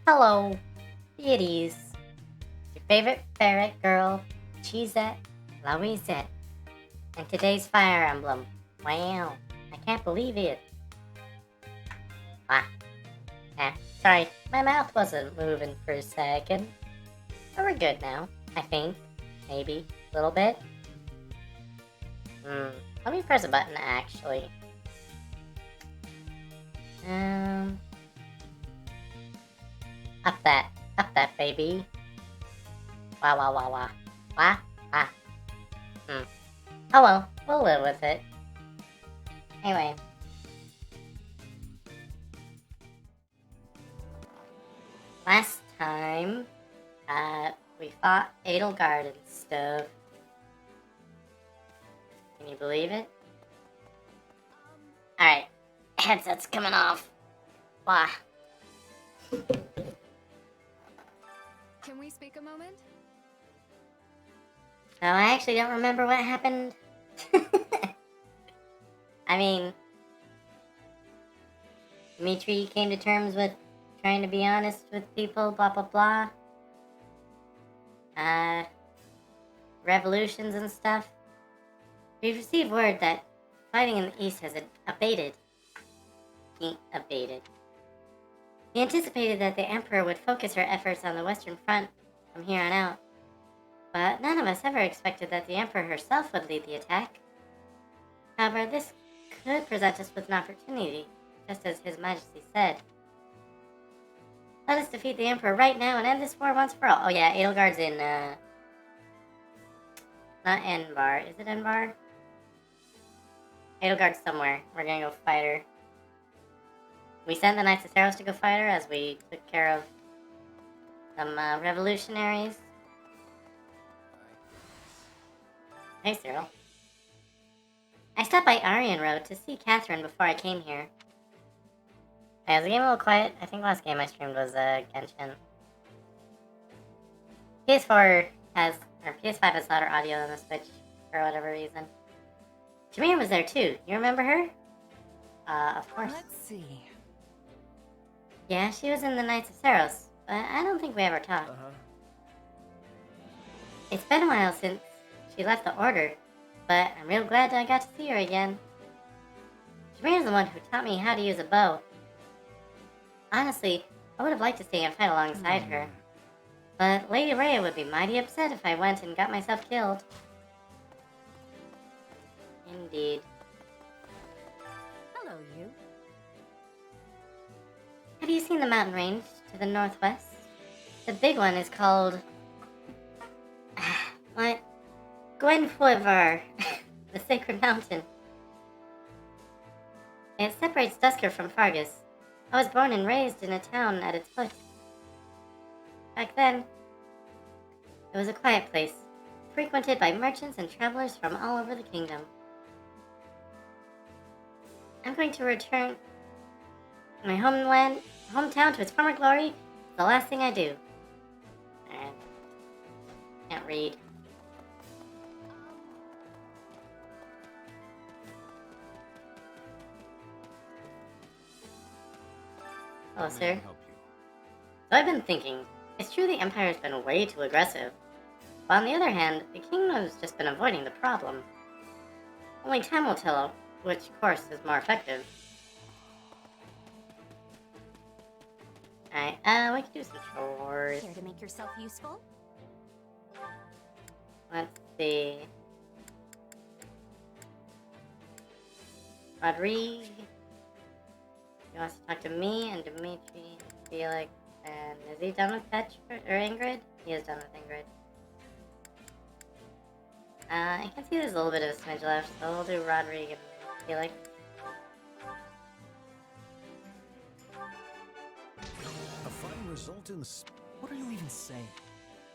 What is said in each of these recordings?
Hello, beauties. Your favorite ferret girl, Cheesette, Louisette, and today's Fire Emblem. Wow, I can't believe it. Ah, sorry, my mouth wasn't moving for a second. But we're good now, I think. Maybe, a little bit. Let me press a button, actually. Up that, baby. Wah, wah, wah, wah. Wah, ah. Oh well, we'll live with it. Anyway. Last time, we fought Edelgard and stuff. Can you believe it? Alright, headset's coming off. Wah. Can we speak a moment? No, I actually don't remember what happened. I mean, Dimitri came to terms with trying to be honest with people, blah blah blah. Revolutions and stuff. We've received word that fighting in the east has abated. He anticipated that the Emperor would focus her efforts on the Western Front from here on out. But none of us ever expected that the Emperor herself would lead the attack. However, this could present us with an opportunity, just as His Majesty said. Let us defeat the Emperor right now and end this war once for all. Oh yeah, Edelgard's in, not Enbar. Is it Enbar? Edelgard's somewhere. We're gonna go fight her. We sent the Knights of Theros to go fight her as we took care of some revolutionaries. Hey, Cyril. I stopped by Aryan Road to see Catherine before I came here. Yeah, is the game a little quiet? I think last game I streamed was Genshin. PS4 has, or PS5 has louder audio than the Switch for whatever reason. Jameer was there too. You remember her? Of course. Let's see. Yeah, she was in the Knights of Theros, but I don't think we ever talked. It's been a while since she left the Order, but I'm real glad I got to see her again. Jameer's the one who taught me how to use a bow. Honestly, I would have liked to stay and fight alongside her. But Lady Rhea would be mighty upset if I went and got myself killed. Indeed. Hello, you. Have you seen the mountain range to the northwest? The big one is called... what? Gwenfuivar, the sacred mountain. It separates Dusker from Fargus. I was born and raised in a town at its foot. Back then, it was a quiet place, frequented by merchants and travelers from all over the kingdom. I'm going to return my hometown to its former glory. The last thing I do. Can't read. Hello, sir. So I've been thinking, it's true the Empire's been way too aggressive. But on the other hand, the Kingdom's just been avoiding the problem. Only time will tell which course is more effective. Alright, we can do some chores. Care to make yourself useful? Let's see. Rodrigue. He wants to talk to me and Dimitri, Felix, and is he done with Petra or Ingrid? He is done with Ingrid. I can see there's a little bit of a smidge left, so we'll do Rodrigue and Felix. A fine result in what are you even saying?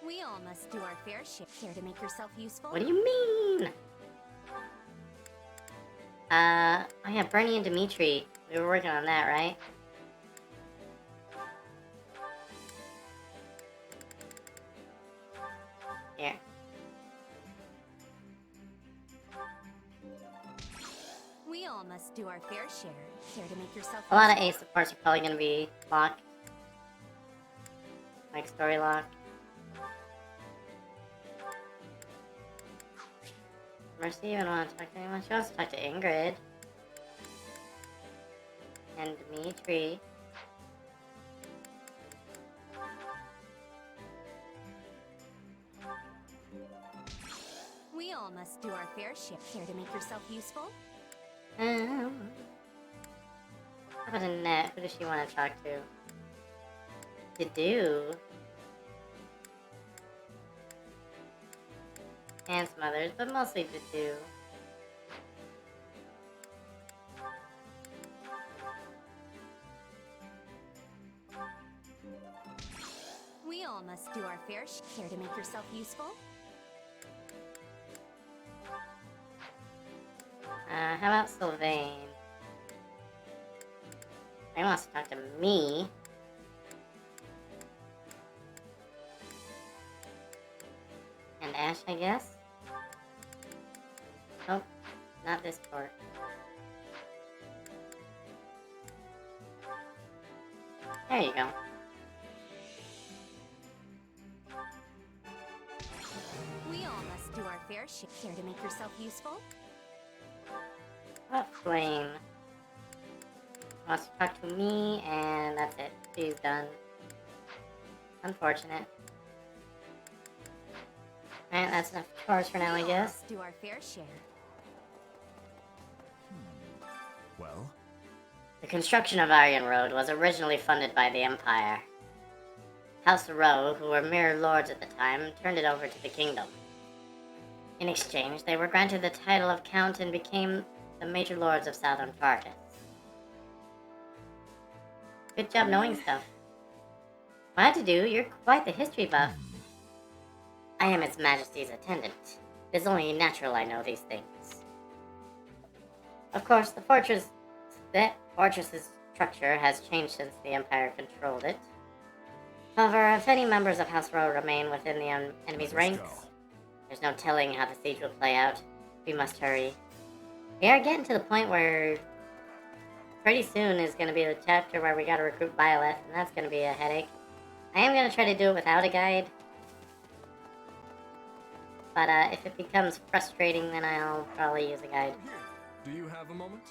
We all must do our fair share. Care to make yourself useful? What do you mean? Oh yeah, Bernie and Dimitri. We were working on that, right? Here. We all must do our fair share. Care to make yourself A lot of A supports are probably going to be locked. Like story lock. Mercy even want to talk to anyone? She wants to talk to Ingrid. And Dimitri. We all must do our fair share. Care to make yourself useful? How about Annette? Who does she want to talk to? To do. And some others, but mostly to do. We all must do our fair share. Care to make yourself useful? How about Sylvain? He wants to talk to me. And Ash, I guess? Nope, not this port. There you go. We all must do our fair share. Care to make yourself useful? What Flame? Wants to talk to me, and that's it. She's done. Unfortunate. Alright, that's enough chores for now, I We all guess. must do our fair share. Well, The construction of Aryan Road was originally funded by the Empire. House Rowe, who were mere lords at the time, turned it over to the kingdom. In exchange, they were granted the title of Count and became the major lords of Southern Fargus. Good job knowing stuff. Glad to do, you're quite the history buff. I am His Majesty's attendant. It is only natural I know these things. Of course, the fortress's structure has changed since the Empire controlled it. However, if any members of House Rowe remain within the enemy's Let's ranks, go. there's no telling how the siege will play out. We must hurry. We are getting to the point where pretty soon is going to be the chapter where we gotta recruit Byleth, and that's going to be a headache. I am going to try to do it without a guide. But if it becomes frustrating, then I'll probably use a guide. here. Do you have a moment?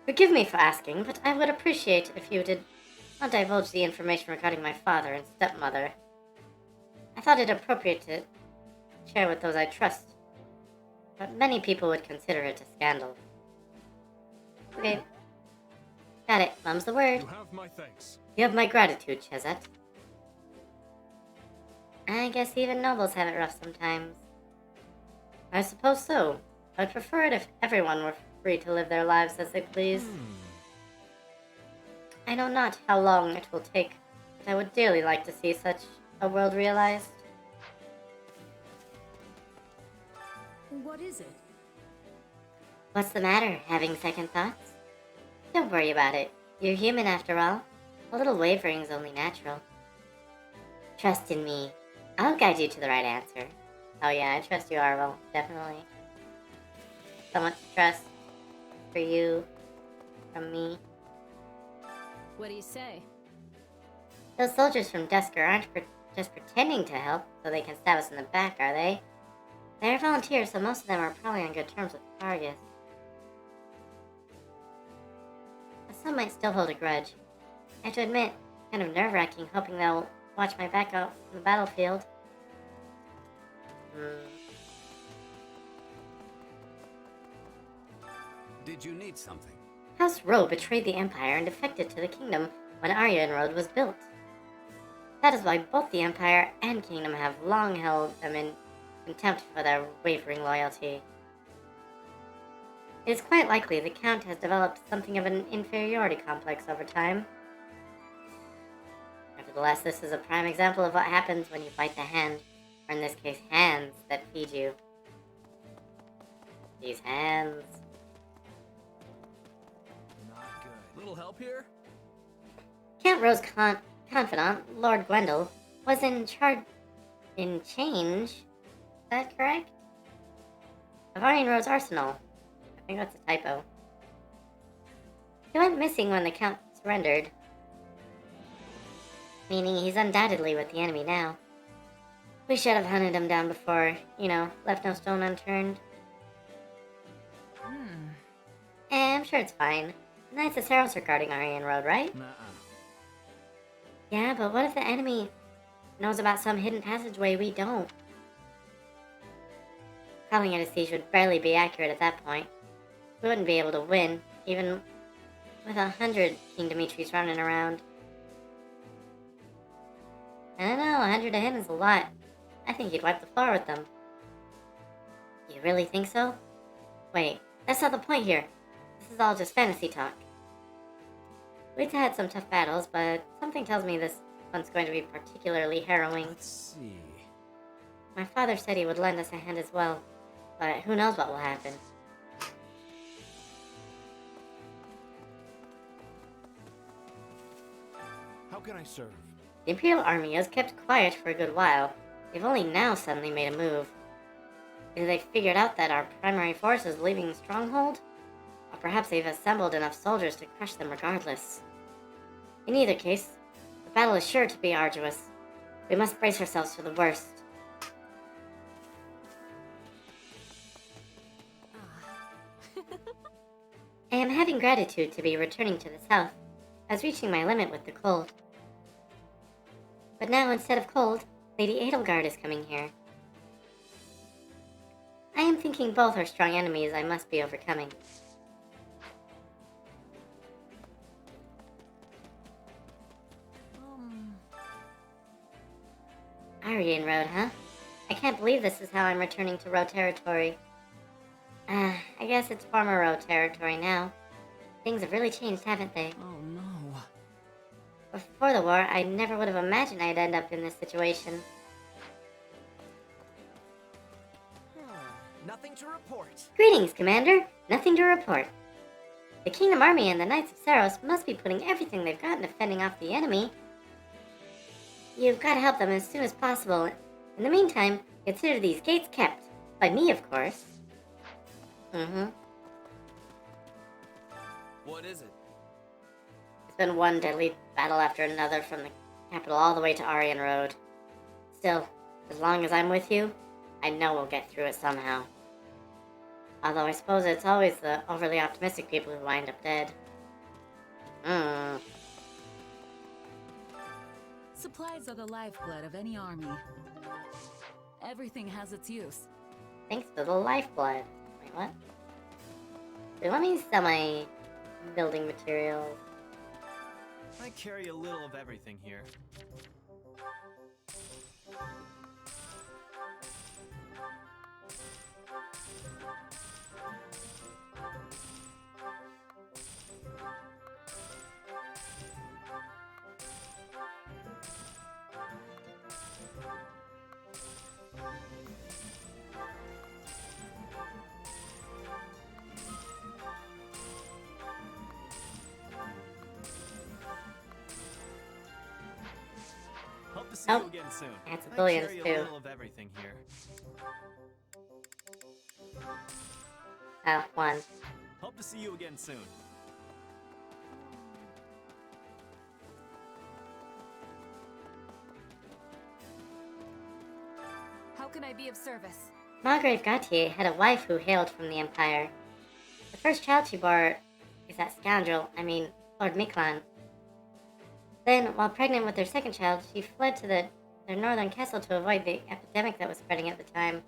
Forgive me for asking, but I would appreciate it if you did not divulge the information regarding my father and stepmother. I thought it appropriate to share with those I trust, but many people would consider it a scandal. Okay. Got it. Mum's the word. You have my thanks. You have my gratitude, Chezette. I guess even nobles have it rough sometimes. I suppose so. I'd prefer it if everyone were free to live their lives as they please. I know not how long it will take, but I would dearly like to see such a world realized. What is it? What's the matter? Having second thoughts? Don't worry about it. You're human after all. A little wavering's only natural. Trust in me. I'll guide you to the right answer. Oh yeah, I trust you, Arvel. Definitely. So much trust for you from me. What do you say? Those soldiers from Dusker aren't just pretending to help so they can stab us in the back, are they? They're volunteers, so most of them are probably on good terms with Fargus. But some might still hold a grudge. I have to admit, kind of nerve-wracking hoping they'll watch my back out on the battlefield. Did you need something? House Rowe betrayed the Empire and defected to the kingdom when Aryan Road was built. That is why both the Empire and Kingdom have long held them in contempt for their wavering loyalty. It is quite likely the Count has developed something of an inferiority complex over time. Nevertheless, this is a prime example of what happens when you bite the hand, or in this case, hands that feed you. These hands. Not good. Little help here? Count Rowe's confidant, Lord Gwendol, was in change. Is that correct? Of Aryan Road's arsenal. I think that's a typo. He went missing when the Count surrendered. Meaning he's undoubtedly with the enemy now. We should have hunted him down before, left no stone unturned. I'm sure it's fine. The Knights of Saros are guarding Aryan Road, right? Nuh-uh. Yeah, but what if the enemy knows about some hidden passageway we don't? Calling it a siege would barely be accurate at that point. We wouldn't be able to win, even with 100 King Dimitri's running around. I don't know, 100 to him is a lot. I think he'd wipe the floor with them. You really think so? Wait, that's not the point here. This is all just fantasy talk. We've had some tough battles, but something tells me this one's going to be particularly harrowing. Let's see. My father said he would lend us a hand as well, but who knows what will happen. How can I serve? The Imperial Army has kept quiet for a good while. They've only now suddenly made a move. Either they figured out that our primary force is leaving the stronghold, or perhaps they've assembled enough soldiers to crush them regardless. In either case, the battle is sure to be arduous. We must brace ourselves for the worst. I am having gratitude to be returning to the south, as reaching my limit with the cold. But now, instead of cold, Lady Edelgard is coming here. I am thinking both are strong enemies I must be overcoming. Aryan Road, huh? I can't believe this is how I'm returning to Road territory. I guess it's former Road territory now. Things have really changed, haven't they? Oh no. Before the war, I never would have imagined I'd end up in this situation. Nothing to report. Greetings, Commander. Nothing to report. The Kingdom Army and the Knights of Saros must be putting everything they've got into fending off the enemy. You've got to help them as soon as possible. In the meantime, consider these gates kept. By me, of course. What is it? It's been one deadly battle after another from the capital all the way to Aryan Road. Still, as long as I'm with you, I know we'll get through it somehow. Although I suppose it's always the overly optimistic people who wind up dead. Supplies are the lifeblood of any army. Everything has its use. Thanks to the lifeblood. Wait, what? Wait, let me sell my building materials. I carry a little of everything here. Hope to see Oh, you again soon. that's I billions, carry a too. little of everything here. Oh, one. Hope to see you again soon. How can I be of service? Margrave Gautier had a wife who hailed from the Empire. The first child she bore is that scoundrel, Lord Miklan. Then, while pregnant with their second child, she fled to their northern castle to avoid the epidemic that was spreading at the time.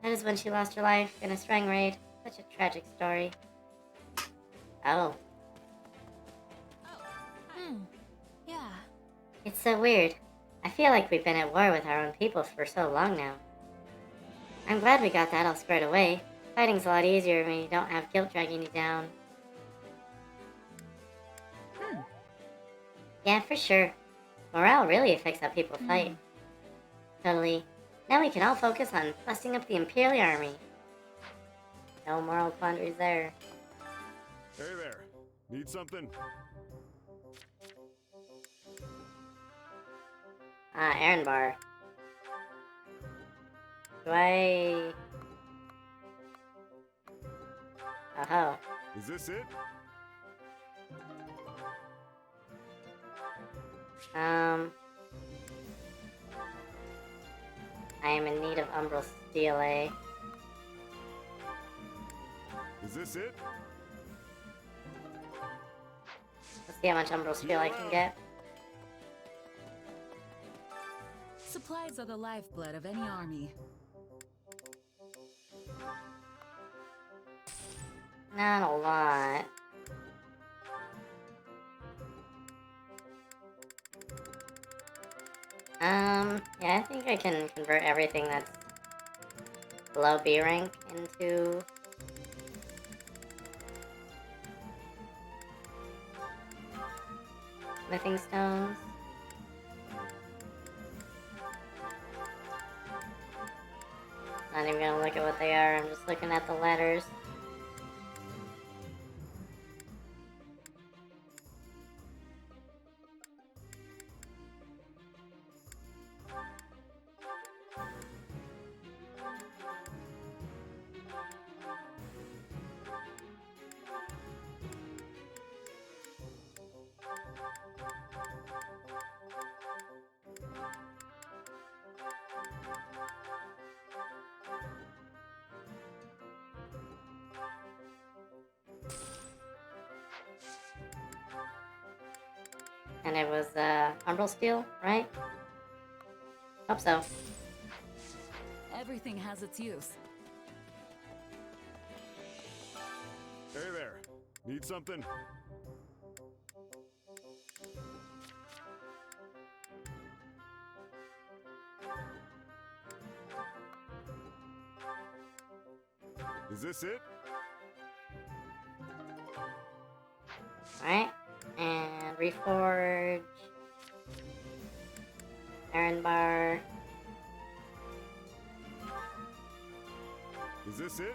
That is when she lost her life in a Strang raid. Such a tragic story. Oh. Yeah. It's so weird. I feel like we've been at war with our own people for so long now. I'm glad we got that all squared away. Fighting's a lot easier when you don't have guilt dragging you down. Yeah, for sure. Morale really affects how people fight. Totally. Now we can all focus on busting up the Imperial Army. No moral quandaries there. Hey there. Need something? Errand bar. Do I... Oh. Is this it? I am in need of Umbral Steel, eh? Is this it? Let's see how much Umbral Steel I can get. Supplies are the lifeblood of any army. Not a lot. Yeah, I think I can convert everything that's below B rank into smithing stones. Not even gonna look at what they are, I'm just looking at the letters. And it was, Umbral Steel, right? Hope so. Everything has its use. Hey there. Need something? Is this it? Alright. And reforge. Iron bar. Is this it?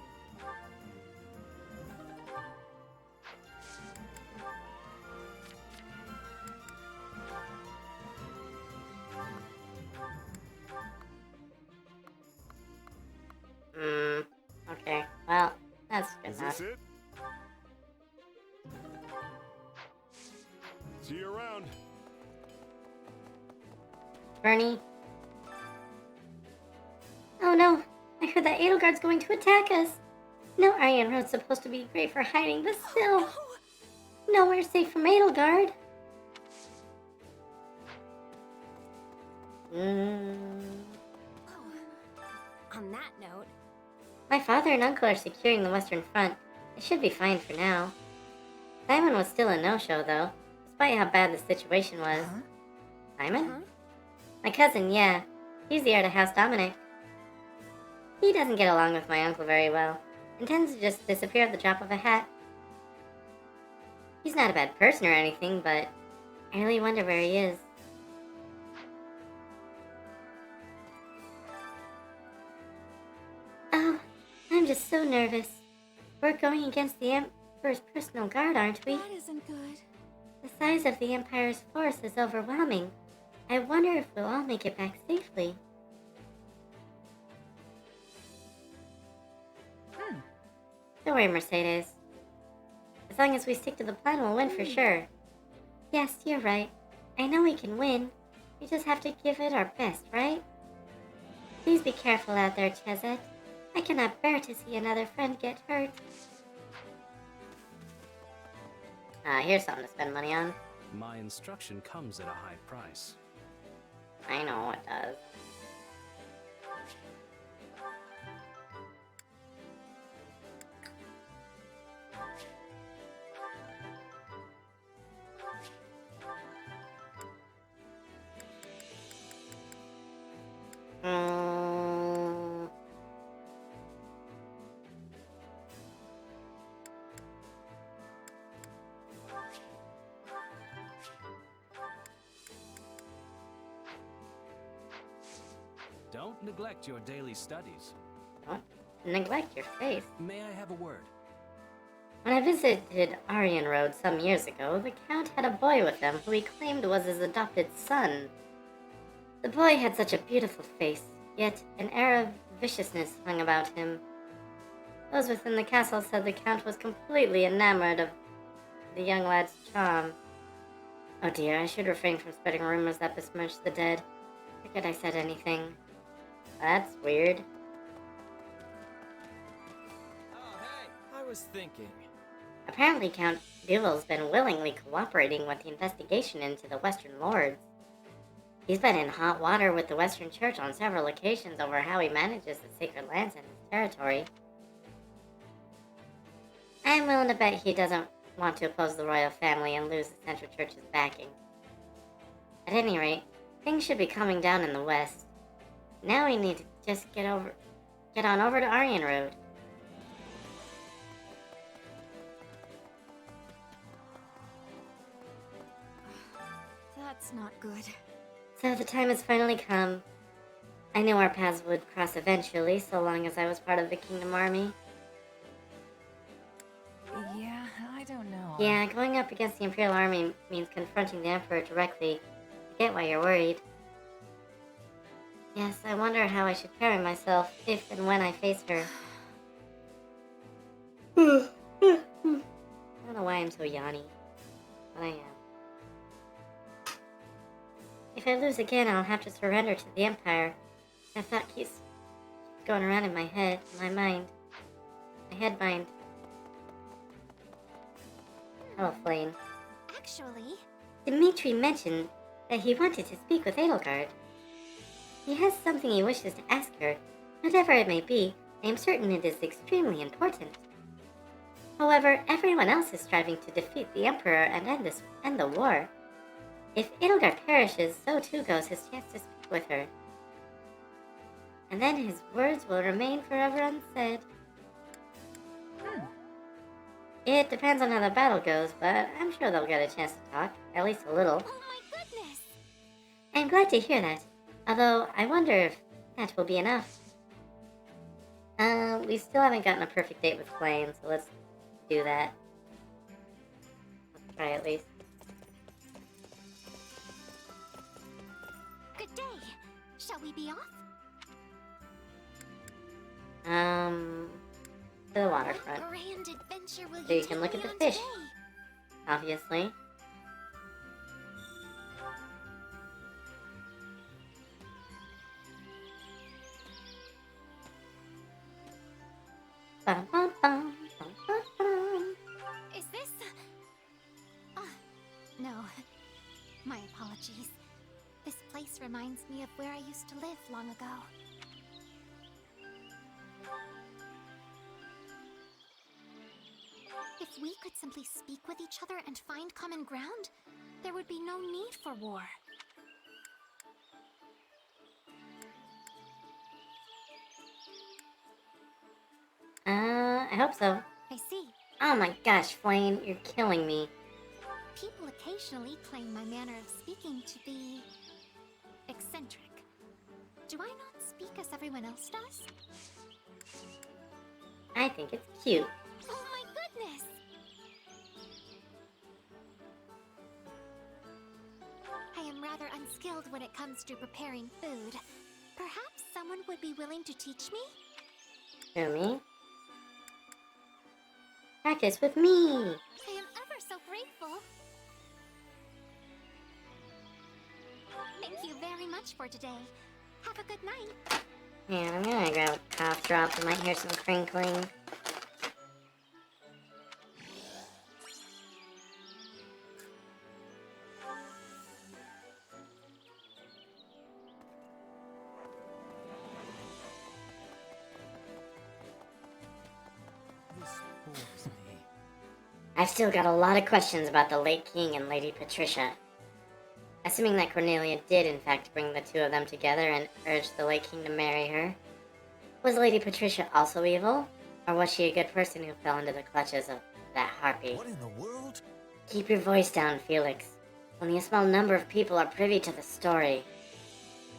Okay. Well, that's good Is enough. this it? See you around. Bernie? Oh no! I heard that Edelgard's going to attack us! No Iron Road's supposed to be great for hiding, but still! Nowhere safe from Edelgard! On that note, My father and uncle are securing the Western Front. It should be fine for now. Simon was still a no-show, though, despite how bad the situation was. Simon? My cousin, yeah. He's the heir to House Dominic. He doesn't get along with my uncle very well, and tends to just disappear at the drop of a hat. He's not a bad person or anything, but I really wonder where he is. Oh, I'm just so nervous. We're going against the Emperor's personal guard, aren't we? that isn't good. The size of the Empire's force is overwhelming. I wonder if we'll all make it back safely. Don't worry, Mercedes. As long as we stick to the plan, we'll win for sure. Yes, you're right. I know we can win. We just have to give it our best, right? Please be careful out there, Chezet. I cannot bear to see another friend get hurt. Here's something to spend money on. My instruction comes at a high price. I know it does. Don't neglect your daily studies. Don't neglect your faith. May I have a word? When I visited Aryan Road some years ago, the Count had a boy with him who he claimed was his adopted son. The boy had such a beautiful face, yet an air of viciousness hung about him. Those within the castle said the Count was completely enamored of the young lad's charm. Oh dear, I should refrain from spreading rumors that besmirch the dead. Forget I said anything. That's weird. Oh, hey, I was thinking. Apparently Count Duval's been willingly cooperating with the investigation into the Western Lords. He's been in hot water with the Western Church on several occasions over how he manages the sacred lands in his territory. I'm willing to bet he doesn't want to oppose the royal family and lose the Central Church's backing. At any rate, things should be coming down in the west. Now we need to just get on over to Aryan Road. That's not good. So the time has finally come. I knew our paths would cross eventually, so long as I was part of the Kingdom Army. Yeah, I don't know. Yeah, going up against the Imperial Army means confronting the Emperor directly. I get why you're worried. Yes, I wonder how I should carry myself if and when I face her. I don't know why I'm so yawny, but I am. If I lose again, I'll have to surrender to the Empire. That thought keeps going around in my head, my mind. My head mind. Hello, Flame. Actually, Dimitri mentioned that he wanted to speak with Edelgard. He has something he wishes to ask her. Whatever it may be, I am certain it is extremely important. However, everyone else is striving to defeat the Emperor and end the war. If Edelgard perishes, so too goes his chance to speak with her. And then his words will remain forever unsaid. It depends on how the battle goes, but I'm sure they'll get a chance to talk, at least a little. oh my goodness! I'm glad to hear that, although I wonder if that will be enough. We still haven't gotten a perfect date with Flame, so let's do that. Let's try at least. Good day. Shall we be off? To the waterfront. What grand adventure will So you take can look me at the on fish. today? Obviously. Bum, bum, bum, bum, bum, bum. Is this... no. My apologies. This place reminds me of where I used to live long ago. If we could simply speak with each other and find common ground, there would be no need for war. I hope so. I see. Oh my gosh, Flame, you're killing me. People occasionally claim my manner of speaking to be... eccentric. Do I not speak as everyone else does? I think it's cute. Oh my goodness! I am rather unskilled when it comes to preparing food. Perhaps someone would be willing to teach me? Who, me? Practice with me! I am ever so grateful. Thank you very much for today. Have a good night. Man, I'm gonna grab a cough drop. I might hear some crinkling. This bores me. I've still got a lot of questions about the late king and Lady Patricia. Assuming that Cornelia did in fact bring the two of them together and urge the late king to marry her, was Lady Patricia also evil? Or was she a good person who fell into the clutches of that harpy? What in the world? Keep your voice down, Felix. Only a small number of people are privy to the story.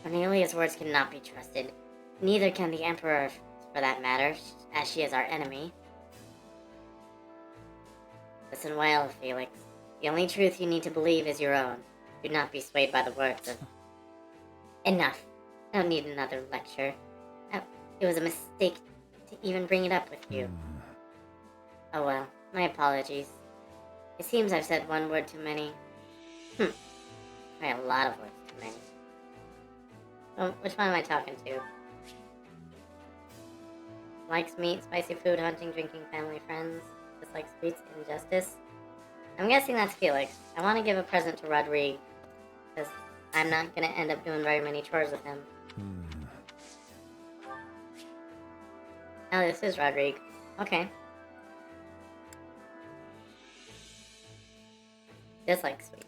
Cornelia's words cannot be trusted. Neither can the Emperor, for that matter, as she is our enemy. Listen well, Felix. The only truth you need to believe is your own. Do not be swayed by the words of... Enough. I don't need another lecture. It was a mistake to even bring it up with you. Oh well, my apologies. It seems I've said one word too many. I have a lot of words too many. Oh, which one am I talking to? Likes meat, spicy food, hunting, drinking, family, friends. Dislikes sweets, injustice. I'm guessing that's Felix. I want to give a present to Rodrigue, because I'm not going to end up doing very many chores with him. Oh, this is Rodrigue. Okay. Dislikes sweet.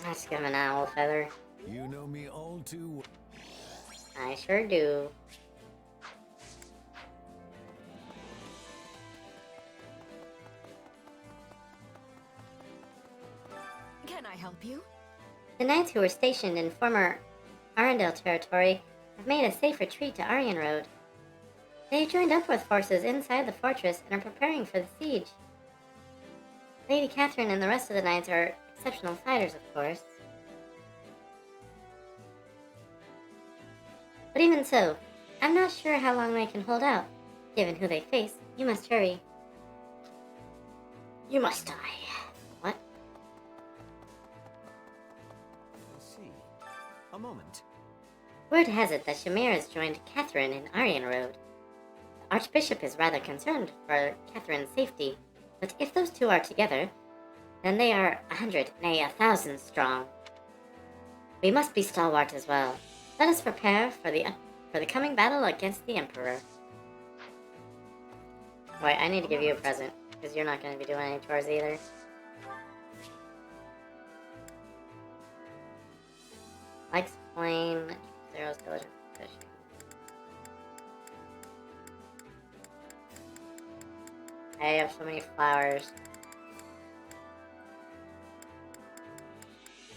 Let's give him an owl feather. You know me all too well. I sure do. Can I help you? The knights who were stationed in former Arundel territory have made a safe retreat to Aryan Road. They have joined up with forces inside the fortress and are preparing for the siege. Lady Catherine and the rest of the knights are exceptional fighters, of course. But even so, I'm not sure how long they can hold out. Given who they face, you must hurry. You must die. What? I see. A moment. Word has it that Shamir has joined Catherine in Aryan Road. The Archbishop is rather concerned for Catherine's safety, but if those two are together, then they are 100, nay 1,000 strong. We must be stalwart as well. Let us prepare for the coming battle against the Emperor. Wait, I need to give you a present, because you're not going to be doing any chores either. Likes plain, zero's diligent fishing. I have so many flowers.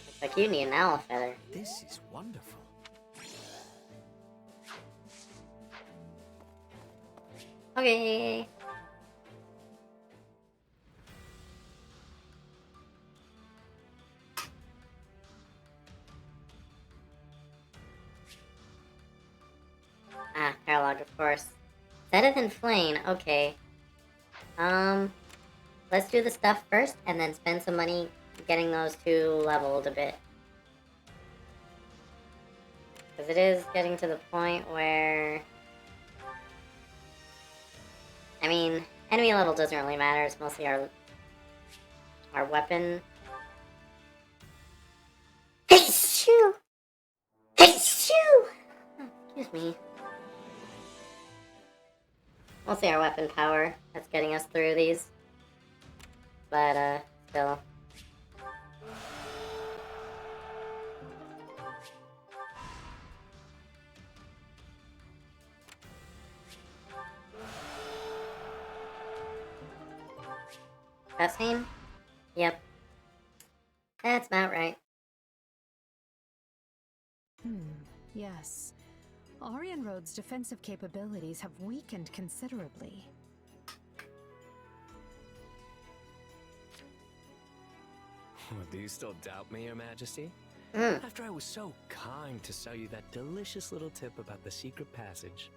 Looks like you need an owl feather. This is wonderful. Okay. Ah, Paralog, of course. Zenith and Flame, okay. Let's do the stuff first, and then spend some money getting those two leveled a bit. Because it is getting to the point where... I mean, enemy level doesn't really matter, it's mostly our weapon. Hey, shoo! Hey, shoo! Oh, excuse me. Mostly our weapon power that's getting us through these. But, still. Cutscene? Yep. That's about right. Yes. Aryan Road's defensive capabilities have weakened considerably. Do you still doubt me, Your Majesty? Mm. After I was so kind to sell you that delicious little tip about the secret passage.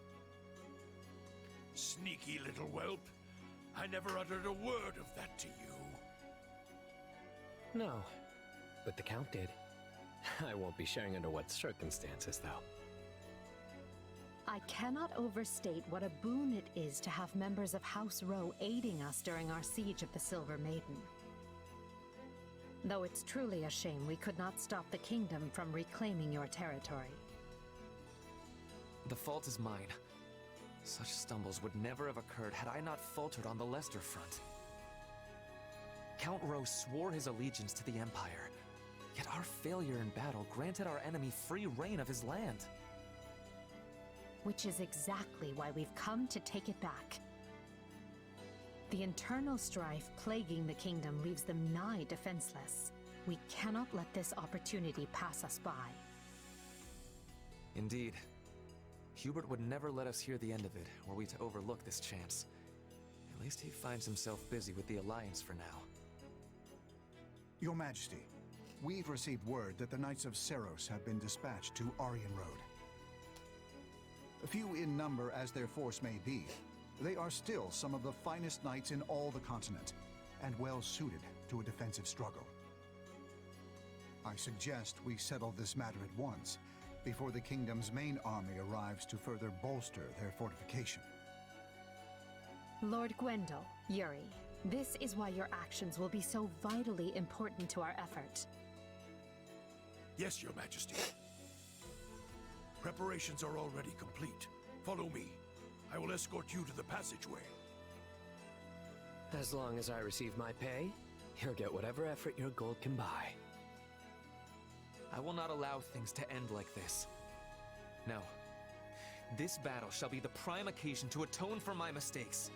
Sneaky little whelp. I never uttered a word of that to you. No, but the Count did. I won't be sharing under what circumstances, though. I cannot overstate what a boon it is to have members of House Rowe aiding us during our siege of the Silver Maiden. Though it's truly a shame we could not stop the kingdom from reclaiming your territory. The fault is mine. Such stumbles would never have occurred had I not faltered on the Leicester front. Count Rowe swore his allegiance to the Empire, yet our failure in battle granted our enemy free reign of his land. Which is exactly why we've come to take it back. The internal strife plaguing the kingdom leaves them nigh defenseless. We cannot let this opportunity pass us by. Indeed. Hubert would never let us hear the end of it, were we to overlook this chance. At least he finds himself busy with the Alliance for now. Your Majesty, We've received word that the Knights of Seros have been dispatched to Aryan Road. Few in number as their force may be, they are still some of the finest knights in all the continent, and well suited to a defensive struggle. I suggest we settle this matter at once, before the kingdom's main army arrives to further bolster their fortification. Lord Gwendol, Yuri, this is why your actions will be so vitally important to our effort. Yes, Your Majesty. Preparations are already complete. Follow me. I will escort you to the passageway. As long as I receive my pay, you'll get whatever effort your gold can buy. I will not allow things to end like this. No. This battle shall be the prime occasion to atone for my mistakes.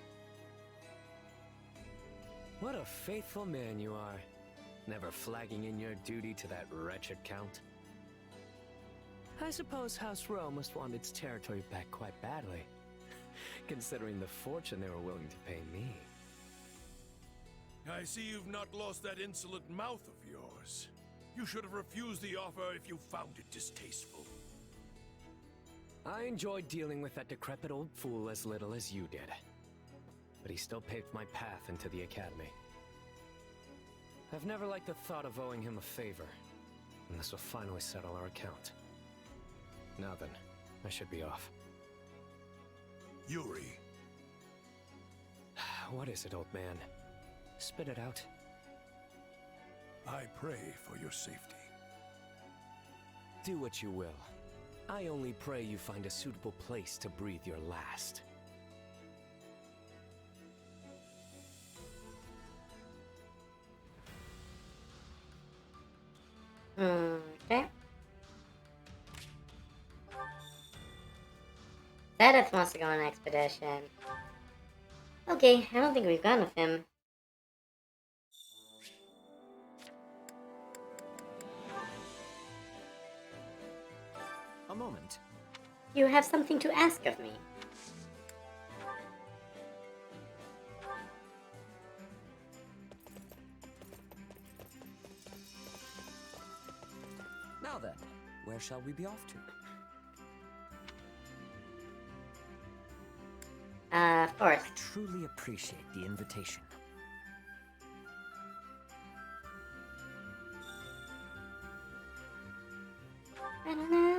What a faithful man you are. Never flagging in your duty to that wretched count. I suppose House Rowe must want its territory back quite badly, considering the fortune they were willing to pay me. I see you've not lost that insolent mouth of yours. You should have refused the offer if you found it distasteful. I enjoyed dealing with that decrepit old fool as little as you did. But he still paved my path into the academy. I've never liked the thought of owing him a favor, and this will finally settle our account. Now then, I should be off. Yuri. What is it, old man? Spit it out. I pray for your safety. Do what you will. I only pray you find a suitable place to breathe your last. Okay. Zadith wants to go on an expedition. Okay, I don't think we've gone with him. A moment. You have something to ask of me. Now then, where shall we be off to? Forest. I truly appreciate the invitation. I don't know.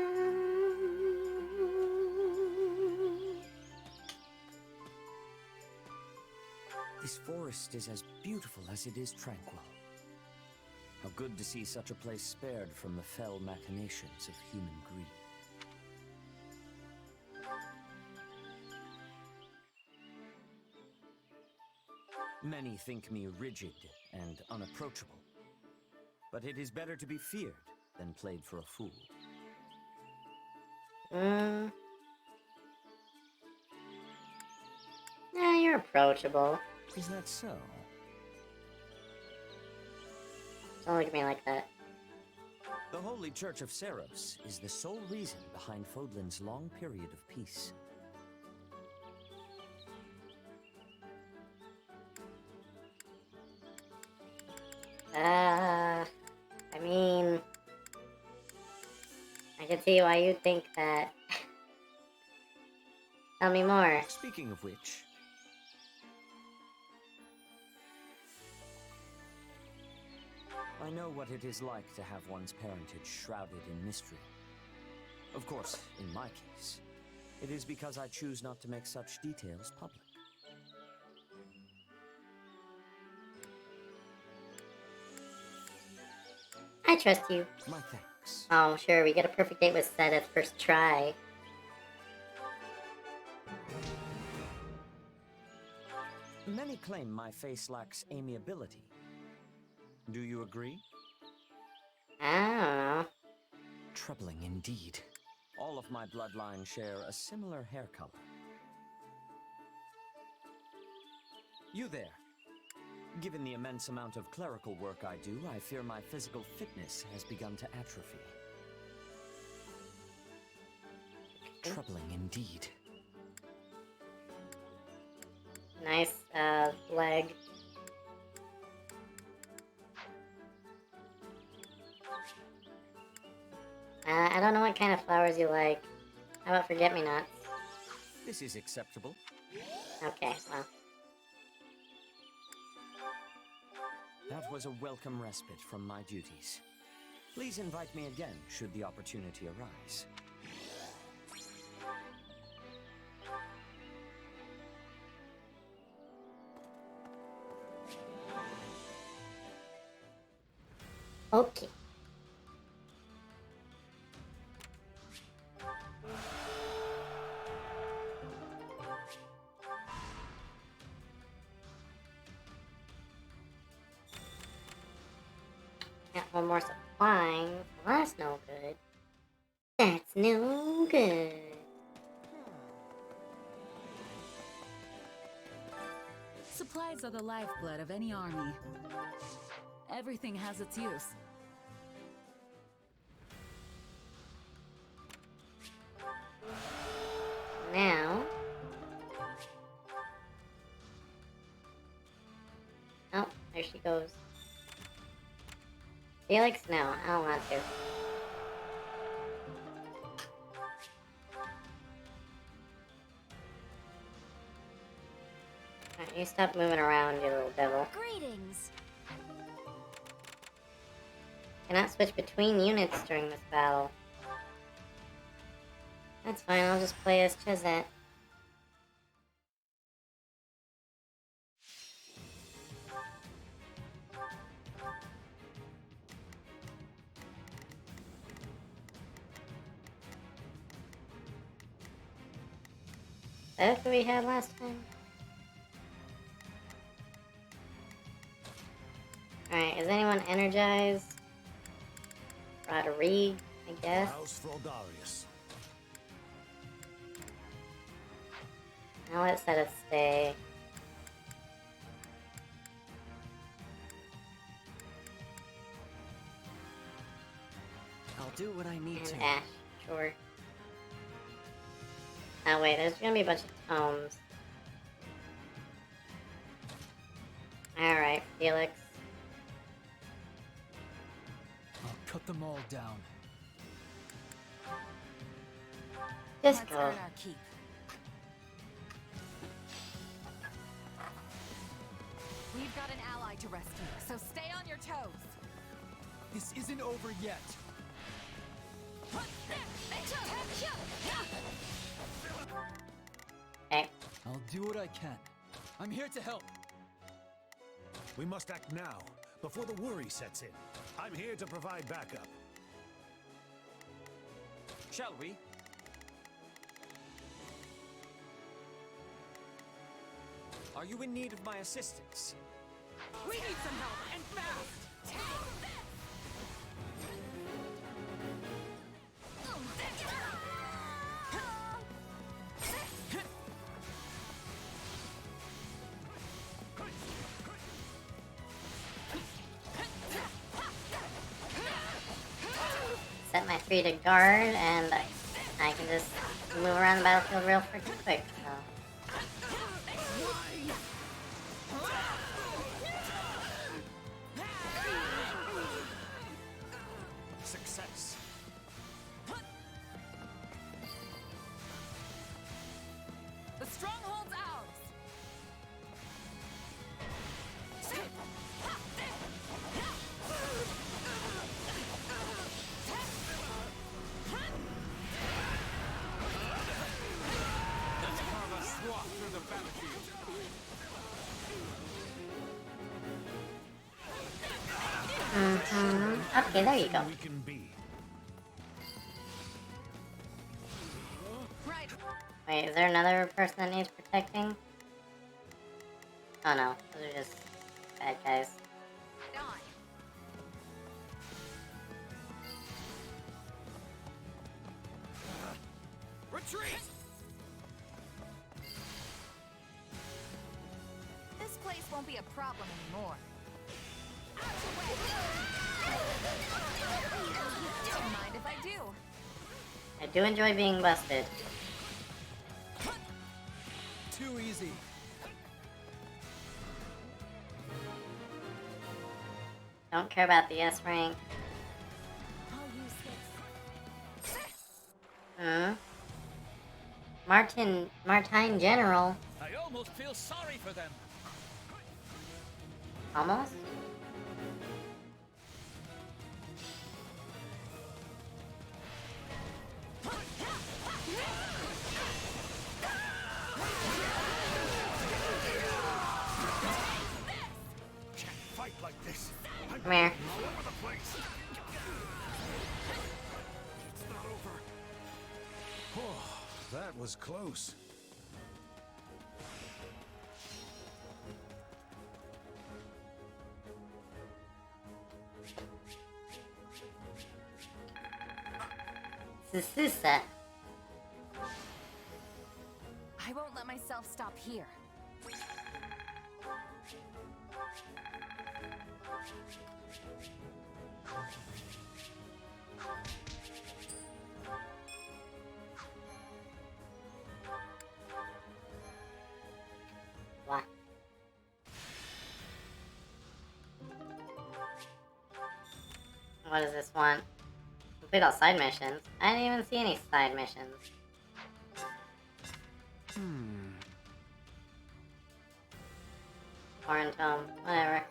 This forest is as beautiful as it is tranquil. How good to see such a place spared from the fell machinations of human greed. Many think me rigid and unapproachable, but it is better to be feared than played for a fool. Yeah, you're approachable. Is that so? Don't look at me like that. The Holy Church of Seros is the sole reason behind Fodlan's long period of peace. I mean, I can see why you'd think that. Tell me more. Speaking of which, I know what it is like to have one's parentage shrouded in mystery. Of course, in my case, it is because I choose not to make such details public. I trust you. My thanks. Oh, sure, we get a perfect date with Seth at first try. Many claim my face lacks amiability. Do you agree? I don't know. Troubling indeed. All of my bloodline share a similar hair color. You there. Given the immense amount of clerical work I do, I fear my physical fitness has begun to atrophy. Troubling indeed. Nice, leg. I don't know what kind of flowers you like. How about forget-me-nots? This is acceptable. Okay, well. That was a welcome respite from my duties. Please invite me again should the opportunity arise. Okay. Got one more supply. Well, that's no good. That's no good. Supplies are the lifeblood of any army. Everything has its use. Now. Oh, there she goes. Felix? No, I don't want to. Alright, you stop moving around, you little devil. Greetings. Cannot switch between units during this battle. That's fine, I'll just play as Chizette. That's what we had last time. Alright, is anyone energized? Roderick, I guess. House Fraldarius. Now let's set it stay. I'll do what I need to. And Ash, sure. Oh wait, there's gonna be a bunch of tomes. Alright, Felix. I'll cut them all down. Just Let's go. earn our keep. We've got an ally to rescue, so stay on your toes. This isn't over yet. Okay. I'll do what I can. I'm here to help. We must act now, before the worry sets in. I'm here to provide backup. Shall we? Are you in need of my assistance? We need some help, and fast! Set my 3 to guard, and I can just move around the battlefield real freaking quick, so. Success. The stronghold's ours! Let's carve a swath through the battlefield. Okay, there you go. We can be. Right. Wait, is there another person that needs protecting? Oh no, those are just bad guys. On. Retreat! This place won't be a problem anymore. Don't mind if I do. I do enjoy being busted. Too easy. Don't care about the S rank. I'll use this. Martine General. I almost feel sorry for them. Almost? Can't fight like this. Come here. All over the place. It's not over. Oh, that was close. Sususa. I won't let myself stop here. What? What does this want? Complete all side missions. I didn't even see any side missions. Foreign tome, whatever.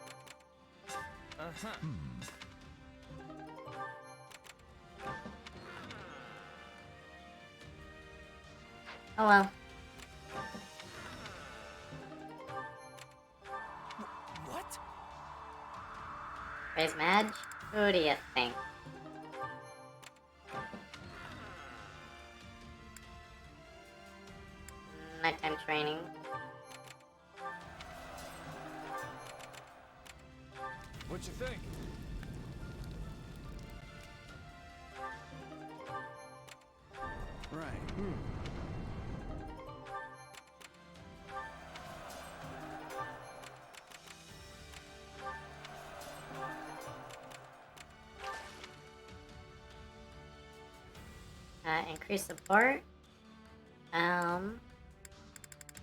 Oh well. What? Raise Madge? Who do you think? Nighttime training. What you think? Right. Increase support.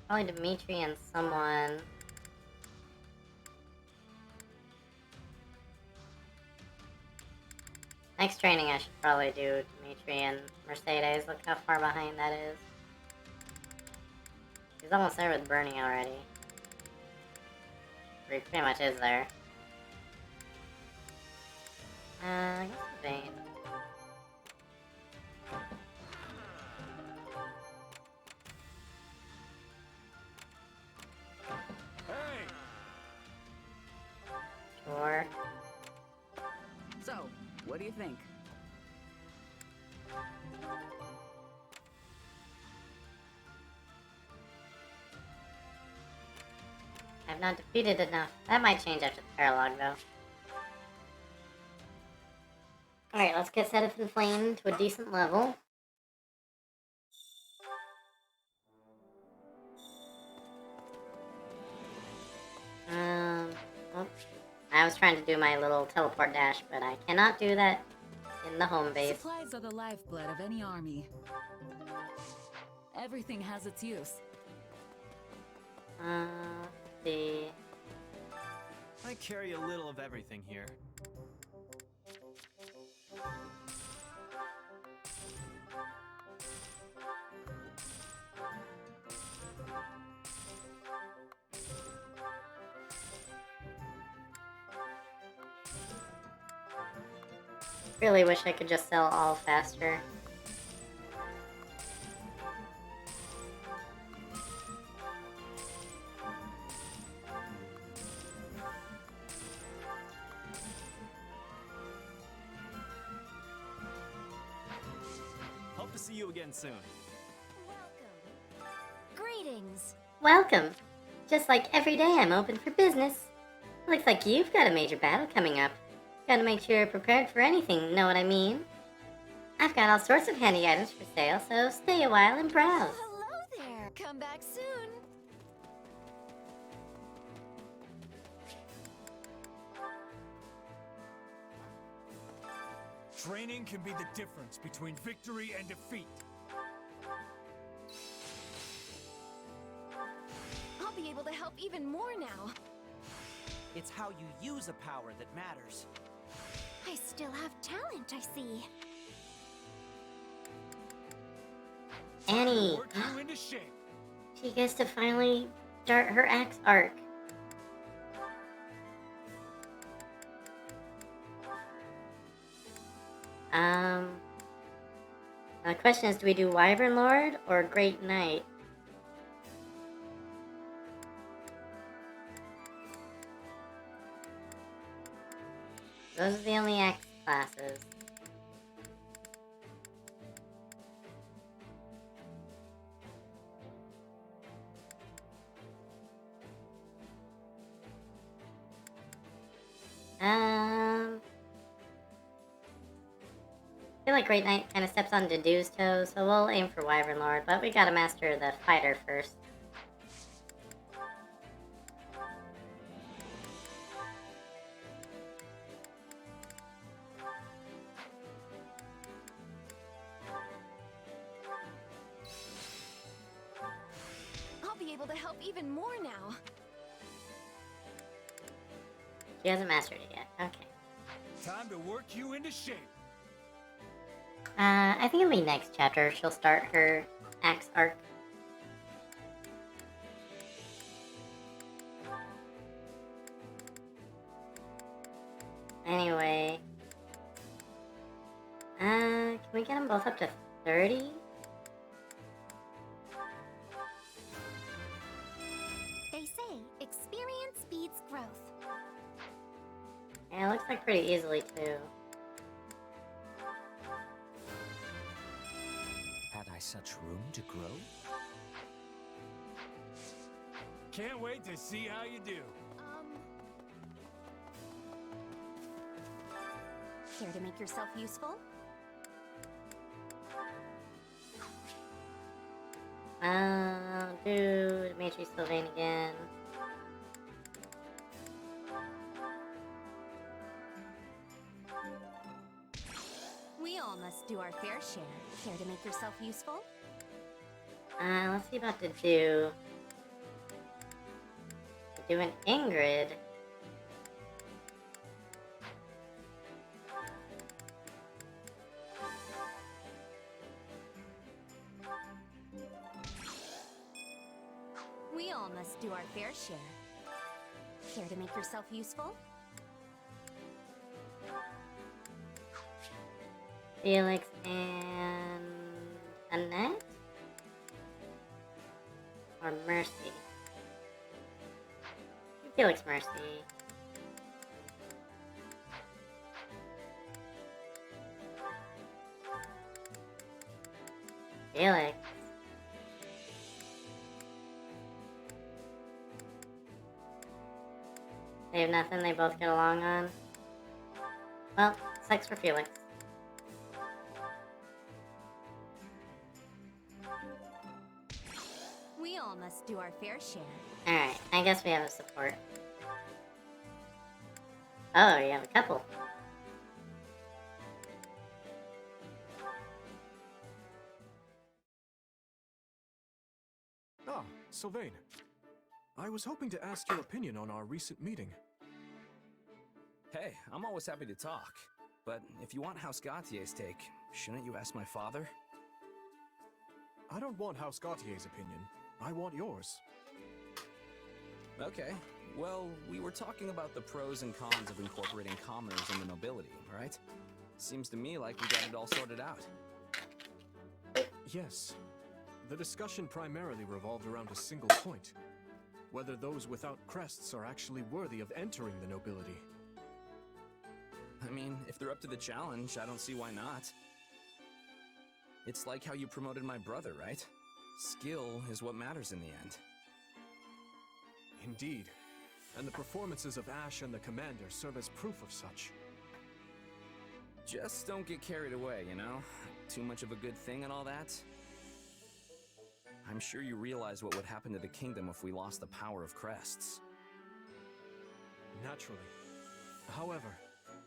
Probably Dimitri and someone. Next training I should probably do Dimitri and Mercedes. Look how far behind that is. He's almost there with Bernie already. Or he pretty much is there. I guess Vayne. Hey! Sure. So, what do you think? I've not defeated enough. That might change after the paralogue, though. Alright, let's get set up and flame to a decent level. Oh, I was trying to do my little teleport dash, but I cannot do that in the home base. Supplies are the lifeblood of any army. Everything has its use. Let's see. I carry a little of everything here. Really wish I could just sell all faster. Hope to see you again soon. Welcome. Greetings. Welcome! Just like every day I'm open for business. Looks like you've got a major battle coming up. Gotta make sure you're prepared for anything, know what I mean? I've got all sorts of handy items for sale, so stay a while and browse. Hello there. Come back soon. Training can be the difference between victory and defeat. I'll be able to help even more now. It's how you use a power that matters. I still have talent, I see. Annie. Work you into shape. She gets to finally start her axe arc. Now the question is, do we do Wyvern Lord or Great Knight? Those are the only axe classes. I feel like Great Knight kind of steps on Dedue's toes, so we'll aim for Wyvern Lord, but we gotta master the fighter first. I'll be able to help even more now. She hasn't mastered it yet. Okay. Time to work you into shape. I think it'll be next chapter she'll start her axe arc. Anyway. Can we get them both up to 30? They say experience speeds growth. Yeah, it looks like pretty easily too. Had I such room to grow? Can't wait to see how you do. Care to make yourself useful? Do Dimitri Sylvain again. We all must do our fair share. Care to make yourself useful? Let's see about Dedu. Do an Ingrid. We all must do our fair share. Care to make yourself useful? Felix and Annette? Or Mercy? Felix Mercy. Felix. They have nothing they both get along on. Well, sucks for Felix. We all must do our fair share. Alright, I guess we have a support. Oh, you have a couple. Ah, Sylvain. I was hoping to ask your opinion on our recent meeting. Hey, I'm always happy to talk. But if you want House Gautier's take, shouldn't you ask my father? I don't want House Gautier's opinion. I want yours. Okay. Well, we were talking about the pros and cons of incorporating commoners in the nobility, right? Seems to me like we got it all sorted out. Yes. The discussion primarily revolved around a single point. Whether those without crests are actually worthy of entering the nobility. I mean, if they're up to the challenge, I don't see why not. It's like how you promoted my brother, right? Skill is what matters in the end. Indeed. And the performances of Ash and the Commander serve as proof of such. Just don't get carried away, you know? Too much of a good thing and all that. I'm sure you realize what would happen to the kingdom if we lost the power of crests. Naturally. However,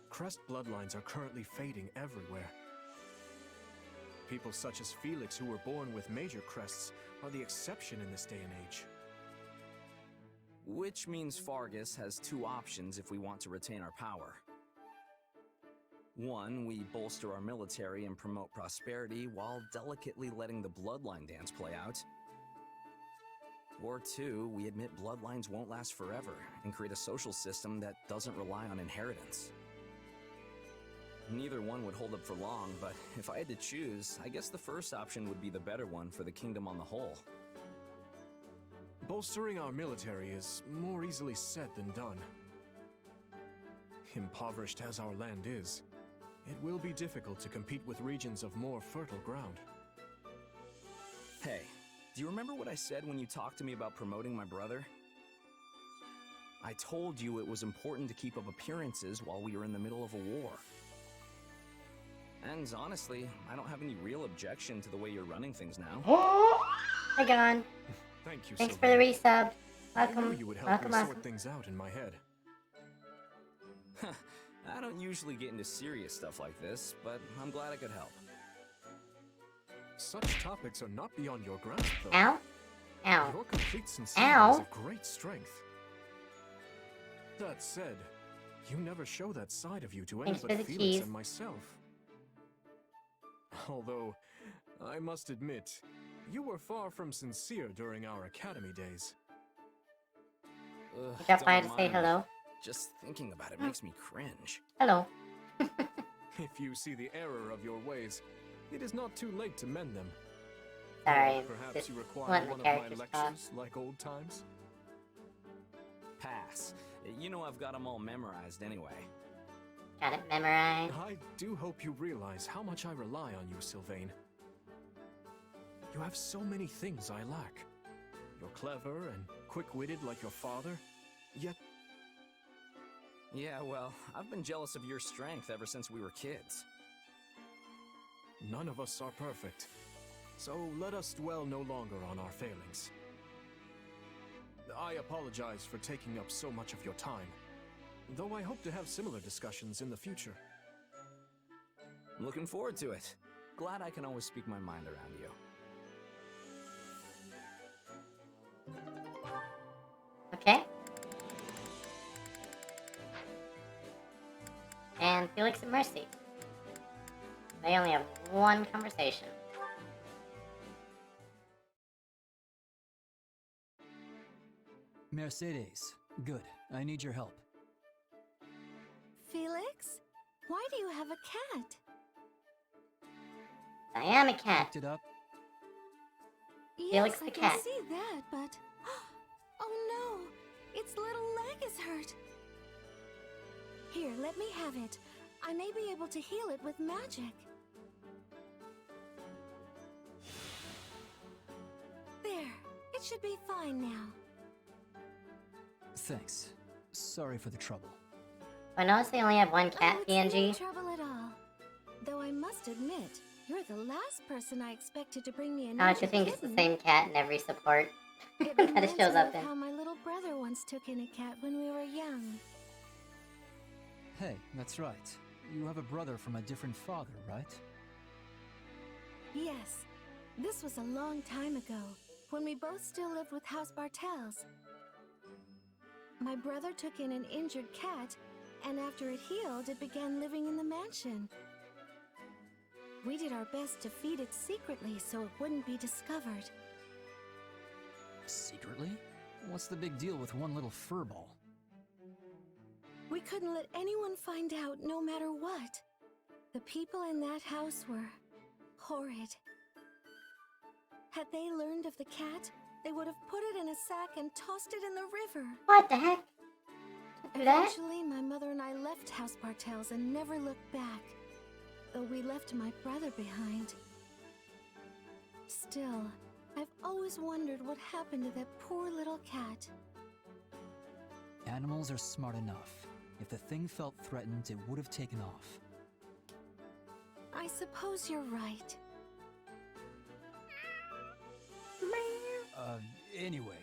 crest bloodlines are currently fading everywhere. People such as Felix who were born with major crests are the exception in this day and age. Which means Fargus has two options if we want to retain our power. One, we bolster our military and promote prosperity while delicately letting the bloodline dance play out. Or two, we admit bloodlines won't last forever and create a social system that doesn't rely on inheritance. Neither one would hold up for long, but if I had to choose, I guess the first option would be the better one for the kingdom on the whole. Bolstering our military is more easily said than done. Impoverished as our land is, it will be difficult to compete with regions of more fertile ground. Hey, do you remember what I said when you talked to me about promoting my brother? I told you it was important to keep up appearances while we were in the middle of a war. And honestly, I don't have any real objection to the way you're running things now. Hi, Gon. Thank you, Thanks Sylvain. for the resub. I knew Welcome. you would help Welcome, me awesome. sort things out in my head. I don't usually get into serious stuff like this, but I'm glad I could help. Such topics are not beyond your grasp, though. Ow. Ow. Your complete sincerity Ow. is a great strength. That said, you never show that side of you to Thanks anyone for but the Felix cheese. and myself. Although, I must admit, you were far from sincere during our academy days. Ugh, You got by to don't say mind me. hello. Just thinking about it makes me cringe. Hello. If you see the error of your ways, it is not too late to mend them. Sorry. Perhaps Just you require letting one the of my characters talk. lectures like old times? Pass. You know I've got them all memorized anyway. Got it memorized. I do hope you realize how much I rely on you, Sylvain. You have so many things I lack. You're clever and quick-witted like your father, yet Yeah, well, I've been jealous of your strength ever since we were kids. none of us are perfect. So let us dwell no longer on our failings. I apologize for taking up so much of your time, though I hope to have similar discussions in the future. I'm looking forward to it. Glad I can always speak my mind around you. Okay. And Felix and Mercy. They only have one conversation. Mercedes, good. I need your help. Felix? Why do you have a cat? I am a cat. Picked it up. Felix Yes, the I cat. can see that, but... Oh no! Its little leg is hurt! Here, let me have it. I may be able to heal it with magic. There. It should be fine now. Thanks. Sorry for the trouble. I notice they only have one cat Oh, it's no PNG. trouble at all. Though I must admit, you're the last person I expected to bring me an I like to injured think it's the kitten. same cat in every support It that reminds it shows me up of in. how my little brother once took in a cat when we were young. Hey, that's right. You have a brother from a different father, right? Yes, this was a long time ago, when we both still lived with House Bartels. My brother took in an injured cat, and after it healed, it began living in the mansion. We did our best to feed it secretly so it wouldn't be discovered. Secretly? What's the big deal with one little furball? We couldn't let anyone find out no matter what. The people in that house were horrid. Had they learned of the cat, they would have put it in a sack and tossed it in the river. What the heck? Do that? Eventually, my mother and I left House Bartels and never looked back, though we left my brother behind. Still, I've always wondered what happened to that poor little cat. Animals are smart enough. If the thing felt threatened, it would have taken off. I suppose you're right. Anyway,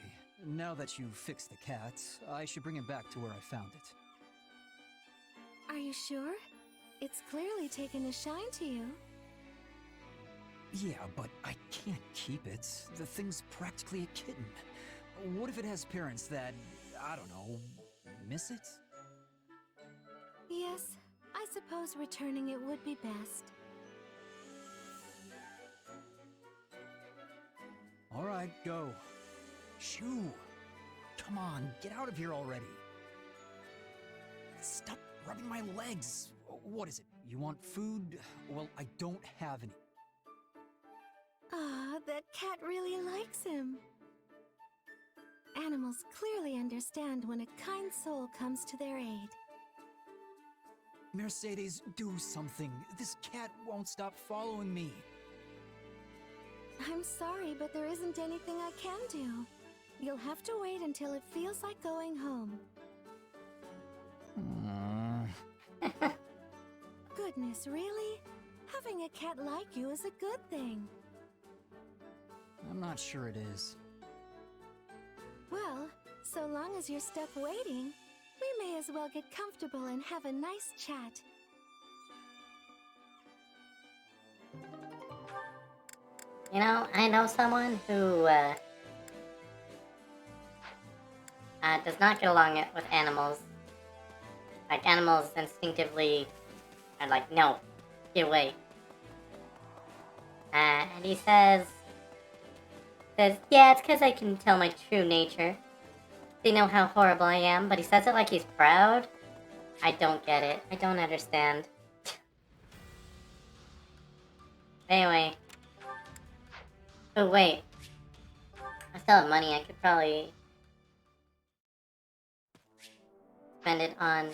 now that you've fixed the cat, I should bring it back to where I found it. Are you sure? It's clearly taken a shine to you. Yeah, but I can't keep it. The thing's practically a kitten. What if it has parents that, I don't know, miss it? Yes, I I suppose returning it would be best. All right, go. Shoo! Come on, get out of here already. Stop rubbing my legs. What is it? You want food? Well, I don't have any. Ah, that cat really likes him. Animals clearly understand when a kind soul comes to their aid. Mercedes, do something. This cat won't stop following me. I'm sorry, but there isn't anything I can do. You'll have to wait until it feels like going home. Goodness, really? Having a cat like you is a good thing. I'm not sure it is. Well, so long as you're stuck waiting, we may as well get comfortable and have a nice chat. You know, I know someone who does not get along with animals. Like, animals instinctively are like, no, get away. And he says, yeah, it's because I can tell my true nature. They know how horrible I am, but he says it like he's proud. I don't get it. I don't understand. Anyway. Oh, wait. I still have money. I could probably spend it on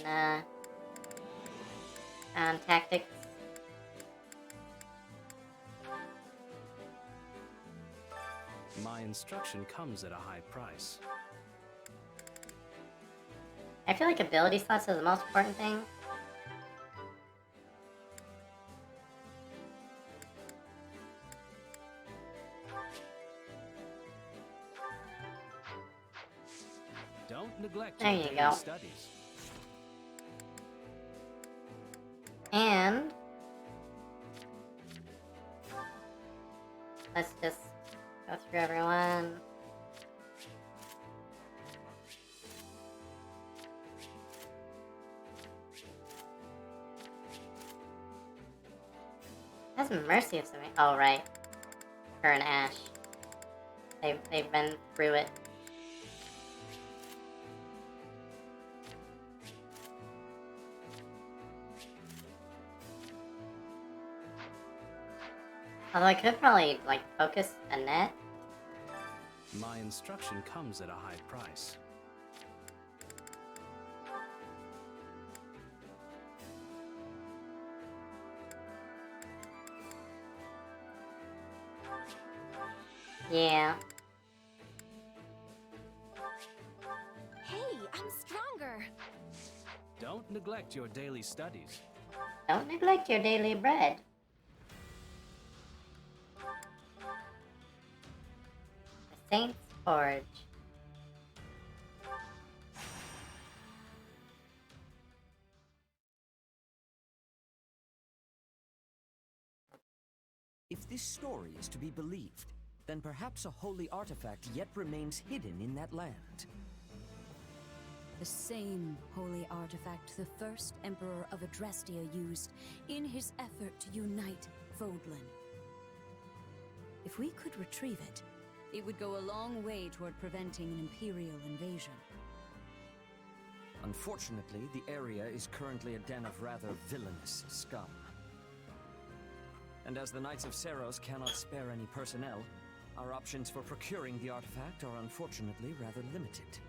tactics. My instruction comes at a high price. I feel like ability slots are the most important thing. Don't neglect There your you daily go. studies. And let's just go through everyone. That's mercy of something. Oh, right. Her and Ash. They've been through it. Although I could probably, like, focus Annette. My instruction comes at a high price. Yeah. Hey, I'm stronger. Don't neglect your daily studies. Don't neglect your daily bread. The Saint's Forge. If this story is to be believed, then perhaps a holy artifact yet remains hidden in that land. The same holy artifact the first Emperor of Adrestia used in his effort to unite Fodlan. If we could retrieve it, it would go a long way toward preventing an Imperial invasion. Unfortunately, the area is currently a den of rather villainous scum. And as the Knights of Seros cannot spare any personnel, our options for procuring the artifact are unfortunately rather limited.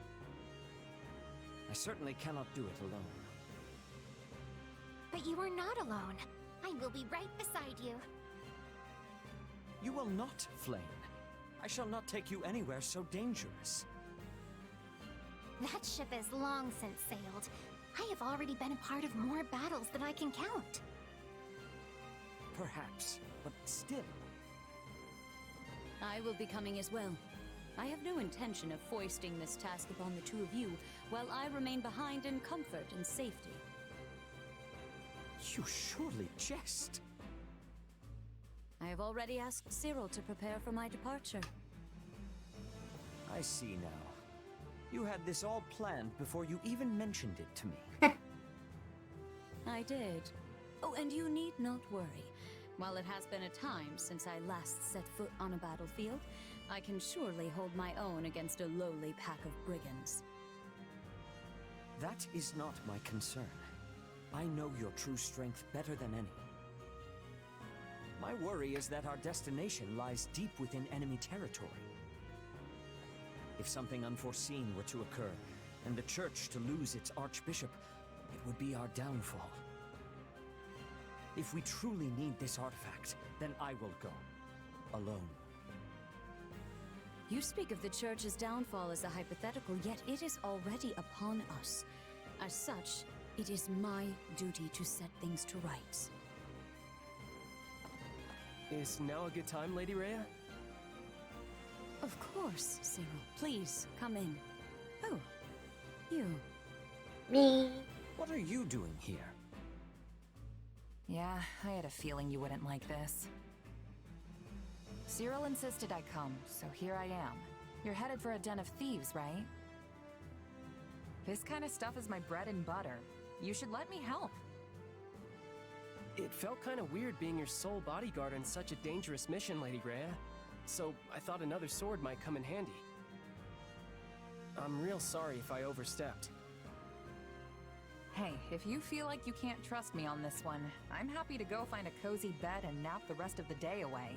I certainly cannot do it alone. But you are not alone. I will be right beside you. You will not, Flame. I shall not take you anywhere so dangerous. That ship has long since sailed. I have already been a part of more battles than I can count. Perhaps, but still. I will be coming as well. I have no intention of foisting this task upon the two of you, while I remain behind in comfort and safety. You surely jest. I have already asked Cyril to prepare for my departure. I see now. You had this all planned before you even mentioned it to me. I I did. Oh, and you need not worry. While it has been a time since I last set foot on a battlefield, I can surely hold my own against a lowly pack of brigands. That is not my concern. I know your true strength better than any. My worry is that our destination lies deep within enemy territory. If something unforeseen were to occur, and the Church to lose its Archbishop, it would be our downfall. If we truly need this artifact, then I will go. Alone. You speak of the Church's downfall as a hypothetical, yet it is already upon us. As such, it is my duty to set things to rights. Is now a good time, Lady Rhea? Of course, Cyril. Please, come in. Oh, you. Me. What are you doing here? Yeah, I had a feeling you wouldn't like this. Cyril insisted I come, so here I am. You're headed for a den of thieves, right? This kind of stuff is my bread and butter. You should let me help. It felt kind of weird being your sole bodyguard on such a dangerous mission, Lady Rhea. So I thought another sword might come in handy. I'm real sorry if I overstepped. Hey, if you feel like you can't trust me on this one, I'm happy to go find a cozy bed and nap the rest of the day away.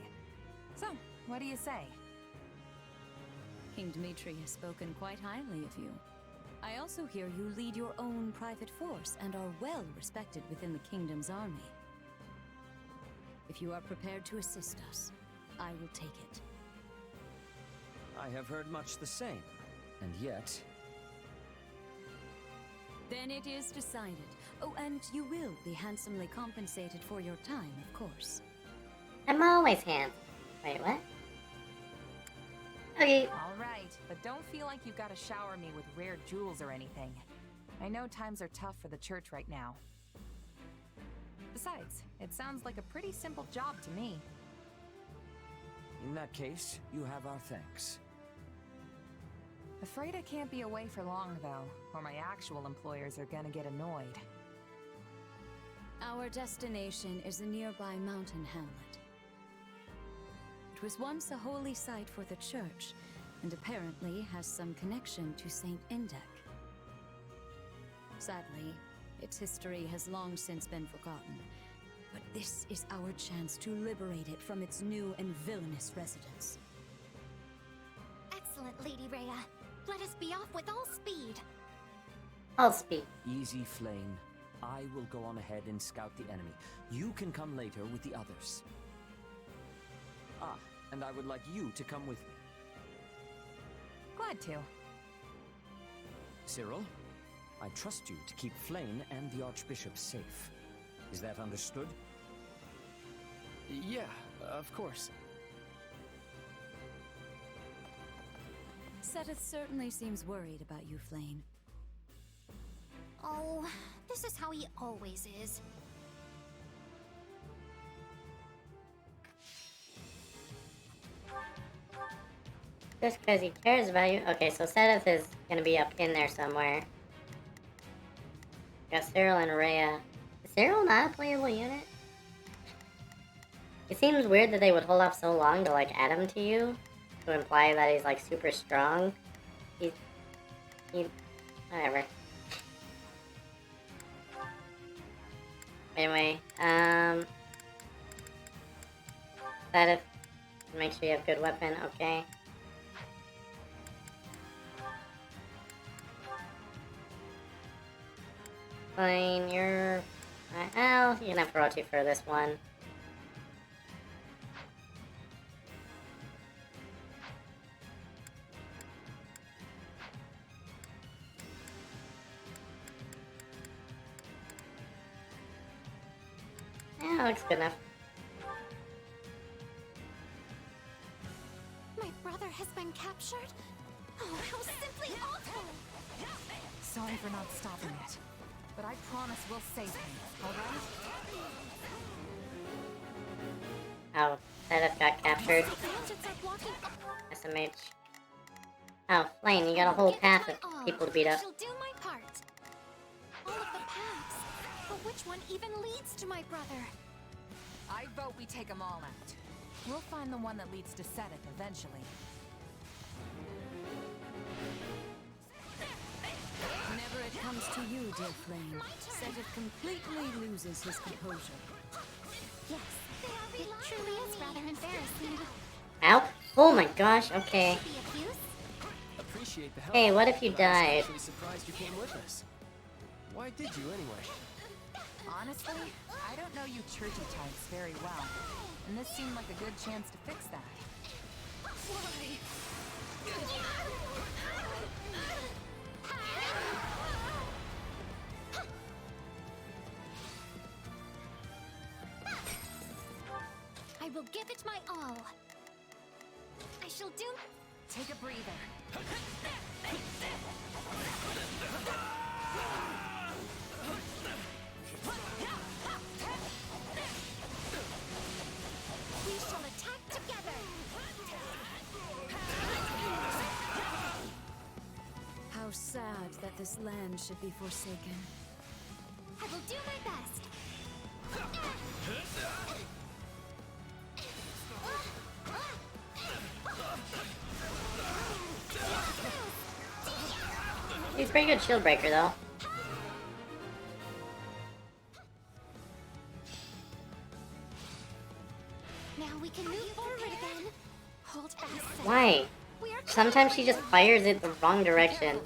So, what do you say? King Dmitri has spoken quite highly of you. I also hear you lead your own private force and are well respected within the kingdom's army. If you are prepared to assist us, I will take it. I have heard much the same, and yet... Then it is decided. Oh, and you will be handsomely compensated for your time, of course. I'm always handsome. Wait, what? Okay. Alright, but don't feel like you've got to shower me with rare jewels or anything. I know times are tough for the Church right now. Besides, it sounds like a pretty simple job to me. In that case, you have our thanks. Afraid I can't be away for long, though, or my actual employers are gonna get annoyed. Our destination is a nearby mountain hamlet. It was once a holy site for the Church, and apparently has some connection to Saint Indek. Sadly, its history has long since been forgotten, but this is our chance to liberate it from its new and villainous residents. Excellent, Lady Rhea. Let us be off with all speed. All speed. Easy, Flame. I will go on ahead and scout the enemy. You can come later with the others. Ah, and I would like you to come with me. Glad to. Cyril, I trust you to keep Flame and the Archbishop safe. Is that understood? Yeah, of course. Seteth certainly seems worried about you, Flame. Oh, this is how he always is. Just because he cares about you. Okay, so Seteth is gonna be up in there somewhere. Got Cyril and Rhea. Is Cyril not a playable unit? It seems weird that they would hold off so long to like add him to you, to imply that he's like super strong. He whatever. Anyway, Seteth, make sure you have good weapon. Okay. Fine, you're... Well, you're gonna have to rotate for this one. Yeah, looks good enough. My brother has been captured? Oh, how simply awful! Sorry for not stopping it, but I promise we'll save him, alright? Oh, Seteth got captured. SMH. Oh, Flame, you got a whole path of people to beat up. She'll do my part. All of the paths. But which one even leads to my brother. I vote we take them all out. We'll find the one that leads to Seth eventually. Whenever it comes to you, dear Flame, Seth completely loses his composure. Yes, it truly is rather embarrassing. Ow. Oh my gosh, okay. Appreciate the help. Hey, what if you but I was died? actually surprised you came with us. Why did you anyway? Honestly, I don't know you churchy types very well, and this seemed like a good chance to fix that. I will give it my all. I shall do. Take a breather. We shall attack together. How sad that this land should be forsaken. I will do my best. He's a pretty good shield breaker, though. Now we can move forward again. Hold fast. Why? Sometimes she just fires it the wrong direction.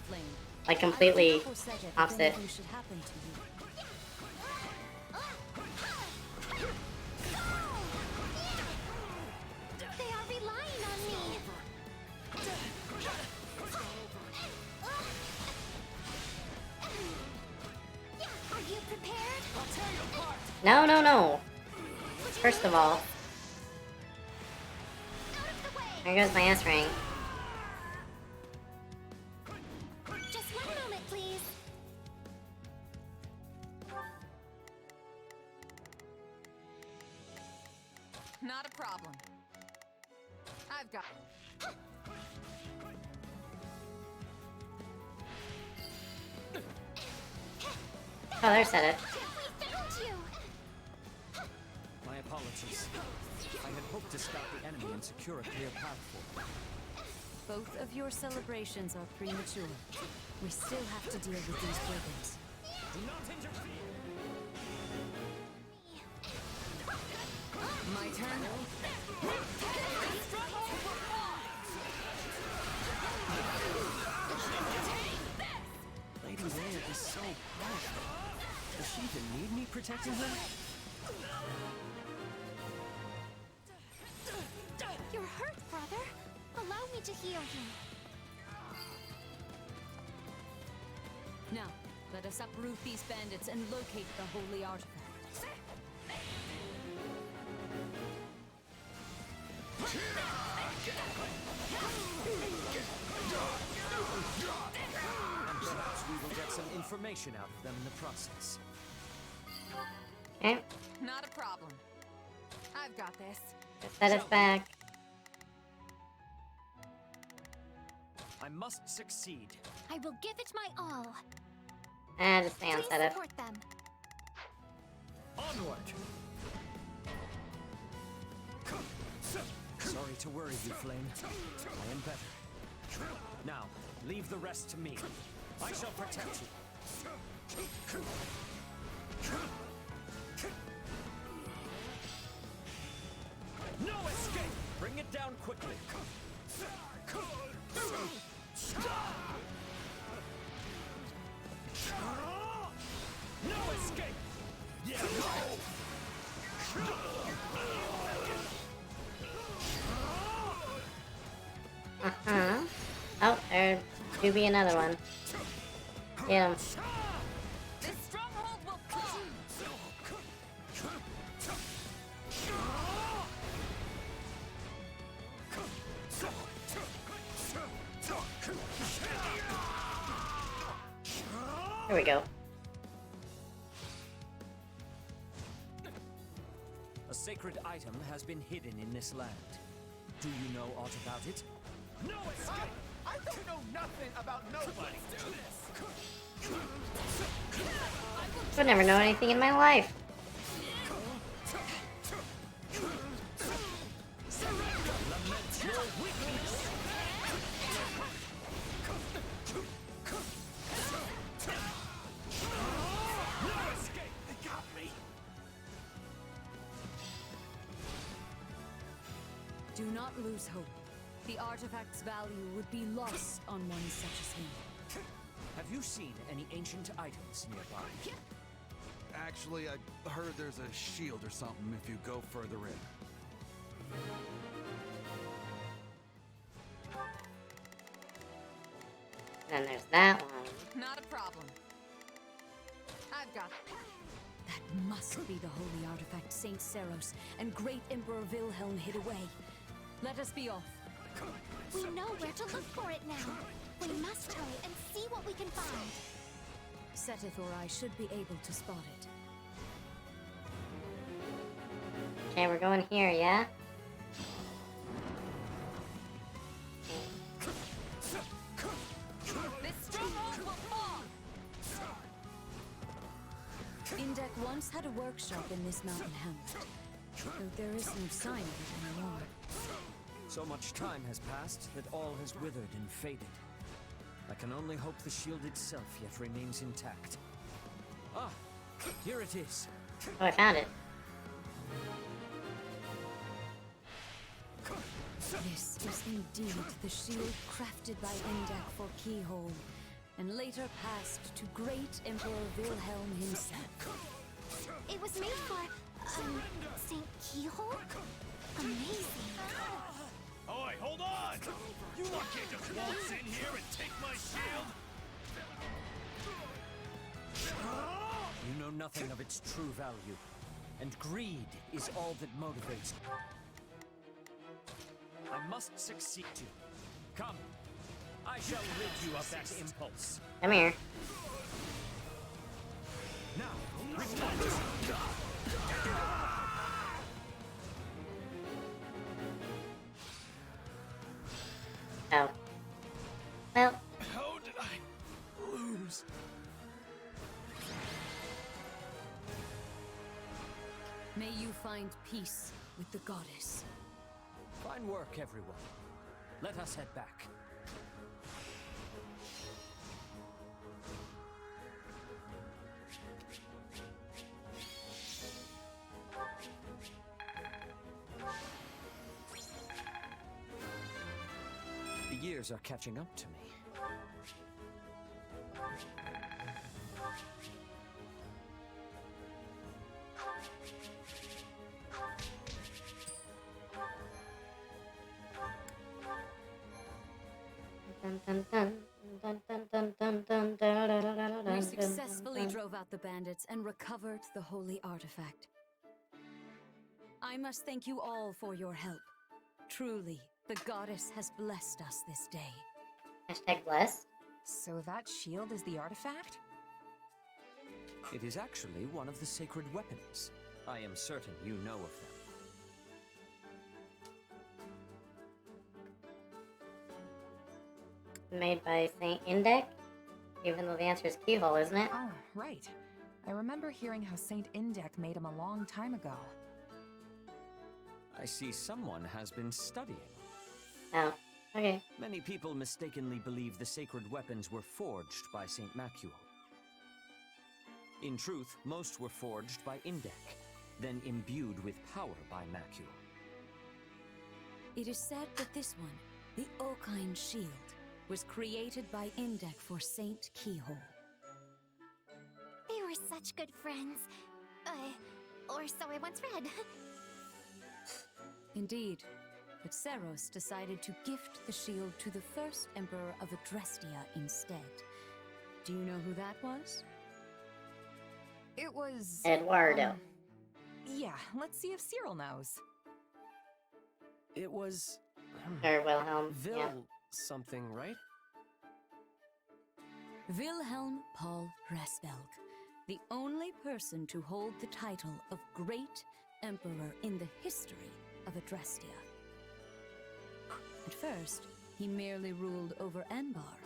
Like completely opposite. They are relying on me. Are you prepared? I'll tear you apart. No, no, no. First of all, there goes my S ring. Just one moment, please. Not a problem. I've got... Oh, there's it. My apologies. I had hoped to scout the enemy and secure a clear path for them. Both of your celebrations are premature. We still have to deal with these brigands. Do not interfere! My turn. Lady Rhea is so powerful. Does she even need me protecting her? You're hurt, brother. Allow me to heal you. Now, let us uproot these bandits and locate the holy artifact. And perhaps we will get some information out of them in the process. Okay, Not a problem. I've got this. set us back. I must succeed. I will give it my all. And just stay on Please setup. support them. Onward! Sorry to worry you, Flame. I am better. Now, leave the rest to me. I shall protect you. No escape! Bring it down quickly. No escape! Yeah, Uh-huh. Oh, there do be another one. Get him. This stronghold will fall. Here we go. A sacred item has been hidden in this land. Do you know aught about it? No escape! I don't know nothing about nobody. Do this. I would never know anything in my life. Do not lose hope. The artifact's value would be lost on one such as him. Have you seen any ancient items nearby? Actually, I heard there's a shield or something if you go further in. Then there's that one. Not a problem. I've got That must be the holy artifact Saint Seros and Great Emperor Wilhelm hid away. Let us be off. We know where to look for it now. We must hurry and see what we can find. Setith or I should be able to spot it. Okay, we're going here, yeah? this stronghold will fall. Indek once had a workshop in this mountain hamlet, though there is no sign of it anymore. So much time has passed that all has withered and faded. I can only hope the shield itself yet remains intact. Ah, here it is. Oh, I found it. This is indeed the shield crafted by Indek for Keyhole, and later passed to Great Emperor Wilhelm himself. It was made for, St. Keyhole? Amazing. Oi, hold on! You lot can't just waltz in here and take my shield! You know nothing of its true value, and greed is all that motivates. I must succeed to. Come, I shall rid you of that impulse. Come here. Now, reflect. Oh. Well. How did I lose? May you find peace with the goddess. Fine work, everyone. Let us head back. The years are catching up to me. We successfully drove out the bandits and recovered the holy artifact. I must thank you all for your help. Truly, the goddess has blessed us this day. Hashtag blessed. So that shield is the artifact? It is actually one of the sacred weapons. I am certain you know of them. Made by Saint Indek? Even though the answer is Keyhole, isn't it? Oh, right. I remember hearing how Saint Indek made him a long time ago. I see someone has been studying. Oh, okay. Many people mistakenly believe the sacred weapons were forged by Saint Macuel. In truth, most were forged by Indek, then imbued with power by Macuel. It is said that this one, the Okine Shield, was created by Indek for Saint Keyhole. They were such good friends. Or so I once read. Indeed, but Seros decided to gift the shield to the first Emperor of Adrestia instead. Do you know who that was? It was... Eduardo. Yeah, let's see if Cyril knows. It was... Or Wilhelm. Vil Yeah. something, right? Wilhelm Paul Resvelg, the only person to hold the title of Great Emperor in the history of Adrestia. At first, he merely ruled over Anbar,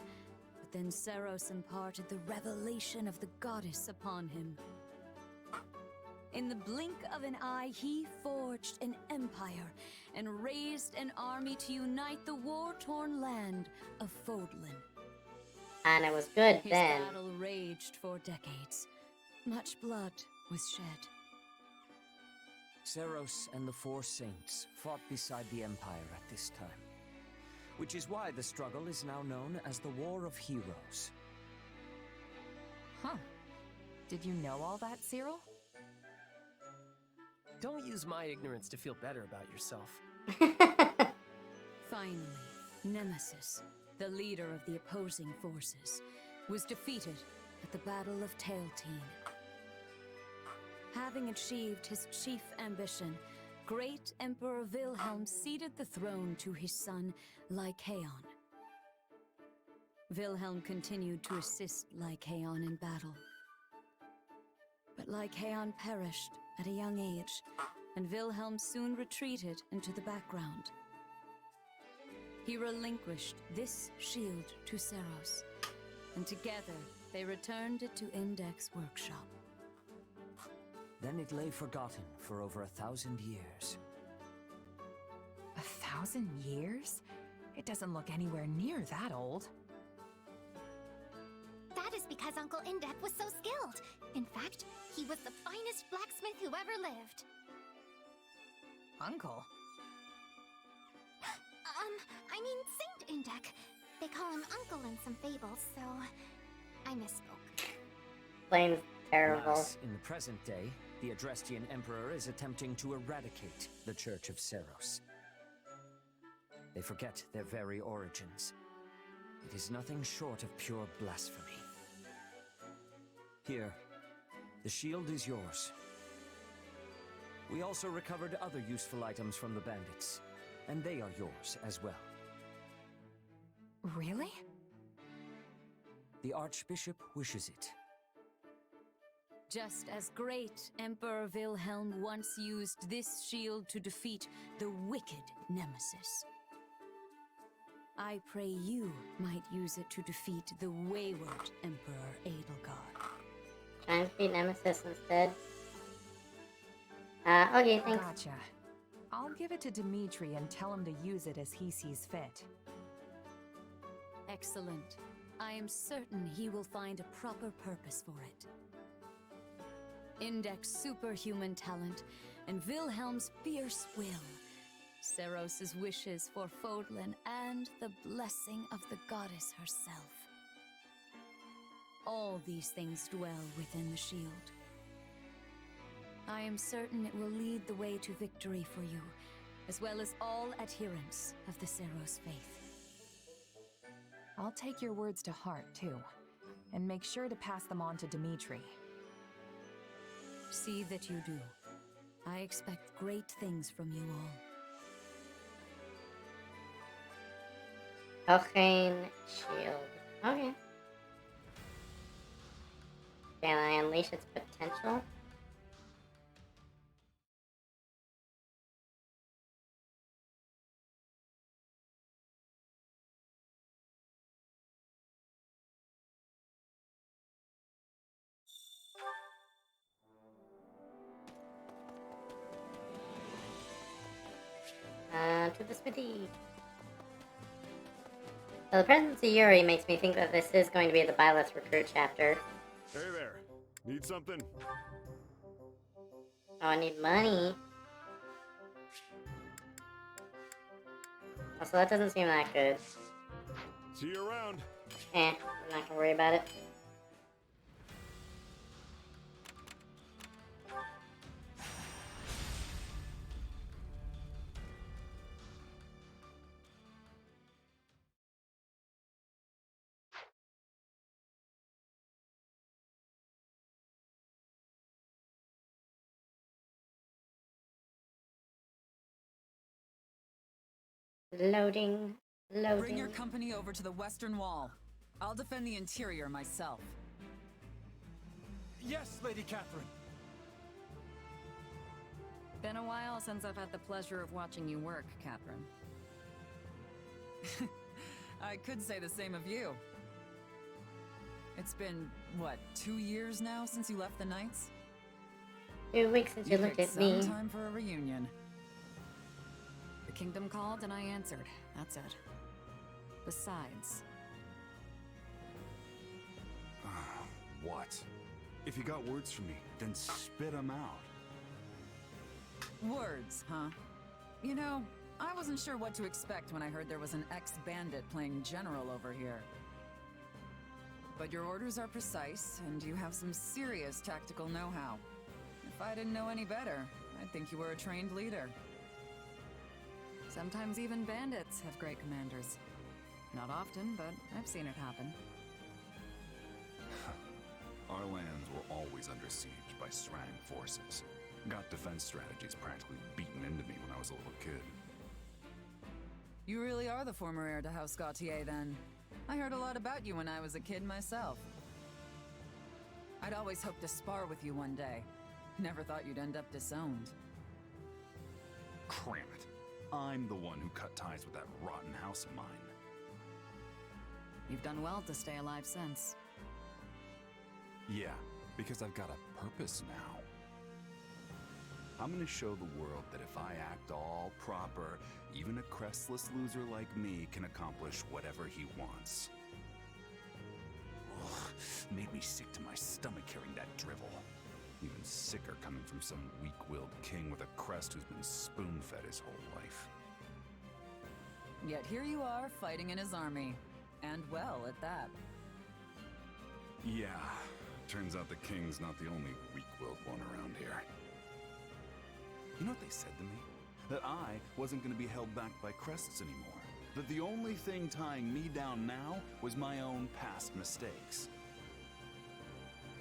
but then Seros imparted the revelation of the goddess upon him. In the blink of an eye, he forged an empire and raised an army to unite the war-torn land of Fodlan. And it was good His then. battle raged for decades. Much blood was shed. Seros and the Four Saints fought beside the Empire at this time, which is why the struggle is now known as the War of Heroes. Huh. Did you know all that, Cyril? Don't use my ignorance to feel better about yourself. Finally, Nemesis, the leader of the opposing forces, was defeated at the Battle of Tailteen. Having achieved his chief ambition, great Emperor Wilhelm ceded the throne to his son, Lycaon. Wilhelm continued to assist Lycaon in battle. But Lycaon perished at a young age, and Wilhelm soon retreated into the background. He relinquished this shield to Seros, and together they returned it to Index's workshop. Then it lay forgotten for over 1,000 years. 1,000 years? It doesn't look anywhere near that old. That is because Uncle Indek was so skilled. In fact, he was the finest blacksmith who ever lived. Uncle? I mean Saint Indek. They call him Uncle in some fables, so I misspoke. Plain terrible. Thus, in the present day, the Adrestian Emperor is attempting to eradicate the Church of Seros. They forget their very origins. It is nothing short of pure blasphemy. Here, the shield is yours. We also recovered other useful items from the bandits, and they are yours as well. Really? The Archbishop wishes it. Just as great Emperor Wilhelm once used this shield to defeat the wicked Nemesis. I pray you might use it to defeat the wayward Emperor Edelgard. Trying to beat Nemesis instead. Okay, thanks. Gotcha. I'll give it to Dimitri and tell him to use it as he sees fit. Excellent. I am certain he will find a proper purpose for it. Index's superhuman talent and Wilhelm's fierce will. Seros' wishes for Fodlan and the blessing of the goddess herself. All these things dwell within the shield. I am certain it will lead the way to victory for you, as well as all adherents of the Seros faith. I'll take your words to heart, too, and make sure to pass them on to Dimitri. See that you do. I expect great things from you all. Arcane shield. Okay. Can I unleash its potential? To the smithy. So the presence of Yuri makes me think that this is going to be the Byleth recruit chapter. Hey there. Need something? Oh, I need money. Oh, so that doesn't seem that good. See you around. I'm not gonna worry about it. Loading. Bring your company over to the western wall. I'll defend the interior myself. Yes, Lady Catherine. Been a while since I've had the pleasure of watching you work, Catherine. I could say the same of you. It's been, what, 2 years now since you left the Knights? 2 weeks since you looked picked at me. some time for a reunion. The kingdom called and I answered. That's it. Besides, What? If you got words for me, then spit them out. Words, huh? You know, I wasn't sure what to expect when I heard there was an ex-bandit playing general over here. But your orders are precise, and you have some serious tactical know-how. If I didn't know any better, I'd think you were a trained leader. sometimes even bandits have great commanders. Not often, but I've seen it happen. Our lands were always under siege by Srang forces. Got defense strategies practically beaten into me when I was a little kid. You really are the former heir to House Gautier, then. I heard a lot about you when I was a kid myself. I'd always hoped to spar with you one day. Never thought you'd end up disowned. Cram it. I'm the one who cut ties with that rotten house of mine. You've done well to stay alive since. Yeah, because I've got a purpose now. I'm gonna show the world that if I act all proper, even a crestless loser like me can accomplish whatever he wants. Ugh, made me sick to my stomach hearing that drivel. Even sicker coming from some weak-willed king with a crest who's been spoon-fed his whole life. Yet here you are, fighting in his army. And well, at that. Yeah, turns out the king's not the only weak-willed one around here. You know what they said to me? That I wasn't going to be held back by crests anymore. That the only thing tying me down now was my own past mistakes.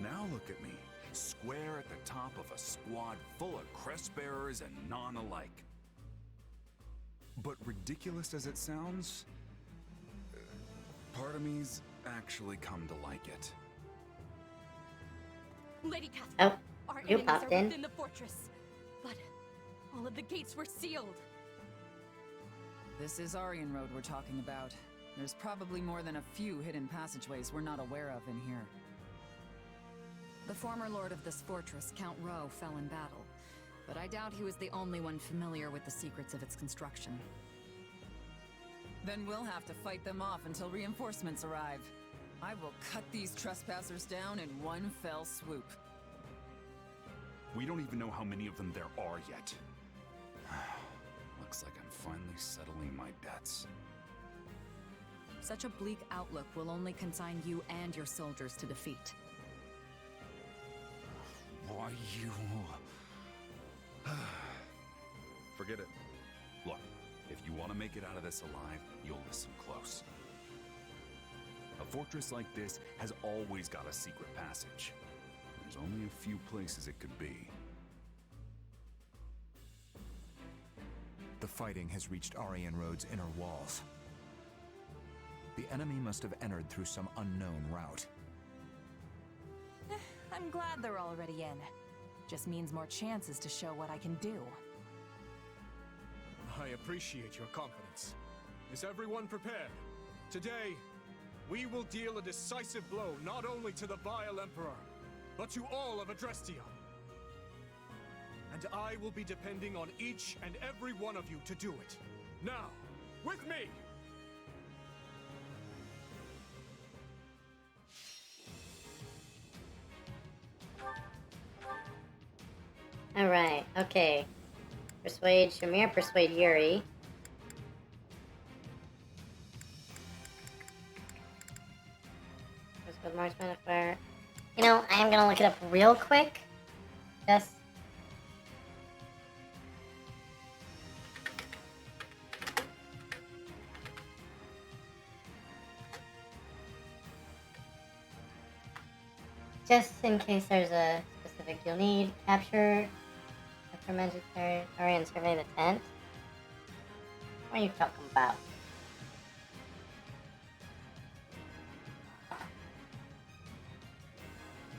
Now look at me, square at the top of a squad full of crest bearers and none alike. But ridiculous as it sounds, part of me's actually come to like it. Lady Catherine, Oh, our you enemies popped are in. within the fortress, but all of the gates were sealed. This is Aryan Road we're talking about. There's probably more than a few hidden passageways we're not aware of in here. The former lord of this fortress, Count Rowe, fell in battle, but I doubt he was the only one familiar with the secrets of its construction. Then we'll have to fight them off until reinforcements arrive. I will cut these trespassers down in one fell swoop. We don't even know how many of them there are yet. Looks like I'm finally settling my debts. Such a bleak outlook will only consign you and your soldiers to defeat. Why you... Forget it. Look, if you want to make it out of this alive, you'll listen close. A fortress like this has always got a secret passage. There's only a few places it could be. The fighting has reached Aryan Road's inner walls. The enemy must have entered through some unknown route. I'm glad they're already in. Just means more chances to show what I can do. I appreciate your confidence. Is everyone prepared? Today, we will deal a decisive blow not only to the vile Emperor, but to all of Adrestia. And I will be depending on each and every one of you to do it. Now, with me! Alright, okay. Persuade Shamir, persuade Yuri. Let's go marksman of fire. You know, I am gonna look it up real quick. Just in case there's a specific you'll need. Capture a fermented territory and survey the tent. What are you talking about?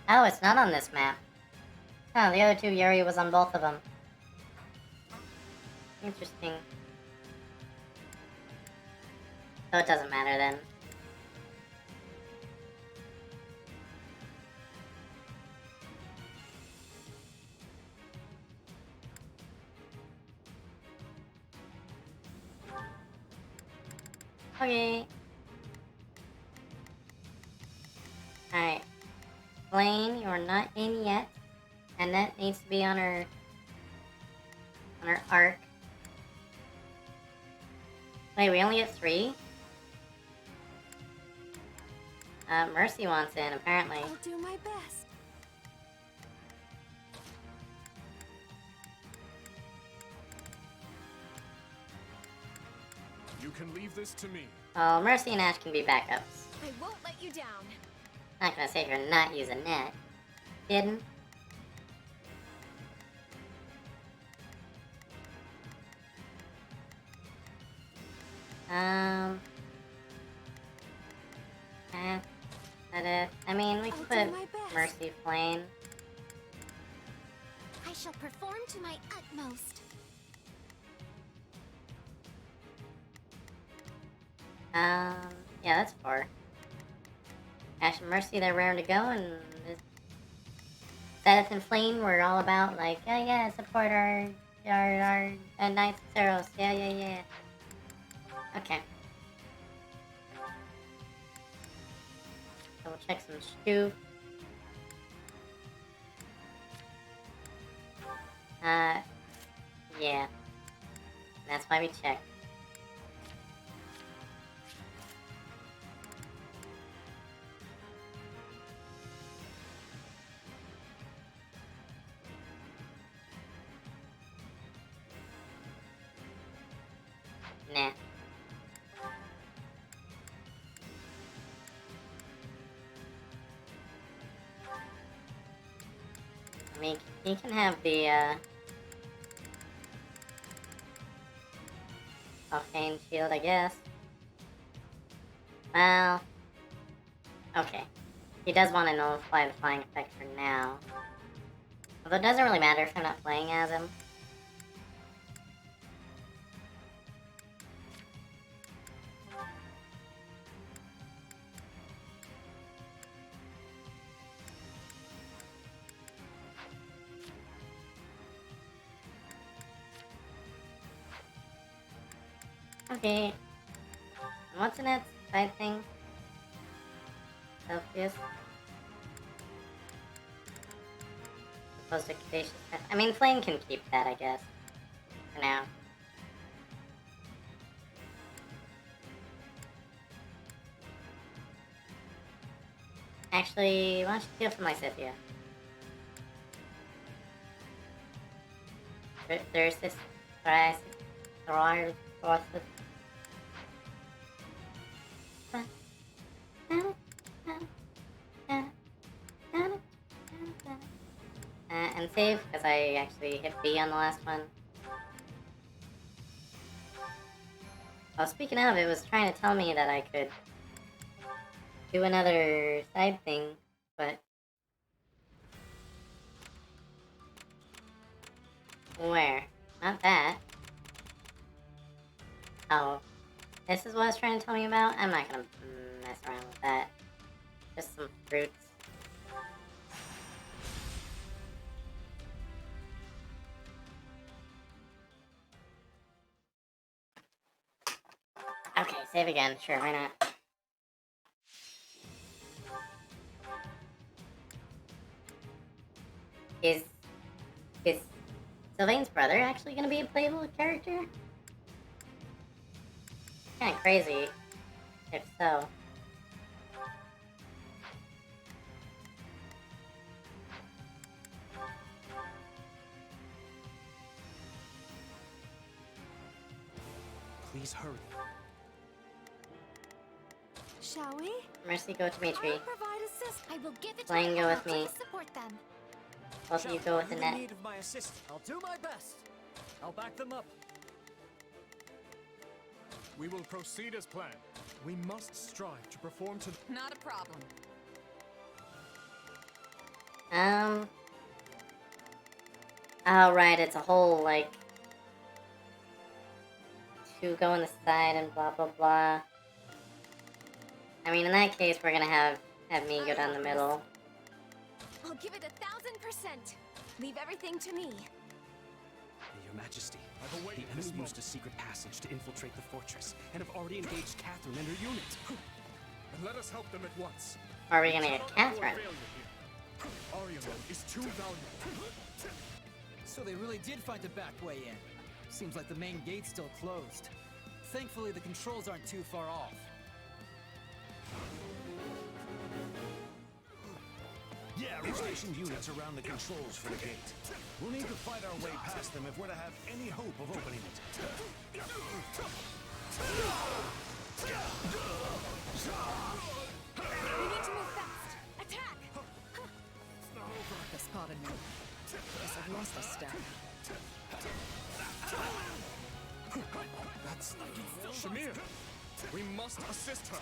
Oh, it's not on this map. Oh, the other two, Yuri was on both of them. Interesting. So it doesn't matter then. Okay. Alright. Blaine, you're not in yet. Annette needs to be on her arc. Wait, we only get 3? Mercy wants in, apparently. I'll do my best. You can leave this to me. Oh, Mercy and Ash can be backups. I won't let you down. Not gonna say you're not using net. Kidding? That it. I mean, we could put Mercy Flame. I shall perform to my utmost. Yeah, that's 4. Ash and Mercy, they're raring to go, and Zenith and Flame, we're all about, like, yeah, support our Knights of Zeros. Yeah. Okay. So we'll check some stew. Yeah. That's why we check. Nah. I mean, you can have the, Arcane Shield, I guess. Well... Okay. He does want to nullify the flying effect for now. Although it doesn't really matter if I'm not playing as him. Okay. What's in that side thing? Celsius. Opposed to Capacious. I mean, Flame can keep that, I guess. For now. Actually, why don't you steal from my Scythia? There's this price. And save, because I actually hit B on the last one. Oh, speaking of, it was trying to tell me that I could do another side thing, but... Where? Not that. Oh. This is what it's trying to tell me about? I'm not gonna mess around with that. Just some fruits. Okay, save again. Sure, why not? Is Sylvain's brother actually gonna be a playable character? Kinda crazy, if so. Please hurry. Shall we? Mercy, go with Dimitri. I'll provide assist. I will give it Blaine, to go with me. Please support them. Both of you go with the net. In need of my assist. I'll do my best. I'll back them up. We will proceed as planned. We must strive to perform to... Not a problem. Oh, right, it's a whole, like... 2 go on the side and blah, blah, blah. I mean, in that case, we're gonna have me go down the middle. I'll give it 1000%. Leave everything to me. Your Majesty. The enemy used a secret passage to infiltrate the fortress, and have already engaged Catherine and her unit. And let us help them at once. Are we gonna get Catherine? Arianen is too valuable. So they really did find a back way in. Seems like the main gate's still closed. Thankfully, the controls aren't too far off. Yeah, we've stationed units around the controls for the gate. We'll need to fight our way past them if we're to have any hope of opening it. We need to move fast. Attack! They spotted me. Guess I've lost a step. That's Shamir. We must assist her.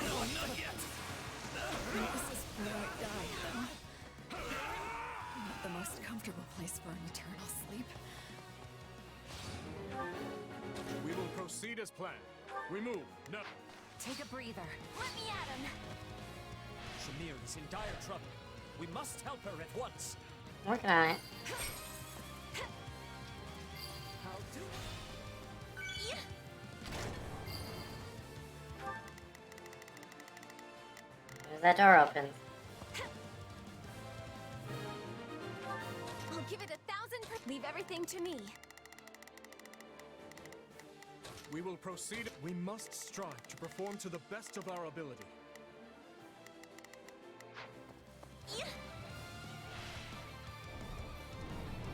Not yet. This is where I die, huh? Not the most comfortable place for an eternal sleep. We will proceed as planned. We move now. Take a breather. Let me at him. Shamir is in dire trouble. We must help her at once. Working on it. As that door opens. I'll give it 1,000%. Leave everything to me. We will proceed. We must strive to perform to the best of our ability.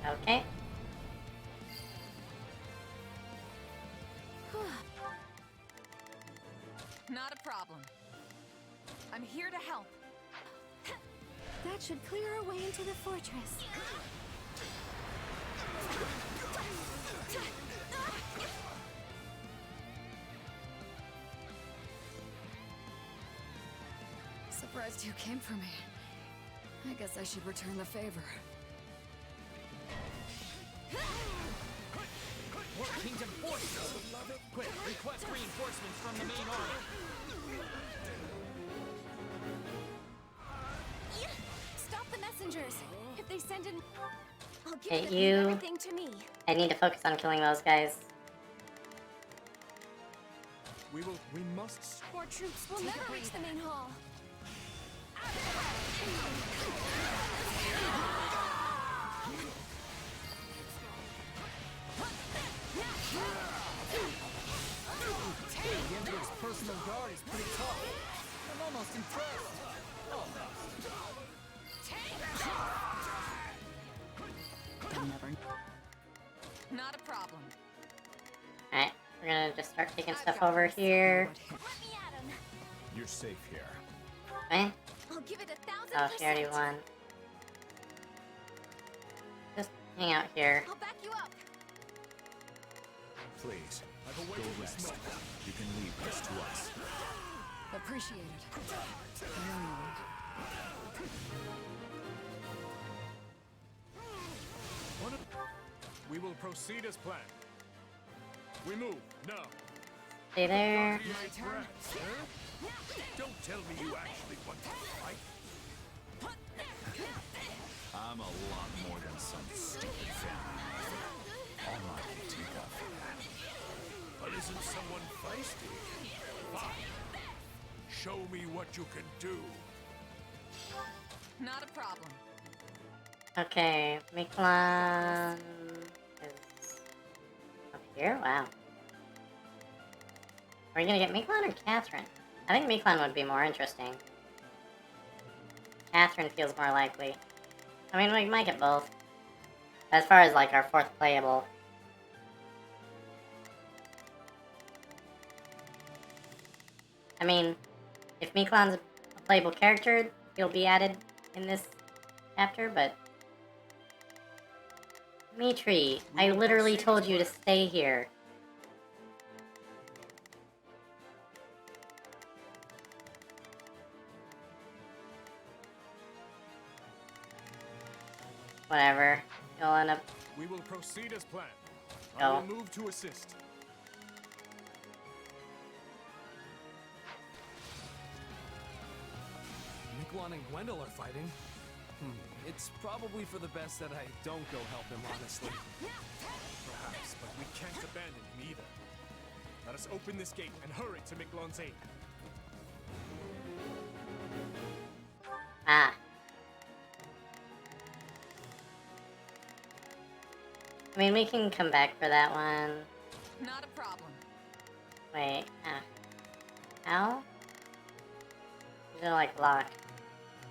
Okay. Not a problem. I'm here to help. That should clear our way into the fortress. Surprised you came for me. I guess I should return the favor. More Kingdom forces! Quick, request reinforcements from the main army. Stop the messengers. If they send in, I'll give Okay, them you. everything to me. I need to focus on killing those guys. We must. More troops will never reach the main hall. The Emperor's personal guard is pretty tough. I'm almost impressed. They'll never. Not a problem. Alright, we're gonna just start taking stuff over here. You're safe here. Okay. I'll give it 1,000%. Oh, she already won. Just hang out here. I'll back you up. Please, go rest. You can leave this to us. Appreciate it. I know you would. We will proceed as planned. We move now. Stay there. Don't tell me you actually want to fight. I'm a lot more than some stupid family. All I can take up for that. But isn't someone feisty? Fine. Show me what you can do. Not a problem. Okay, Miklan is up here? Wow. Are you gonna get Miklan or Catherine? I think Miklan would be more interesting. Catherine feels more likely. I mean, we might get both. As far as, like, our fourth playable. I mean, if Miklan's a playable character, he'll be added in this chapter, but... Mitri, I literally told you to stay here. Whatever. You'll end up... We will proceed as planned. Go. I will move to assist. Miklan and Gwendol are fighting. It's probably for the best that I don't go help him, honestly. Perhaps, but we can't abandon him either. Let us open this gate and hurry to Miklon's aid. Ah. I mean, we can come back for that one. Not a problem. Wait, how? These are like locked.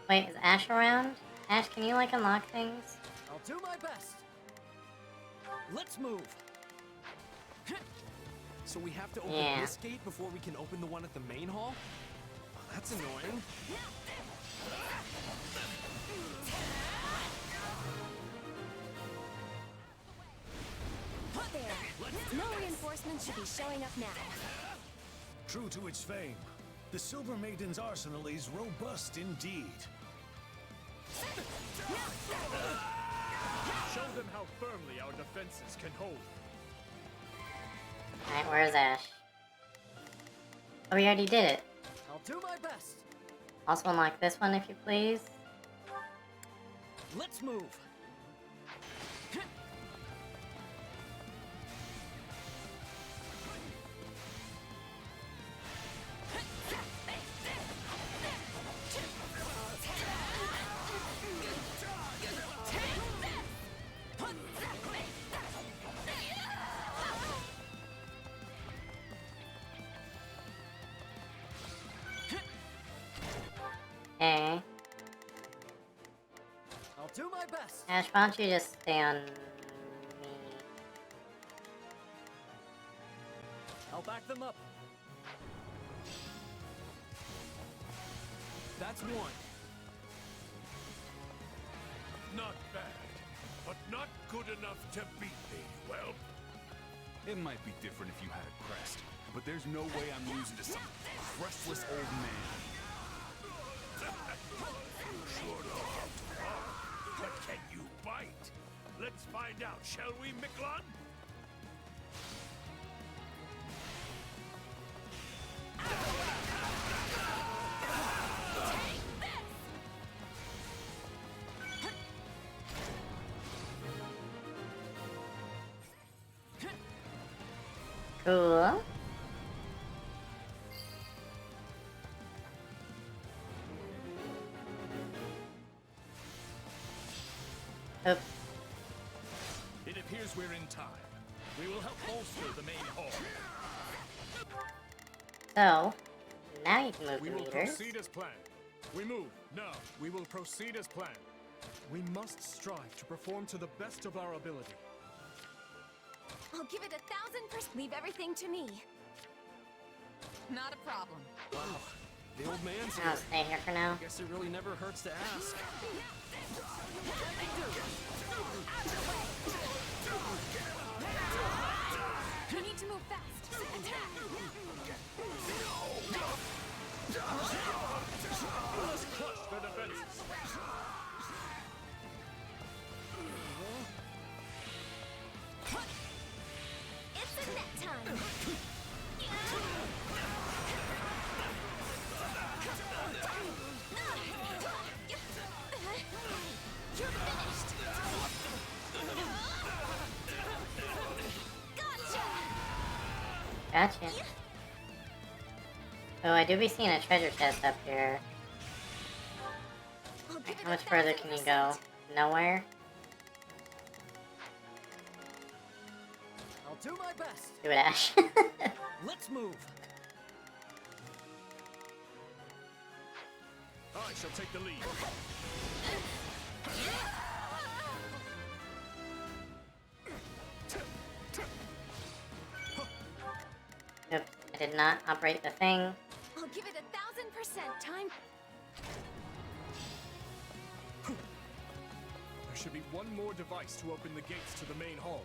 Wait, is Ash around? Ash, can you like unlock things? I'll do my best. Let's move. So we have to open Yeah. this gate before we can open the one at the main hall? Oh, that's annoying. There. No reinforcements should be showing up now. True to its fame, the Silver Maiden's arsenal is robust indeed. Show them how firmly our defenses can hold. Alright, where's Ash? Oh, we already did it. I'll do my best. Also unlock this one if you please. Let's move. Okay. I'll do my best. Ash, why don't you just stay on me? I'll back them up. That's one. Not bad, but not good enough to beat me, well. It might be different if you had a crest, but there's no way I'm losing to some crestless old man. You sure know how to walk, but can you bite? Let's find out, shall we, Miklon? Cool. Oops. It appears we're in time. We will help bolster the main hall. So, now you can move We the will meters. proceed as planned. We move. Now, we will proceed as planned. We must strive to perform to the best of our ability. I'll give it 1,000%. Leave everything to me. Not a problem. Wow, the old man's I'll stay here for now. Guess it really never hurts to ask. You need to move fast. Attack! Let us crush their defenses. It's a net time. You're finished. Gotcha. Oh, I do be seeing a treasure chest up here. How much further can you go? Nowhere? I'll do my best. Do it, Ash. Let's move. I shall take the lead. Nope, I did not operate the thing. I'll give it 1,000% time. There should be one more device to open the gates to the main hall.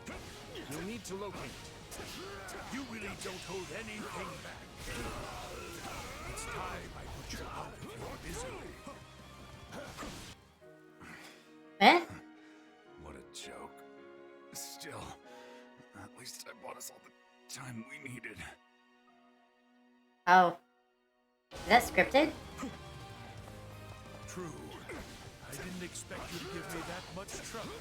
You'll need to locate it. You really don't hold anything back. It's time I put you out of your misery. Eh? What a joke. Still, at least I bought us all the time we needed. Oh. Is that scripted? True. I didn't expect you to give me that much trouble.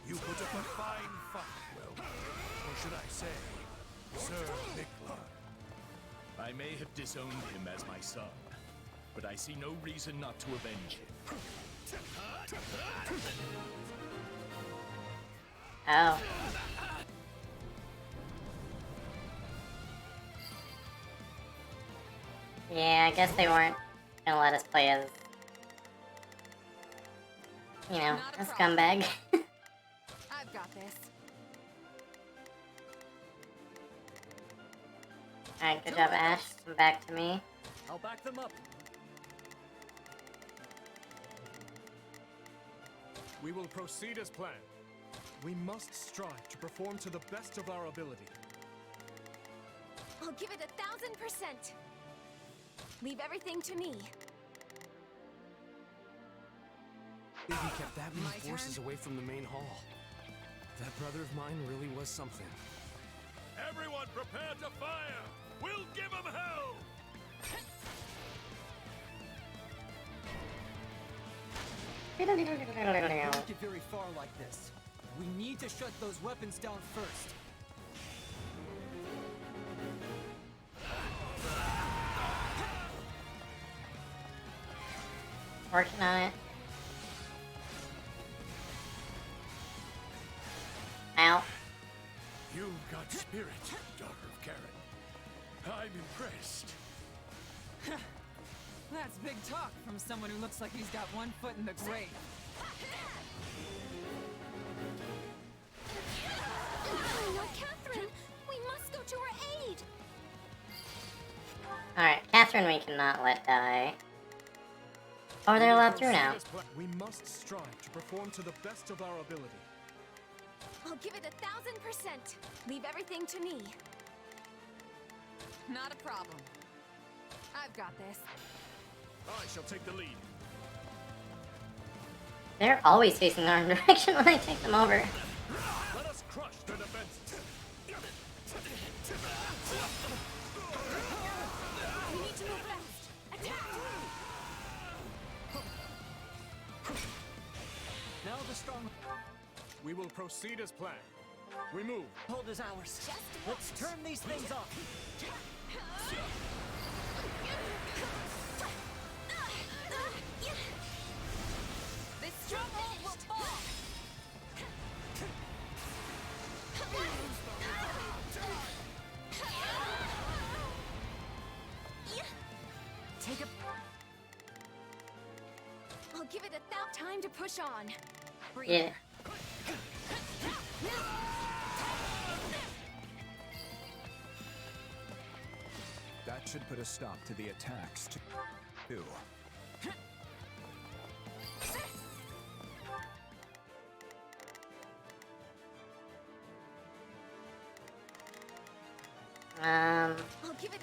You put up a fine fight, well, or should I say, Sir Mikla. I may have disowned him as my son, but I see no reason not to avenge him. Oh. Yeah, I guess they weren't gonna let us play as, you know, a scumbag. I've got this. Alright, good job, Ash. Come back to me. I'll back them up. We will proceed as planned. We must strive to perform to the best of our ability. I'll give it 1000%. Leave everything to me. He kept that many forces away from the main hall. That brother of mine really was something. Everyone prepare to fire! We'll give him hell! We don't get very far like this. We need to shut those weapons down first. Working on it. Ow. You've got spirit, daughter of Karen. I'm impressed. That's big talk from someone who looks like he's got one foot in the grave. Oh, no, Catherine! We must go to her aid! Alright, Catherine we cannot let die. Oh, they're allowed through now. We must strive to perform to the best of our ability. I'll give it 1000%. Leave everything to me. Not a problem. I've got this. I shall take the lead. They're always facing the wrong direction when I take them over. Let us crush their defenses. We need to move fast. Attack! Now the strong... We will proceed as planned. We move. Hold is ours. Let's turn these things off. This stronghold will fall! Take a... I'll give it 1000 time to push on. Breathe. Yeah. That should put a stop to the attacks, too. I'll give it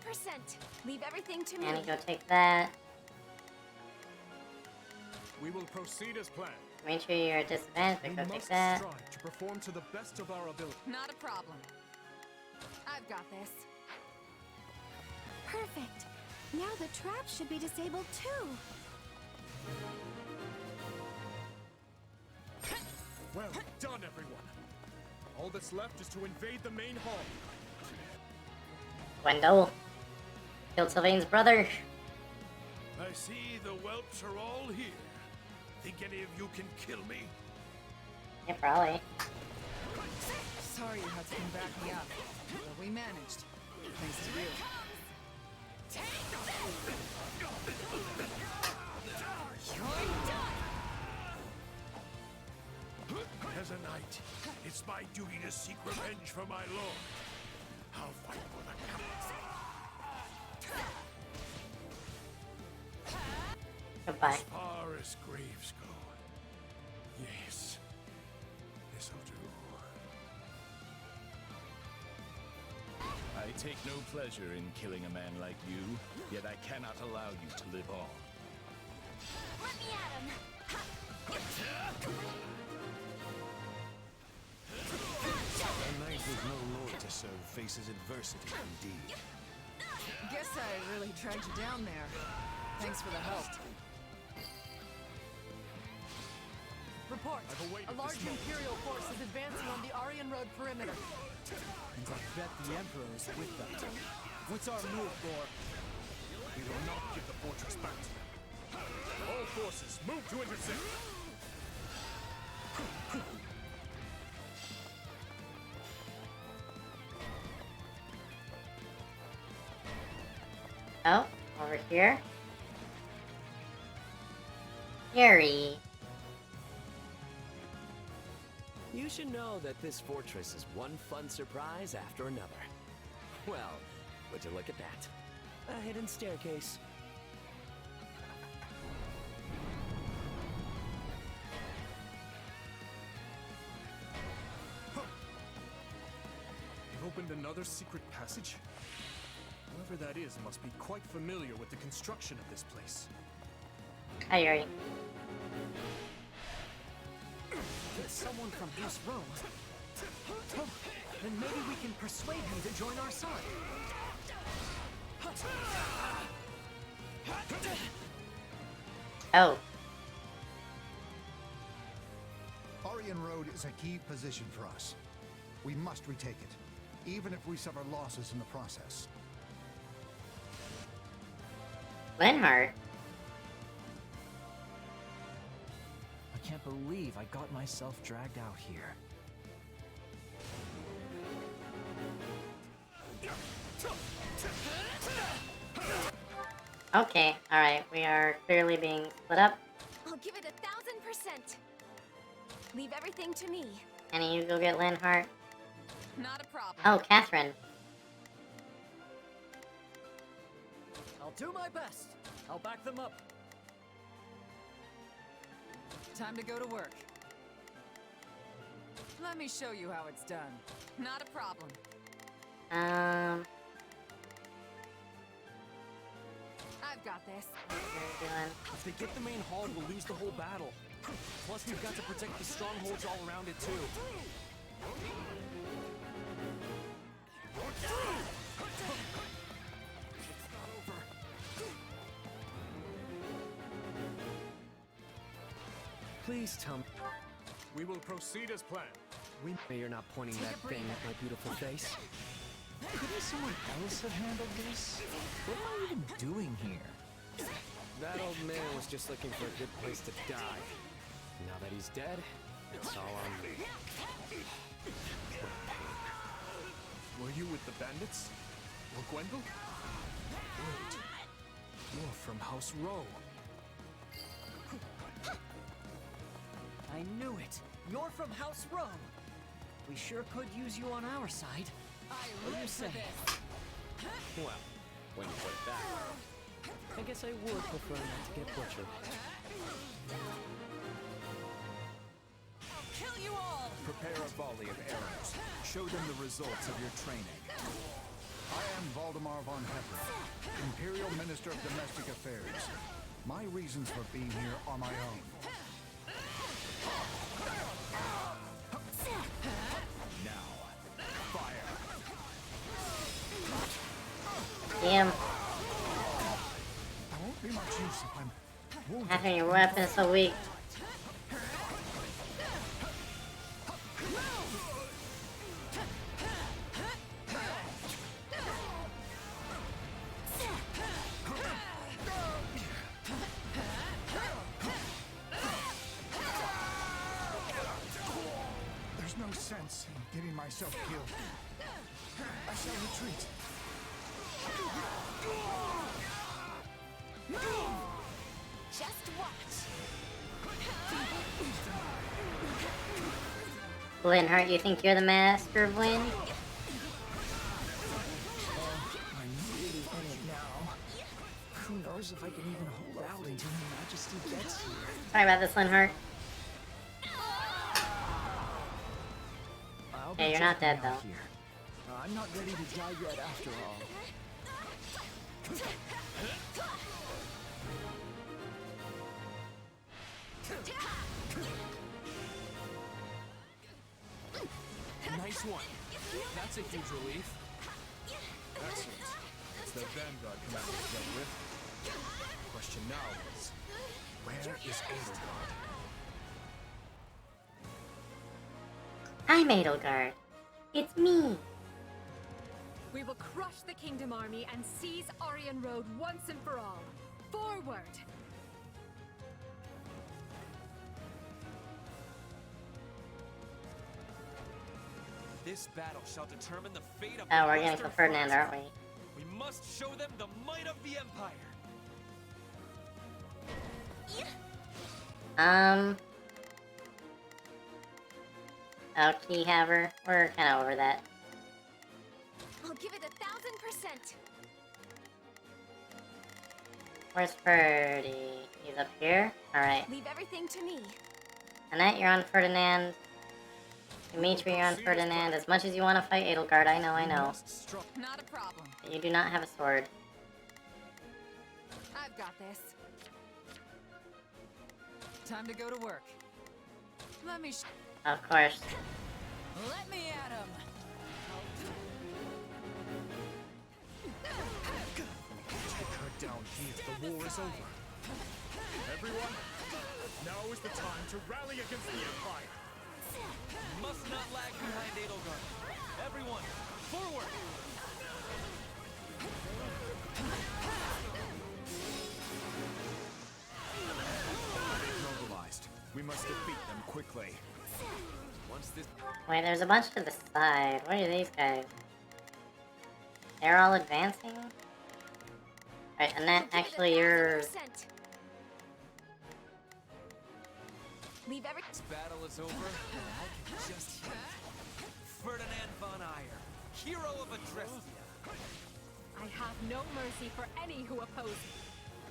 1000%. Leave everything to me. Annie, go take that. We will proceed as planned. Make sure you're at disadvantage, but We go take must that. strive to perform to the best of our ability. Not a problem. I've got this. Perfect. Now the trap should be disabled too. Well done, everyone. All that's left is to invade the main hall. Wendell. Killed Sylvain's brother. I see the whelps are all here. Think any of you can kill me? Yeah, probably. Sorry you had to come back me up, but we managed. Thanks to you. As a knight, it's my duty to seek revenge for my lord. I'll fight for the Goodbye. As far as graves go, yes, this'll do. I take no pleasure in killing a man like you, yet I cannot allow you to live on. Let me at him. A knight with no lord to serve faces adversity indeed. Guess I really dragged you down there. Thanks for the help. report. A large Imperial force is advancing on the Aryan Road perimeter. And I bet the Emperor is with them. What's our move, Gore? We will not give the fortress back to them. All forces, move to intercept. Oh, over here. Harry. You should know that this fortress is one fun surprise after another. Well, would you look at that? A hidden staircase. You've opened another secret passage? Whoever that is must be quite familiar with the construction of this place. Hi, Yuri. It's someone from House Rome. Oh, then maybe we can persuade him to join our side. Oh. Aryan Road is a key position for us. We must retake it, even if we suffer losses in the process. Lenhart. I can't believe I got myself dragged out here. Okay, alright, we are clearly being split up. I'll give it 1000%. Leave everything to me. Can you go get Lenhart? Not a problem. Oh, Catherine. I'll do my best. I'll back them up. Time to go to work. Let me show you how it's done. Not a problem. I've got this. If they get the main hall, we'll lose the whole battle. Plus, we've got to protect the strongholds all around it, too. Please tell me. We will proceed as planned. You're not pointing that thing at my beautiful face. Couldn't someone else have handled this? What am I even doing here? That old man was just looking for a good place to die. Now that he's dead, it's all on me. Were you with the bandits? Or Gwendol? Wait. You're from House Rowe. I knew it. You're from House Rome. We sure could use you on our side. I live for this. Well, when you put it that way, I guess I would prefer not to get butchered. I'll kill you all! Prepare a volley of arrows. Show them the results of your training. I am Valdemar von Heffer, Imperial Minister of Domestic Affairs. My reasons for being here are my own. Now, fire! Damn. I won't be much use if I'm wounded. Having your weapon is so weak. There's no sense in getting myself killed. I shall retreat. Just watch. Lenhart, you think you're the master of wind? I'm really in it now. Who knows if I can even hold out until Her Majesty gets here. Sorry about this, Lenhart. Hey, you're not dead, though. Here. I'm not ready to die yet after all. Nice one. That's a huge relief. Excellent. It's the Vanguard commander dealt with. The question now is, where is Edelgard? I'm Edelgard. It's me. We will crush the Kingdom Army and seize Aryan Road once and for all. Forward! This battle shall determine the fate of Oh, the we're getting Western for Ferdinand, Front. aren't we? We must show them the might of the Empire. Oh, Keyhaver. We're kind of over that. I'll give it 1000%. Where's Ferdy? He's up here? Alright. Leave everything to me. Annette, you're on Ferdinand. Dimitri, you're on Ferdinand. As much as you want to fight Edelgard, I know. Not a problem. But you do not have a sword. I've got this. Time to go to work. Let me Of course. Let me at him. Take her down here. The war is over. Everyone, now is the time to rally against the Empire. Must not lag behind Edelgard. Everyone, forward! Mobilized. We must defeat them quickly. Once this... Wait, there's a bunch to the side. What are these guys? They're all advancing? Alright, Annette, actually you're... Leave every... This battle is over, and I can just hear it. Ferdinand von Ayer, hero of Adrestia. I have no mercy for any who oppose me.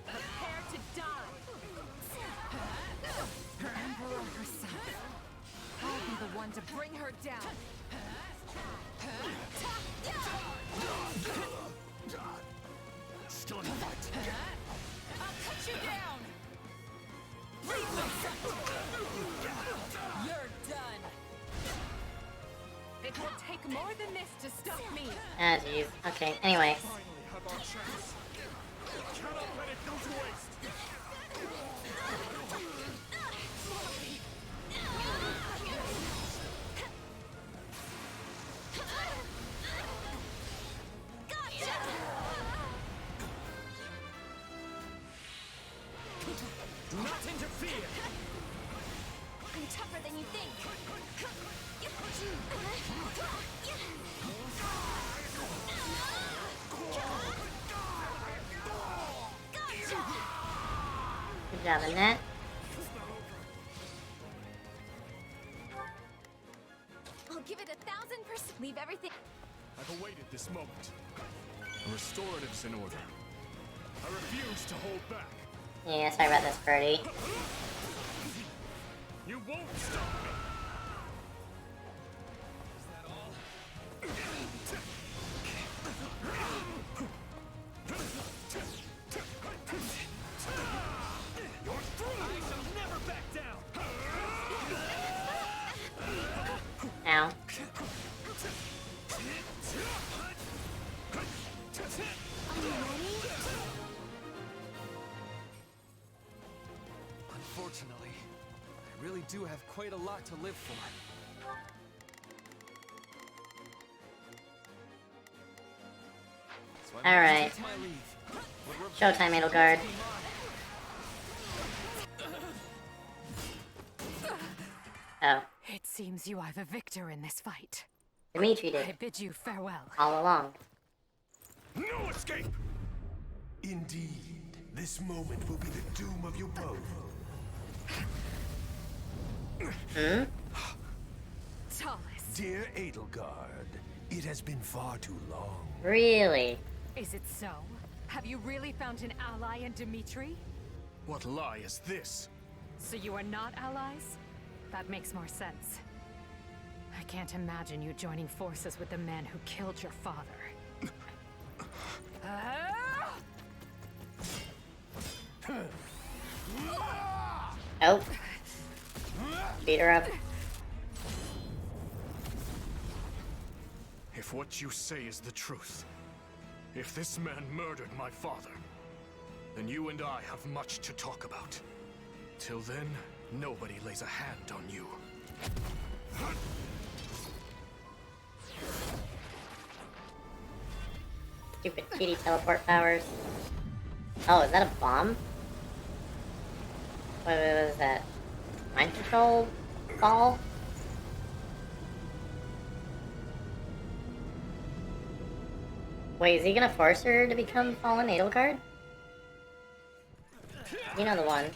Prepare to die! Her Emperor herself. I'll be the one to bring her down. Still in the fight. I'll cut you down. You're done. It will take more than this to stop me. Ah, jeez. Okay, anyway. Finally have our chance. Cannot let it go to waste. Do not interfere! I'm tougher than you think. Good job, Annette. I'll give it 1000%. Leave everything. I've awaited this moment. A restorative's in order. I refuse to hold back. Yeah, sorry about this, Ferdy. You won't stop me. I shall never back down! Ow. Unfortunately, I really do have quite a lot to live for. So I must Alright. take my leave. Would Showtime, Edelgard. Oh. It seems you are the victor in this fight. Dimitri I did. bid you farewell. All along. No escape! Indeed, this moment will be the doom of you both. Hmm? Tallest. Dear Edelgard, it has been far too long. Really? Is it so? Have you really found an ally in Dimitri? What lie is this? So you are not allies? That makes more sense. I can't imagine you joining forces with the man who killed your father. Oh. Beat her up. If what you say is the truth, if this man murdered my father, then you and I have much to talk about. Till then, nobody lays a hand on you. Stupid kitty teleport powers. Oh, is that a bomb? What was that? Mind control ball? Wait, is he gonna force her to become Fallen Edelgard? You know the one.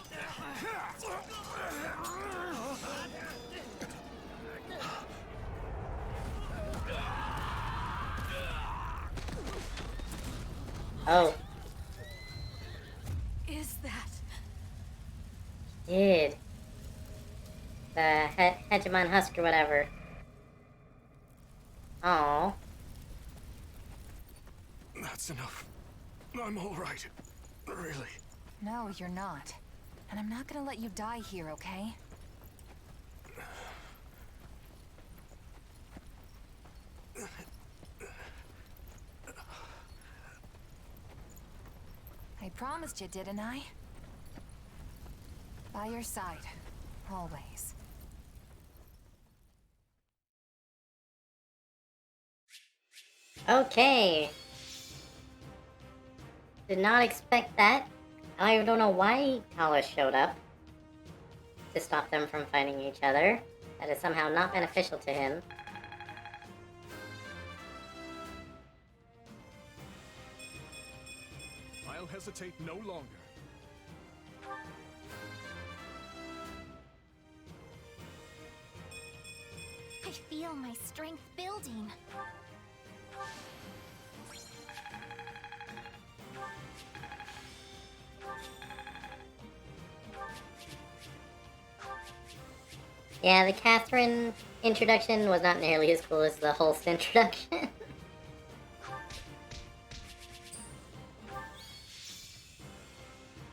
Oh. Is that? Did. The Hegemon Husk or whatever. Oh. That's enough. I'm alright. Really. No, you're not. And I'm not gonna let you die here, okay? I promised you, didn't I? By your side. Always. Okay. Did not expect that. I don't know why Talus showed up to stop them from fighting each other. That is somehow not beneficial to him. I'll hesitate no longer. I feel my strength building. Yeah, the Catherine introduction was not nearly as cool as the Holst introduction.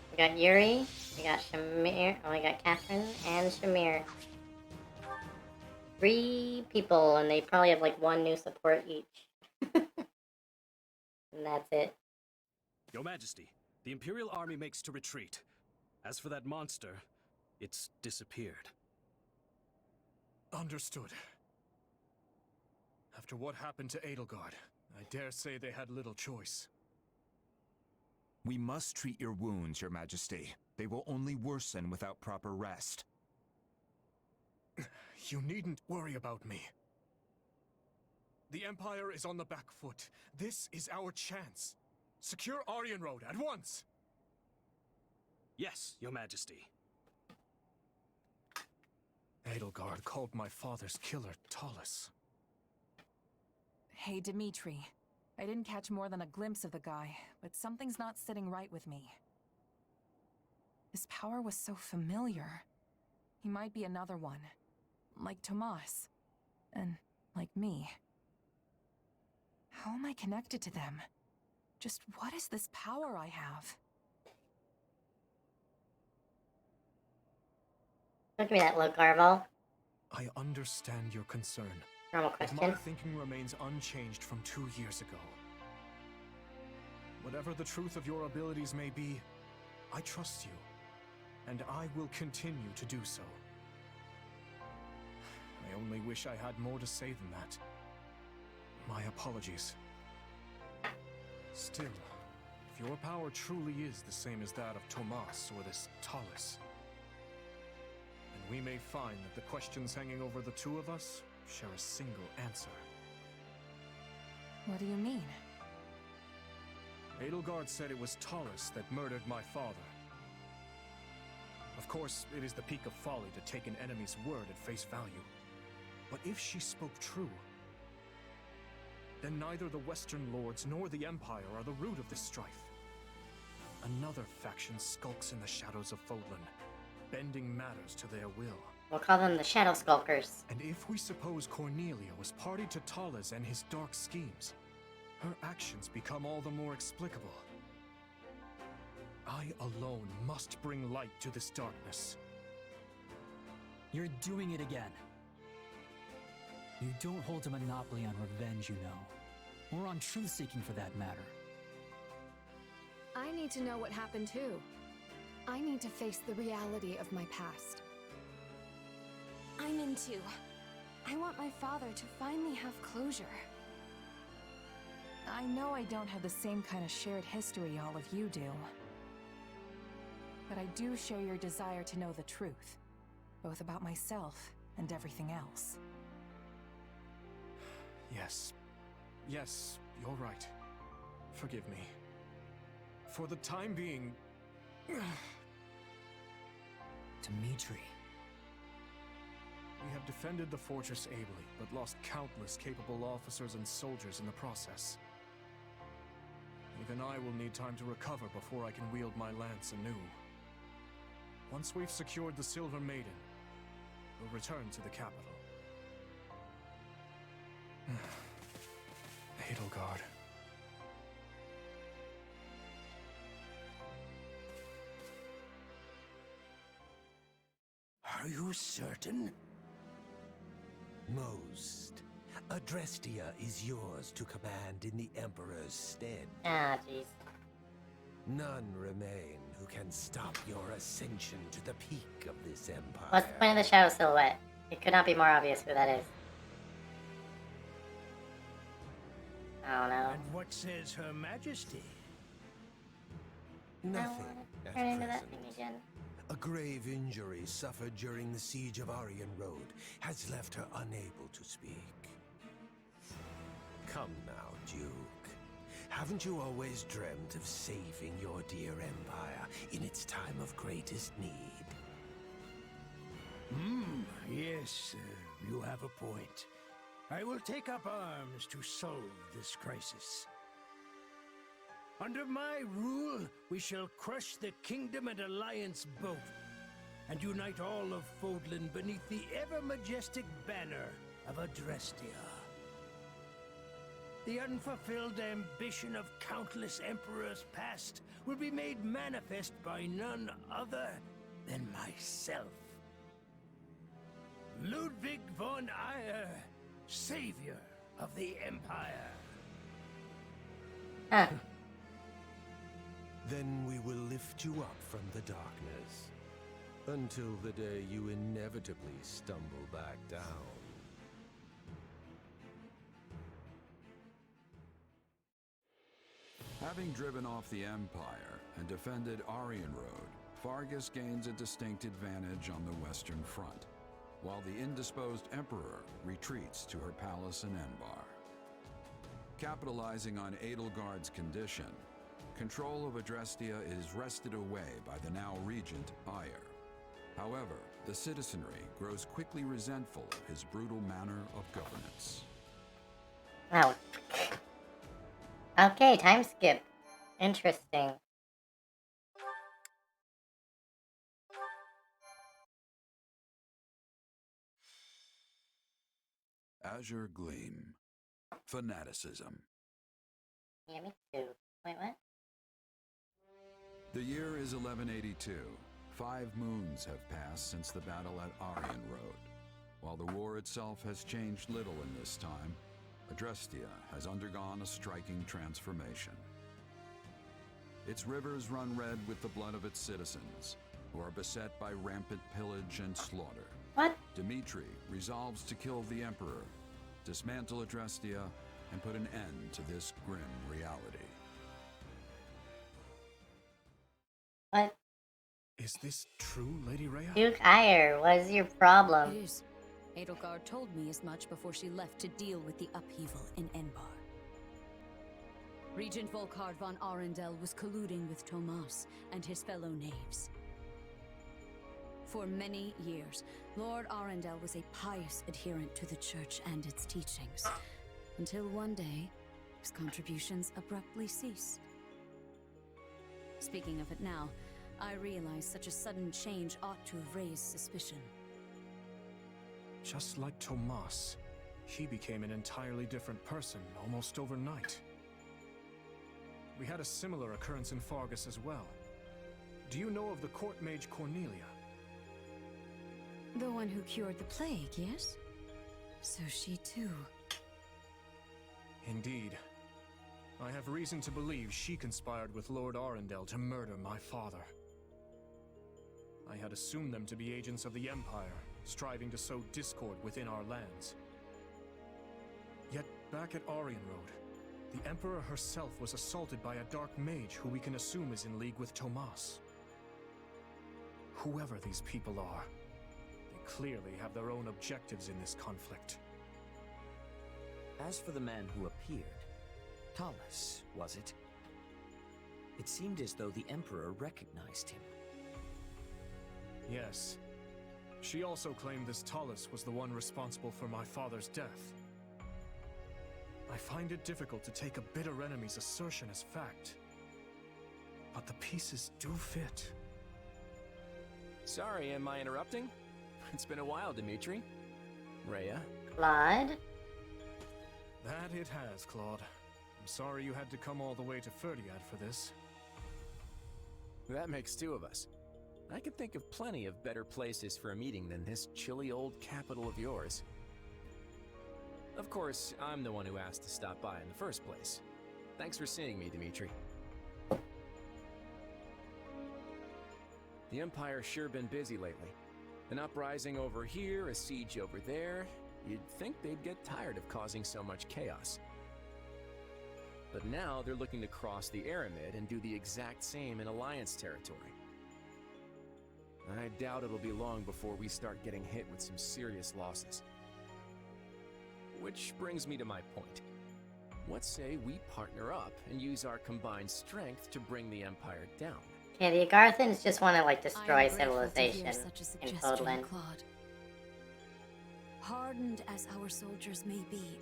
We got Yuri, we got Shamir, oh, we got Catherine and Shamir. 3 people, and they probably have like 1 new support each. And that's it. Your Majesty, the Imperial Army makes to retreat. As for that monster, it's disappeared. Understood. After what happened to Edelgard, I dare say they had little choice. We must treat your wounds, Your Majesty. They will only worsen without proper rest. You needn't worry about me. The Empire is on the back foot. This is our chance. Secure Aryan Road at once! Yes, Your Majesty. Edelgard called my father's killer Talus. Hey, Dimitri. I didn't catch more than a glimpse of the guy, but something's not sitting right with me. His power was so familiar. He might be another one. Like Tomas. And like me. How am I connected to them? Just what is this power I have? Don't give me that look, Garval. I understand your concern. Normal But question. my thinking remains unchanged from 2 years ago. Whatever the truth of your abilities may be, I trust you, and I will continue to do so. I only wish I had more to say than that. My apologies. Still, if your power truly is the same as that of Tomas or this Talus, then we may find that the questions hanging over the 2 of us share a single answer. What do you mean? Edelgard said it was Talus that murdered my father. Of course, it is the peak of folly to take an enemy's word at face value. But if she spoke true, then neither the Western Lords nor the Empire are the root of this strife. Another faction skulks in the shadows of Fodlan, bending matters to their will. We'll call them the Shadow Skulkers. And if we suppose Cornelia was party to Talus and his dark schemes, her actions become all the more explicable. I alone must bring light to this darkness. You're doing it again. You don't hold a monopoly on revenge, you know. Or on truth-seeking for that matter. I need to know what happened too. I need to face the reality of my past. I'm in too. I want my father to finally have closure. I know I don't have the same kind of shared history all of you do. But I do share your desire to know the truth, both about myself and everything else. Yes. Yes, you're right. Forgive me. For the time being... Dimitri. We have defended the fortress ably, but lost countless capable officers and soldiers in the process. Even I will need time to recover before I can wield my lance anew. Once we've secured the Silver Maiden, we'll return to the capital. Edelgard. Are you certain? Most. Adrestia is yours to command in the Emperor's stead. Ah, jeez. None remain who can stop your ascension to the peak of this empire. What's the point of the shadow silhouette? It could not be more obvious who that is. I don't know. And what says Her Majesty? I Nothing. want to turn into that thing again. A grave injury suffered during the siege of Aryan Road has left her unable to speak. Come now, Duke. Haven't you always dreamt of saving your dear empire in its time of greatest need? Yes, you have a point. I will take up arms to solve this crisis. Under my rule, we shall crush the Kingdom and Alliance both, and unite all of Fodlan beneath the ever-majestic banner of Adrestia. The unfulfilled ambition of countless emperors past will be made manifest by none other than myself. Ludwig von Eyre, savior of the Empire. Then we will lift you up from the darkness, until the day you inevitably stumble back down. Having driven off the Empire and defended Aryan Road, Fargus gains a distinct advantage on the Western Front, while the indisposed Emperor retreats to her palace in Enbar. Capitalizing on Edelgard's condition, control of Adrestia is wrested away by the now regent Ayr. However, the citizenry grows quickly resentful of his brutal manner of governance. Oh. Okay, time skip. Interesting. Azure Gleam. Fanaticism. Yeah, me too. Wait, what? The year is 1182. 5 moons have passed since the battle at Aryan Road. While the war itself has changed little in this time, Adrestia has undergone a striking transformation. Its rivers run red with the blood of its citizens, who are beset by rampant pillage and slaughter. What? Dimitri resolves to kill the Emperor, dismantle Adrestia, and put an end to this grim reality. What? Is this true, Lady Rhea? Duke Ayr, what is your problem? It is. Edelgard told me as much before she left to deal with the upheaval in Enbar. Regent Volkard von Arundel was colluding with Tomas and his fellow knaves. For many years, Lord Arundel was a pious adherent to the Church and its teachings, until one day, his contributions abruptly ceased. Speaking of it now, I realize such a sudden change ought to have raised suspicion. Just like Tomas, he became an entirely different person almost overnight. We had a similar occurrence in Fargus as well. Do you know of the court mage Cornelia? The one who cured the plague, yes? So she too. Indeed. I have reason to believe she conspired with Lord Arundel to murder my father. I had assumed them to be agents of the Empire, striving to sow discord within our lands. Yet back at Aryan Road, The Emperor herself was assaulted by a dark mage who we can assume is in league with Tomas. Whoever these people are, they clearly have their own objectives in this conflict. As for the man who appeared, Talus, was it? It seemed as though the Emperor recognized him. Yes. She also claimed this Talus was the one responsible for my father's death. I find it difficult to take a bitter enemy's assertion as fact. But the pieces do fit. Sorry, am I interrupting? It's been a while, Dimitri. Rhea? Claude? That it has, Claude. I'm sorry you had to come all the way to Ferdiad for this. That makes two of us. I can think of plenty of better places for a meeting than this chilly old capital of yours. Of course, I'm the one who asked to stop by in the first place. Thanks for seeing me, Dimitri. The Empire's sure been busy lately. An uprising over here, a siege over there. You'd think they'd get tired of causing so much chaos. But now they're looking to cross the Aramid and do the exact same in Alliance territory. I doubt it'll be long before we start getting hit with some serious losses. Which brings me to my point. What say we partner up and use our combined strength to bring the Empire down? Yeah, the Agarthans just want to, like, destroy civilization in Podland. Claude. Hardened as our soldiers may be,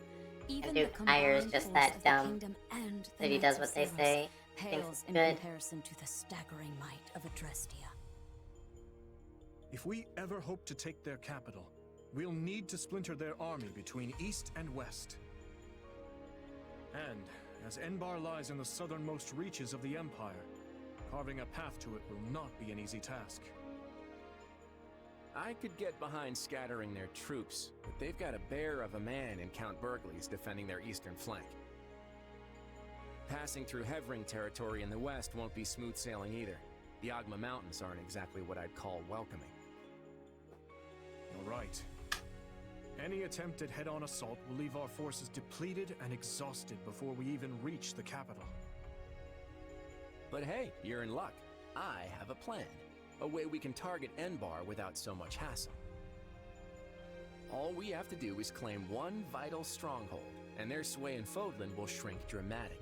even And Duke the Hire is combined just force that of the dumb kingdom and the that he Knights does of what they Ceros say. Thinks pales it's in good. comparison to the staggering might of Adrestia. If we ever hope to take their capital, we'll need to splinter their army between east and west. And, as Enbar lies in the southernmost reaches of the Empire, carving a path to it will not be an easy task. I could get behind scattering their troops, but they've got a bear of a man in Count Burgley's defending their eastern flank. Passing through Hevring territory in the west won't be smooth sailing either. The Ogma Mountains aren't exactly what I'd call welcoming. You're right. Any attempt at head-on assault will leave our forces depleted and exhausted before we even reach the capital. But hey, you're in luck. I have a plan. A way we can target Enbar without so much hassle. All we have to do is claim one vital stronghold, and their sway in Fodlan will shrink dramatically.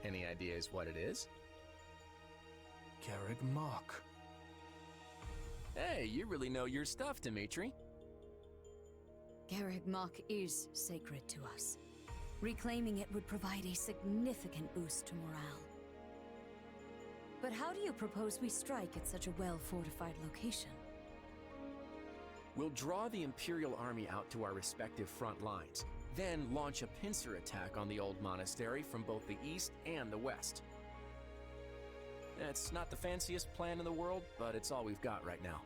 Any ideas what it is? Garreg Mach. Hey, you really know your stuff, Dimitri. Garreg Mach is sacred to us. Reclaiming it would provide a significant boost to morale. But how do you propose we strike at such a well-fortified location? We'll draw the Imperial Army out to our respective front lines, then launch a pincer attack on the old monastery from both the east and the west. It's not the fanciest plan in the world, but it's all we've got right now.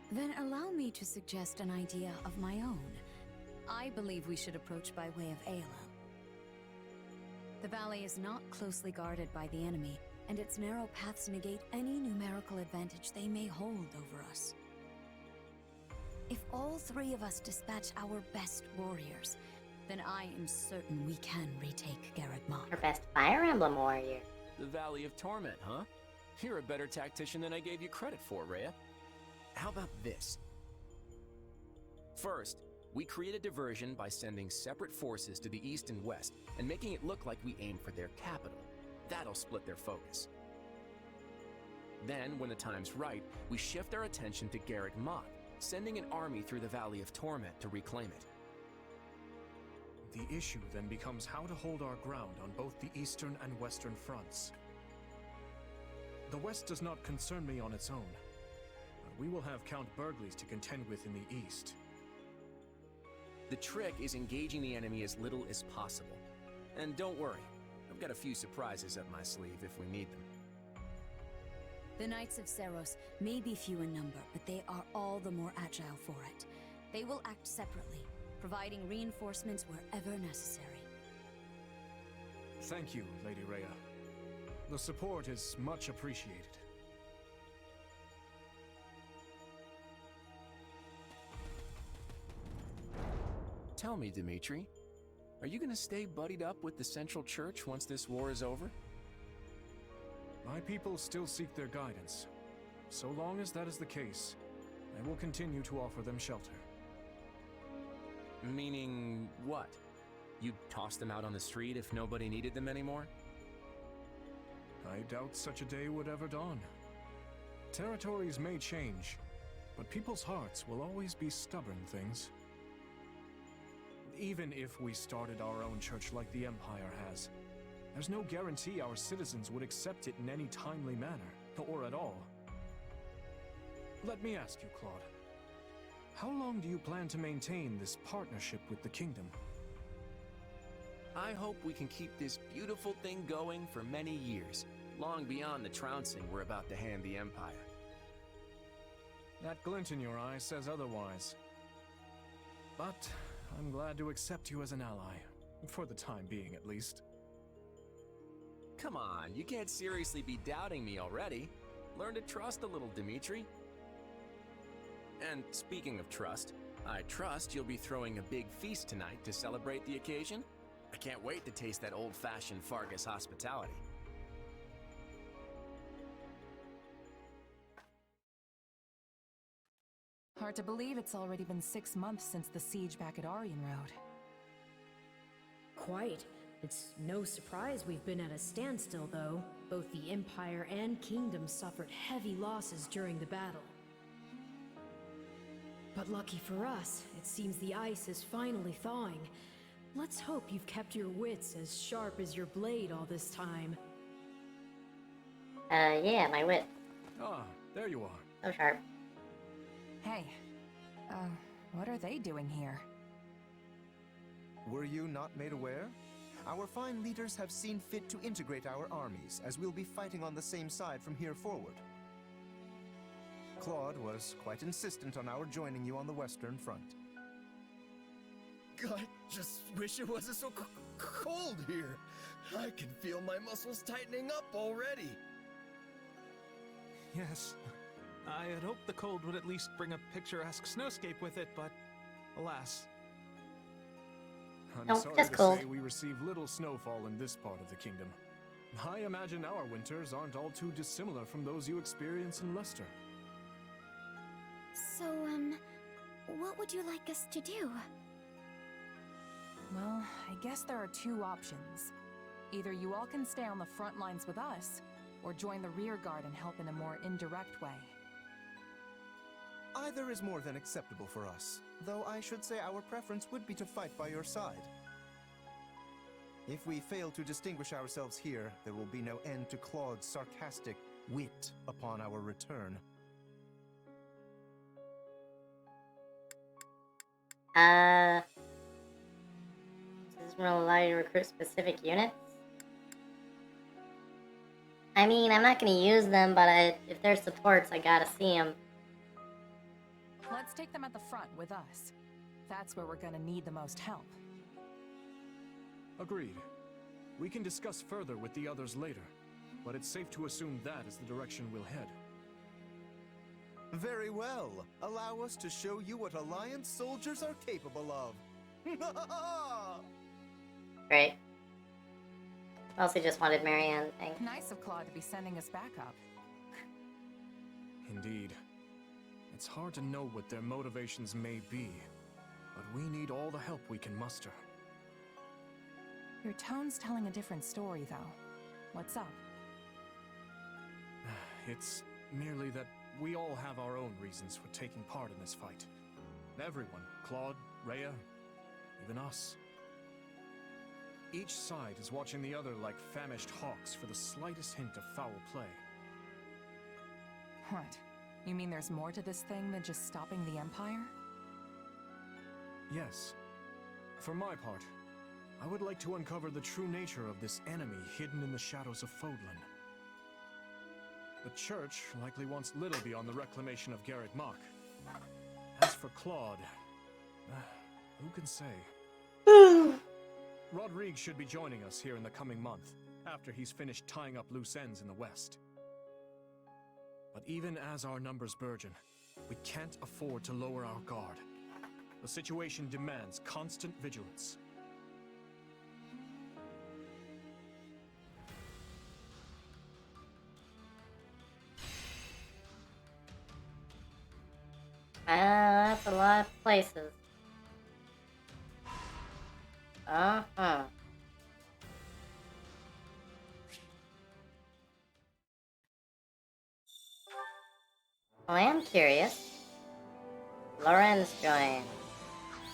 Then allow me to suggest an idea of my own. I believe we should approach by way of Aela. The valley is not closely guarded by the enemy, and its narrow paths negate any numerical advantage they may hold over us. If all three of us dispatch our best warriors, then I am certain we can retake Garreg Mach. Her best Fire Emblem warrior. The Valley of Torment, huh? You're a better tactician than I gave you credit for, Rhea. How about this? First, we create a diversion by sending separate forces to the east and west and making it look like we aim for their capital. That'll split their focus. Then, when the time's right, we shift our attention to Garreg Mach, sending an army through the Valley of Torment to reclaim it. The issue then becomes how to hold our ground on both the eastern and western fronts. The west does not concern me on its own, but we will have Count Burgley's to contend with in the east. The trick is engaging the enemy as little as possible. And don't worry, I've got a few surprises up my sleeve if we need them. The Knights of Ceros may be few in number, but they are all the more agile for it. They will act separately, providing reinforcements wherever necessary. Thank you, Lady Rhea. The support is much appreciated. Tell me, Dimitri, Are you gonna stay buddied up with the Central Church once this war is over? My people still seek their guidance. So long as that is the case, I will continue to offer them shelter. Meaning what? You'd toss them out on the street if nobody needed them anymore? I doubt such a day would ever dawn. Territories may change, but people's hearts will always be stubborn things. Even if we started our own church like the Empire has, there's no guarantee our citizens would accept it in any timely manner, or at all. Let me ask you, Claude. How long do you plan to maintain this partnership with the kingdom? I hope we can keep this beautiful thing going for many years, long beyond the trouncing we're about to hand the Empire. That glint in your eye says otherwise. But I'm glad to accept you as an ally, for the time being at least. Come on, you can't seriously be doubting me already. Learn to trust a little, Dimitri. And speaking of trust, I trust you'll be throwing a big feast tonight to celebrate the occasion. I can't wait to taste that old-fashioned Fargus hospitality. Hard to believe it's already been 6 months since the siege back at Aryan Road. Quite. It's no surprise we've been at a standstill, though. Both the Empire and Kingdom suffered heavy losses during the battle. But lucky for us, it seems the ice is finally thawing. Let's hope you've kept your wits as sharp as your blade all this time. Yeah, my wit. Ah, there you are. So sharp. Hey, what are they doing here? Were you not made aware? Our fine leaders have seen fit to integrate our armies, as we'll be fighting on the same side from here forward. Claude was quite insistent on our joining you on the Western Front. I just wish it wasn't so cold here. I can feel my muscles tightening up already. Yes. I had hoped the cold would at least bring a picturesque snowscape with it, but alas. I'm sorry to say we receive little snowfall in this part of the kingdom. I imagine our winters aren't all too dissimilar from those you experience in Leicester. So, what would you like us to do? Well, I guess there are 2 options. Either you all can stay on the front lines with us, or join the rear guard and help in a more indirect way. Either is more than acceptable for us, though I should say our preference would be to fight by your side. If we fail to distinguish ourselves here, there will be no end to Claude's sarcastic wit upon our return. Does this will allow you to recruit specific units? I mean, I'm not gonna use them, but if they're supports, I gotta see them. Let's take them at the front with us. That's where we're gonna need the most help. Agreed. We can discuss further with the others later, but it's safe to assume that is the direction we'll head. Very well. Allow us to show you what Alliance soldiers are capable of. Great. Mostly just wanted Marianne thing. Nice of Claude to be sending us back up. Indeed. It's hard to know what their motivations may be, but we need all the help we can muster. Your tone's telling a different story, though. What's up? It's merely that we all have our own reasons for taking part in this fight. Everyone, Claude, Rhea, even us. Each side is watching the other like famished hawks for the slightest hint of foul play. What? You mean there's more to this thing than just stopping the Empire? Yes. For my part, I would like to uncover the true nature of this enemy hidden in the shadows of Fodlan. The Church likely wants little beyond the reclamation of Garreg Mach. As for Claude, who can say? Rodrigue should be joining us here in the coming month, after he's finished tying up loose ends in the west. But even as our numbers burgeon, we can't afford to lower our guard. The situation demands constant vigilance. That's a lot of places. Uh-huh. Well, I am curious. Lorenz joined.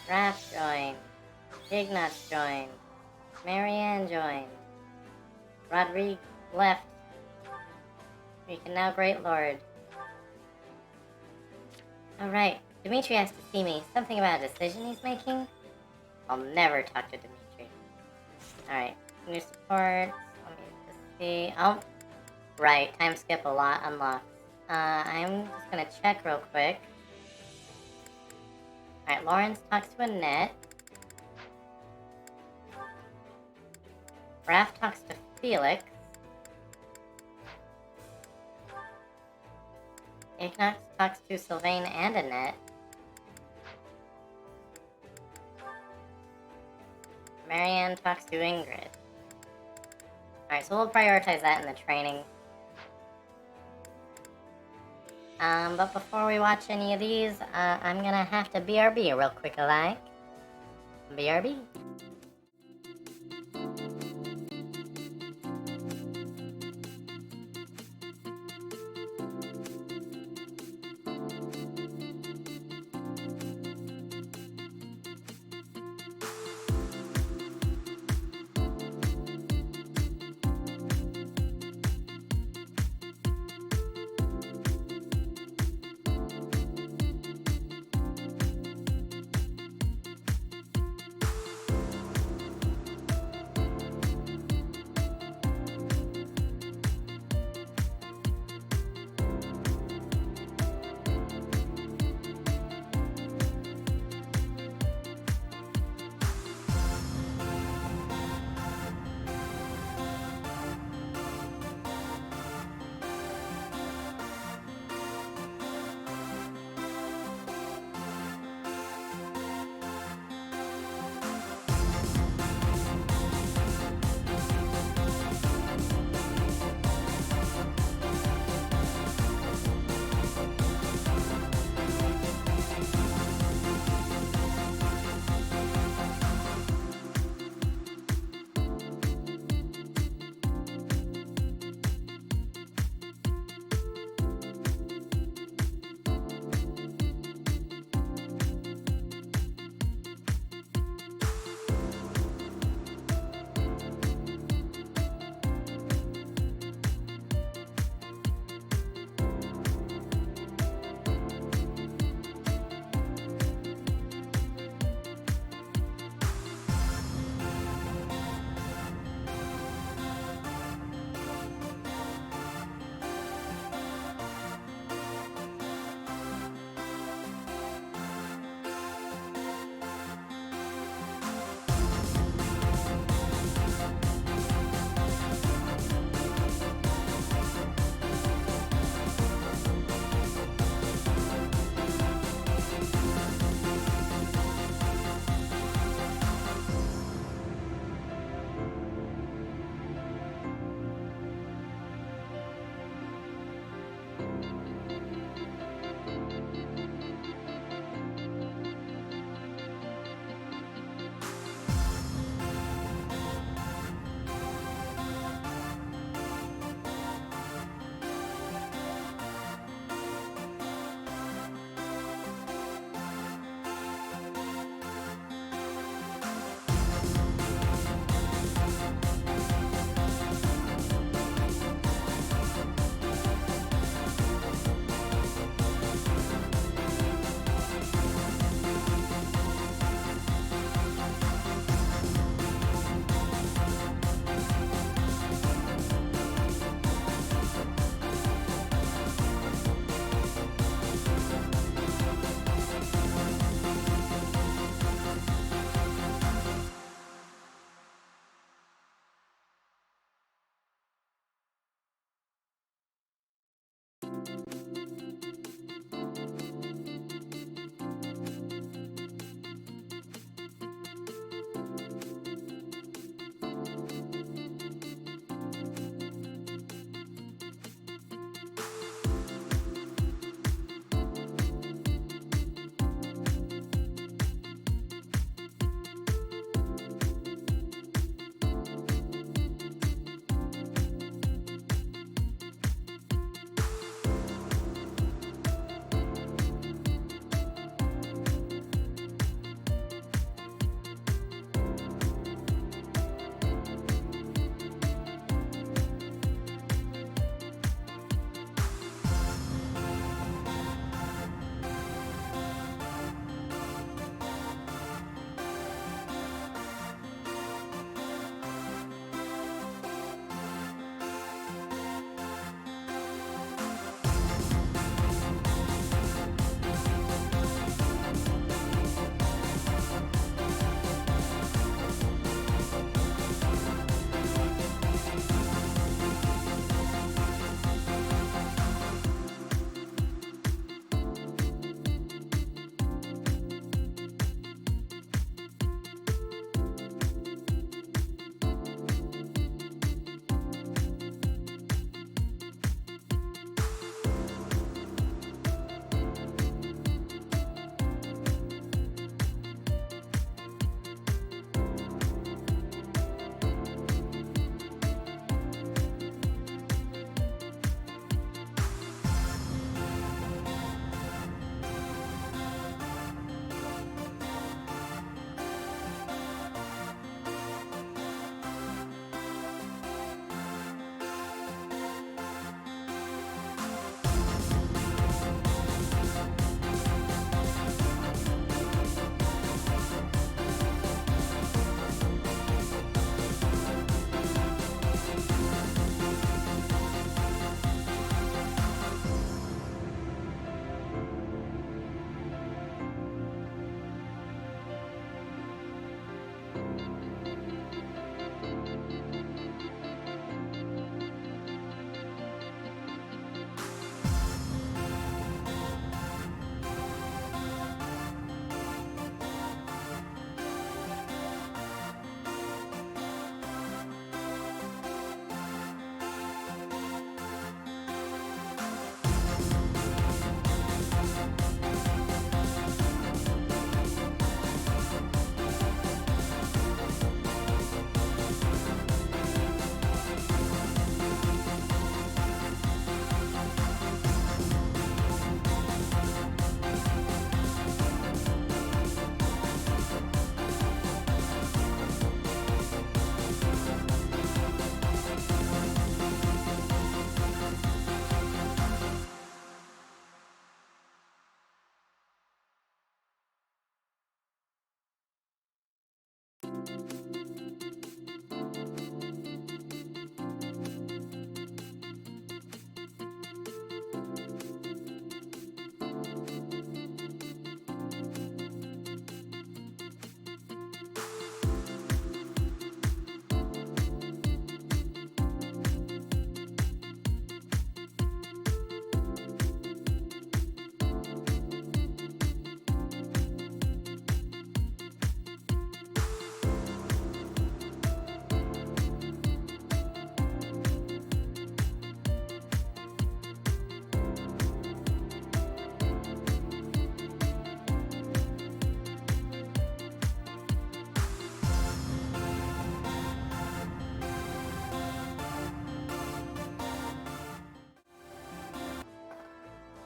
Raph joined. Ignatz joined. Marianne joined. Rodrigue left. We can now Great Lord. Alright, Dimitri has to see me. Something about a decision he's making? I'll never talk to Dimitri. Alright, new support. Let me just see. Oh, right, time skip a lot unlocked. I'm just gonna check real quick. Alright, Lawrence talks to Annette. Raph talks to Felix. Ignatz talks to Sylvain and Annette. Marianne talks to Ingrid. Alright, so we'll prioritize that in the training. But before we watch any of these, I'm gonna have to BRB real quick, alike. BRB.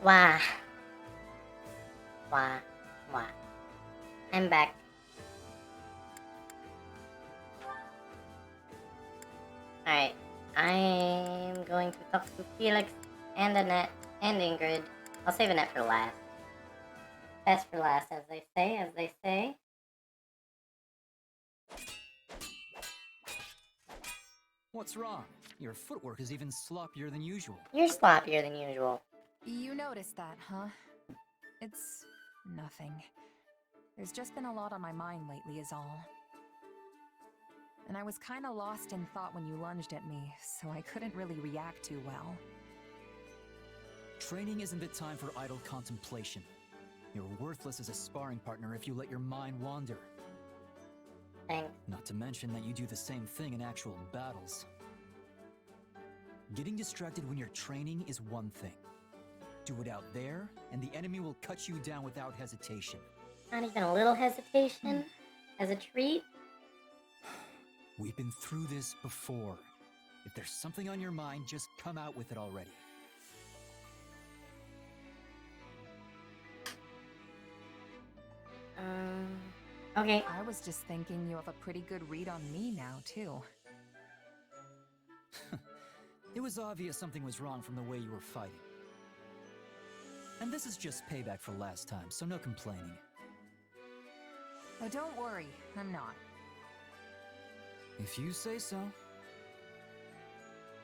Wah. Wah. Wah. I'm back. Alright. I'm going to talk to Felix and Annette and Ingrid. I'll save Annette for last. Best for last, as they say. What's wrong? Your footwork is even sloppier than usual. You're sloppier than usual. You noticed that, huh? It's nothing. There's just been a lot on my mind lately is all. And I was kinda lost in thought when you lunged at me, so I couldn't really react too well. Training isn't the time for idle contemplation. You're worthless as a sparring partner if you let your mind wander. Thanks. Not to mention that you do the same thing in actual battles. Getting distracted when you're training is one thing. Do it out there, and the enemy will cut you down without hesitation. Not even a little hesitation? As a treat? We've been through this before. If there's something on your mind, just come out with it already. Okay. I was just thinking you have a pretty good read on me now, too. It was obvious something was wrong from the way you were fighting. And this is just payback for last time, so no complaining. Oh, don't worry, I'm not. If you say so.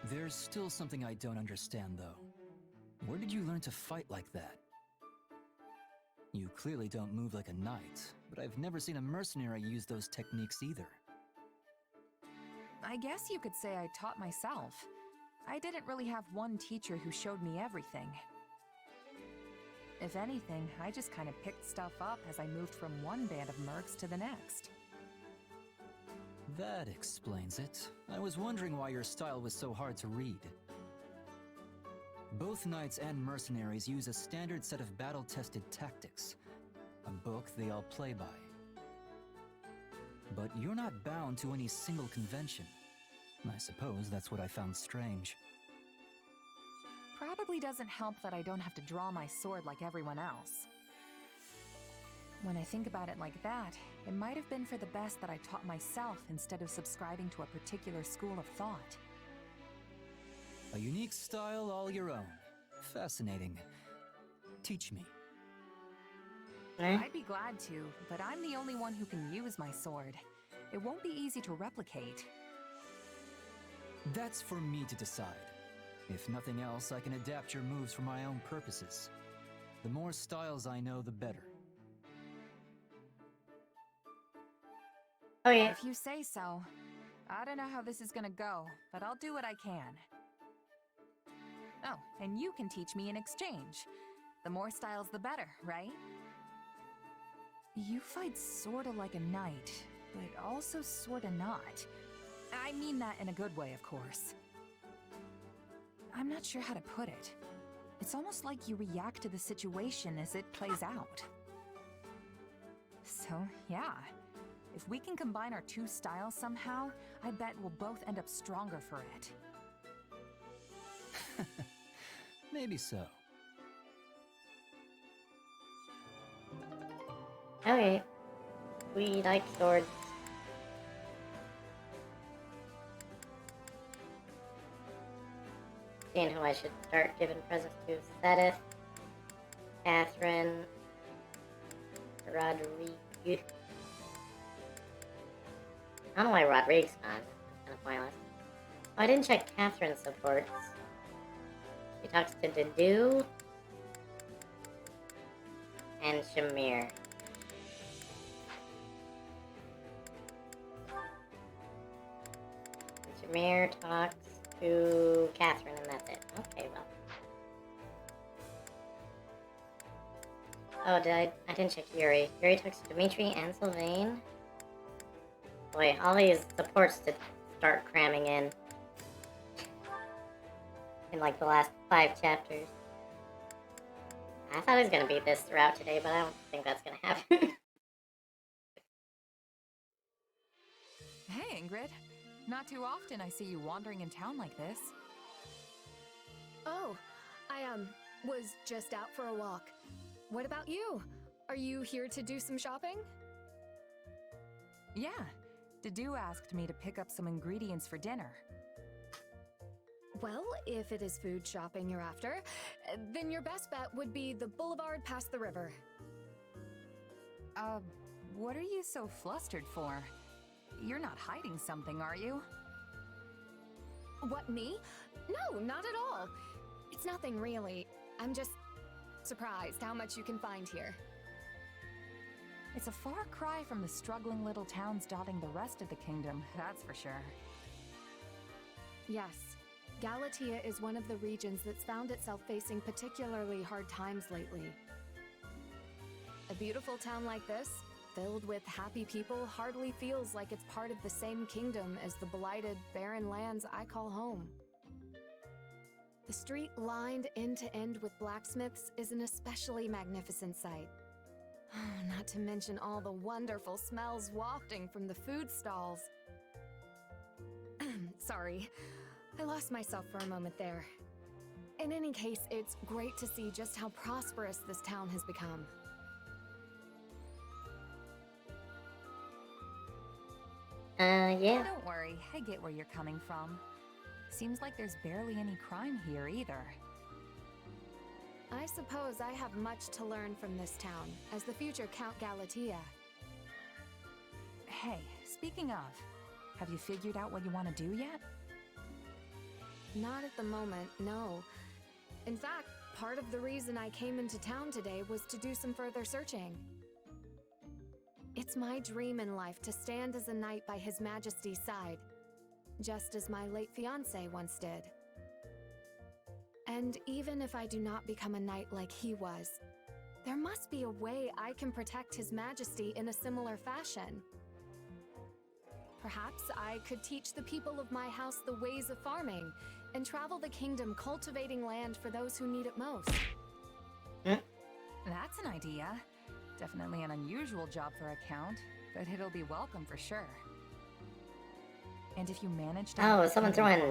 There's still something I don't understand, though. Where did you learn to fight like that? You clearly don't move like a knight, but I've never seen a mercenary use those techniques either. I guess you could say I taught myself. I didn't really have one teacher who showed me everything. If anything, I just kind of picked stuff up as I moved from one band of mercs to the next. That explains it. I was wondering why your style was so hard to read. Both knights and mercenaries use a standard set of battle-tested tactics, a book they all play by. But you're not bound to any single convention. I suppose that's what I found strange. Probably doesn't help that I don't have to draw my sword like everyone else. When I think about it like that, it might have been for the best that I taught myself instead of subscribing to a particular school of thought. A unique style all your own. Fascinating. Teach me. I'd be glad to, but I'm the only one who can use my sword. It won't be easy to replicate. That's for me to decide. If nothing else, I can adapt your moves for my own purposes. The more styles I know, the better. Oh yeah. If you say so. I don't know how this is gonna go, but I'll do what I can. Oh, and you can teach me in exchange. The more styles, the better, right? You fight sorta like a knight, but also sorta not. I mean that in a good way, of course. I'm not sure how to put it. It's almost like you react to the situation as it plays out. So, yeah. If we can combine our two styles somehow, I bet we'll both end up stronger for it. Maybe so. Okay. We like swords. Seeing who I should start giving presents to. Sedith, Catherine, Rodriguez. I don't know why Rodrigue's gone. That's kind of pointless. Oh, I didn't check Catherine's supports. She talks to Dedu and Shamir. And Shamir talks to Catherine, and that's it. Okay, well. Oh, I didn't check Yuri. Yuri talks to Dimitri and Sylvain. Boy, all these supports to start cramming in like the last 5 chapters. I thought I was gonna beat this throughout today, but I don't think that's gonna happen. Hey, Ingrid. Not too often I see you wandering in town like this. Oh, I was just out for a walk. What about you? Are you here to do some shopping? Yeah, Dedu asked me to pick up some ingredients for dinner. Well, if it is food shopping you're after, then your best bet would be the boulevard past the river. What are you so flustered for? You're not hiding something, are you? What, me? No, not at all. It's nothing really. I'm just surprised how much you can find here. It's a far cry from the struggling little towns dotting the rest of the kingdom, that's for sure. Yes, Galatea is one of the regions that's found itself facing particularly hard times lately. A beautiful town like this, filled with happy people, hardly feels like it's part of the same kingdom as the blighted, barren lands I call home. The street lined end to end with blacksmiths is an especially magnificent sight. Not to mention all the wonderful smells wafting from the food stalls. Sorry, I lost myself for a moment there. In any case, it's great to see just how prosperous this town has become. Yeah. Don't worry, I get where you're coming from. Seems like there's barely any crime here either. I suppose I have much to learn from this town, as the future Count Galatea. Hey, speaking of, have you figured out what you want to do yet? Not at the moment, no. In fact, part of the reason I came into town today was to do some further searching. It's my dream in life to stand as a knight by His Majesty's side, just as my late fiancé once did. And even if I do not become a knight like he was, there must be a way I can protect His Majesty in a similar fashion. Perhaps I could teach the people of my house the ways of farming, and travel the kingdom cultivating land for those who need it most. That's an idea. Definitely an unusual job for a count, but it'll be welcome for sure. And if you manage to... Oh, someone throwing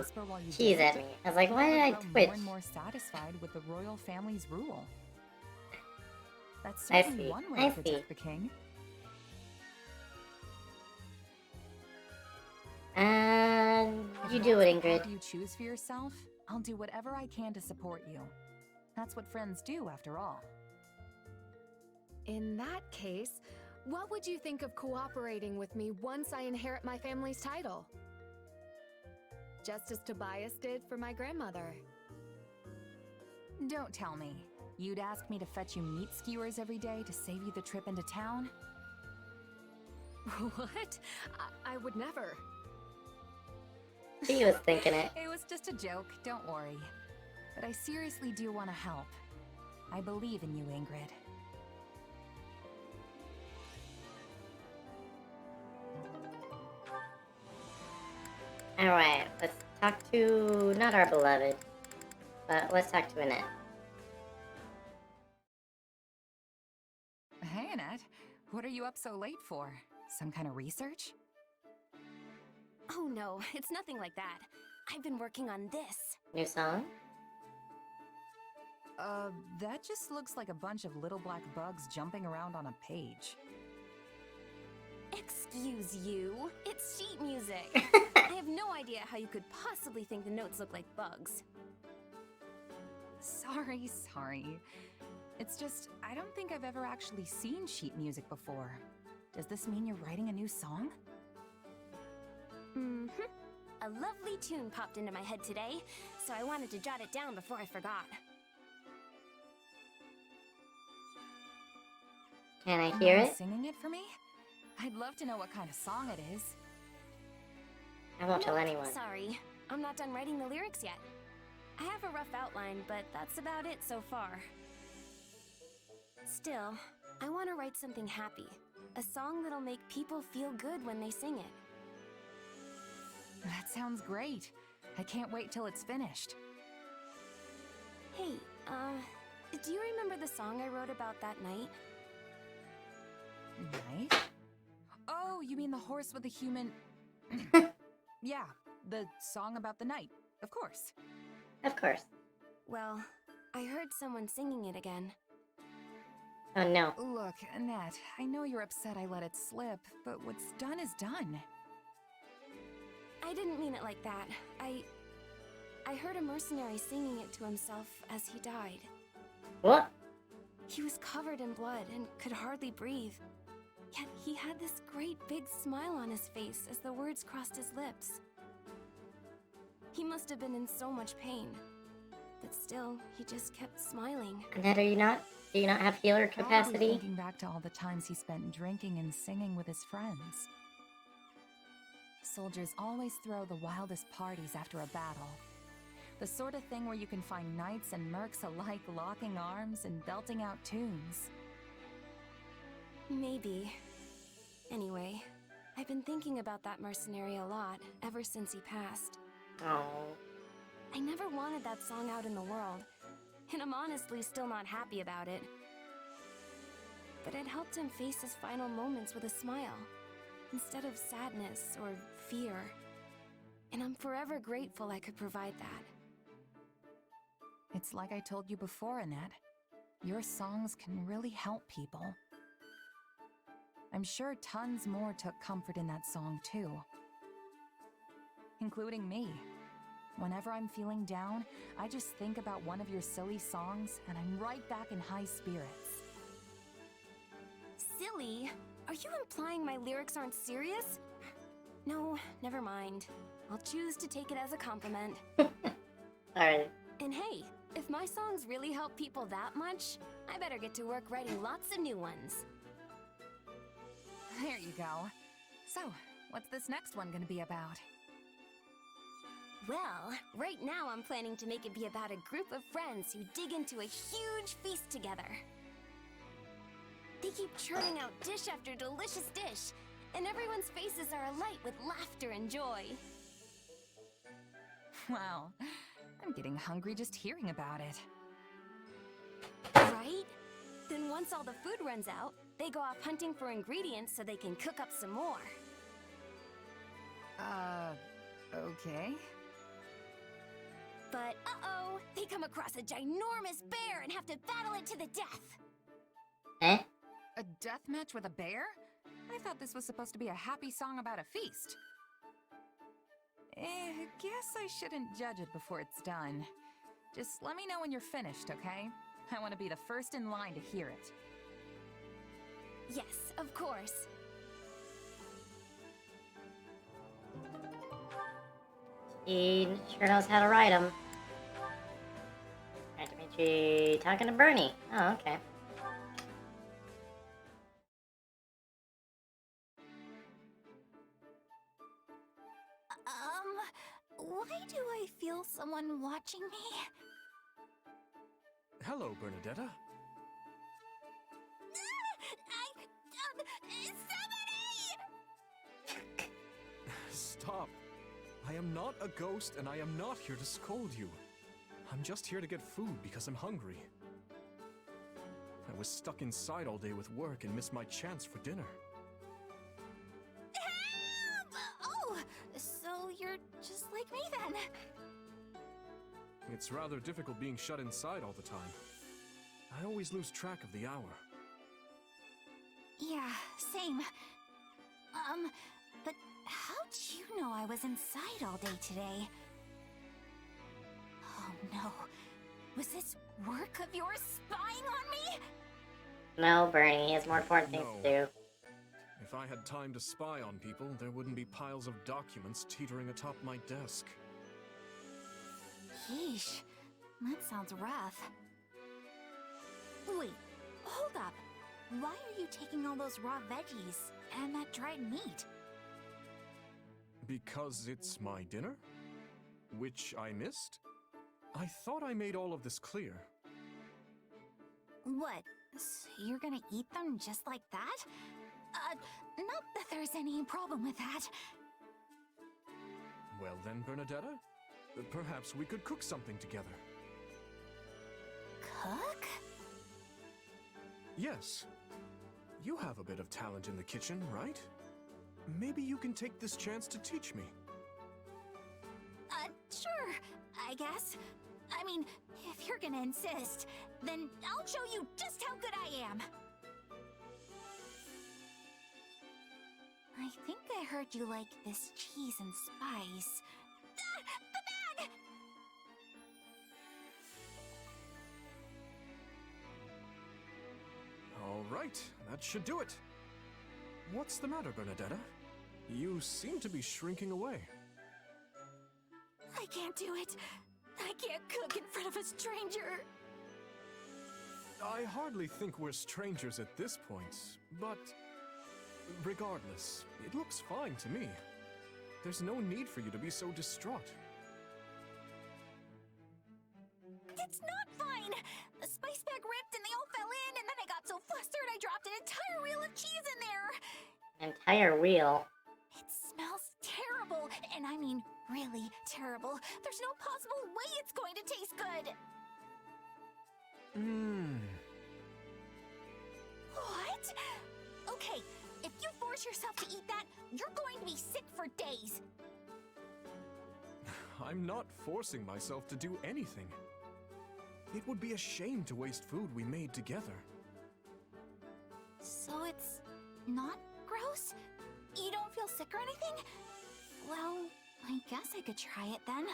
cheese at me. I was like, why did I twitch? More and more satisfied with the royal family's rule. That's I certainly see. one way to protect the king. You do it, Ingrid. If you choose for yourself, I'll do whatever I can to support you. That's what friends do, after all. In that case, what would you think of cooperating with me once I inherit my family's title? Just as Tobias did for my grandmother. Don't tell me. You'd ask me to fetch you meat skewers every day to save you the trip into town? What? I would never. She was thinking it. It was just a joke, don't worry. But I seriously do want to help. I believe in you, Ingrid. Alright, let's talk to, not our beloved, but let's talk to Annette. Hey, Annette. What are you up so late for? Some kind of research? Oh no, it's nothing like that. I've been working on this. New song? That just looks like a bunch of little black bugs jumping around on a page. Excuse you, it's sheet music. I have no idea how you could possibly think the notes look like bugs. Sorry. It's just, I don't think I've ever actually seen sheet music before. Does this mean you're writing a new song? Mm-hmm. A lovely tune popped into my head today, so I wanted to jot it down before I forgot. Can I hear Mind it? singing it for me? I'd love to know what kind of song it is. I won't tell anyone. Sorry, I'm not done writing the lyrics yet. I have a rough outline, but that's about it so far. Still, I want to write something happy. A song that'll make people feel good when they sing it. That sounds great. I can't wait till it's finished. Hey, do you remember the song I wrote about that night? Night? Oh, you mean the horse with the human... Yeah, the song about the night, of course. Of course. Well, I heard someone singing it again. Oh no. Look, Annette, I know you're upset I let it slip, but what's done is done. I didn't mean it like that. I heard a mercenary singing it to himself as he died. What? He was covered in blood and could hardly breathe. Yet he had this great big smile on his face as the words crossed his lips. He must have been in so much pain. But still, he just kept smiling. Annette, do you not have healer Probably capacity? thinking back to all the times he spent drinking and singing with his friends. Soldiers always throw the wildest parties after a battle. The sort of thing where you can find knights and mercs alike locking arms and belting out tunes. Maybe. Anyway, I've been thinking about that mercenary a lot ever since he passed. Oh. I never wanted that song out in the world, and I'm honestly still not happy about it. But it helped him face his final moments with a smile, instead of sadness or fear. And I'm forever grateful I could provide that. It's like I told you before, Annette. Your songs can really help people. I'm sure tons more took comfort in that song too. Including me. Whenever I'm feeling down, I just think about one of your silly songs and I'm right back in high spirits. Silly? Are you implying my lyrics aren't serious? No, never mind. I'll choose to take it as a compliment. Alright. And hey, if my songs really help people that much, I better get to work writing lots of new ones. There you go. So, what's this next one gonna be about? Well, right now I'm planning to make it be about a group of friends who dig into a huge feast together. They keep churning out dish after delicious dish, and everyone's faces are alight with laughter and joy. Wow, I'm getting hungry just hearing about it. Right? Then once all the food runs out, they go off hunting for ingredients so they can cook up some more. Okay. But uh-oh, they come across a ginormous bear and have to battle it to the death. Eh? A death match with a bear? I thought this was supposed to be a happy song about a feast. Guess I shouldn't judge it before it's done. Just let me know when you're finished, okay? I want to be the first in line to hear it. Yes, of course. He sure knows how to write them. Alright, Dimitri talking to Bernie. Oh, okay. Why do I feel someone watching me? Hello, Bernadetta. Somebody! Stop. I am not a ghost, and I am not here to scold you. I'm just here to get food because I'm hungry. I was stuck inside all day with work and missed my chance for dinner. Oh, so you're just like me then. It's rather difficult being shut inside all the time. I always lose track of the hour. Yeah, same. But how'd you know I was inside all day today? Oh no. Was this work of yours spying on me? No, Bernie, he has more important things to do. If If I had time to spy on people, there wouldn't be piles of documents teetering atop my desk. Yeesh, that sounds rough. Wait, hold up. Why are you taking all those raw veggies and that dried meat? Because it's my dinner? Which I missed? I thought I made all of this clear. What? So you're gonna eat them just like that? Not that there's any problem with that. Well then, Bernadetta, perhaps we could cook something together. Cook? Yes. You have a bit of talent in the kitchen, right? Maybe you can take this chance to teach me. Sure, I guess. I mean, if you're gonna insist, then I'll show you just how good I am. I think I heard you like this cheese and spice. The bag! All right, that should do it. What's the matter, Bernadetta? You seem to be shrinking away. I can't do it. I can't cook in front of a stranger. I hardly think we're strangers at this point, but regardless, it looks fine to me. There's no need for you to be so distraught. It's not fine! The spice bag ripped and they all fell in, and then I got so flustered I dropped an entire reel of cheese in there! Entire wheel? It smells terrible, and I mean really terrible. There's no possible way it's going to taste good! What? Okay, if you force yourself to eat that, you're going to be sick for days. I'm not forcing myself to do anything. It would be a shame to waste food we made together. So it's not gross? You don't feel sick or anything? Well, I guess I could try it then.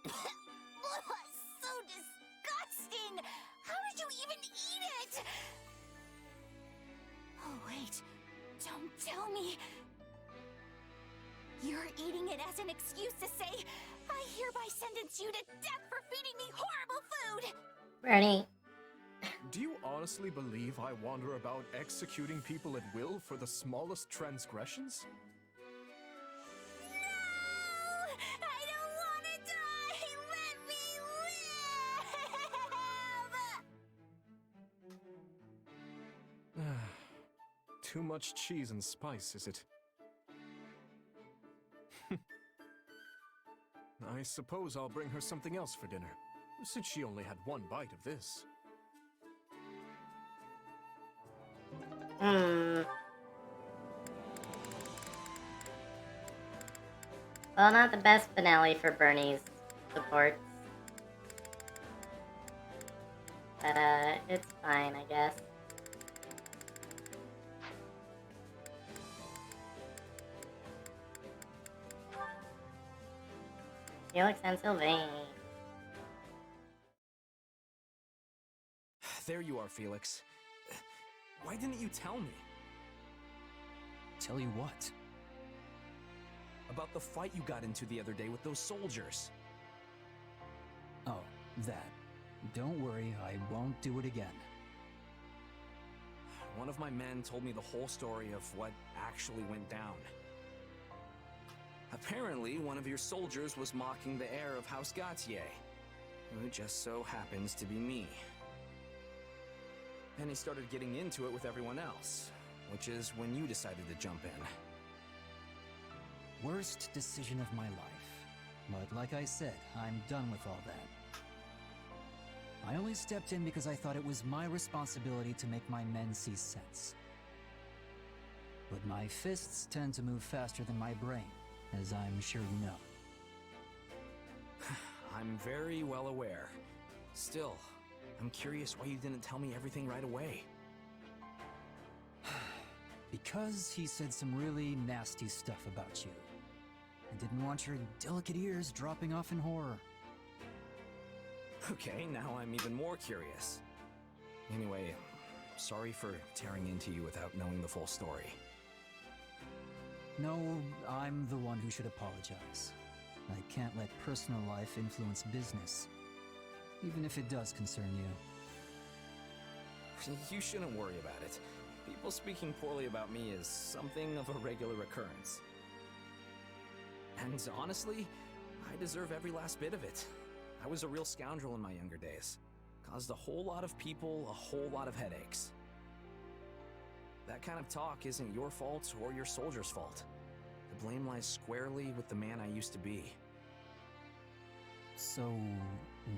So disgusting! How did you even eat it? Oh wait, don't tell me. You're eating it as an excuse to say, I hereby sentence you to death for feeding me horrible food! Bernie. Do you honestly believe I wander about executing people at will for the smallest transgressions? No! I don't want to die! Let me live! Too much cheese and spice, is it? I suppose I'll bring her something else for dinner, since she only had one bite of this. Well, not the best finale for Bernie's supports. But, it's fine, I guess. Felix and Sylvain. There you are, Felix. Why didn't you tell me? Tell you what? About the fight you got into the other day with those soldiers. Oh, that. Don't worry, I won't do it again. One of my men told me the whole story of what actually went down. Apparently, one of your soldiers was mocking the heir of House Gautier, who just so happens to be me. Then he started getting into it with everyone else, which is when you decided to jump in. Worst decision of my life. But like I said, I'm done with all that. I only stepped in because I thought it was my responsibility to make my men see sense. But my fists tend to move faster than my brain, as I'm sure you know. I'm very well aware. Still, I'm curious why you didn't tell me everything right away. Because he said some really nasty stuff about you. I didn't want your delicate ears dropping off in horror. Okay, now I'm even more curious. Anyway, sorry for tearing into you without knowing the full story. No, I'm the one who should apologize. I can't let personal life influence business, even if it does concern you. You shouldn't worry about it. People speaking poorly about me is something of a regular occurrence. And honestly, I deserve every last bit of it. I was a real scoundrel in my younger days. Caused a whole lot of people a whole lot of headaches. That kind of talk isn't your fault or your soldier's fault. The blame lies squarely with the man I used to be. So,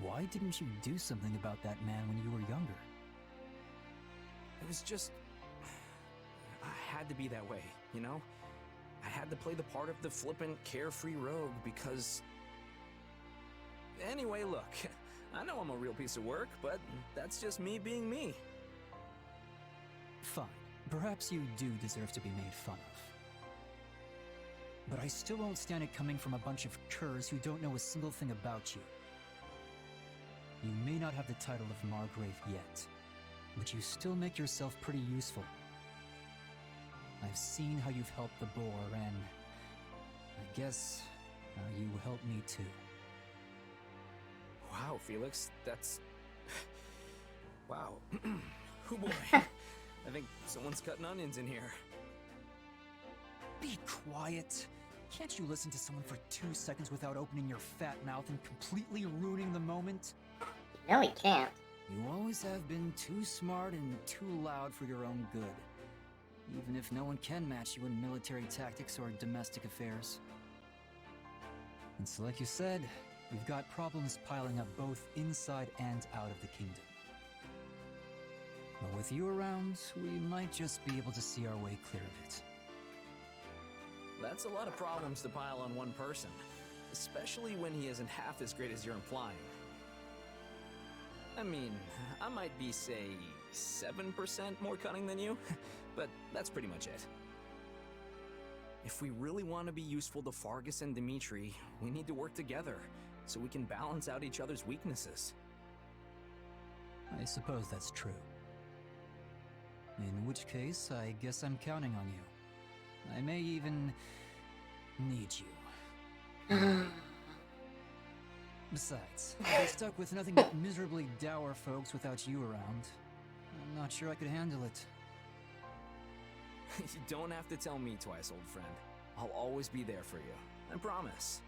why didn't you do something about that man when you were younger? It was just... I had to be that way, you know? I had to play the part of the flippant, carefree rogue because... Anyway, look, I know I'm a real piece of work, but that's just me being me. Fine. Perhaps you do deserve to be made fun of. But I still won't stand it coming from a bunch of curs who don't know a single thing about you. You may not have the title of Margrave yet, but you still make yourself pretty useful. I've seen how you've helped the boar, and I guess you help me too. Wow, Felix, that's... Wow. Oh boy. I think someone's cutting onions in here. Be quiet. Can't you listen to someone for 2 seconds without opening your fat mouth and completely ruining the moment? No, he can't. You always have been too smart and too loud for your own good. Even if no one can match you in military tactics or domestic affairs. And so like you said, we've got problems piling up both inside and out of the kingdom. But with you around, we might just be able to see our way clear of it. That's a lot of problems to pile on one person, especially when he isn't half as great as you're implying. I mean, I might be, say, 7% more cunning than you, but that's pretty much it. If we really want to be useful to Fargus and Dimitri, we need to work together, so we can balance out each other's weaknesses. I suppose that's true. In which case, I guess I'm counting on you. I may even need you. Besides, I'll be stuck with nothing but miserably dour folks without you around. I'm not sure I could handle it. You don't have to tell me twice, old friend. I'll always be there for you. I promise.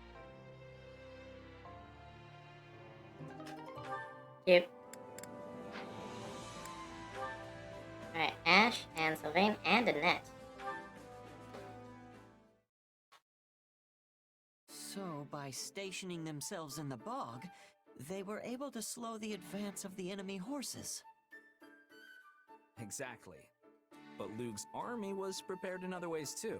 Cute. Alright, Ash and Sylvain and Annette. So, by stationing themselves in the bog, they were able to slow the advance of the enemy horses. Exactly. But Lug's army was prepared in other ways too.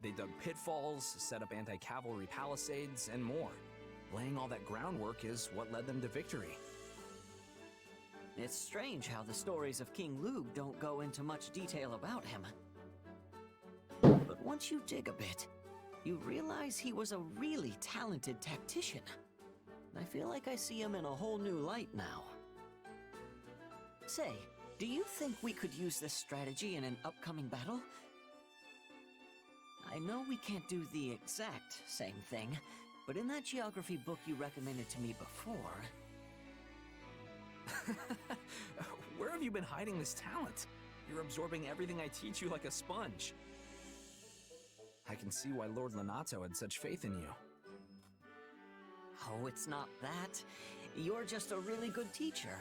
They dug pitfalls, set up anti-cavalry palisades, and more. Laying all that groundwork is what led them to victory. It's strange how the stories of King Lug don't go into much detail about him. But once you dig a bit, you realize he was a really talented tactician. I feel like I see him in a whole new light now. Say, do you think we could use this strategy in an upcoming battle? I know we can't do the exact same thing, but in that geography book you recommended to me before... Where have you been hiding this talent? You're absorbing everything I teach you like a sponge. I can see why Lord Lenato had such faith in you. Oh, it's not that. You're just a really good teacher.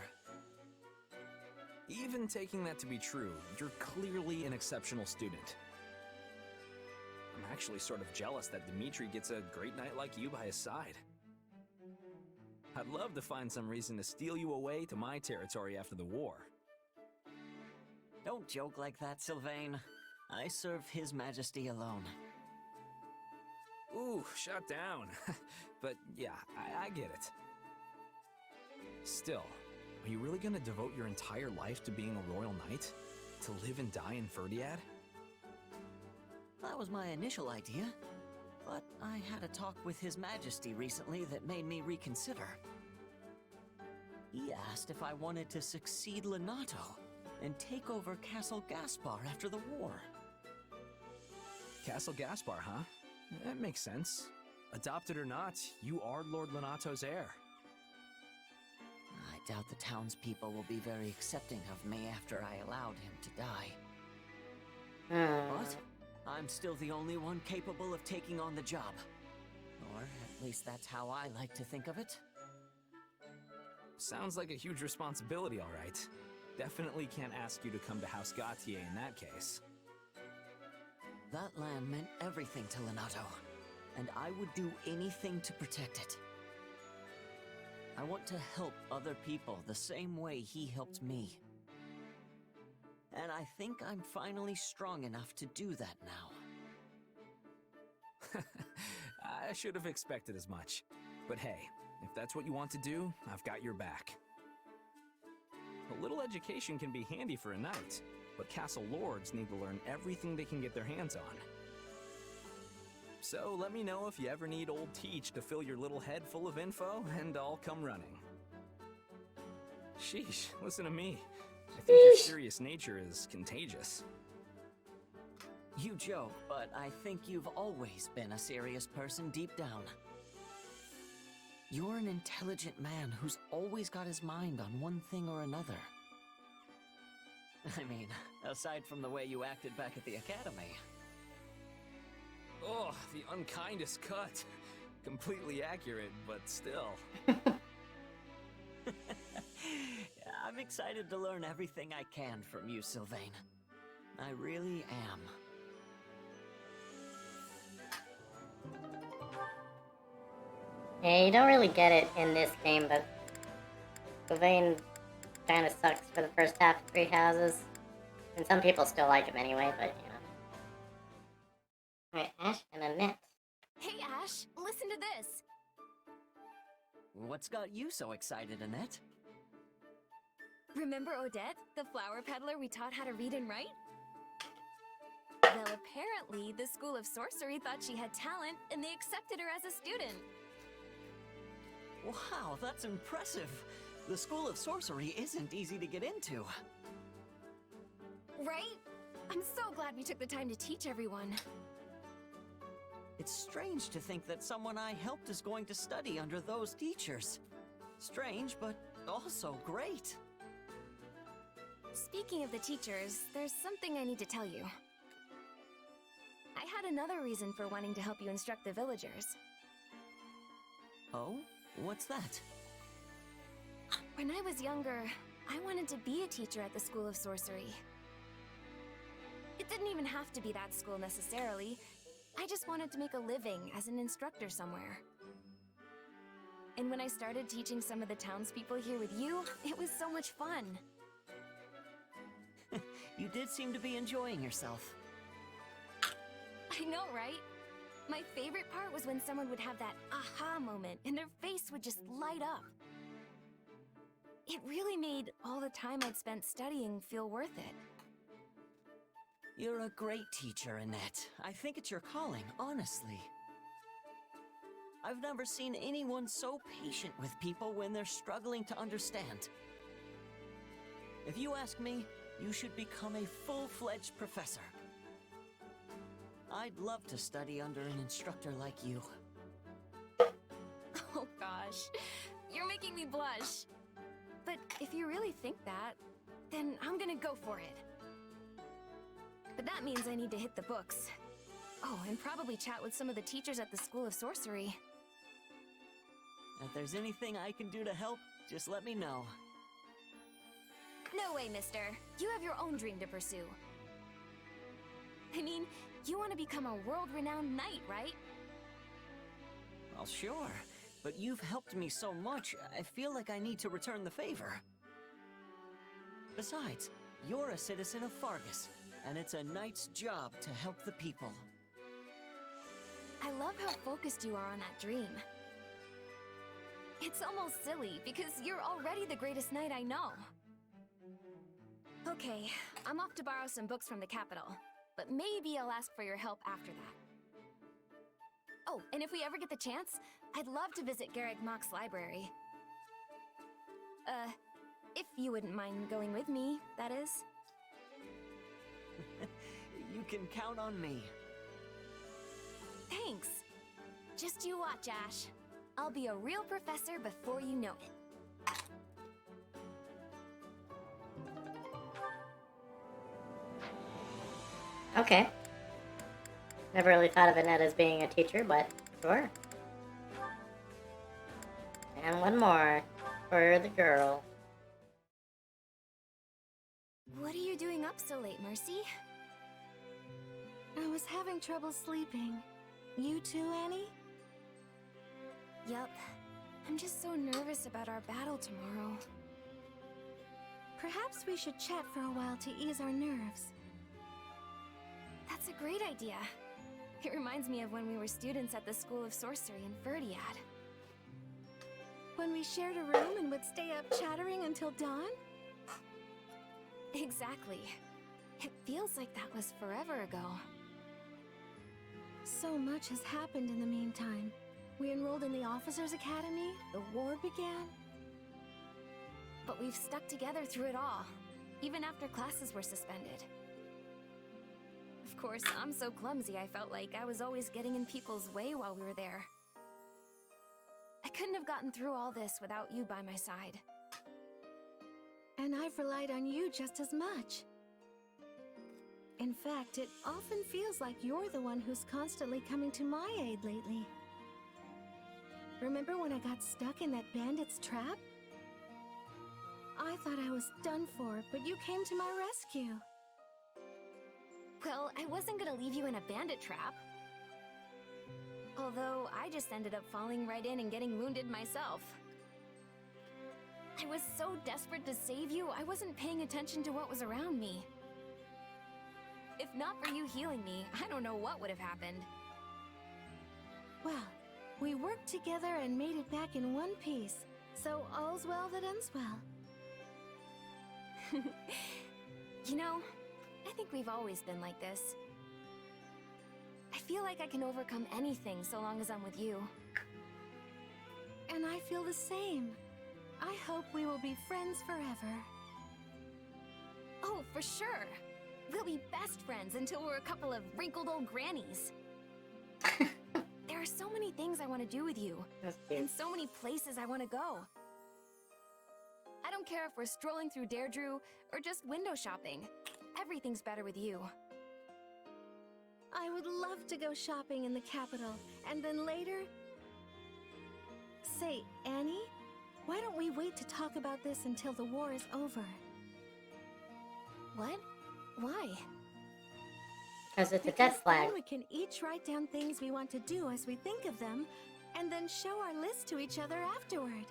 Even taking that to be true, you're clearly an exceptional student. I'm actually sort of jealous that Dimitri gets a great knight like you by his side. I'd love to find some reason to steal you away to my territory after the war. Don't joke like that, Sylvain. I serve His Majesty alone. Ooh, shut down. But yeah, I get it. Still, are you really gonna devote your entire life to being a royal knight? To live and die in Ferdiad? That was my initial idea, but I had a talk with His Majesty recently that made me reconsider. He asked if I wanted to succeed Lenato and take over Castle Gaspar after the war. Castle Gaspar, huh? That makes sense. Adopted or not, you are Lord Lenato's heir. I doubt the townspeople will be very accepting of me after I allowed him to die. But I'm still the only one capable of taking on the job. Or at least that's how I like to think of it. Sounds like a huge responsibility, all right. Definitely can't ask you to come to House Gautier in that case. That land meant everything to Lenato, and I would do anything to protect it. I want to help other people the same way he helped me. And I think I'm finally strong enough to do that now. I should have expected as much. But hey, if that's what you want to do, I've got your back. A little education can be handy for a knight, but castle lords need to learn everything they can get their hands on. So let me know if you ever need old Teach to fill your little head full of info, and I'll come running. Sheesh, listen to me. I think your serious nature is contagious. You joke, but I think you've always been a serious person deep down. You're an intelligent man who's always got his mind on one thing or another. I mean, aside from the way you acted back at the academy. Oh, the unkindest cut. Completely accurate, but still. I'm excited to learn everything I can from you, Sylvain. I really am. Yeah, you don't really get it in this game, but Sylvain kind of sucks for the first half of Three Houses. And some people still like him anyway, but you know. Alright, Ash and Annette. Hey, Ash, listen to this. What's got you so excited, Annette? Remember Odette, the flower peddler we taught how to read and write? Well, apparently, the School of Sorcery thought she had talent, and they accepted her as a student. Wow, that's impressive. The School of Sorcery isn't easy to get into. Right? I'm so glad we took the time to teach everyone. It's strange to think that someone I helped is going to study under those teachers. Strange, but also great. Speaking of the teachers, there's something I need to tell you. I had another reason for wanting to help you instruct the villagers. Oh? What's that? When I was younger, I wanted to be a teacher at the School of Sorcery. It didn't even have to be that school necessarily. I just wanted to make a living as an instructor somewhere. And when I started teaching some of the townspeople here with you, it was so much fun. You did seem to be enjoying yourself. I know, right? My favorite part was when someone would have that aha moment and their face would just light up. It really made all the time I'd spent studying feel worth it. You're a great teacher, Annette. I think it's your calling, honestly. I've never seen anyone so patient with people when they're struggling to understand. If you ask me, you should become a full-fledged professor. I'd love to study under an instructor like you. Oh gosh, you're making me blush. But if you really think that, then I'm gonna go for it. But that means I need to hit the books. Oh, and probably chat with some of the teachers at the School of Sorcery. If there's anything I can do to help, just let me know. No way, mister. You have your own dream to pursue. I mean, you want to become a world-renowned knight, right? Well, sure. But you've helped me so much, I feel like I need to return the favor. Besides, you're a citizen of Fargus, and it's a knight's job to help the people. I love how focused you are on that dream. It's almost silly, because you're already the greatest knight I know. Okay, I'm off to borrow some books from the capital, but maybe I'll ask for your help after that. Oh, and if we ever get the chance, I'd love to visit Garrick Mock's library. If you wouldn't mind going with me, that is. You can count on me. Thanks. Just you watch, Ash. I'll be a real professor before you know it. Okay. Never really thought of Annette as being a teacher, but sure. And one more for the girl. What are you doing up so late, Mercy? I was having trouble sleeping. You too, Annie? Yup. I'm just so nervous about our battle tomorrow. Perhaps we should chat for a while to ease our nerves. That's a great idea. It reminds me of when we were students at the School of Sorcery in Verdiad. When we shared a room and would stay up chattering until dawn? Exactly. It feels like that was forever ago. So much has happened in the meantime. We enrolled in the Officers' Academy, the war began. But we've stuck together through it all, even after classes were suspended. Of course, I'm so clumsy I felt like I was always getting in people's way while we were there. I couldn't have gotten through all this without you by my side. And I've relied on you just as much. In fact, it often feels like you're the one who's constantly coming to my aid lately. Remember when I got stuck in that bandit's trap? I thought I was done for, but you came to my rescue. Well, I wasn't gonna leave you in a bandit trap. Although, I just ended up falling right in and getting wounded myself. I was so desperate to save you, I wasn't paying attention to what was around me. If not for you healing me, I don't know what would have happened. Well, we worked together and made it back in one piece, so all's well that ends well. You know, I think we've always been like this. I feel like I can overcome anything so long as I'm with you. And I feel the same. I hope we will be friends forever. Oh, for sure! We'll be best friends until we're a couple of wrinkled old grannies. There are so many things I want to do with you, and so many places I want to go. I don't care if we're strolling through Deirdre or just window shopping. Everything's better with you. I would love to go shopping in the capital, and then later... Say, Annie, why don't we wait to talk about this until the war is over? What? Why? Because it's a death flag. Then we can each write down things we want to do as we think of them, and then show our list to each other afterward.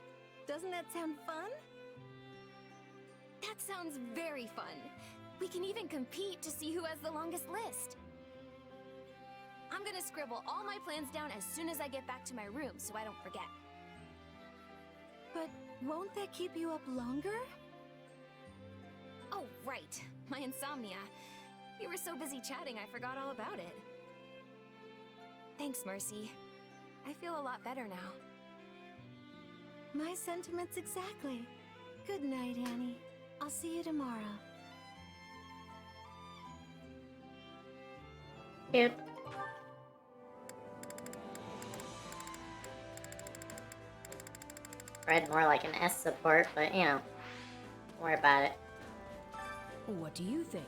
Doesn't that sound fun? That sounds very fun. We can even compete to see who has the longest list. I'm gonna scribble all my plans down as soon as I get back to my room so I don't forget. But won't that keep you up longer? Oh, right. My insomnia. You were so busy chatting, I forgot all about it. Thanks, Mercy. I feel a lot better now. My sentiments exactly. Good night, Annie. I'll see you tomorrow. Cute. Read more like an S support, but you know, don't worry about it. What do you think?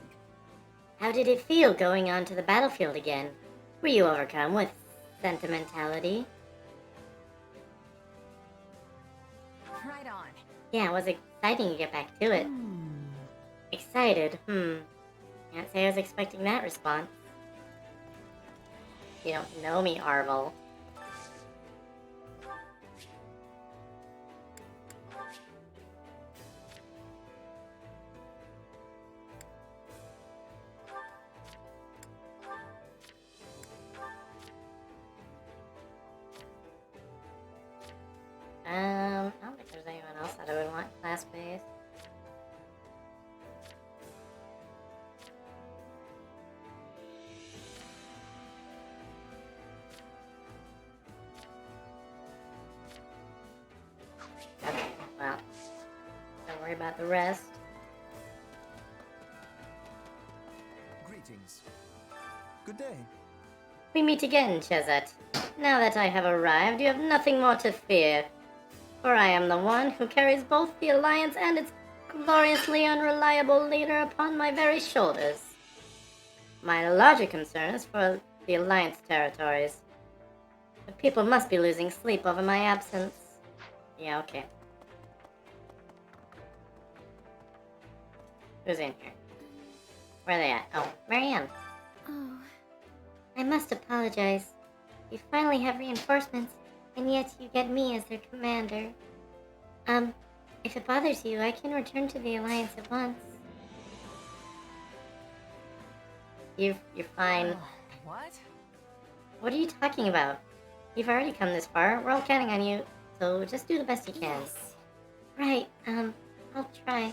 How did it feel going onto the battlefield again? Were you overcome with sentimentality? Right on. Yeah, it was exciting to get back to it. Excited? Can't say I was expecting that response. You don't know me, Arvel. I don't think there's anyone else that I would want class-based. worry about the rest. Greetings. Good day. We meet again, Chezet. Now that I have arrived, you have nothing more to fear. For I am the one who carries both the Alliance and its gloriously unreliable leader upon my very shoulders. My larger concern is for the Alliance territories. The people must be losing sleep over my absence. Yeah, okay. Who's in here? Where are they at? Oh, Marianne. Oh. I must apologize. You finally have reinforcements, and yet you get me as their commander. If it bothers you, I can return to the Alliance at once. You're fine. What? What are you talking about? You've already come this far. We're all counting on you, so just do the best you can. Yes. Right, I'll try.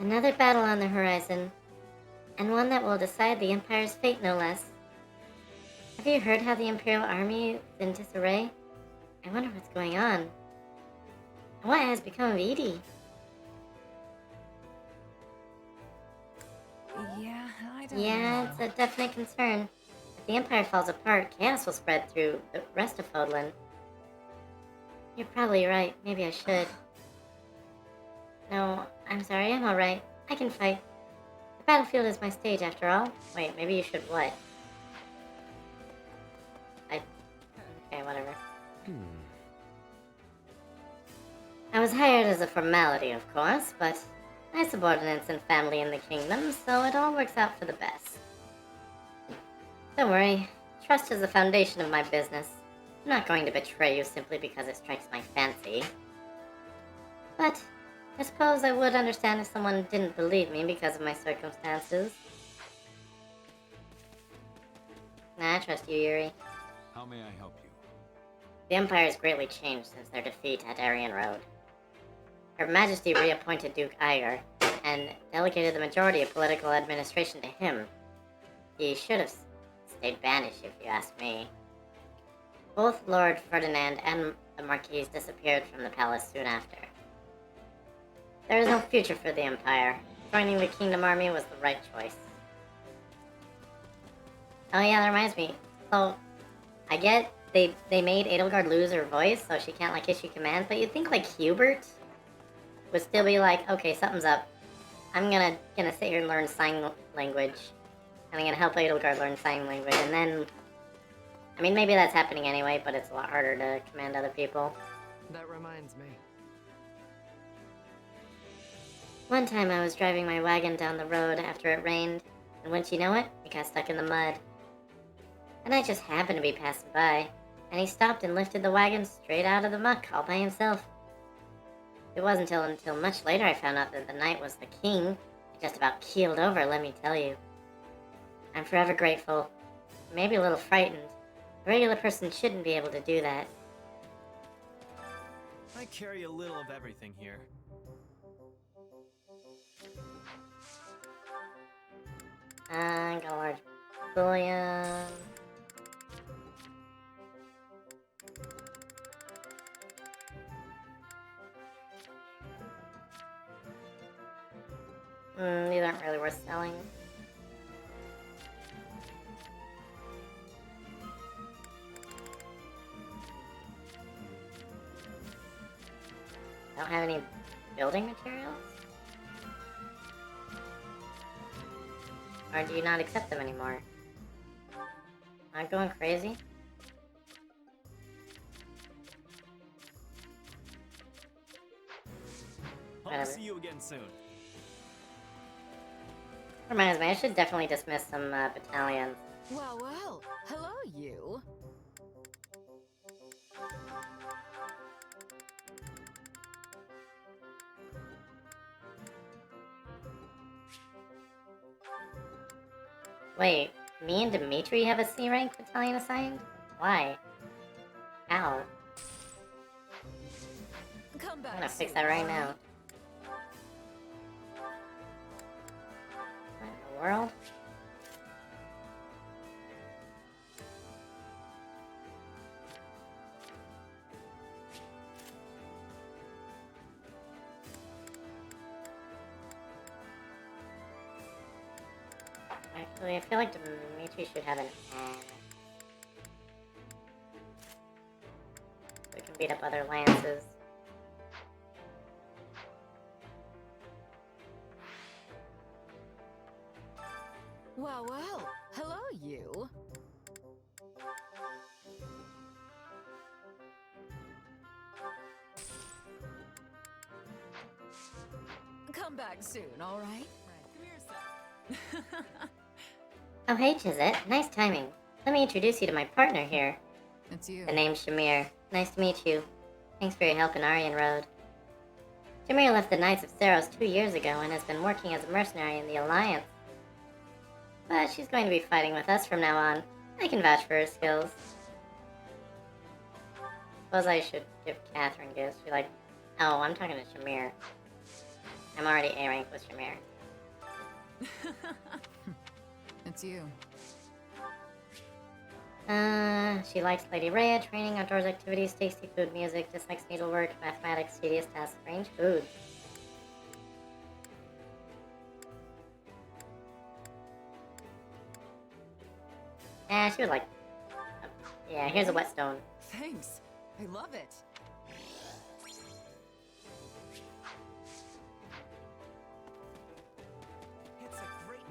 Another battle on the horizon, and one that will decide the Empire's fate, no less. Have you heard how the Imperial Army is in disarray? I wonder what's going on. And what has become of Edie? Yeah, I don't Yeah, know. it's a definite concern. If the Empire falls apart, chaos will spread through the rest of Fodlan. You're probably right. Maybe I should. No, I'm sorry. I'm alright. I can fight. The battlefield is my stage, after all. Wait, maybe you should what? Okay, whatever. I was hired as a formality, of course, but I have subordinates and family in the kingdom, so it all works out for the best. Don't worry. Trust is the foundation of my business. I'm not going to betray you simply because it strikes my fancy. But I suppose I would understand if someone didn't believe me because of my circumstances. Nah, I trust you, Yuri. How may I help you? The Empire has greatly changed since their defeat at Aryan Road. Her Majesty reappointed Duke Iger, and delegated the majority of political administration to him. He should have stayed banished, if you ask me. Both Lord Ferdinand and the Marquise disappeared from the palace soon after. There is no future for the Empire. Joining the Kingdom Army was the right choice. Oh yeah, that reminds me. So, I get they made Edelgard lose her voice, so she can't, like, issue commands, but you'd think, like, Hubert would still be like, okay, something's up. I'm gonna sit here and learn sign language. And I'm gonna help Edelgard learn sign language, and then... I mean, maybe that's happening anyway, but it's a lot harder to command other people. That reminds me. One time I was driving my wagon down the road after it rained, and wouldn't you know it, it got stuck in the mud. And I just happened to be passing by, and he stopped and lifted the wagon straight out of the muck all by himself. It wasn't until much later I found out that the knight was the king. I just about keeled over, let me tell you. I'm forever grateful. Maybe a little frightened. A regular person shouldn't be able to do that. I carry a little of everything here. I got a large bullion. These aren't really worth selling. Don't have any building materials? Or do you not accept them anymore? Am I going crazy? Hope to see you again soon. Reminds me, I should definitely dismiss some battalions. Well, well. Hello, you. Wait, me and Dimitri have a C rank battalion assigned? Why? How? Come back. I'm gonna fix that right now. What in the world? Actually, I feel like Dimitri should have an axe. We can beat up other lances. Well, well. Hello, you. Come back soon, all right? Come here, son. Oh, hey, Chizette. Nice timing. Let me introduce you to my partner here. It's you. The name's Shamir. Nice to meet you. Thanks for your help in Aryan Road. Shamir left the Knights of Saros 2 years ago and has been working as a mercenary in the Alliance. But she's going to be fighting with us from now on. I can vouch for her skills. Suppose I should give Catherine gifts. She's like, oh, I'm talking to Shamir. I'm already A rank with Shamir. It's you. She likes Lady Rhea, training, outdoors activities, tasty food, music, dislikes needlework, mathematics, tedious tasks, strange food. She was like, yeah, here's a whetstone. Thanks. I love it.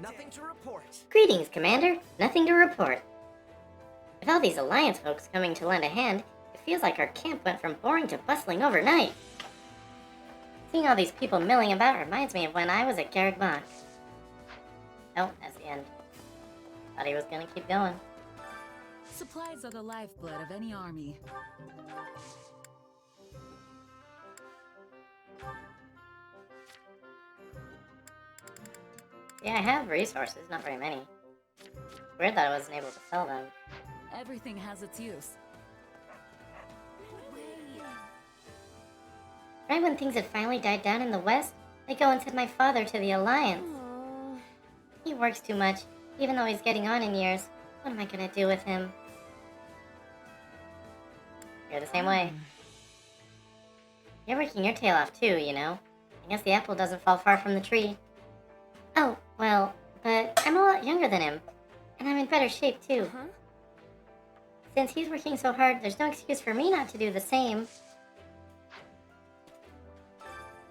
Nothing to report. Greetings, Commander. Nothing to report. With all these Alliance folks coming to lend a hand, it feels like our camp went from boring to bustling overnight. Seeing all these people milling about reminds me of when I was at Garreg-Mach. Oh, that's the end. Thought he was gonna keep going. Supplies are the lifeblood of any army. Yeah, I have resources, not very many. Weird that I wasn't able to sell them. Everything has its use. Right when things had finally died down in the West, they go and send my father to the Alliance. Aww. He works too much, even though he's getting on in years. What am I gonna do with him? You're the same way. You're working your tail off too, you know. I guess the apple doesn't fall far from the tree. Oh, well, but I'm a lot younger than him, and I'm in better shape too. Since he's working so hard, there's no excuse for me not to do the same.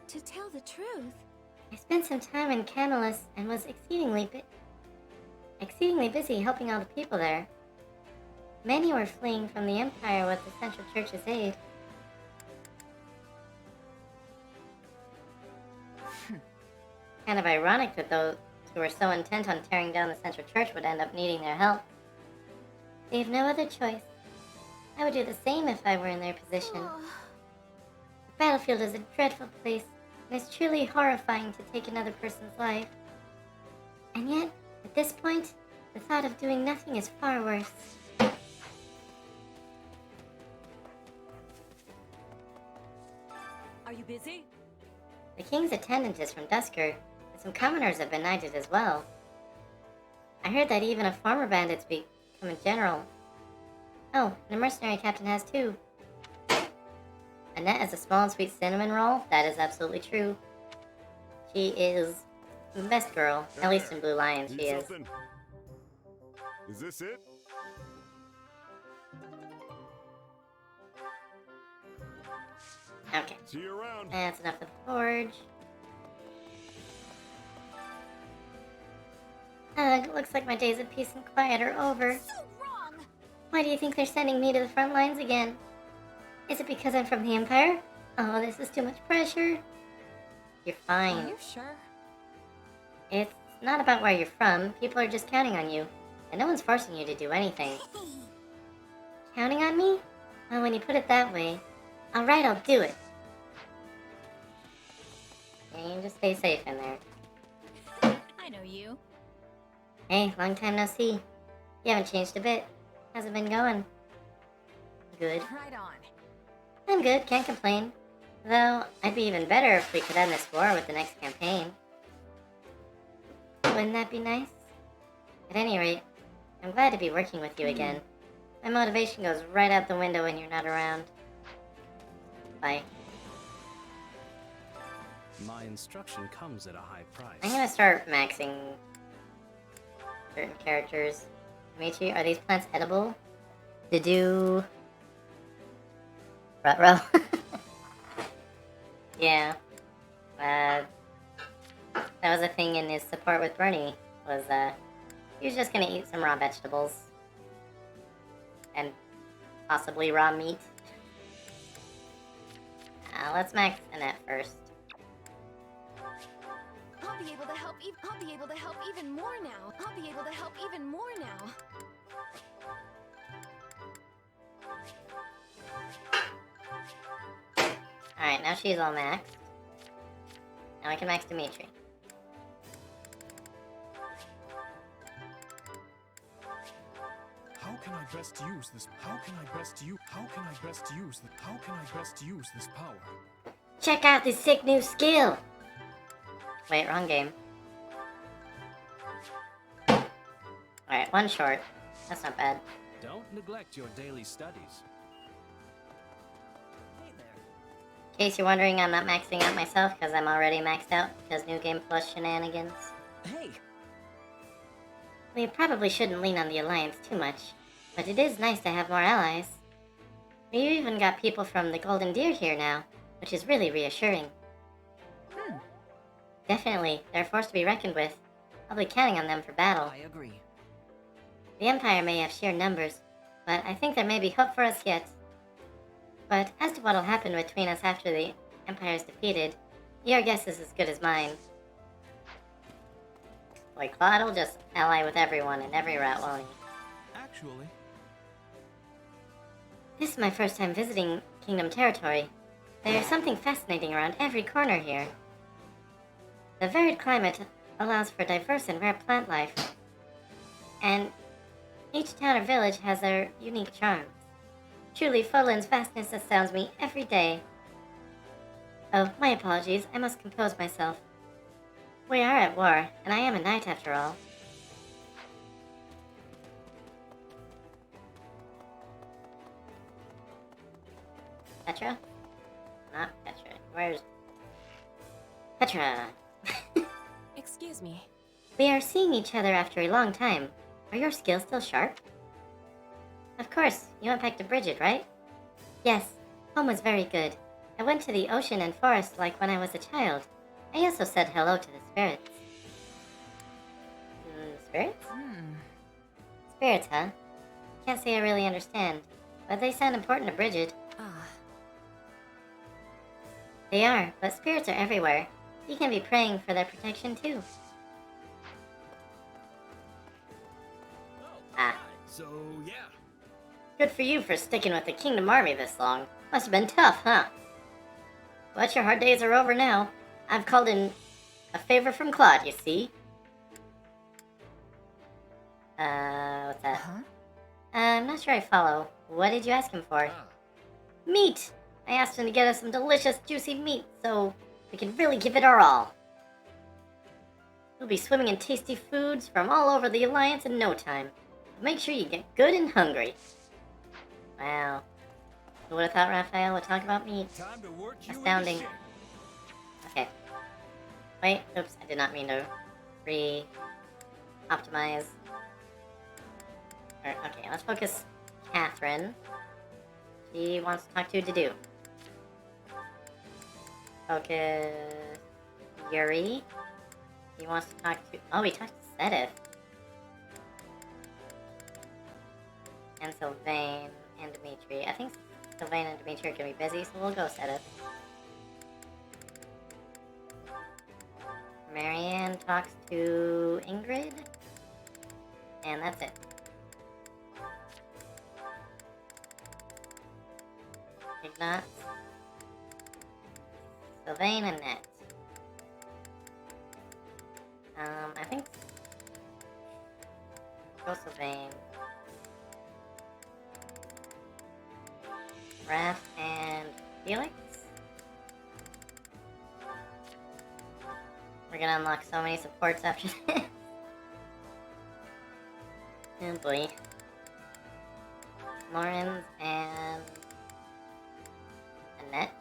To tell the truth, I spent some time in Camelus and was exceedingly busy helping all the people there. Many were fleeing from the Empire with the Central Church's aid. Kind of ironic that those who were so intent on tearing down the Central Church would end up needing their help. They have no other choice. I would do the same if I were in their position. The battlefield is a dreadful place, and it's truly horrifying to take another person's life. And yet, at this point, the thought of doing nothing is far worse. Are you busy? The king's attendant is from Dusker, and some commoners have been knighted as well. I heard that even a former bandit's become a general. Oh, and a mercenary captain has too. Annette has a small and sweet cinnamon roll. That is absolutely true. She is the best girl, at least in Blue Lion she is. Is this it? Okay. See you around. That's enough of the forge. Ugh, looks like my days of peace and quiet are over. So wrong! Why do you think they're sending me to the front lines again? Is it because I'm from the Empire? Oh, this is too much pressure. You're fine. Are you sure? It's not about where you're from. People are just counting on you. And no one's forcing you to do anything. Counting on me? Well, when you put it that way. Alright, I'll do it. Yeah, you just stay safe in there. I know you. Hey, long time no see. You haven't changed a bit. How's it been going? Good. Right on. I'm good, can't complain. Though, I'd be even better if we could end this war with the next campaign. Wouldn't that be nice? At any rate, I'm glad to be working with you again. My motivation goes right out the window when you're not around. Bye. My instruction comes at a high price. I'm gonna start maxing certain characters. Dimitri, are these plants edible? Dedu... Rutro? Yeah. That was a thing in his support with Bernie, was, he was just gonna eat some raw vegetables. And possibly raw meat. Let's max Annette first. I'll be able to help even more now. I'll be able to help even more now. Alright, now she's all maxed. Now I can max Dimitri. How can I best use this? How can I best use this power? Check out this sick new skill! Wait, wrong game. Alright, one short. That's not bad. Don't neglect your daily studies. In case you're wondering, I'm not maxing out myself because I'm already maxed out because New Game Plus shenanigans. Hey! We probably shouldn't lean on the Alliance too much, but it is nice to have more allies. We even got people from the Golden Deer here now, which is really reassuring. Definitely, they're a force to be reckoned with. I'll be counting on them for battle. I agree. The Empire may have sheer numbers, but I think there may be hope for us yet. But as to what'll happen between us after the Empire is defeated, your guess is as good as mine. Like, Claude will just ally with everyone in every route, won't he? Actually... This is my first time visiting Kingdom territory. There's something fascinating around every corner here. The varied climate allows for diverse and rare plant life, and each town or village has their unique charms. Truly, Fodlan's vastness astounds me every day. Oh, my apologies, I must compose myself. We are at war, and I am a knight after all. Petra? Not Petra. Where's... Petra! Excuse me. We are seeing each other after a long time. Are your skills still sharp? Of course, you went back to Bridget, right? Yes, home was very good. I went to the ocean and forest like when I was a child. I also said hello to the spirits. Spirits? Spirits, huh? Can't say I really understand, but they sound important to Bridget. They are, but spirits are everywhere. You can be praying for their protection too. So, yeah. Good for you for sticking with the Kingdom Army this long. Must have been tough, huh? But your hard days are over now. I've called in a favor from Claude, you see. What's that? I'm not sure I follow. What did you ask him for? Meat! I asked him to get us some delicious, juicy meat, so we can really give it our all. We'll be swimming in tasty foods from all over the Alliance in no time. Make sure you get good and hungry. Wow. Who would have thought Raphael would talk about meat? Astounding. Okay. Wait, oops, I did not mean to optimize. Okay, let's focus Catherine. She wants to talk to Dedu. Focus Yuri. He wants to talk to... Oh, he talked to Sedith. And Sylvain and Dimitri. I think Sylvain and Dimitri are going to be busy, so we'll go Sedith. Marianne talks to Ingrid. And that's it. Ignat. Sylvain and Net. I think... Go Sylvain. Raph and Felix? We're gonna unlock so many supports after this. Oh boy. Lawrence and... Annette?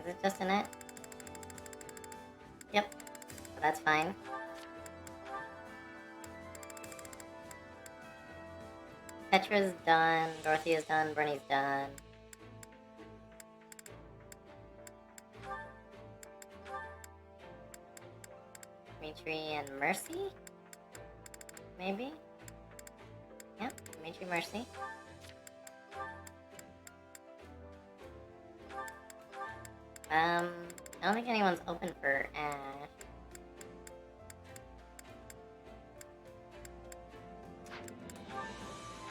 Is it just Annette? Yep. So that's fine. Petra's done, Dorothea's done, Bernie's done. Dimitri and Mercy? Maybe? Yep, Dimitri, Mercy. I don't think anyone's open for Ash.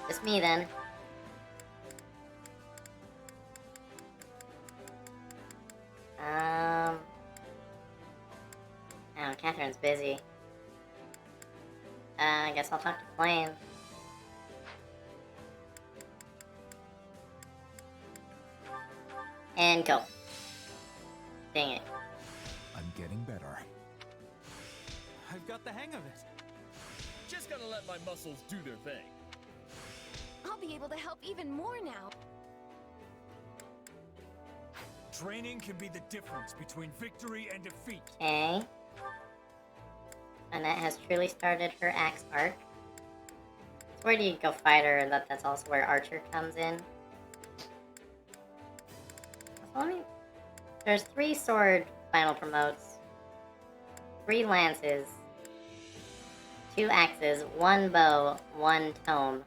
Just me then. Oh, Catherine's busy. I guess I'll talk to Flame. And go. Dang it. I'm getting better. I've got the hang of it. Just gotta let my muscles do their thing. I'll be able to help even more now. Training can be the difference between victory and defeat. Okay. Annette has truly started her axe arc. So where do you go fighter? That's also where Archer comes in. So there's 3 sword final promotes, 3 lances, 2 axes, 1 bow, 1 tome,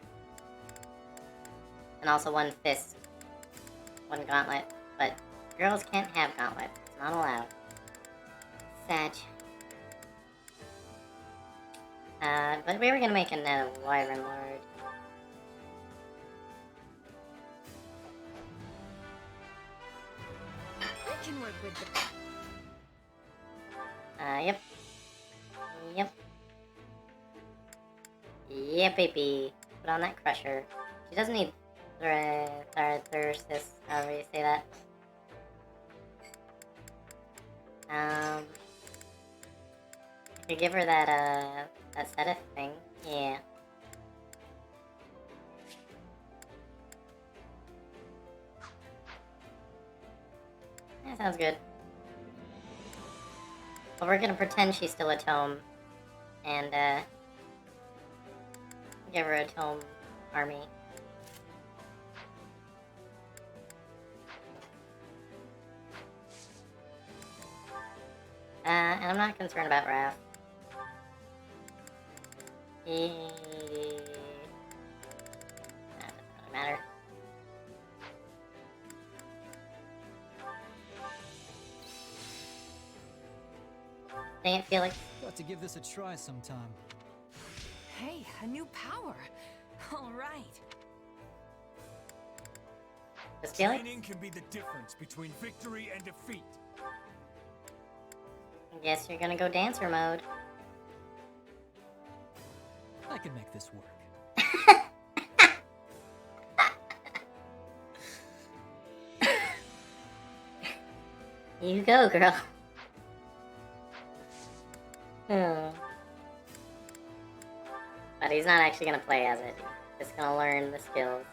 and also 1 fist, 1 gauntlet. But girls can't have gauntlets. It's not allowed. Sad. But we were gonna make a Wyvern Lord. I can work with the... Yep. Yep. Yep, baby. Put on that crusher. She doesn't need Thyrsis, however you say that. I could give her that Sethith thing. Yeah. That sounds good. But we're gonna pretend she's still a tome. And, give her a tome army. And I'm not concerned about Raph. That doesn't really matter. Dang it, Felix. Got to give this a try sometime. Hey, a new power. All right. Just Felix? Training can be the difference between victory and defeat. I guess you're gonna go dancer mode. I can make this work. You go, girl. But he's not actually gonna play as it. He's just gonna learn the skills.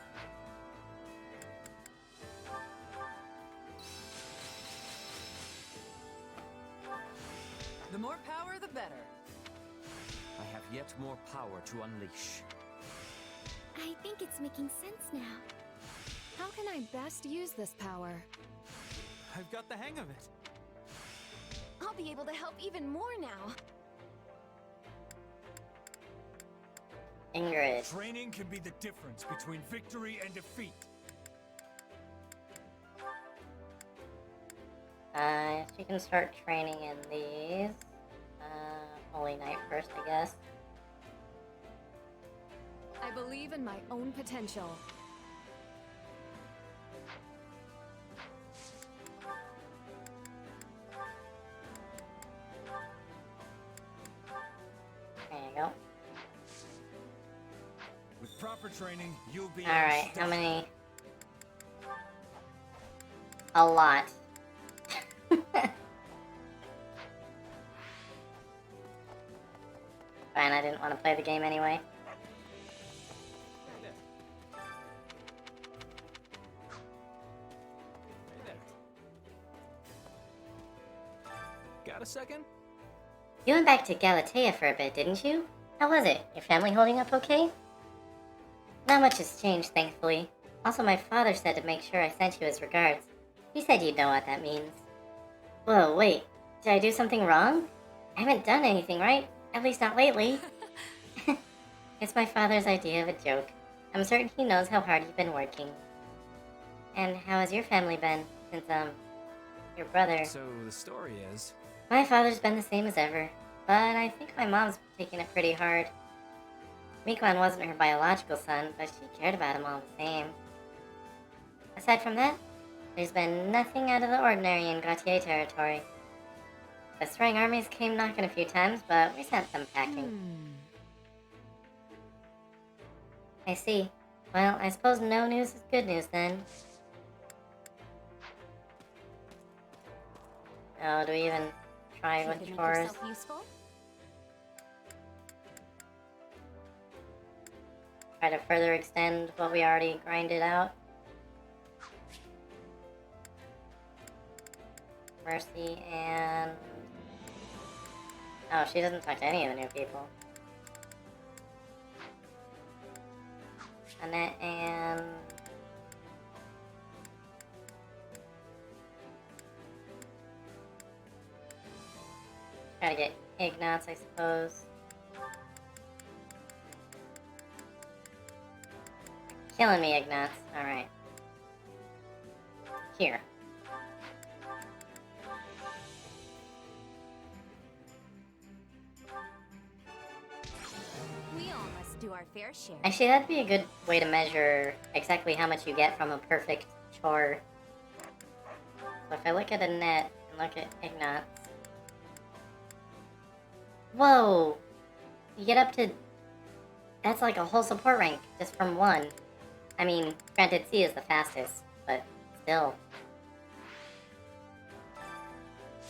The more power, the better. I have yet more power to unleash. I think it's making sense now. How can I best use this power? I've got the hang of it. I'll be able to help even more now. Ingrid. Training can be the difference between victory and defeat. She can start training in these. Holy Knight first, I guess. I believe in my own potential. There you go. With proper training, you'll be Alright, how many? A lot. Fine, I didn't want to play the game anyway. Got a second? You went back to Galatea for a bit, didn't you? How was it? Your family holding up okay? Not much has changed, thankfully. Also, my father said to make sure I sent you his regards. He said you'd know what that means. Whoa, wait. Did I do something wrong? I haven't done anything, right? At least not lately. It's my father's idea of a joke. I'm certain he knows how hard you've been working. And how has your family been since, your brother... So the story is... My father's been the same as ever, but I think my mom's taken it pretty hard. Miquan wasn't her biological son, but she cared about him all the same. Aside from that, there's been nothing out of the ordinary in Gautier territory. The Strang armies came knocking a few times, but we sent them packing. I see. Well, I suppose no news is good news then. Oh, do we even try with chores? Try to further extend what we already grinded out. Mercy and... Oh, she doesn't talk to any of the new people. Annette and... Try to get Ignatz, I suppose. Killing me, Ignatz. Alright. Here. We all must do our fair share. Actually, that'd be a good way to measure exactly how much you get from a perfect chore. So if I look at Annette and look at Ignatz... Whoa! You get up to... That's like a whole support rank just from one. I mean, granted C is the fastest, but still.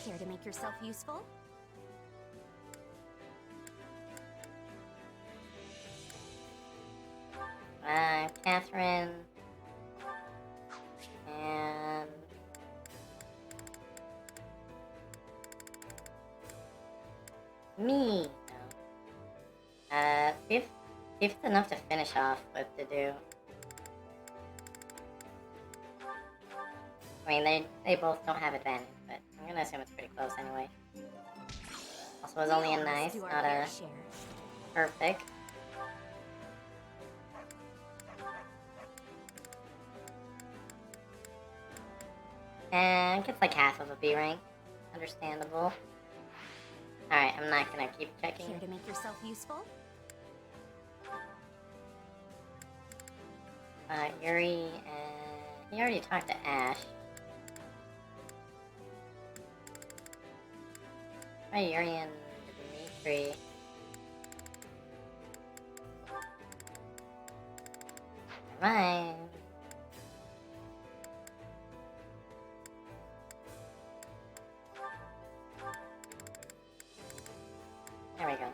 Care to make yourself useful? Catherine. And... me. No. Fifth enough to finish off what to do. I mean, they both don't have advantage, but I'm gonna assume it's pretty close anyway. Also, it's only a nice, not a perfect. And gets like half of a B rank. Understandable. Alright, I'm not gonna keep checking. Care to make yourself useful? Yuri and... He already talked to Ash. Try Yuri and Dimitri. Never mind. There we go.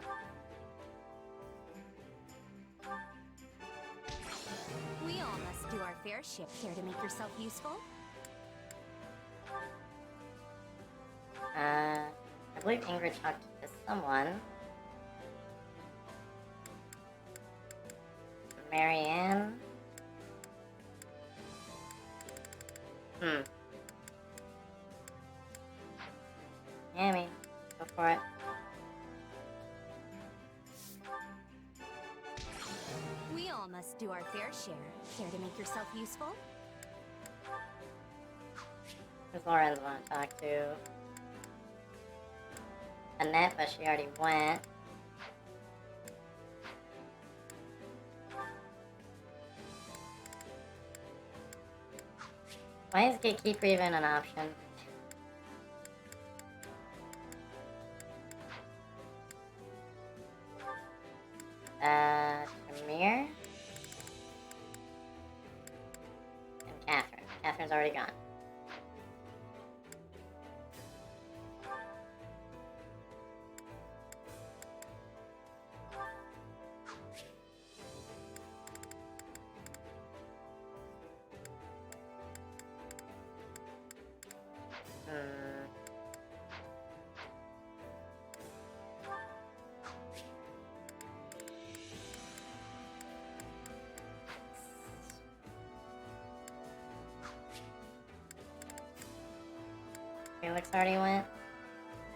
We all must do our fair share. Care to make yourself useful? I believe Ingrid talked to someone. Marianne? Yeah, I mean, go for it. We all must do our fair share. Care to make yourself useful? Who's Lauren's want to talk to? Annette, but she already went. Why is Gatekeeper even an option? Shamir? And Catherine. Catherine's already gone. Felix already went?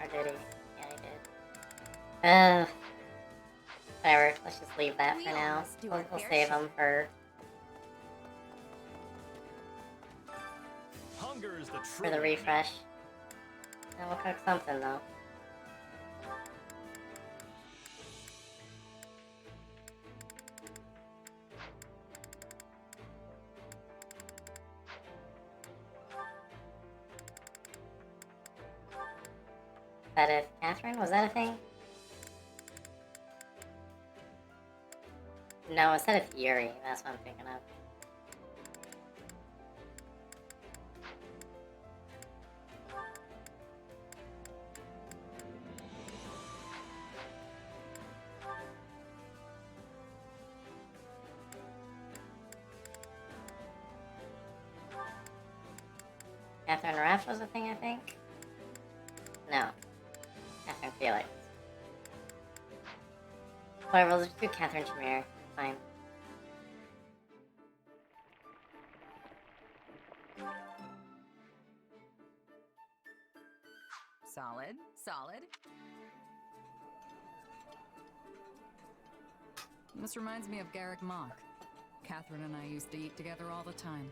Or did he? Yeah, he did. Whatever. Let's just leave that for now. We'll save him for... Hunger is the for the refresh. And we'll cook something, though. That is Catherine? Was that a thing? No, instead of Yuri. That's what I'm thinking of. Catherine Raff was a thing, I think? No. Catherine Felix. Whatever, we'll just do Catherine Shamir. Fine. Solid, solid. This reminds me of Garrick Mock. Catherine and I used to eat together all the time.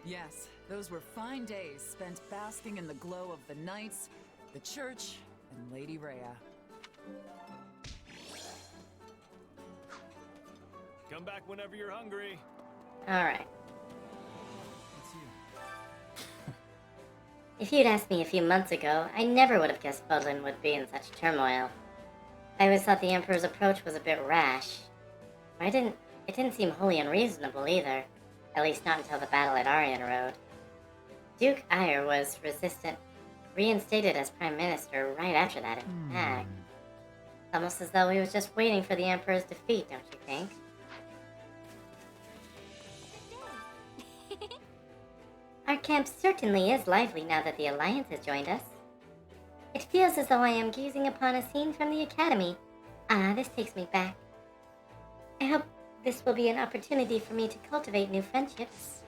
Yes, those were fine days spent basking in the glow of the knights, the church, and Lady Rhea. Come back whenever you're hungry. Alright. If you'd asked me a few months ago, I never would have guessed Budlin would be in such turmoil. I always thought the Emperor's approach was a bit rash. It didn't seem wholly unreasonable either, at least not until the battle at Aryan Road. Duke Ayer was reinstated as Prime Minister right after that attack. Almost as though he was just waiting for the Emperor's defeat, don't you think? Our camp certainly is lively now that the Alliance has joined us. It feels as though I am gazing upon a scene from the Academy. Ah, this takes me back. I hope this will be an opportunity for me to cultivate new friendships.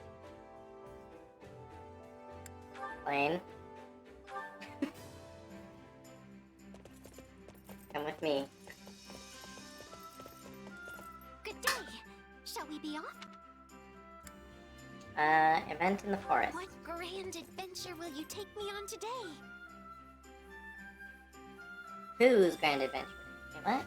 Blaine. Come with me. Good day. Shall we be off? Event in the forest. What grand adventure will you take me on today? Whose grand adventure? Wait, what?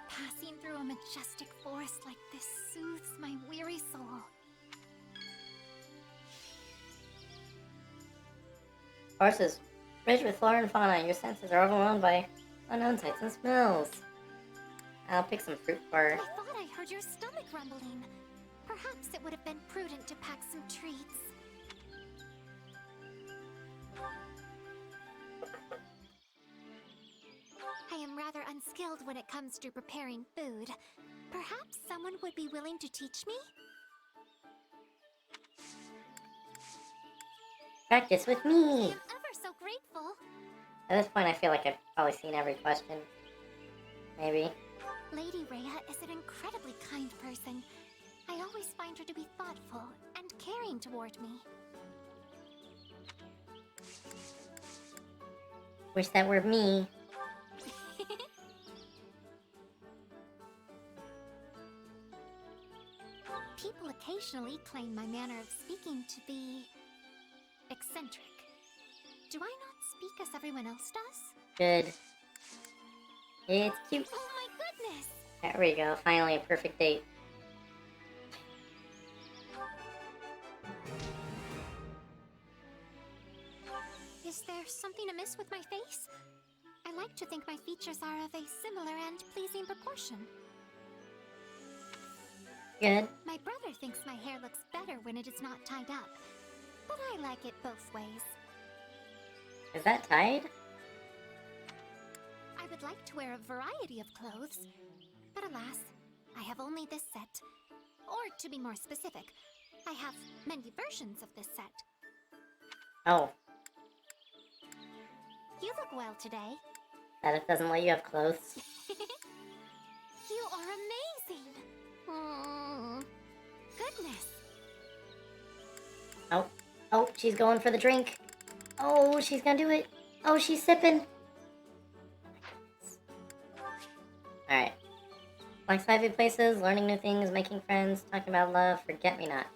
Passing through a majestic forest like this soothes my weary soul. Horses, rich with flora and fauna, your senses are overwhelmed by unknown sights and smells. I'll pick some fruit for... I thought I heard your stomach rumbling. Perhaps it would have been prudent to pack some treats. I am rather unskilled when it comes to preparing food. Perhaps someone would be willing to teach me? Practice with me! I am ever so grateful. At this point, I feel like I've probably seen every question. Maybe. Lady Rhea is an incredibly kind person. I always find her to be thoughtful and caring toward me. Wish that were me. People occasionally claim my manner of speaking to be eccentric. Do I not speak as everyone else does? Good. It's cute. Oh my goodness! There we go. Finally, a perfect date. Is there something amiss with my face? I like to think my features are of a similar and pleasing proportion. Good. My brother thinks my hair looks better when it is not tied up, but I like it both ways. Is that tied? I would like to wear a variety of clothes, but alas, I have only this set. Or to be more specific, I have many versions of this set. Oh. You look well today. That it doesn't let you have clothes. You are amazing! Oh, oh, she's going for the drink. Oh, she's gonna do it. Oh, she's sipping. Alright. Like lively places, learning new things, making friends, talking about love, forget me not.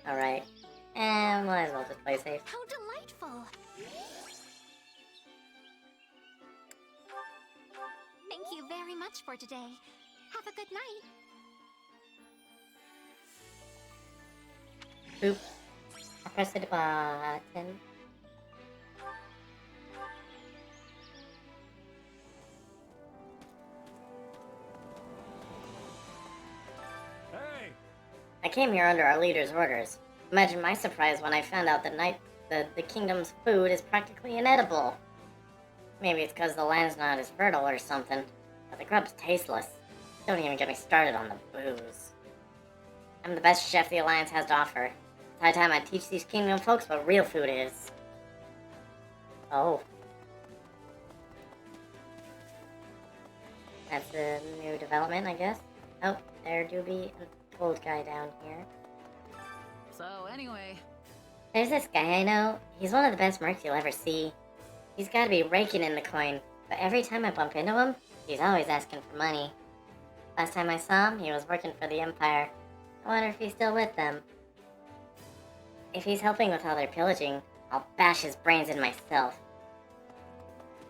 Alright. And might as well just play safe. How delightful! Thank you very much for today. Have a good night. Oops. I pressed the button. Hey! I came here under our leader's orders. Imagine my surprise when I found out the kingdom's food is practically inedible. Maybe it's because the land's not as fertile or something, but the grub's tasteless. Don't even get me started on the booze. I'm the best chef the Alliance has to offer. It's high time I teach these kingdom folks what real food is. Oh. That's a new development, I guess. Oh, there do be an old guy down here. So, anyway. There's this guy I know. He's one of the best mercs you'll ever see. He's gotta be raking in the coin, but every time I bump into him, he's always asking for money. Last time I saw him, he was working for the Empire. I wonder if he's still with them. If he's helping with all their pillaging, I'll bash his brains in myself.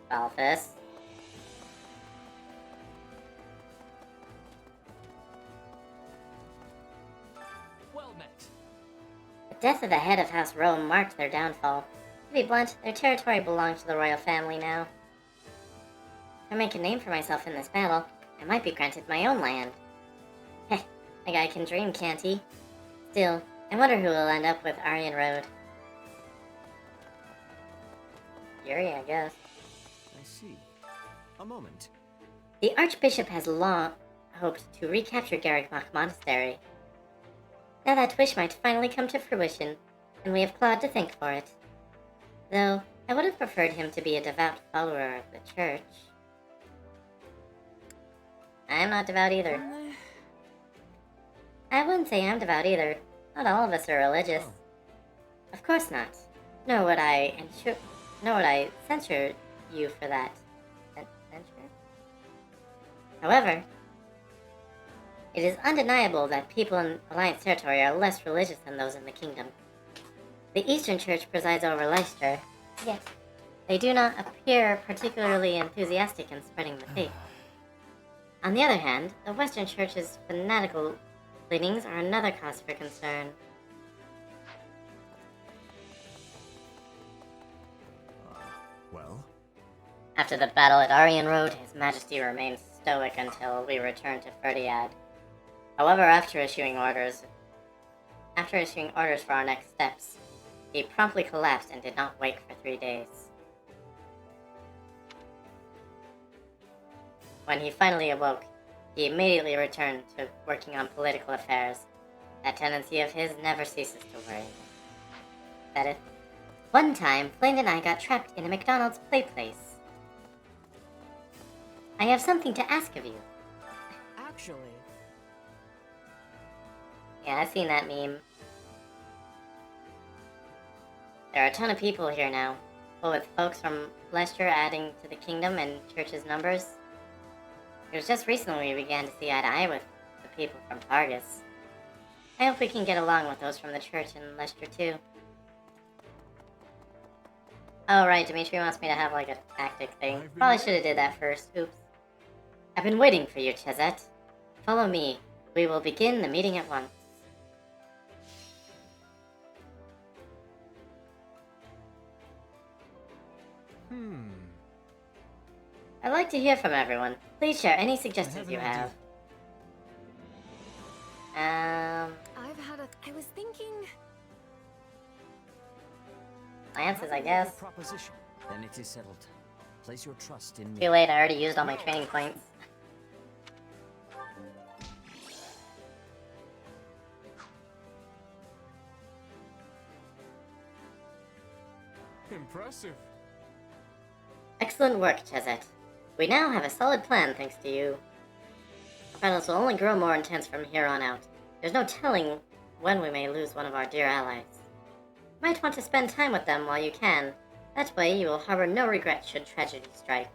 Balthus. Well met. The death of the head of House Rome marked their downfall. To be blunt, their territory belongs to the royal family now. If I make a name for myself in this battle, I might be granted my own land. Heh, a guy can dream, can't he? Still, I wonder who will end up with Aryan Road. Yuri, I guess. I see. A moment. The Archbishop has long hoped to recapture Garrigmach Monastery. Now that wish might finally come to fruition, and we have Claude to thank for it. Though, I would have preferred him to be a devout follower of the church. I'm not devout either. I wouldn't say I'm devout either. Not all of us are religious. Of course not. Nor would I censure you for that. Censure? However, it is undeniable that people in Alliance territory are less religious than those in the kingdom. The Eastern Church presides over Leicester, yet they do not appear particularly enthusiastic in spreading the faith. On the other hand, the Western Church's fanatical leanings are another cause for concern. Well? After the battle at Aryan Road, His Majesty remained stoic until we returned to Ferdiad. However, after issuing orders for our next steps, he promptly collapsed and did not wake for 3 days. When he finally awoke, he immediately returned to working on political affairs. That tendency of his never ceases to worry. That it. One time, Flynn and I got trapped in a McDonald's play place. I have something to ask of you. Actually. Yeah, I've seen that meme. There are a ton of people here now, but with folks from Leicester adding to the kingdom and church's numbers. It was just recently we began to see eye to eye with the people from Fargus. I hope we can get along with those from the church in Leicester too. Oh right, Dimitri wants me to have like a tactic thing. Probably should have did that first. Oops. I've been waiting for you, Chesette. Follow me. We will begin the meeting at once. I'd like to hear from everyone. Please share any suggestions you have. I was thinking. Lances, I guess. Proposition. Then it is settled. Place your trust in me. Too late, I already used all my training points. Impressive. Excellent work, Chesette. We now have a solid plan thanks to you. Our battles will only grow more intense from here on out. There's no telling when we may lose one of our dear allies. Might want to spend time with them while you can. That way you will harbor no regret should tragedy strike.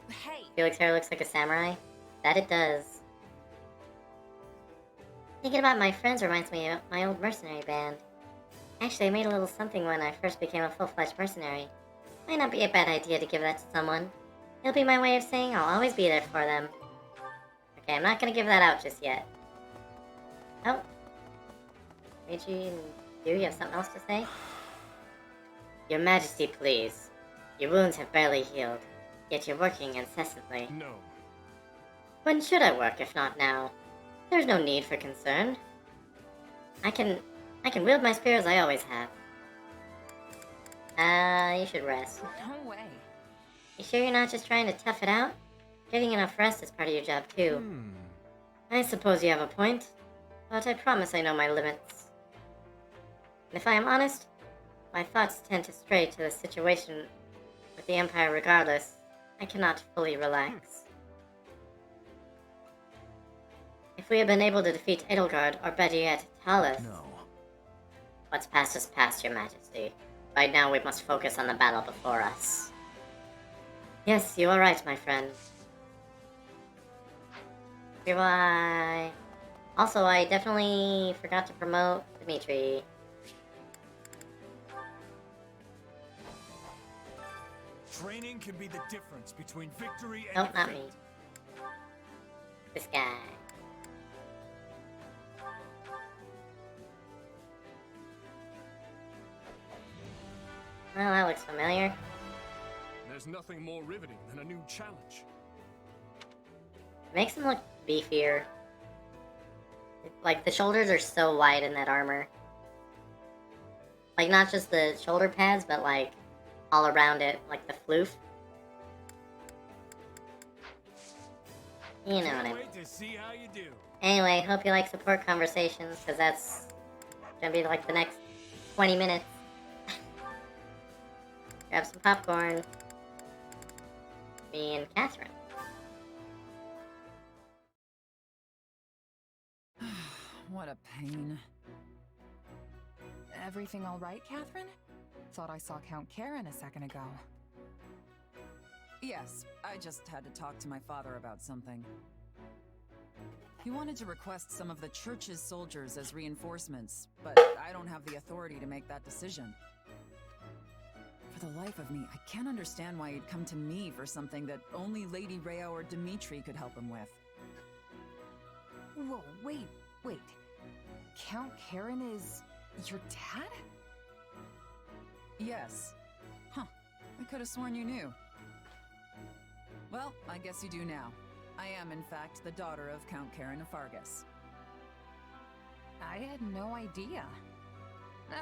Hey! Felix' hair looks like a samurai? That it does. Thinking about my friends reminds me of my old mercenary band. Actually, I made a little something when I first became a full-fledged mercenary. Might not be a bad idea to give that to someone. It'll be my way of saying I'll always be there for them. Okay, I'm not gonna give that out just yet. Oh. Meiji and you have something else to say? Your Majesty, please. Your wounds have barely healed, yet you're working incessantly. No. When should I work, if not now? There's no need for concern. I can wield my spear as I always have. You should rest. No way. You sure you're not just trying to tough it out? Getting enough rest is part of your job, too. I suppose you have a point, but I promise I know my limits. And if I am honest, my thoughts tend to stray to the situation with the Empire regardless. I cannot fully relax. If we had been able to defeat Edelgard, or better yet, Talus... No. What's past is past, your majesty. Right now we must focus on the battle before us. Yes, you are right, my friend. Goodbye. Also, I definitely forgot to promote Dimitri. Training can be the difference between victory and Nope, not me. This guy. Well, that looks familiar. There's nothing more riveting than a new challenge. Makes him look beefier. Like, the shoulders are so wide in that armor. Like, not just the shoulder pads, but, like, all around it. Like, the floof. You know what I mean. Wait to see how you do. Anyway, hope you like support conversations, because that's gonna be, like, the next 20 minutes. Grab some popcorn. Me and Catherine. What a pain. Everything all right, Catherine? Thought I saw Count Karen a second ago. Yes, I just had to talk to my father about something. He wanted to request some of the church's soldiers as reinforcements, but I don't have the authority to make that decision. For the life of me, I can't understand why he'd come to me for something that only Lady Rhea or Dimitri could help him with. Whoa, wait. Count Karen is your dad? Yes. Huh. I could have sworn you knew. Well, I guess you do now. I am, in fact, the daughter of Count Karen of Fargus. I had no idea.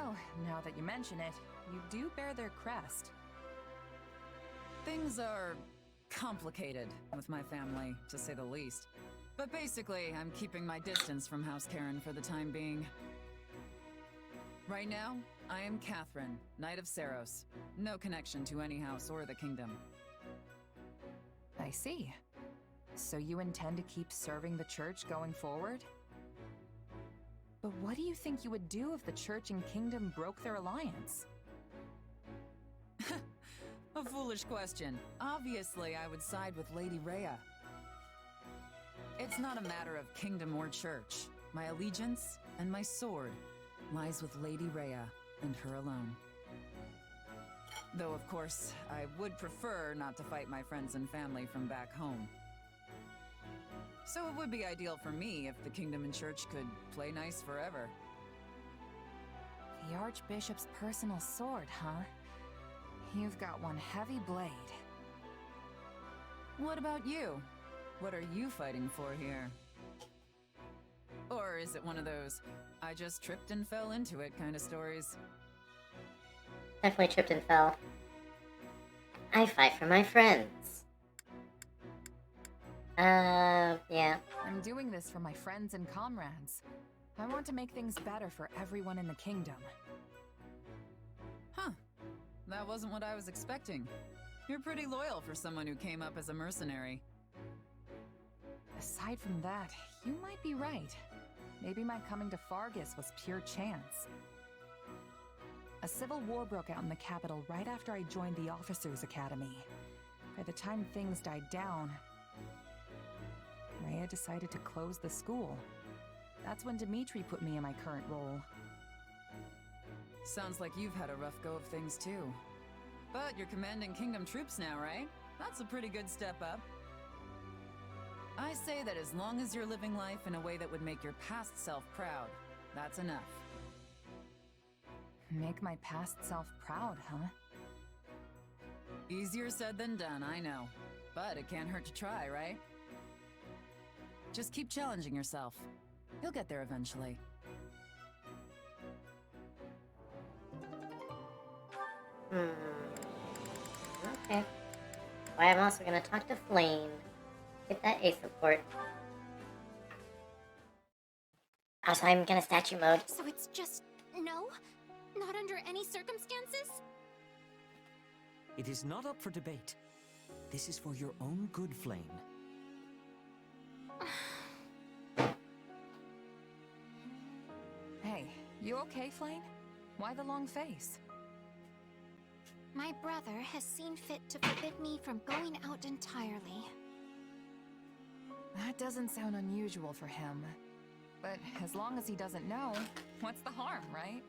Oh, now that you mention it, you do bear their crest. Things are complicated with my family, to say the least. But basically, I'm keeping my distance from House Karen for the time being. Right now, I am Catherine, Knight of Saros. No connection to any house or the kingdom. I see. So you intend to keep serving the church going forward? But what do you think you would do if the church and kingdom broke their alliance? A foolish question. Obviously, I would side with Lady Rhea. It's not a matter of kingdom or church. My allegiance and my sword lies with Lady Rhea and her alone. Though, of course, I would prefer not to fight my friends and family from back home. So it would be ideal for me if the kingdom and church could play nice forever. The Archbishop's personal sword, huh? You've got one heavy blade. What about you? What are you fighting for here? Or is it one of those, I just tripped and fell into it kind of stories? Definitely tripped and fell. I fight for my friends. Yeah. I'm doing this for my friends and comrades. I want to make things better for everyone in the kingdom. Huh. That wasn't what I was expecting. You're pretty loyal for someone who came up as a mercenary. Aside from that, you might be right. Maybe my coming to Fargus was pure chance. A civil war broke out in the capital right after I joined the Officers' Academy. By the time things died down, Rhea decided to close the school. That's when Dimitri put me in my current role. Sounds like you've had a rough go of things too. But you're commanding Kingdom troops now, right? That's a pretty good step up. I say that as long as you're living life in a way that would make your past self proud, that's enough. Make my past self proud, huh? Easier said than done, I know. But it can't hurt to try, right? Just keep challenging yourself. You'll get there eventually. Okay. Well, I'm also gonna talk to Flame. Get that ace report. Also, I'm gonna statue mode. So it's just no? Not under any circumstances? It is not up for debate. This is for your own good, Flame. Hey, you okay, Flame? Why the long face? My brother has seen fit to forbid me from going out entirely. That doesn't sound unusual for him. But as long as he doesn't know, what's the harm, right?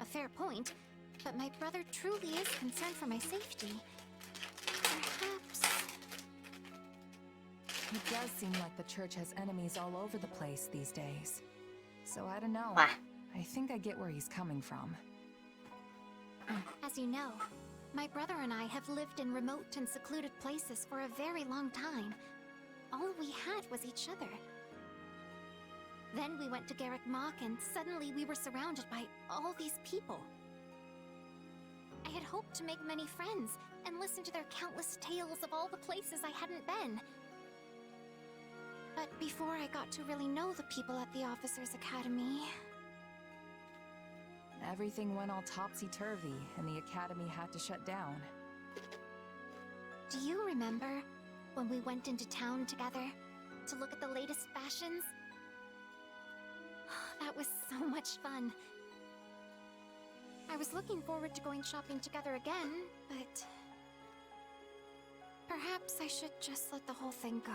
A fair point, but my brother truly is concerned for my safety. Perhaps... It does seem like the church has enemies all over the place these days. So I don't know. Wah. I think I get where he's coming from. As you know, my brother and I have lived in remote and secluded places for a very long time. All we had was each other. Then we went to Garrick Mach, and suddenly we were surrounded by all these people. I had hoped to make many friends and listen to their countless tales of all the places I hadn't been. But before I got to really know the people at the Officers' Academy... Everything went all topsy-turvy, and the academy had to shut down. Do you remember when we went into town together to look at the latest fashions? That was so much fun. I was looking forward to going shopping together again, but... perhaps I should just let the whole thing go.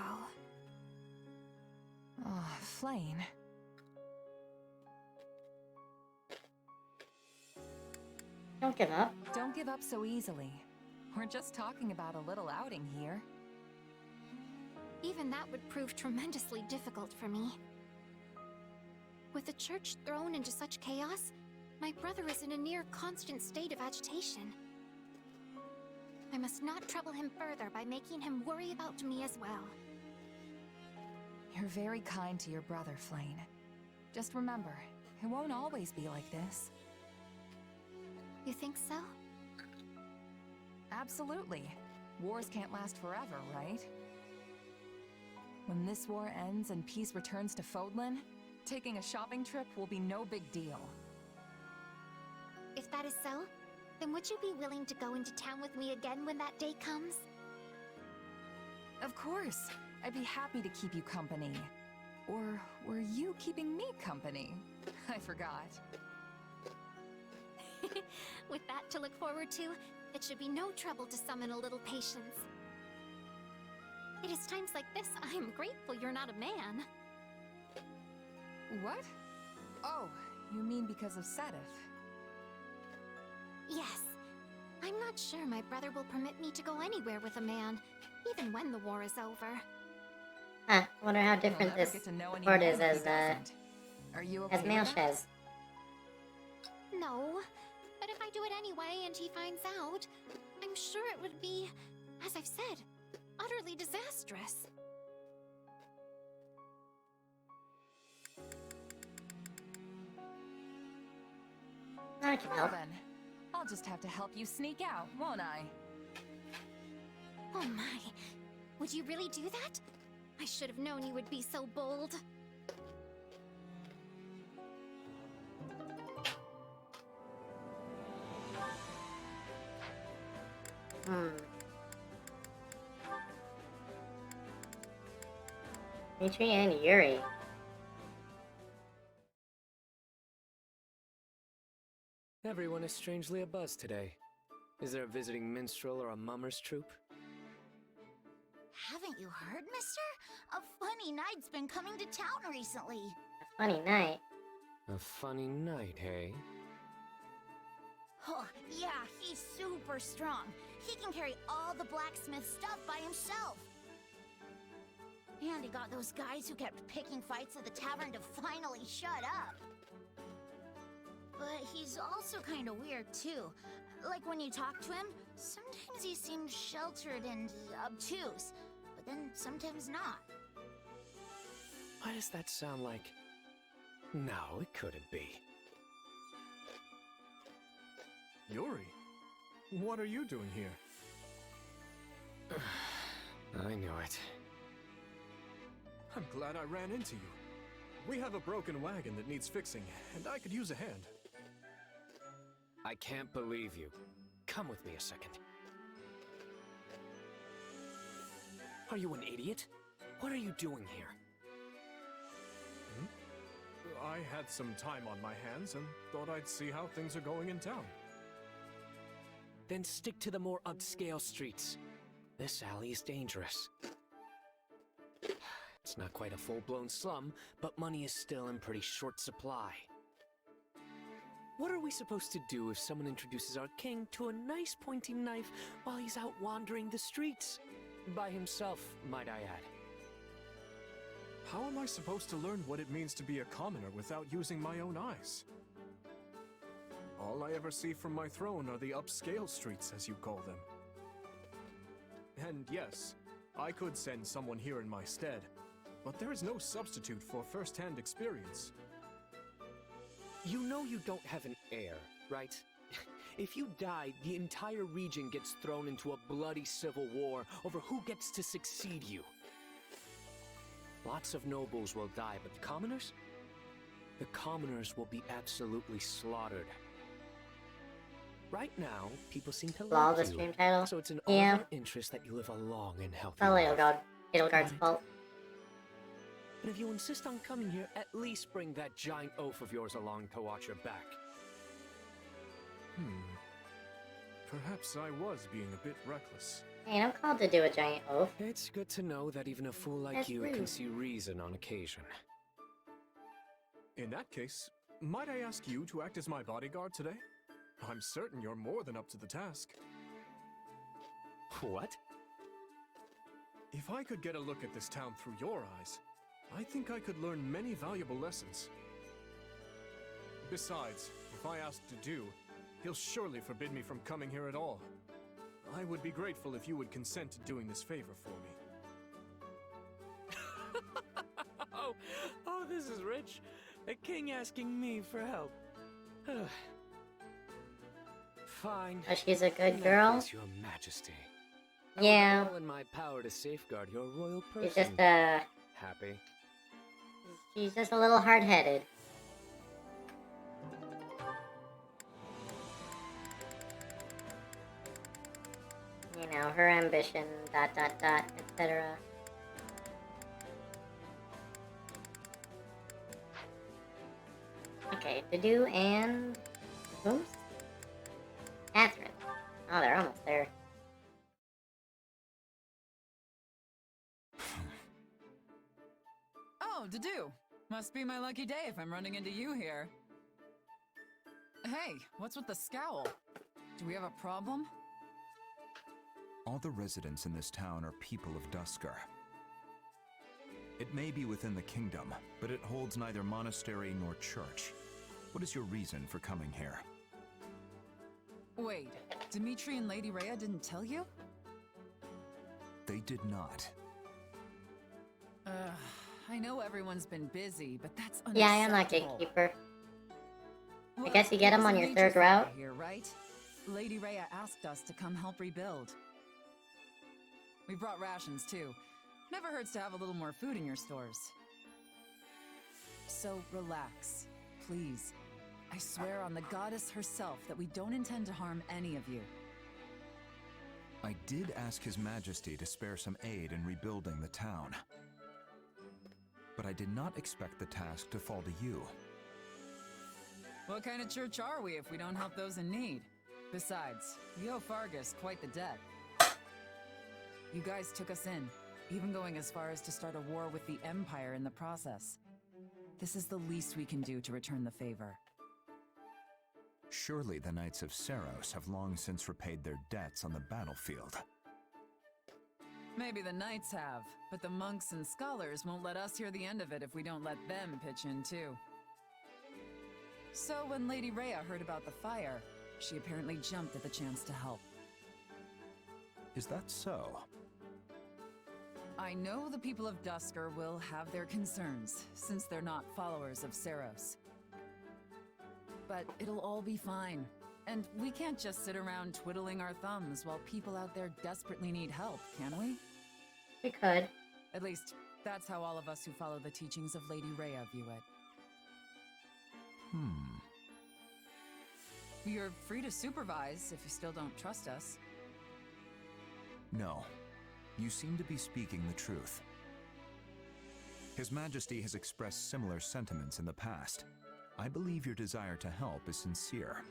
Oh, Flame. Don't give up. Don't give up so easily. We're just talking about a little outing here. Even that would prove tremendously difficult for me. With the church thrown into such chaos, my brother is in a near constant state of agitation. I must not trouble him further by making him worry about me as well. You're very kind to your brother, Flame. Just remember, it won't always be like this. You think so? Absolutely. Wars can't last forever, right? When this war ends and peace returns to Fodlan, taking a shopping trip will be no big deal. If that is so, then would you be willing to go into town with me again when that day comes? Of course. I'd be happy to keep you company. Or were you keeping me company? I forgot. With that to look forward to, it should be no trouble to summon a little patience. It is times like this I am grateful you're not a man. What? Oh, you mean because of Sedith? Yes. I'm not sure my brother will permit me to go anywhere with a man, even when the war is over. Huh, wonder how different this report is as male Shez. No, but if I do it anyway and he finds out, I'm sure it would be, as I've said, utterly disastrous. I can help. Then, I'll just have to help you sneak out, won't I? Oh my, would you really do that? I should have known you would be so bold. Dimitri and Yuri. Everyone is strangely abuzz today. Is there a visiting minstrel or a mummer's troupe? Haven't you heard, mister? A funny night's been coming to town recently. A funny night? A funny night, hey? Oh, yeah, he's super strong. He can carry all the blacksmith stuff by himself. And he got those guys who kept picking fights at the tavern to finally shut up. But he's also kind of weird, too. Like when you talk to him, sometimes he seems sheltered and obtuse, but then sometimes not. Why does that sound like... No, it couldn't be. Yuri, what are you doing here? I knew it. I'm glad I ran into you. We have a broken wagon that needs fixing, and I could use a hand. I can't believe you. Come with me a second. Are you an idiot? What are you doing here? I had some time on my hands and thought I'd see how things are going in town. Then stick to the more upscale streets. This alley is dangerous. It's not quite a full-blown slum, but money is still in pretty short supply. What are we supposed to do if someone introduces our king to a nice pointy knife while he's out wandering the streets? By himself, might I add. How am I supposed to learn what it means to be a commoner without using my own eyes? All I ever see from my throne are the upscale streets, as you call them. And yes, I could send someone here in my stead, but there is no substitute for first-hand experience. You know you don't have an heir, right? If you die, the entire region gets thrown into a bloody civil war over who gets to succeed you. Lots of nobles will die, but the commoners? The commoners will be absolutely slaughtered. Right now, people seem to Lol, like the you, stream title. so it's in all Yeah. their interest that you live a long and healthy Probably life. Edelgard's fault. And if you insist on coming here, at least bring that giant oaf of yours along to watch your back. Perhaps I was being a bit reckless. Hey, I'm called to do a giant oaf. It's good to know that even a fool like That's you rude. can see reason on occasion. In that case, might I ask you to act as my bodyguard today? I'm certain you're more than up to the task. What? If I could get a look at this town through your eyes, I think I could learn many valuable lessons. Besides, if I ask to do, he'll surely forbid me from coming here at all. I would be grateful if you would consent to doing this favor for me. Oh, this is rich. A king asking me for help. Fine. Oh, she's a good In that girl? case, Your Majesty. Yeah. I will all in my power to safeguard your royal person. She's just, Happy? she's just a little hard-headed. You know, her ambition, ... etc. Okay, to do and... Whoops? Catherine. Oh, they're almost there. Oh, Dedue. Must be my lucky day if I'm running into you here. Hey, what's with the scowl? Do we have a problem? All the residents in this town are people of Dusker. It may be within the kingdom, but it holds neither monastery nor church. What is your reason for coming here? Wait, Dimitri and Lady Rhea didn't tell you? They did not. I know everyone's been busy, but that's unacceptable. Yeah, I am not gatekeeper. I Look, guess you get there them was on a your major third route. fire here, right? Lady Rhea asked us to come help rebuild. We brought rations too. Never hurts to have a little more food in your stores. So relax, please. I swear on the goddess herself that we don't intend to harm any of you. I did ask His Majesty to spare some aid in rebuilding the town. But I did not expect the task to fall to you. What kind of church are we if we don't help those in need? Besides, we owe Fargus quite the debt. You guys took us in, even going as far as to start a war with the Empire in the process. This is the least we can do to return the favor. Surely the Knights of Seros have long since repaid their debts on the battlefield. Maybe the Knights have, but the monks and scholars won't let us hear the end of it if we don't let them pitch in too. So when Lady Rhea heard about the fire, she apparently jumped at the chance to help. Is that so? I know the people of Duscur will have their concerns, since they're not followers of Seros. But it'll all be fine. And we can't just sit around twiddling our thumbs while people out there desperately need help, can we? We could. At least, that's how all of us who follow the teachings of Lady Rhea view it. You're free to supervise if you still don't trust us. No. You seem to be speaking the truth. His Majesty has expressed similar sentiments in the past. I believe your desire to help is sincere.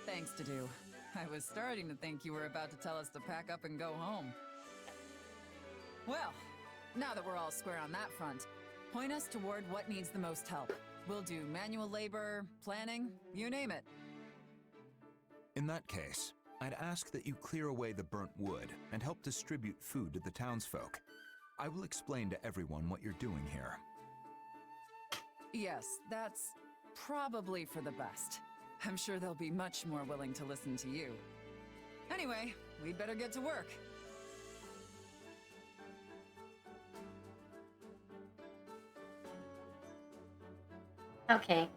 Thanks, Tadu. I was starting to think you were about to tell us to pack up and go home. Well, now that we're all square on that front, point us toward what needs the most help. We'll do manual labor, planning, you name it. In that case, I'd ask that you clear away the burnt wood and help distribute food to the townsfolk. I will explain to everyone what you're doing here. Yes, that's probably for the best. I'm sure they'll be much more willing to listen to you. Anyway, we'd better get to work. Okay.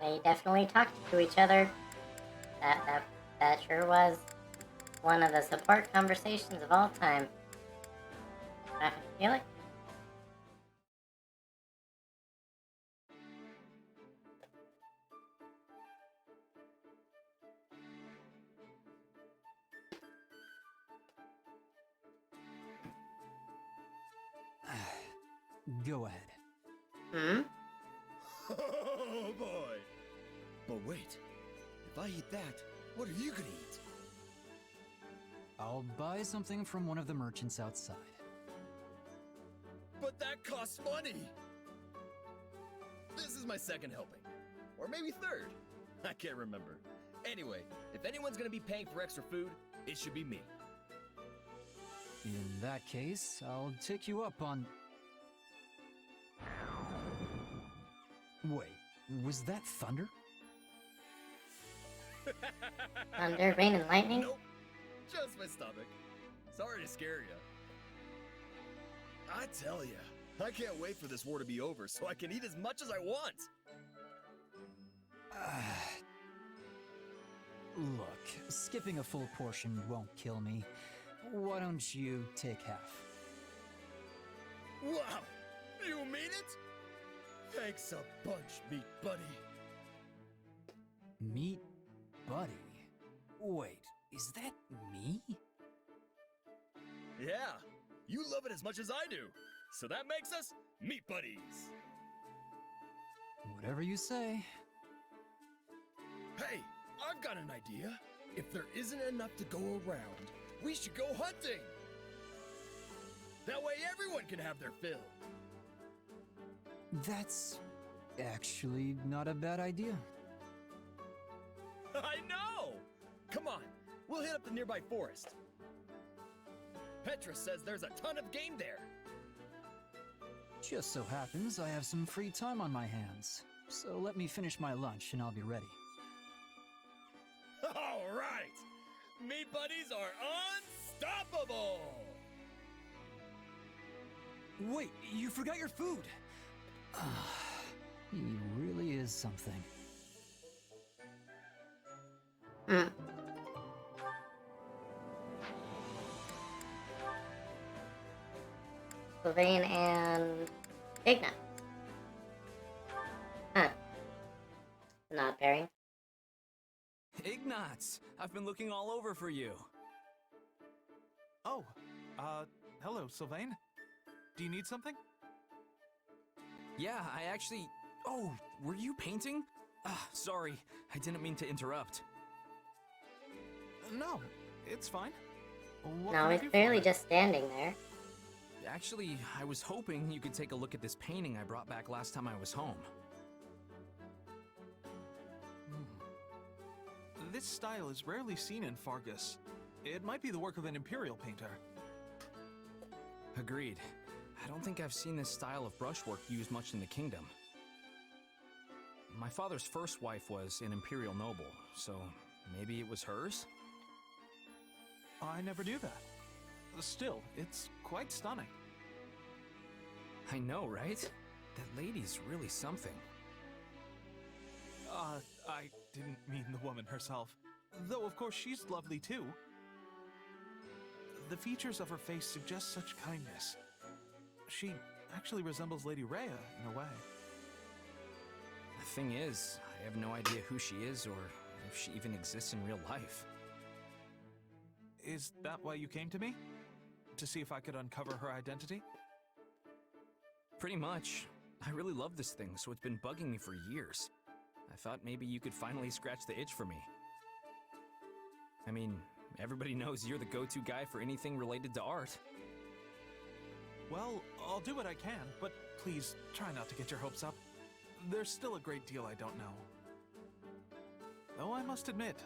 They definitely talked to each other. That sure was one of the support conversations of all time. I feel it. Go ahead. Oh boy! But wait, if I eat that, what are you gonna eat? I'll buy something from one of the merchants outside. But that costs money! This is my second helping. Or maybe third. I can't remember. Anyway, if anyone's gonna be paying for extra food, it should be me. In that case, I'll take you up on... Wait, was that thunder? Thunder, rain, and lightning? Nope. Just my stomach. Sorry to scare you. I tell ya, I can't wait for this war to be over so I can eat as much as I want. Look, skipping a full portion won't kill me. Why don't you take half? Wow! You mean it? Thanks a bunch, meat buddy. Meat buddy? Wait, is that me? Yeah, you love it as much as I do. So that makes us meat buddies. Whatever you say. Hey, I've got an idea. If there isn't enough to go around, we should go hunting. That way everyone can have their fill. That's actually not a bad idea. I know! Come on, we'll hit up the nearby forest. Petra says there's a ton of game there. Just so happens I have some free time on my hands. So let me finish my lunch and I'll be ready. All right! Meat buddies are unstoppable! Wait, you forgot your food! He really is something. Sylvain and Ignat. Huh. Not pairing. Ignatz! I've been looking all over for you. Oh, hello, Sylvain. Do you need something? Yeah, I actually... Oh, were you painting? Sorry, I didn't mean to interrupt. No, it's fine. What No, can I he's do for barely you? just standing there. Actually, I was hoping you could take a look at this painting I brought back last time I was home. This style is rarely seen in Fargus. It might be the work of an Imperial painter. Agreed. I don't think I've seen this style of brushwork used much in the kingdom. My father's first wife was an Imperial noble, so maybe it was hers? I never knew that. Still, it's quite stunning. I know, right? That lady's really something. I didn't mean the woman herself. Though, of course, she's lovely too. The features of her face suggest such kindness. She actually resembles Lady Rhea in a way. The thing is, I have no idea who she is or if she even exists in real life. Is that why you came to me? To see if I could uncover her identity? Pretty much. I really love this thing, so it's been bugging me for years. I thought maybe you could finally scratch the itch for me. I mean, everybody knows you're the go-to guy for anything related to art. Well, I'll do what I can, but please try not to get your hopes up. There's still a great deal I don't know. Though I must admit,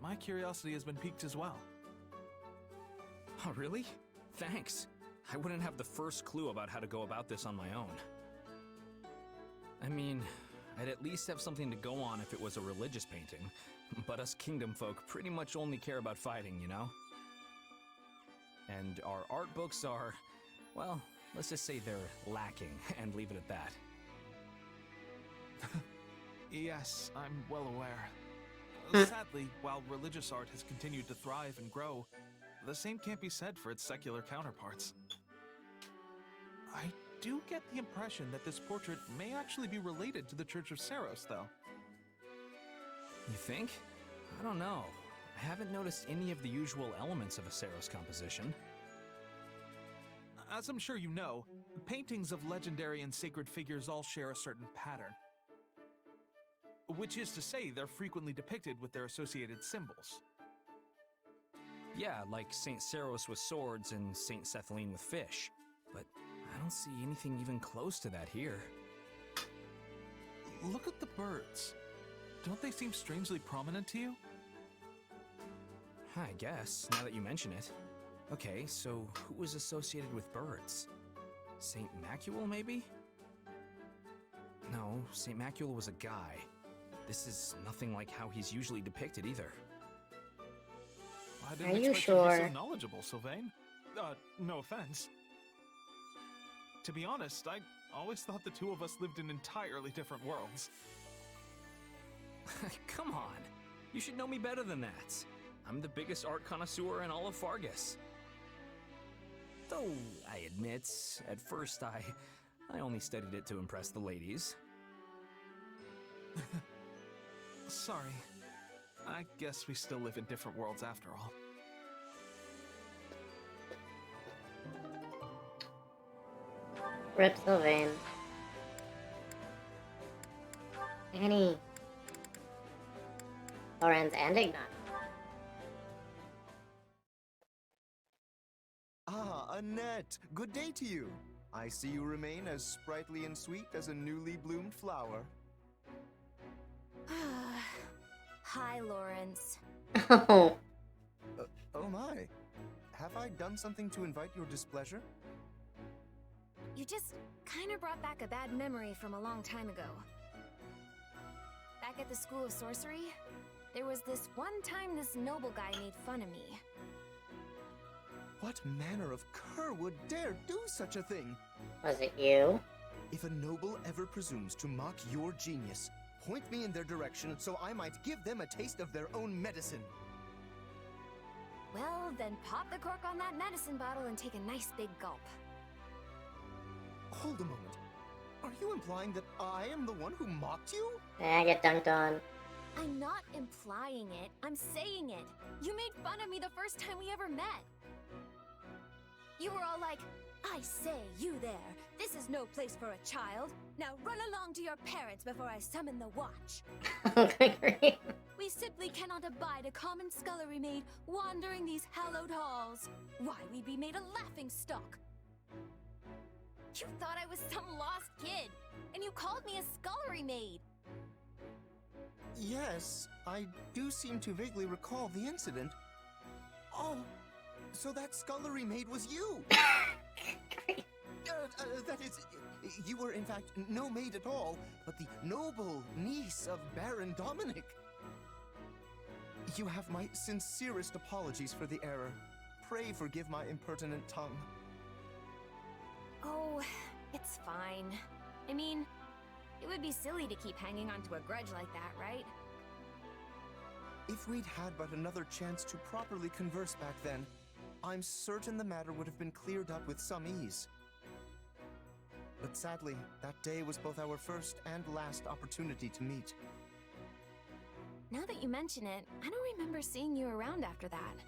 my curiosity has been piqued as well. Oh, really? Thanks. I wouldn't have the first clue about how to go about this on my own. I mean, I'd at least have something to go on if it was a religious painting, but us kingdom folk pretty much only care about fighting, you know? And our art books are, well, let's just say they're lacking, and leave it at that. Yes, I'm well aware. Sadly, while religious art has continued to thrive and grow, the same can't be said for its secular counterparts. I do get the impression that this portrait may actually be related to the Church of Saros, though. You think? I don't know. I haven't noticed any of the usual elements of a Saros composition. As I'm sure you know, paintings of legendary and sacred figures all share a certain pattern. Which is to say, they're frequently depicted with their associated symbols. Yeah, like Saint Saros with swords and Saint Sethaline with fish. But I don't see anything even close to that here. Look at the birds. Don't they seem strangely prominent to you? I guess, now that you mention it. Okay, so who was associated with birds? Saint Macula, maybe? No, Saint Macula was a guy. This is nothing like how he's usually depicted either. I didn't Are you expect sure? you to be so knowledgeable, Sylvain. No offense. To be honest, I always thought the two of us lived in entirely different worlds. Come on, you should know me better than that. I'm the biggest art connoisseur in all of Fargus. Though, I admit, at first I only studied it to impress the ladies. Sorry. I guess we still live in different worlds after all. Rip Sylvain. Annie. Lorenz and Ignat. Ah, Annette! Good day to you! I see you remain as sprightly and sweet as a newly bloomed flower. Hi, Lawrence. Oh. Oh my. Have I done something to invite your displeasure? You just kind of brought back a bad memory from a long time ago. Back at the School of Sorcery, there was this one time this noble guy made fun of me. What manner of cur would dare do such a thing? Was it you? If a noble ever presumes to mock your genius, point me in their direction so I might give them a taste of their own medicine. Well, then pop the cork on that medicine bottle and take a nice big gulp. Hold a moment. Are you implying that I am the one who mocked you? I get dunked on. I'm not implying it, I'm saying it. You made fun of me the first time we ever met. You were all like, I say, you there. This is no place for a child. Now run along to your parents before I summon the watch. We simply cannot abide a common scullery maid wandering these hallowed halls. Why, we'd be made a laughing stock. You thought I was some lost kid, and you called me a scullery maid. Yes, I do seem to vaguely recall the incident. Oh, so that scullery maid was you! That is, you were in fact no maid at all, but the noble niece of Baron Dominic. You have my sincerest apologies for the error. Pray forgive my impertinent tongue. Oh, it's fine. I mean, it would be silly to keep hanging on to a grudge like that, right? If we'd had but another chance to properly converse back then, I'm certain the matter would have been cleared up with some ease. But sadly, that day was both our first and last opportunity to meet. Now that you mention it, I don't remember seeing you around after that.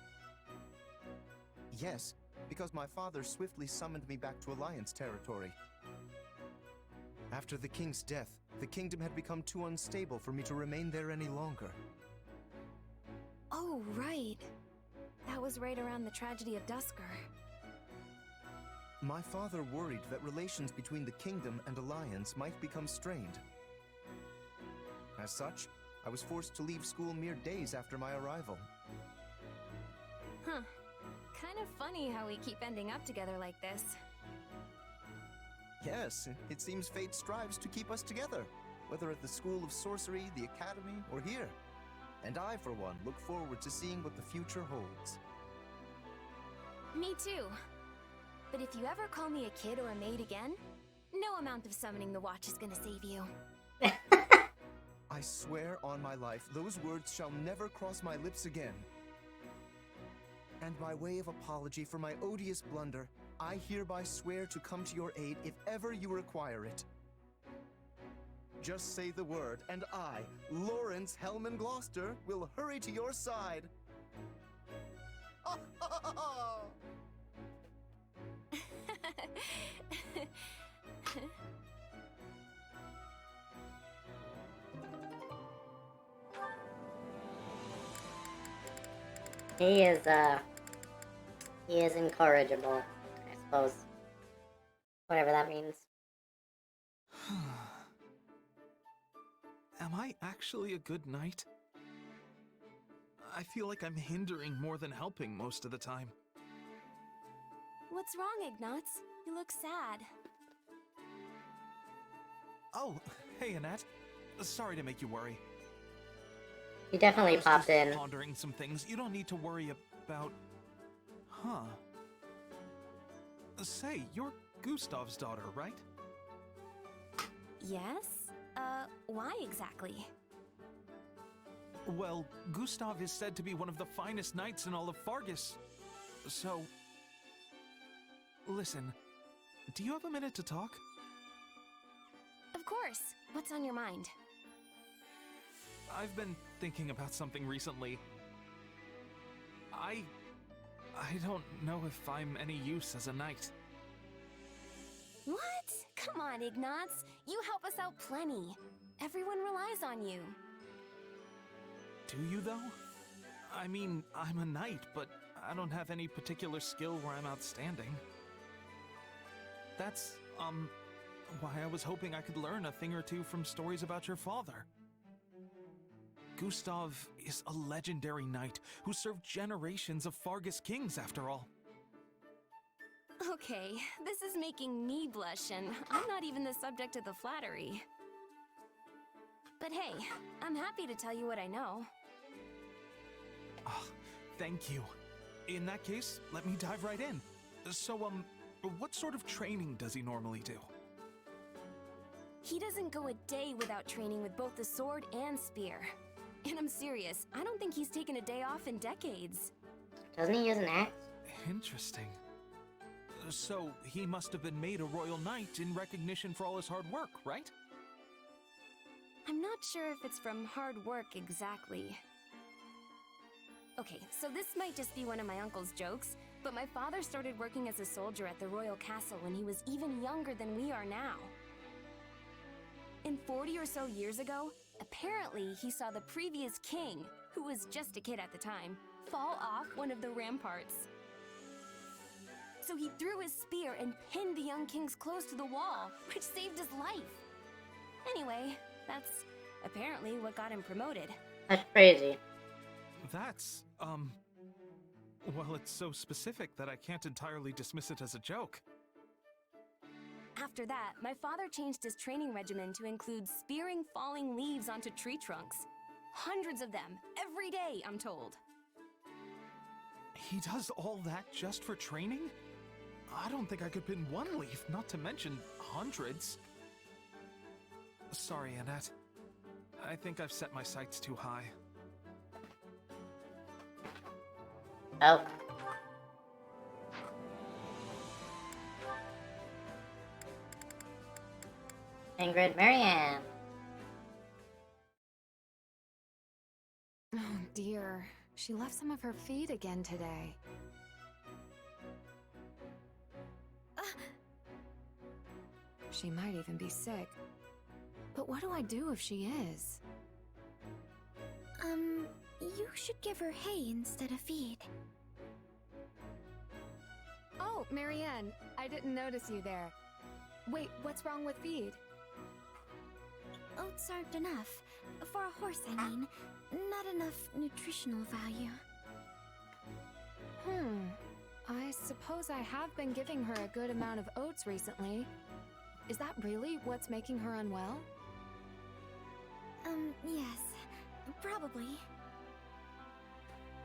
Yes, because my father swiftly summoned me back to Alliance territory. After the king's death, the kingdom had become too unstable for me to remain there any longer. Oh, right. That was right around the tragedy of Dusker. My father worried that relations between the kingdom and Alliance might become strained. As such, I was forced to leave school mere days after my arrival. Huh. Kind of funny how we keep ending up together like this. Yes, it seems fate strives to keep us together, whether at the School of Sorcery, the Academy, or here. And I, for one, look forward to seeing what the future holds. Me too. But if you ever call me a kid or a maid again, no amount of summoning the watch is gonna save you. I swear on my life, those words shall never cross my lips again. And by way of apology for my odious blunder, I hereby swear to come to your aid if ever you require it. Just say the word, and I, Lawrence Hellman Gloucester, will hurry to your side. He is incorrigible, I suppose. Whatever that means. Am I actually a good knight? I feel like I'm hindering more than helping most of the time. What's wrong, Ignatz? You look sad. Oh, hey Annette. Sorry to make you worry. He definitely popped in. Pondering some things you don't need to worry about. Huh. Say, you're Gustav's daughter, right? Yes? Why exactly? Well, Gustav is said to be one of the finest knights in all of Fargus. So... Listen, do you have a minute to talk? Of course. What's on your mind? I've been thinking about something recently. I don't know if I'm any use as a knight. What? Come on, Ignatz. You help us out plenty. Everyone relies on you. Do you, though? I mean, I'm a knight, but I don't have any particular skill where I'm outstanding. That's, why I was hoping I could learn a thing or two from stories about your father. Gustav is a legendary knight who served generations of Fargus kings, after all. Okay, this is making me blush, and I'm not even the subject of the flattery. But hey, I'm happy to tell you what I know. Oh, thank you. In that case, let me dive right in. So, what sort of training does he normally do? He doesn't go a day without training with both the sword and spear. And I'm serious, I don't think he's taken a day off in decades. Doesn't he use an axe? Interesting. So, he must have been made a royal knight in recognition for all his hard work, right? I'm not sure if it's from hard work exactly. Okay, so this might just be one of my uncle's jokes, But my father started working as a soldier at the royal castle when he was even younger than we are now. And 40 or so years ago, apparently he saw the previous king, who was just a kid at the time, fall off one of the ramparts. So he threw his spear and pinned the young king's clothes to the wall, which saved his life. Anyway, that's apparently what got him promoted. That's crazy. That's, well, it's so specific that I can't entirely dismiss it as a joke. After that, my father changed his training regimen to include spearing falling leaves onto tree trunks. Hundreds of them, every day, I'm told. He does all that just for training? I don't think I could pin one leaf, not to mention hundreds. Sorry, Annette. I think I've set my sights too high. Oh. Ingrid Marianne. Oh dear, she left some of her feet again today. She might even be sick. But what do I do if she is? You should give her hay instead of feed. Oh, Marianne, I didn't notice you there. Wait, what's wrong with feed? Oats aren't enough. For a horse, I mean. Not enough nutritional value. I suppose I have been giving her a good amount of oats recently. Is that really what's making her unwell? Yes. Probably.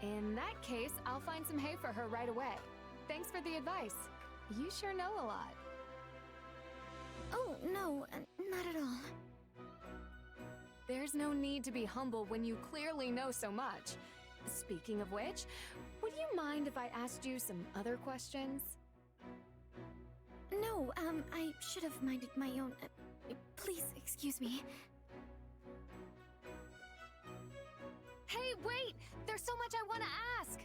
In that case, I'll find some hay for her right away. Thanks for the advice. You sure know a lot. Oh, no, not at all. There's no need to be humble when you clearly know so much. Speaking of which, would you mind if I asked you some other questions? No, I should have minded my own. Please excuse me. Hey, wait! There's so much I want to ask!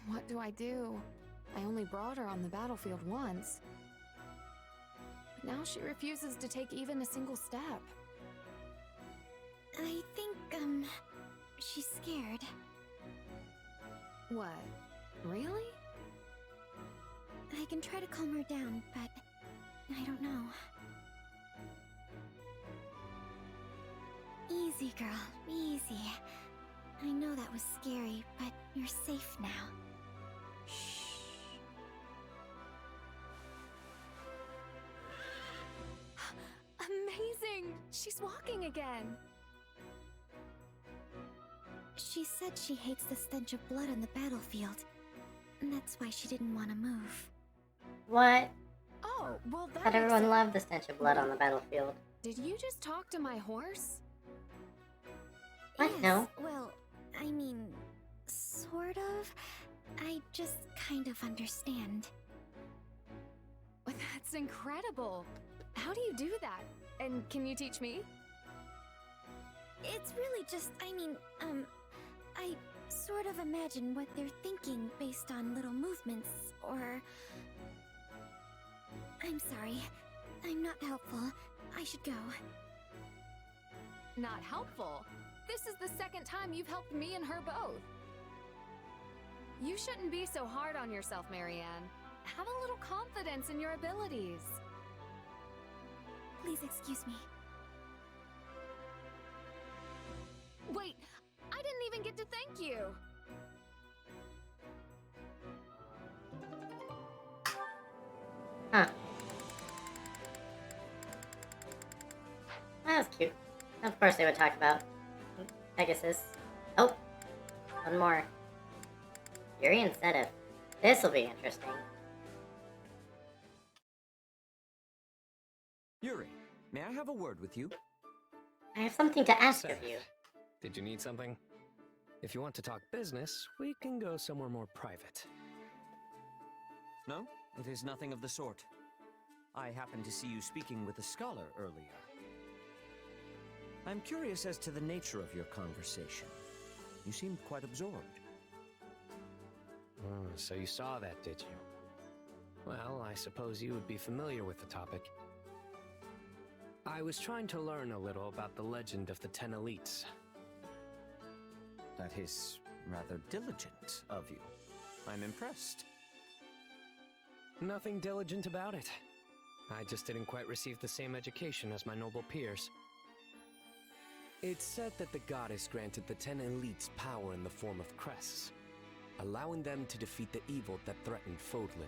What do I do? I only brought her on the battlefield once. But now she refuses to take even a single step. I think, she's scared. What? Really? I can try to calm her down, but I don't know. Easy, girl, easy. I know that was scary, but you're safe now. Amazing! She's walking again! She said she hates the stench of blood on the battlefield. And that's why she didn't want to move. What? Oh, well that Thought everyone loved the stench of blood on the battlefield. Did you just talk to my horse? What? Yes, No. well, I mean, sort of. I just kind of understand. That's incredible! How do you do that? And can you teach me? It's really just, I sort of imagine what they're thinking based on little movements, or... I'm sorry. I'm not helpful. I should go. Not helpful? This is the second time you've helped me and her both. You shouldn't be so hard on yourself, Marianne. Have a little confidence in your abilities. Please excuse me. Wait, I didn't even get to thank you. Huh. That was cute. Of course they would talk about Pegasus. Oh, one more. Yuri and Sedif. This'll be interesting. Yuri, may I have a word with you? I have something to ask of you. Did you need something? If you want to talk business, we can go somewhere more private. No, it is nothing of the sort. I happened to see you speaking with a scholar earlier. I'm curious as to the nature of your conversation. You seemed quite absorbed. Oh, so you saw that, did you? Well, I suppose you would be familiar with the topic. I was trying to learn a little about the legend of the 10 elites. That is rather diligent of you. I'm impressed. Nothing diligent about it. I just didn't quite receive the same education as my noble peers. It's said that the goddess granted the 10 elites power in the form of crests, allowing them to defeat the evil that threatened Fodlan.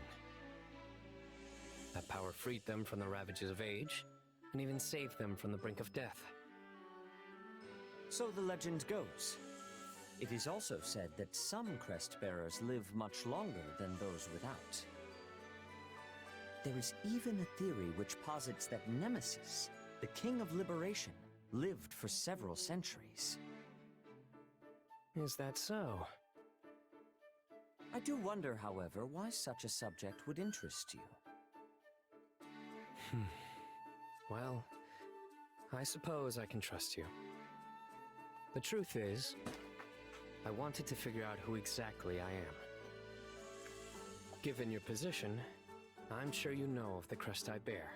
That power freed them from the ravages of age, and even saved them from the brink of death. So the legend goes. It is also said that some crest bearers live much longer than those without. There is even a theory which posits that Nemesis, the King of Liberation, lived for several centuries. Is that so? I do wonder, however, why such a subject would interest you. Well, I suppose I can trust you. The truth is, I wanted to figure out who exactly I am. Given your position, I'm sure you know of the crest I bear.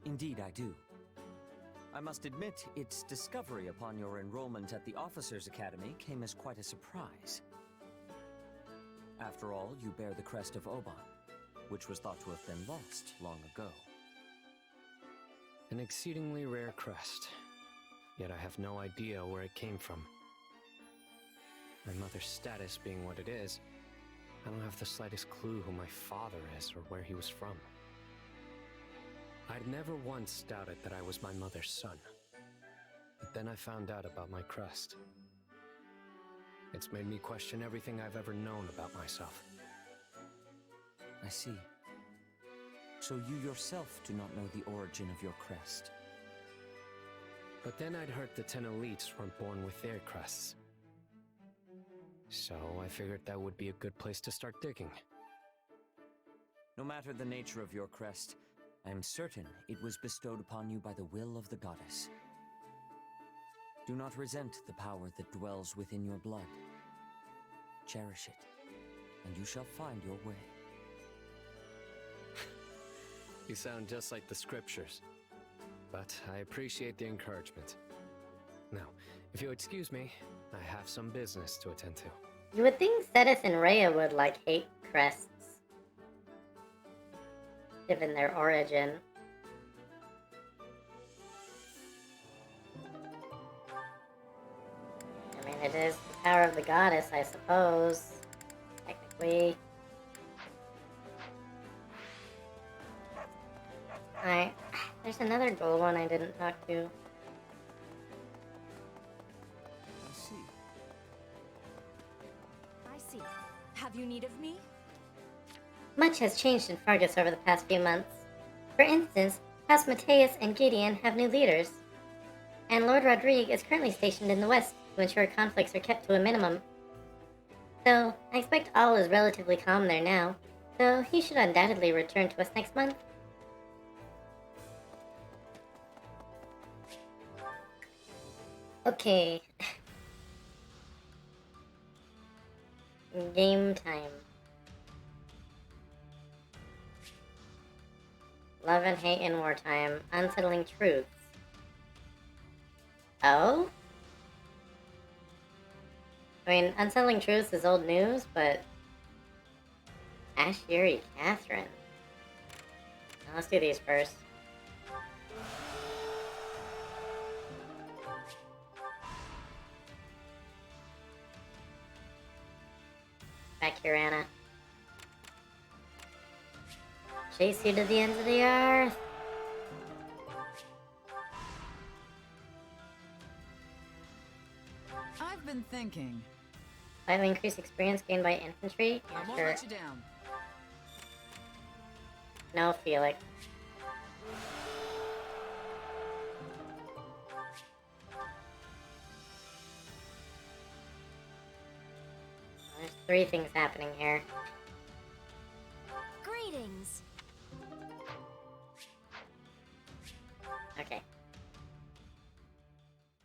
Indeed, I do. I must admit, its discovery upon your enrollment at the Officers' Academy came as quite a surprise. After all, you bear the crest of Oban, which was thought to have been lost long ago. An exceedingly rare crest, yet I have no idea where it came from. My mother's status being what it is, I don't have the slightest clue who my father is or where he was from. I'd never once doubted that I was my mother's son. But then I found out about my crest. It's made me question everything I've ever known about myself. I see. So you yourself do not know the origin of your crest. But then I'd heard the 10 elites weren't born with their crests. So I figured that would be a good place to start digging. No matter the nature of your crest, I am certain it was bestowed upon you by the will of the goddess. Do not resent the power that dwells within your blood. Cherish it, and you shall find your way. You sound just like the scriptures. But I appreciate the encouragement. Now, if you'll excuse me, I have some business to attend to. You would think Cetus and Rhea would, like, hate crests. Given their origin. I mean, it is the power of the goddess, I suppose. Technically. Alright. There's another gold one I didn't talk to. I see. Have you need of me? Much has changed in Fargus over the past few months. For instance, House Mateus and Gideon have new leaders. And Lord Rodrigue is currently stationed in the west to ensure conflicts are kept to a minimum. So, I expect all is relatively calm there now, though he should undoubtedly return to us next month. Okay. Game time. Love and hate in wartime. Unsettling truths. Oh? I mean, unsettling truths is old news, but... Ash Yuri Catherine. Now, let's do these first. Back here, Anna. Chase you to the ends of the earth. I've been thinking. Slightly increased experience gained by infantry? I Yeah, won't sure. let you down. No, Felix. There's 3 things happening here. Greetings. Okay.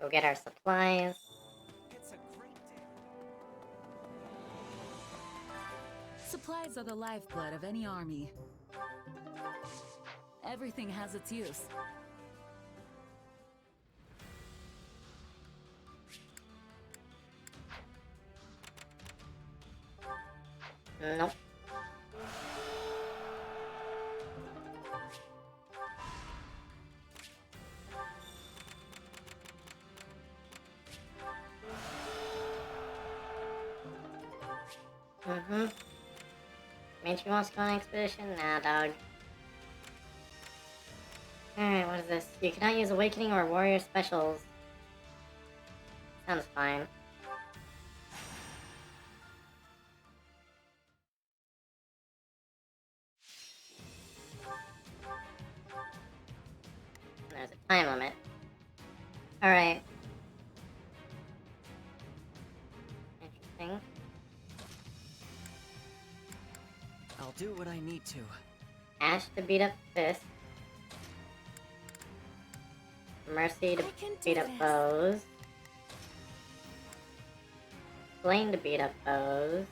Go get our supplies. It's a Supplies are the lifeblood of any army. Everything has its use. Nope. Means you wants to go on an expedition? Nah, dog. Alright, what is this? You cannot use Awakening or Warrior Specials. Sounds fine. There's a time limit. Alright. Interesting. I'll do what I need to. Ash to beat up Fist. Mercy to beat up Foes. Blaine to beat up Foes.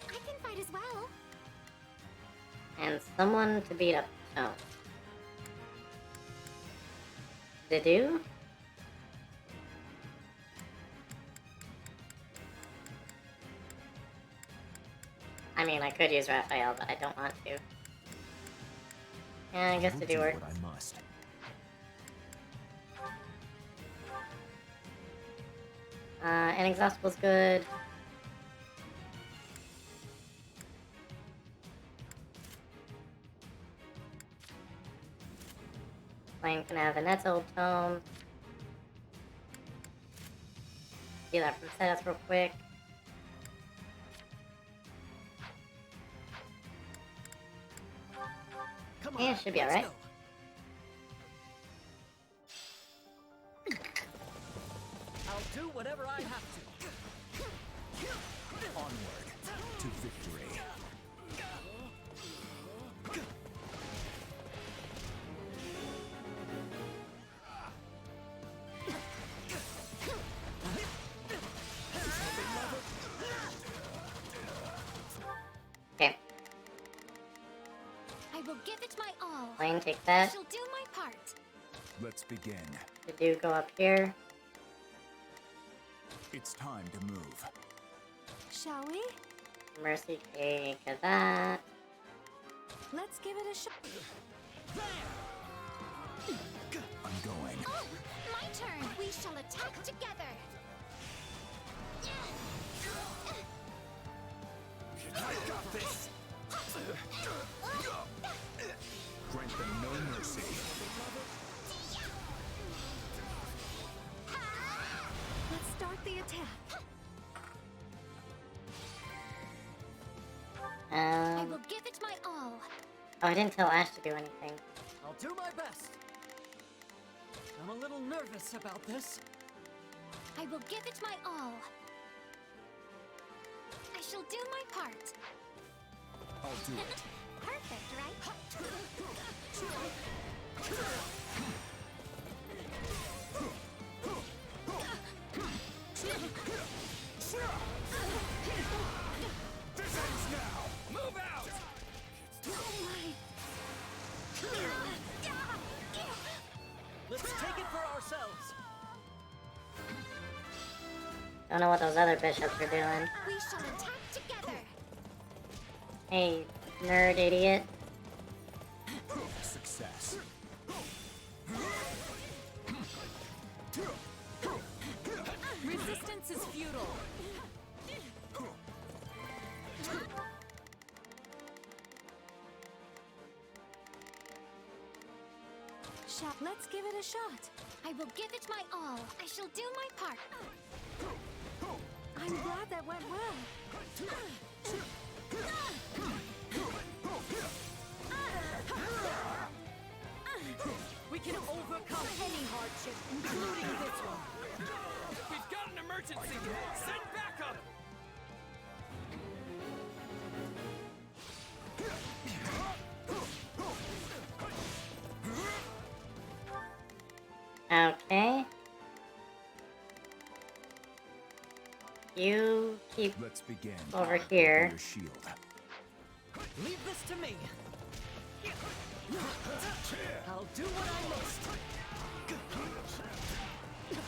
I can fight as well. And someone to beat up Tone. To do? I mean, I could use Raphael, but I don't want to. Yeah, I guess to do work. What I must. Inexhaustible's good. Blaine can have Annette's old tome. Do that from setups real quick. Come Yeah, should be alright. I'll do whatever I have to. Onward to victory. Okay, I will give it my all. Blaine, take I that. shall do my part. Let's begin. To do go up here. It's time to move. Shall we? Mercy take that. Let's give it a shot. I'm going. Oh, my turn. We shall attack together. I got this. Grant them no mercy. Let's start the attack. I will give it my all. Oh, I didn't tell Ash to do anything. I'll do my best. I'm a little nervous about this. I will give it my all. I shall do my part. I'll do it. Perfect, right? This ends now. Move out! Let's take it for ourselves. Don't know what those other bishops are doing. We shall attack together. Hey, nerd idiot. Success. Resistance is futile. Let's give it a shot. I will give it my all. I shall do my part. I'm glad that went well. We can overcome any hardship, including this one. We've got an emergency! Send backup! Okay. You keep Let's begin. over here. Your shield. Leave this to me. I'll do what I must.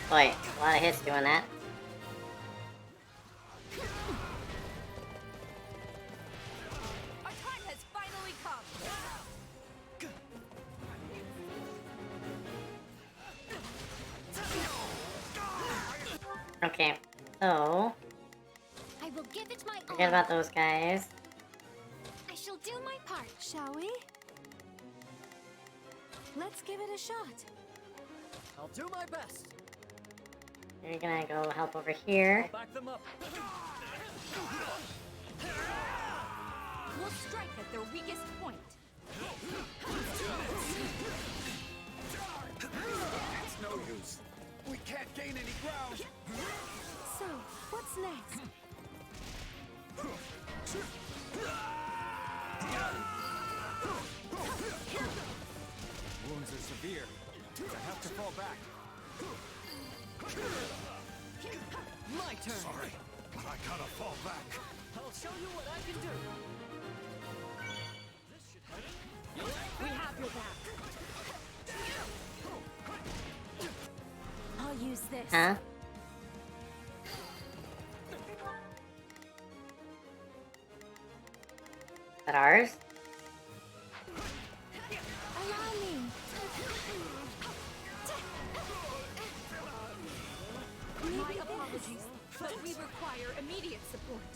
Boy, a lot of hits doing that. Our time has finally come. Okay, so I will give it my forget all. about those guys. I shall do my part. Shall we? Let's give it a shot. I'll do my best. You're gonna go help over here. I'll back them up. We'll strike at their weakest point. It's no use. We can't gain any ground. So, what's next? Wounds are severe. I have to fall back. My turn. Sorry, but I gotta fall back. I'll show you what I can do. We have your back. I'll use this. Huh? Is that ours? Allow me. My apologies, but we require immediate support.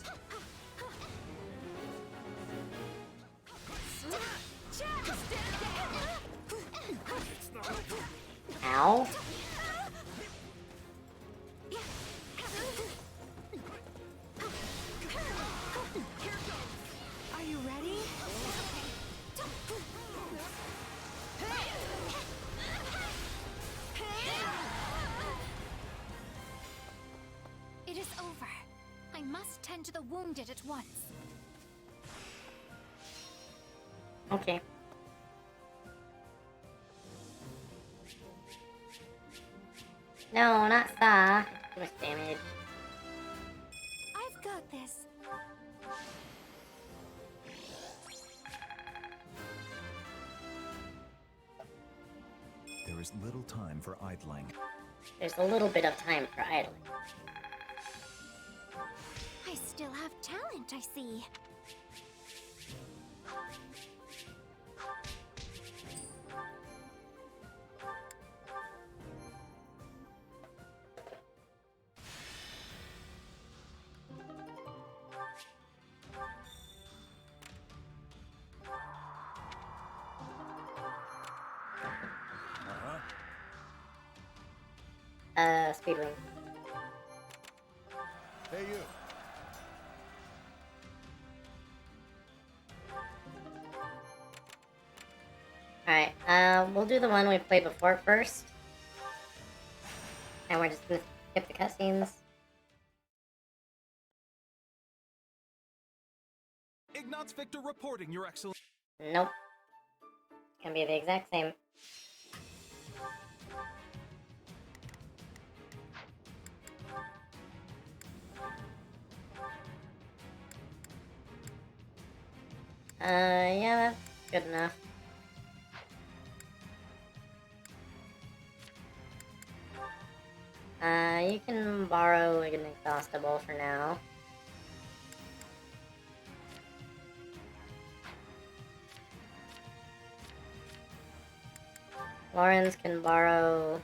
Ow. Are you ready? It is over. I must tend to the wounded at once. Okay. No, not Saw. Too much damage. I've got this. There is little time for idling. There's a little bit of time for idling. I still have talent, I see. Speedwing. Hey, you. Alright, we'll do the one we played before first. And we're just gonna skip the cutscenes. Ignatz Victor reporting, Your Excellency. Nope. It's gonna be the exact same. Yeah, that's good enough. You can borrow an exhaustible for now. Lawrence can borrow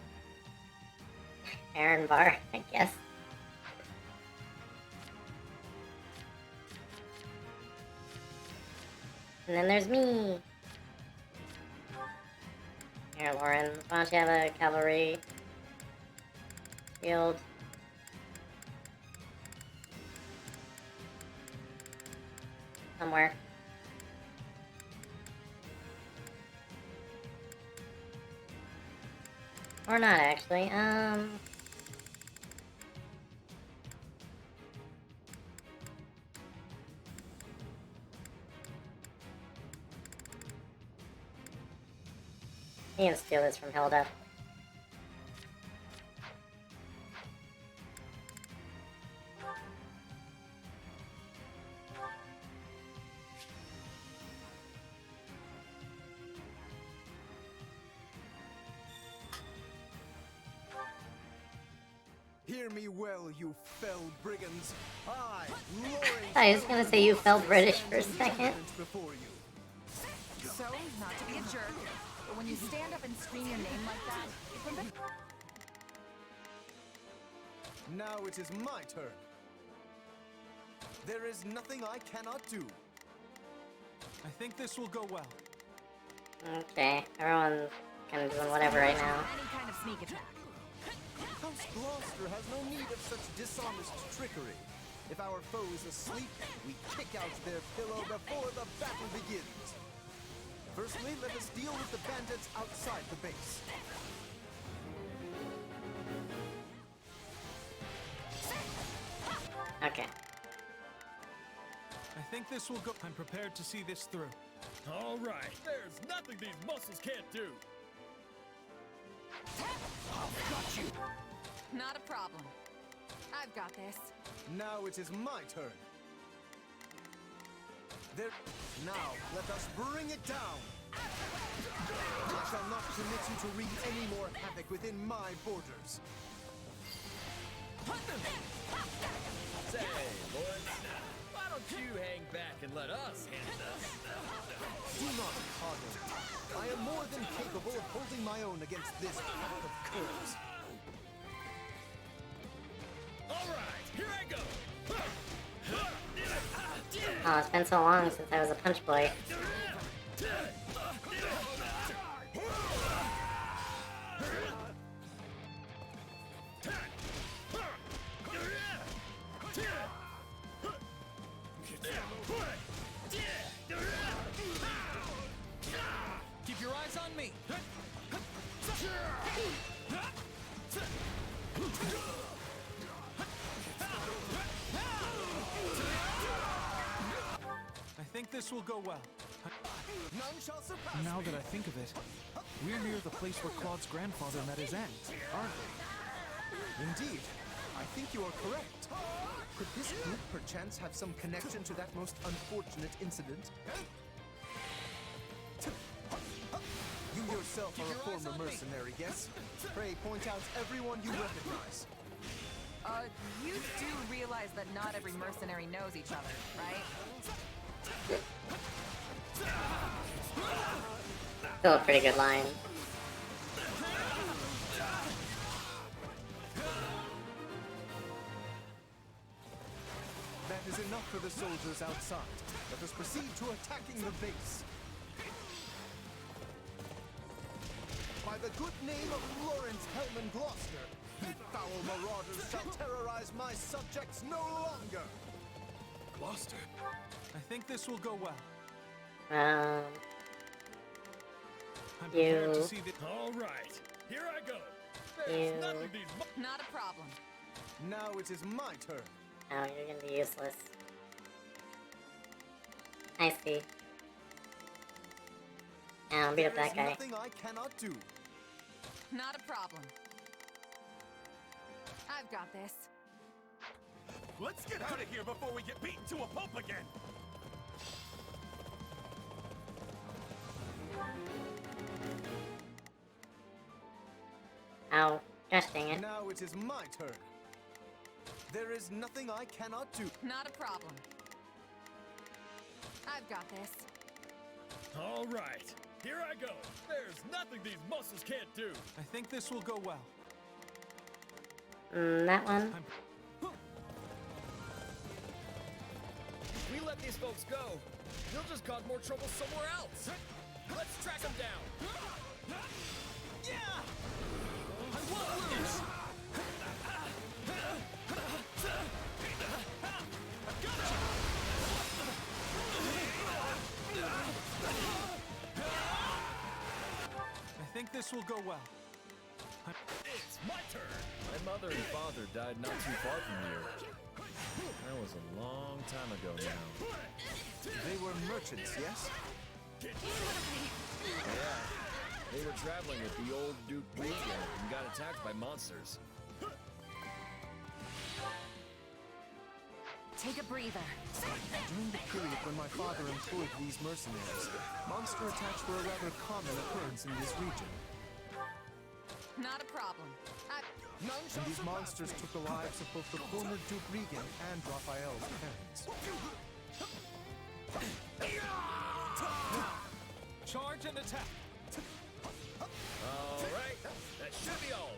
Iron Bar, I guess. And then there's me. Here, Lauren, why don't you have a cavalry shield? Somewhere. Or not, actually. You can steal this from Hilda. Hear me well, you fell brigands. Lawrence I was gonna say you felt British for a second. before you. So, not to be a jerk, but when you stand up and scream your name like that, Now it is my turn. There is nothing I cannot do. I think this will go well. Okay, everyone's kind of doing whatever right now. any kind of sneak attack. House Gloucester has no need of such dishonest trickery. If our foe is asleep, we kick out their pillow before the battle begins. Firstly, let us deal with the bandits outside the base. Okay. I think this will go. I'm prepared to see this through. All right, there's nothing these muscles can't do. I've got you. Not a problem. I've got this. Now it is my turn. There. Now, let us bring it down. I shall not permit you to wreak any more havoc within my borders. Say, Lawrence, why don't you hang back and let us handle this? Do not coddle. I am more than capable of holding my own against this pack of curs. All right, here I go. Oh, it's been so long since I was a punch boy. Keep your eyes on me. I think this will go well. None shall surpass Now me. that I think of it, we're near the place where Claude's grandfather met his aunt, aren't we? Indeed, I think you are correct. Could this group perchance have some connection to that most unfortunate incident? You yourself are a former mercenary, yes? Pray point out everyone you recognize. You do realize that not every mercenary knows each other, right? Still a pretty good line. That is enough for the soldiers outside. Let us proceed to attacking the base. By the good name of Lawrence Hellman Gloucester, you foul marauders shall terrorize my subjects no longer! Gloucester. I think this will go well. I'm prepared to see the. All right, here I go. You. There's nothing these Not a problem. Now it is my turn. Oh, you're gonna be useless. I see. I'll beat up that guy. Nothing I cannot do. Not a problem. I've got this. Let's get out of here before we get beaten to a pulp again. Oh, gosh dang it. Now it is my turn. There is nothing I cannot do. Not a problem. I've got this. All right, here I go. There's nothing these muscles can't do. I think this will go well. That one. If we let these folks go, they'll just cause more trouble somewhere else. Let's track them down. Yeah! I won't lose! I think this will go well. It's my turn! My mother and father died not too far from here. That was a long time ago now. They were merchants, yes? Yeah. They were traveling with the old Duke Gleam and got attacked by monsters. Take a breather. During the period when my father employed these mercenaries, monster attacks were a rather common occurrence in this region. Not a problem. And these monsters took the lives of both the former Duke Regan and Raphael's parents. Charge and attack. Alright, that should be all.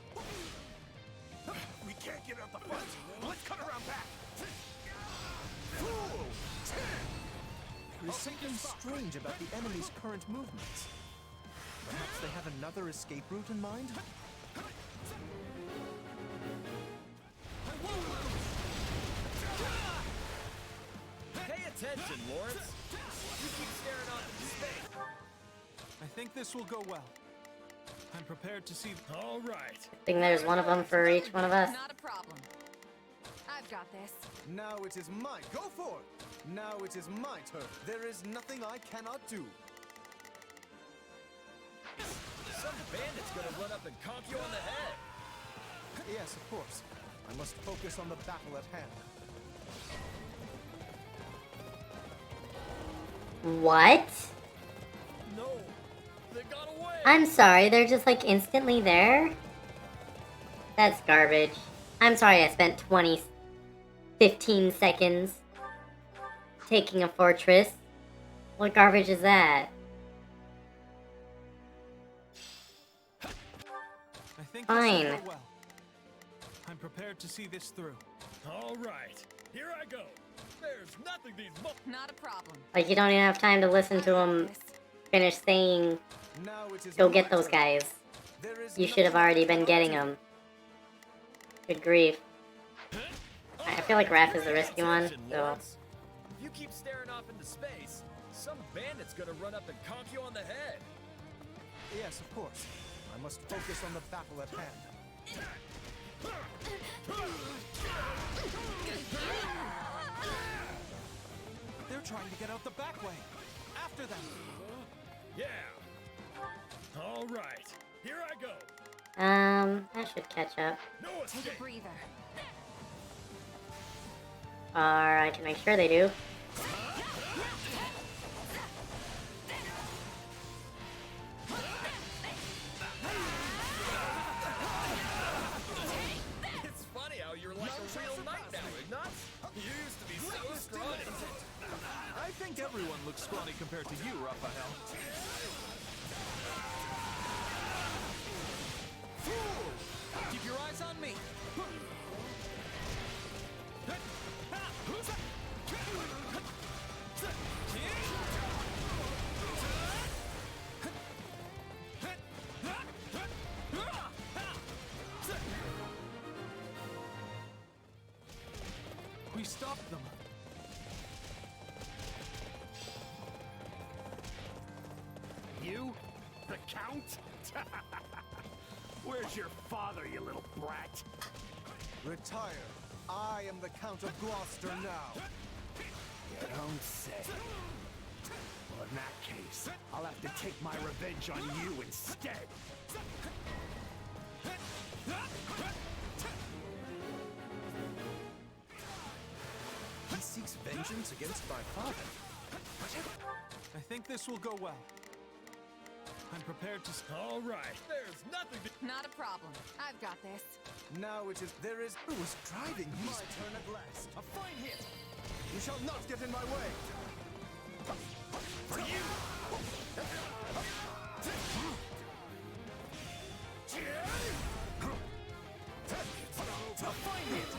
We can't get out the front. Let's cut around back. There's something strange about the enemy's current movements. Perhaps they have another escape route in mind? Pay attention, Lawrence. You keep staring off into space. I think this will go well. I'm prepared to see. All right. I think there's one of them for each one of us. Not a problem. I've got this. Now it is my go for it! Now it is my turn. There is nothing I cannot do. Some bandit's gonna run up and conk you on the head. Yes, of course. I must focus on the battle at hand. What? No, they got away. I'm sorry, they're just like instantly there? That's garbage. I'm sorry I spent 15 seconds taking a fortress. What garbage is that? I think Fine. this will go well. I'm prepared to see this through. All right, here I go. There's nothing these Not a problem. Like, you don't even have time to listen to them finish saying, Now it is go my get those turn. guys. There is You should have already been getting them. Good grief. I feel like Raph is the risky one, so... If you keep staring off into space, some bandit's gonna run up and conk you on the head. Yes, of course. I must focus on the battle at hand. They're trying to get out the back way. After them. Yeah. All right, here I go. That should catch up. No escape. Take a breather. Or I can make sure they do. It's funny how you're like a real knight now, Ignatz. You used to be so scrawny. I think everyone looks scrawny compared to you, Raphael. Keep your eyes on me. We stopped them. You? The Count? Where's your father, you little brat? Retire. I am the Count of Gloucester now. You don't say. Well, in that case, I'll have to take my revenge on you instead. He seeks vengeance against my father. I think this will go well. I'm prepared to... All right, there's nothing to... Not a problem. I've got this. Now it is... There is... Who was driving these? My turn at last. A fine hit. You shall not get in my way. For you! A fine hit.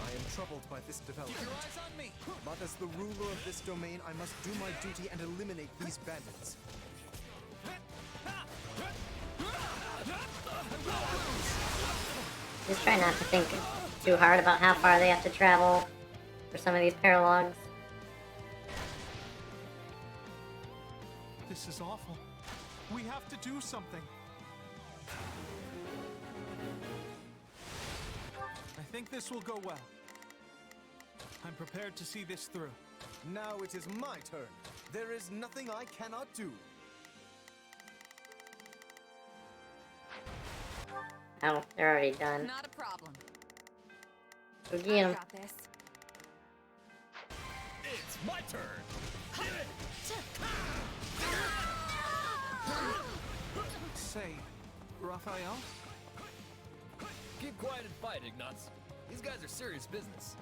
I am troubled by this development. Keep your eyes on me. But as the ruler of this domain, I must do my duty and eliminate these bandits. Just try not to think too hard about how far they have to travel for some of these paralogs. This is awful. We have to do something. I think this will go well. I'm prepared to see this through. Now it is my turn. There is nothing I cannot do. Oh, they're already done. Not a problem. Go get 'em. Got this. It's my turn. Say, Raphael? Keep quiet and fight, Ignatz. These guys are serious business.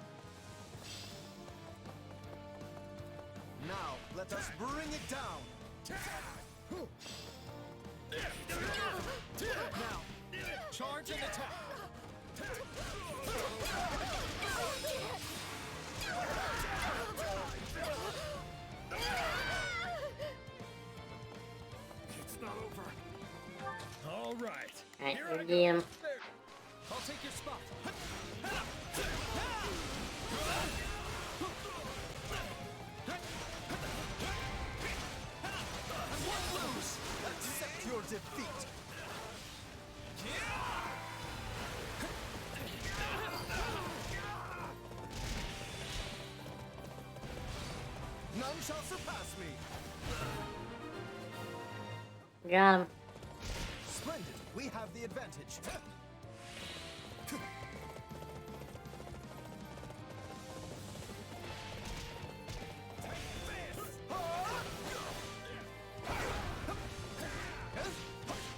Now, let us bring it down. Now, charge and attack. It's not over. All right. Alright, Here go I get go. 'em. There. I'll take your spot. Accept your defeat. None shall surpass me. Got 'em. Splendid. We have the advantage.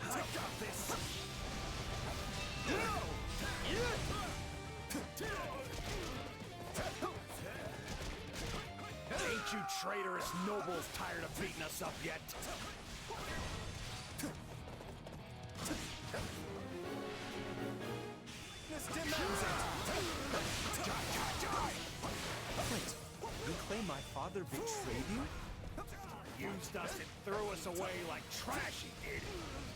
I got this. Ain't you traitorous nobles tired of beating us up yet? This demands it. Wait, you claim my father betrayed you? Used us and threw us away like trash, he did.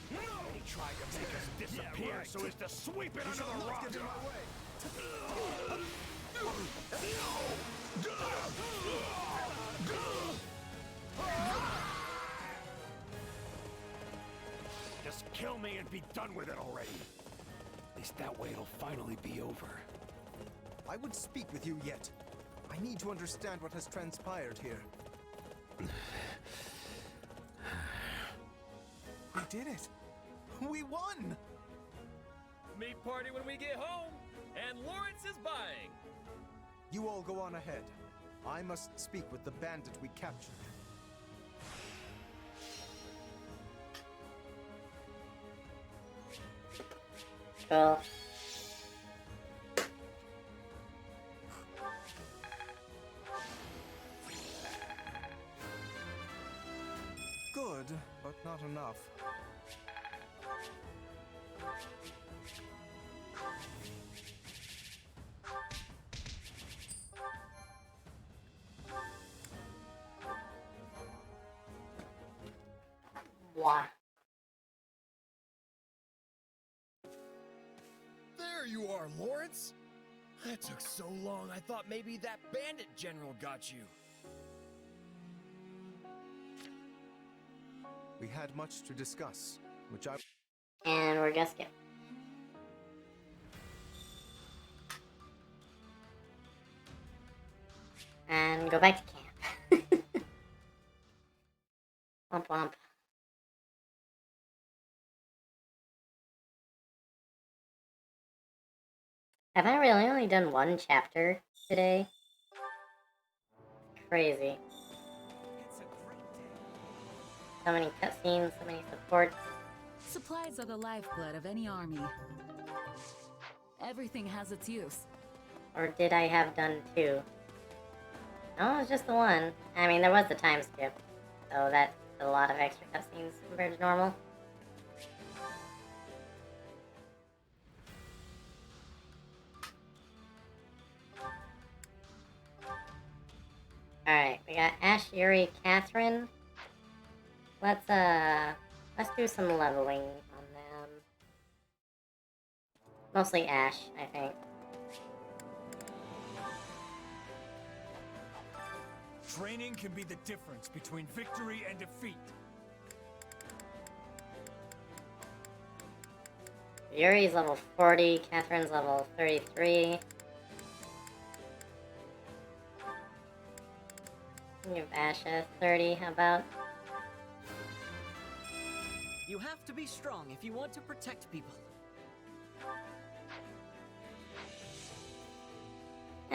And he tried to make us disappear so as to sweep it under the rug. Just kill me and be done with it already. At least that way it'll finally be over. I would speak with you yet. I need to understand what has transpired here. We did it. We won. Meat party when we get home, and Lawrence is buying. You all go on ahead. I must speak with the bandit we captured. Cool. Good, but not enough. Why? There you are, Lawrence. That took so long, I thought maybe that bandit general got you. We had much to discuss, which I... And we're gonna skip. And go back to camp. Womp womp. Have I really only done one chapter today? Crazy. So many cutscenes, so many supports. Supplies are the lifeblood of any army. Everything has its use. Or did I have done two? No, it was just the one. I mean, there was the time skip. So that's a lot of extra cutscenes compared to normal. Alright, we got Ash, Yuri, Catherine. Let's do some leveling on them. Mostly Ash, I think. Training can be the difference between victory and defeat. Yuri's level 40, Catherine's level 33. Give Asha 30, how about? You have to be strong if you want to protect people.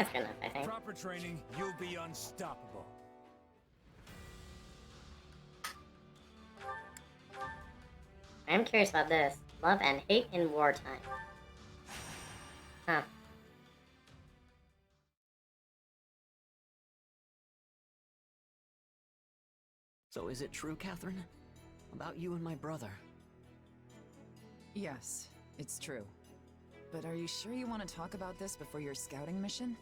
That's good enough, I think. Proper training, you'll be unstoppable. I'm curious about this. Love and hate in wartime. Huh. So is it true, Catherine? About you and my brother? Yes, it's true. But are you sure you want to talk about this before your scouting mission?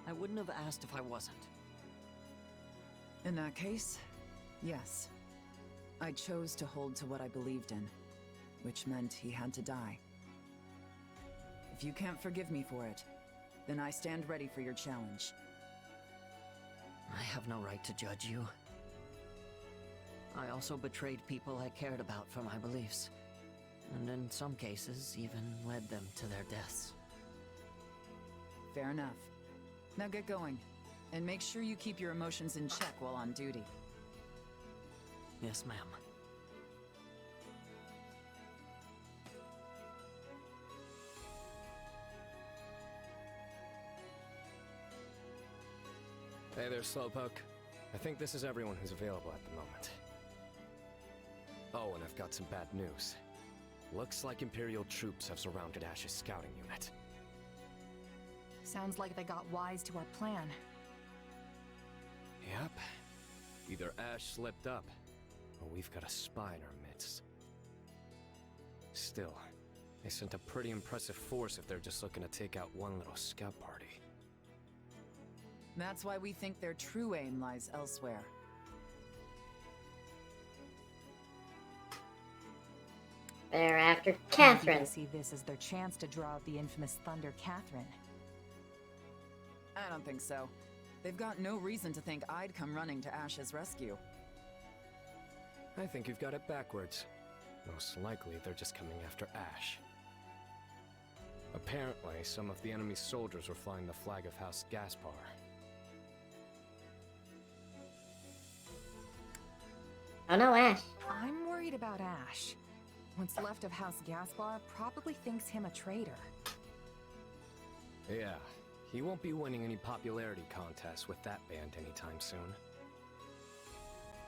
I wouldn't have asked if I wasn't. In that case, yes. I chose to hold to what I believed in, which meant he had to die. If you can't forgive me for it, then I stand ready for your challenge. I have no right to judge you. I also betrayed people I cared about for my beliefs, and in some cases, even led them to their deaths. Fair enough. Now get going, and make sure you keep your emotions in check while on duty. Yes, ma'am. Hey there, Slowpoke. I think this is everyone who's available at the moment. Oh, and I've got some bad news. Looks like Imperial troops have surrounded Ash's scouting unit. Sounds like they got wise to our plan. Yep. Either Ash slipped up, or we've got a spy in our midst. Still, they sent a pretty impressive force if they're just looking to take out one little scout party. That's why we think their true aim lies elsewhere. They're after Maybe Catherine. they see this as their chance to draw out the infamous Thunder Catherine. I don't think so. They've got no reason to think I'd come running to Ash's rescue. I think you've got it backwards. Most likely, they're just coming after Ash. Apparently, some of the enemy's soldiers were flying the flag of House Gaspar. Oh no, Ash. I'm worried about Ash. What's left of House Gaspar probably thinks him a traitor. Yeah, he won't be winning any popularity contests with that band anytime soon.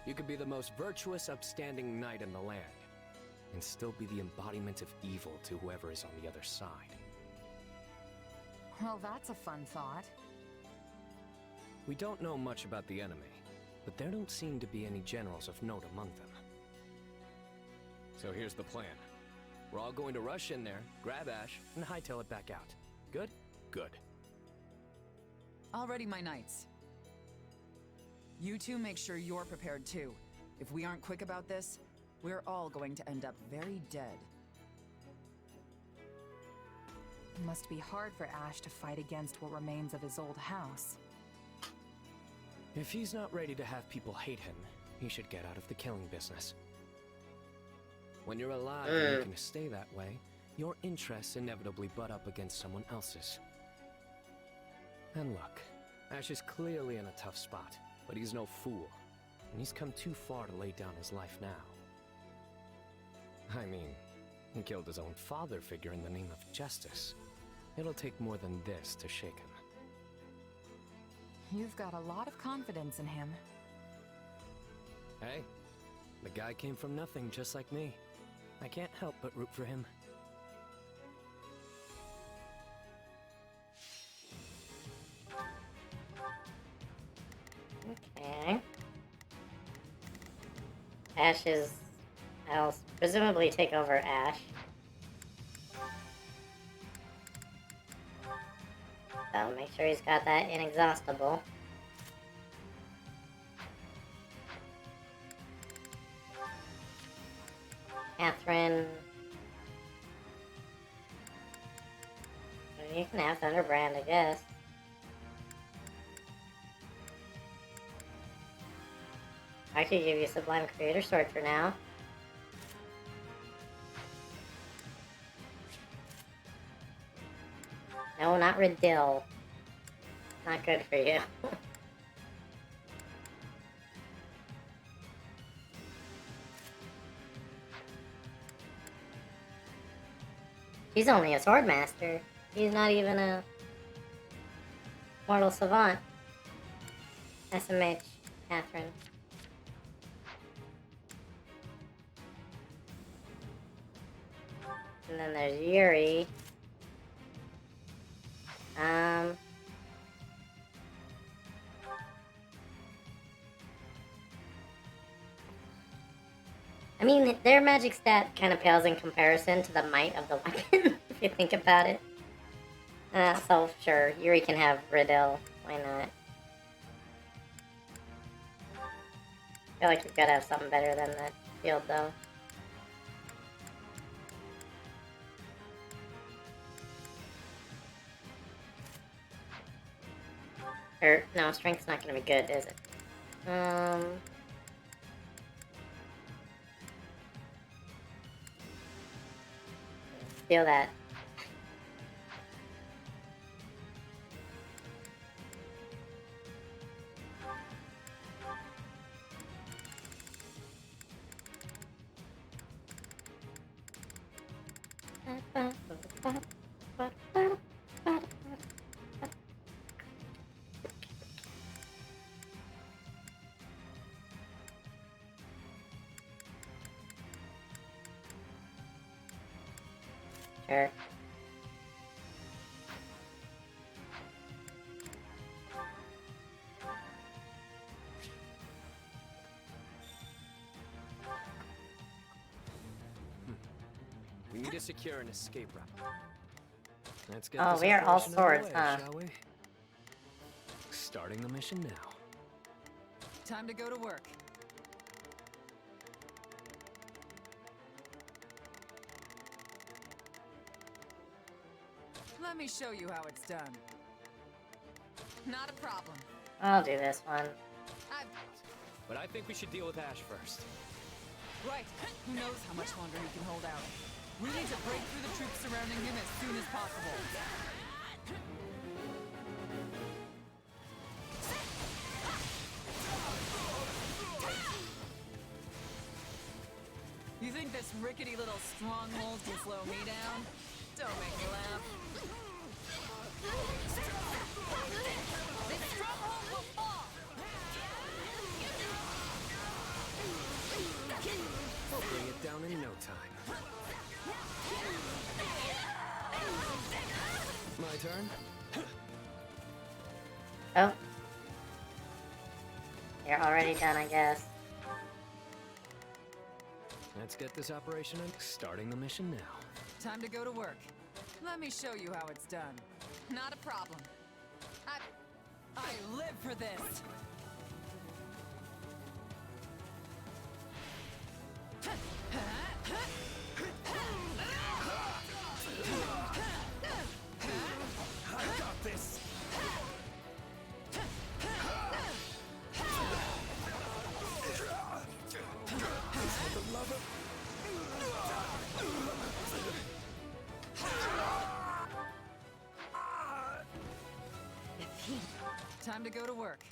You could be the most virtuous, upstanding knight in the land, and still be the embodiment of evil to whoever is on the other side. Well, that's a fun thought. We don't know much about the enemy, but there don't seem to be any generals of note among them. So here's the plan. We're all going to rush in there, grab Ash, and hightail it back out. Good? Good. All ready, my knights. You two make sure you're prepared too. If we aren't quick about this, we're all going to end up very dead. It must be hard for Ash to fight against what remains of his old house. If he's not ready to have people hate him, he should get out of the killing business. When you're alive and looking to stay that way, your interests inevitably butt up against someone else's. And look, Ash is clearly in a tough spot, but he's no fool, and he's come too far to lay down his life now. I mean, he killed his own father figure in the name of justice. It'll take more than this to shake him. You've got a lot of confidence in him. Hey, the guy came from nothing just like me. I can't help but root for him. Okay. Ash is... I'll presumably take over Ash. So make sure he's got that inexhaustible. Catherine. You can have Thunderbrand, I guess. I could give you Sublime Creator Sword for now. No, not Riddle. Not good for you. He's only a sword master. He's not even a Mortal Savant. SMH, Catherine. And then there's Yuri. I mean, their magic stat kind of pales in comparison to the might of the weapon, if you think about it. So, sure, Yuri can have Riddle. Why not? I feel like you've got to have something better than that shield, though. Or, no, strength's not going to be good, is it? Feel that. Sure. We need to secure an escape route. Let's get Oh, this we are all operation swords, underway, huh? shall we? Starting the mission now. Time to go to work. Let me show you how it's done. Not a problem. I'll do this one. But I think we should deal with Ash first. Right. Who knows how much longer he can hold out. We need to break through the troops surrounding him as soon as possible. You think this rickety little stronghold can slow me down? Don't make me laugh. This stronghold will fall! We'll bring it down in no time. My turn? Oh. You're already done, I guess. Let's get this operation in. Starting the mission now. Time to go to work. Let me show you how it's done. Not a problem. I live for this. I got this. For the love of... Time to go to work.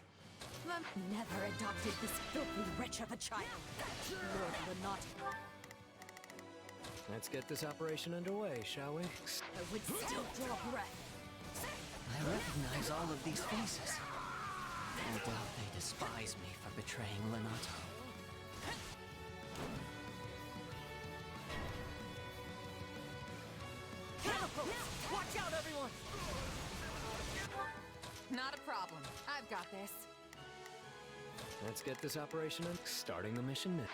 Never adopted this filthy wretch of a child. Lord of the naughty. Let's get this operation underway, shall we? I would still draw breath. I recognize all of these faces. No doubt they despise me for betraying Lenato. Watch out, everyone! Not a problem. I've got this. Let's get this operation in. Starting the mission now.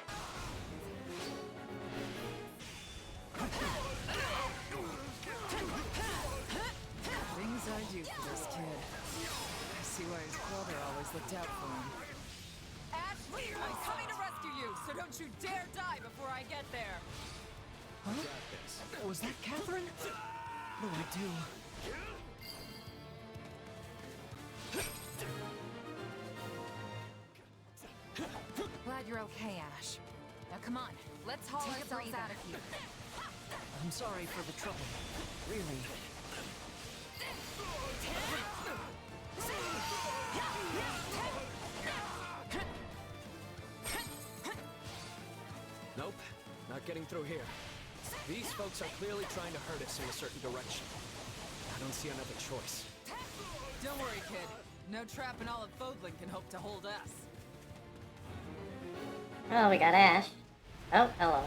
Things I do for this kid. I see why his brother always looked out for him. Ashley, I'm coming to rescue you, so don't you dare die before I get there. Huh? Was that Catherine? What do I do? Glad you're okay, Ash. Now come on, let's haul ourselves out of here. I'm sorry for the trouble. Really. Nope, not getting through here. These folks are clearly trying to hurt us in a certain direction. I don't see another choice. Don't worry, kid. No trap in all of Fodlan can hope to hold us. Oh, we got Ash. Oh, hello.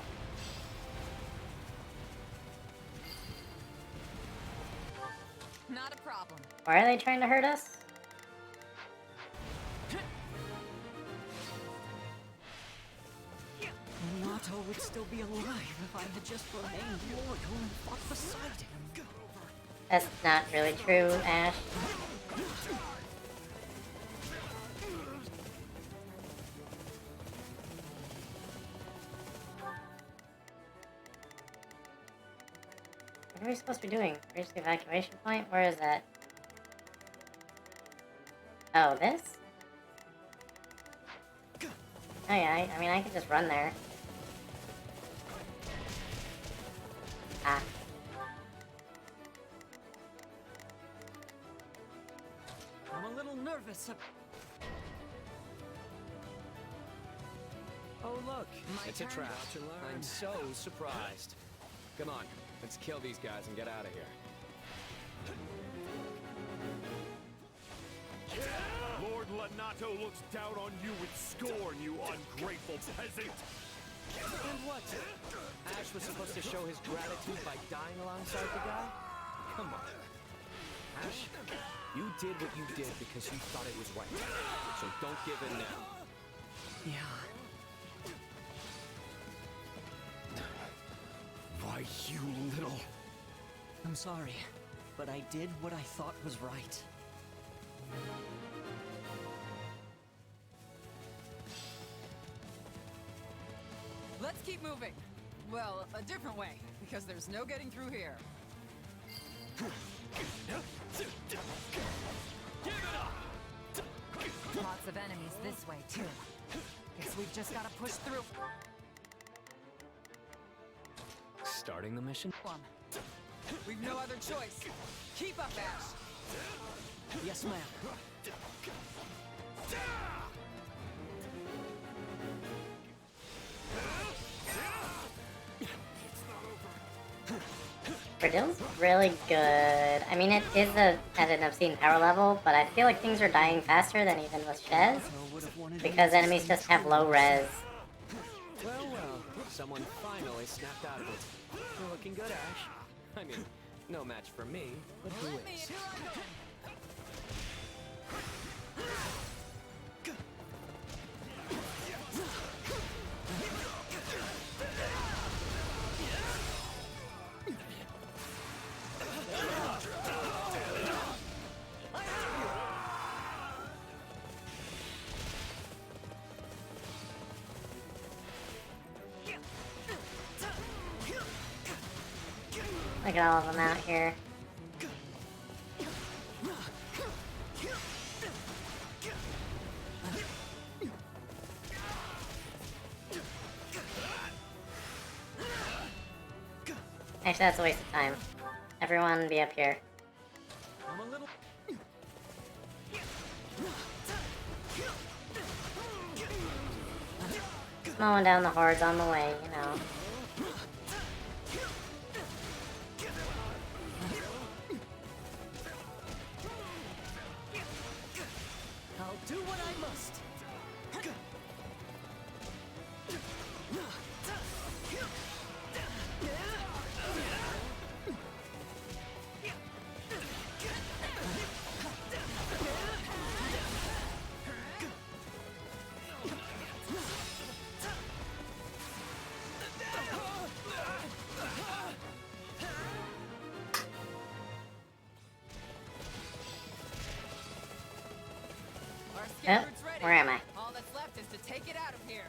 Not a problem. Why are they trying to hurt us? Nato would still be alive if I had just remained loyal and fought beside him. That's not really true, Ash. What are we supposed to be doing? Reach the evacuation point? Where is that? Oh, this? Oh yeah, I mean, I could just run there. Ah. I'm a little nervous. Oh look, it's a trap. I'm so surprised. Come on, let's kill these guys and get out of here. Lord Lanato looks down on you with scorn, you ungrateful peasant! And what? Ash was supposed to show his gratitude by dying alongside the guy? Come on. Ash, you did what you did because you thought it was right. So don't give in now. Yeah. Why, you little... I'm sorry, but I did what I thought was right. Let's keep moving. Well, a different way, because there's no getting through here. Lots of enemies this way, too. Guess we've just gotta push through. Starting the mission? We've no other choice. Keep up, Ash. Yes, ma'am. Bradill's really good. I mean, it is at an obscene power level, but I feel like things are dying faster than even with Shez, because enemies just have low res. Well, someone finally snapped out of it. You're looking good, Ash. I mean, no match for me, but who is? Look at all of them out here. Actually, that's a waste of time. Everyone be up here. Mowing down the hordes on the way, you know. I'll do what I must. Oh, where am I? All that's left is to take it out of here.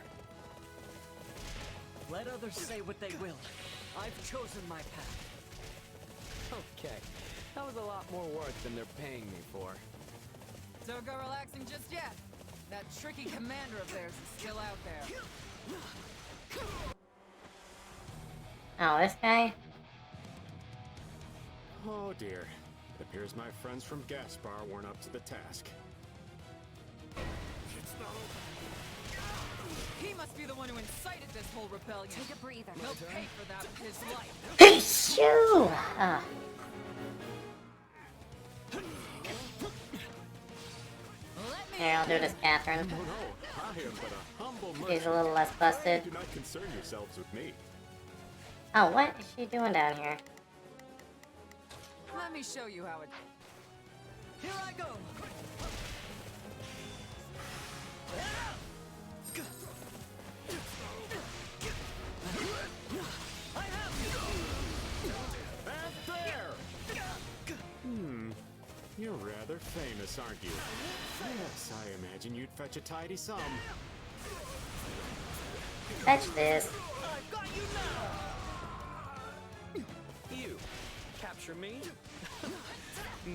Let others say what they will. I've chosen my path. Okay, that was a lot more work than they're paying me for. Don't go relaxing just yet. That tricky commander of theirs is still out there. Oh, this guy? Oh dear. It appears my friends from Gaspar weren't up to the task. He must be the one who incited this whole rebellion. Take a breather. He'll pay for that with his life. Shoo! Here, I'll do this, Catherine. No, I am but a humble merchant. She's a little less busted. Do not concern yourselves with me. Oh, what is she doing down here? Let me show you how it... Here I go! I have you! And there! You're rather famous, aren't you? Yes, I imagine you'd fetch a tidy sum. Fetch this. I've got you now! You capture me?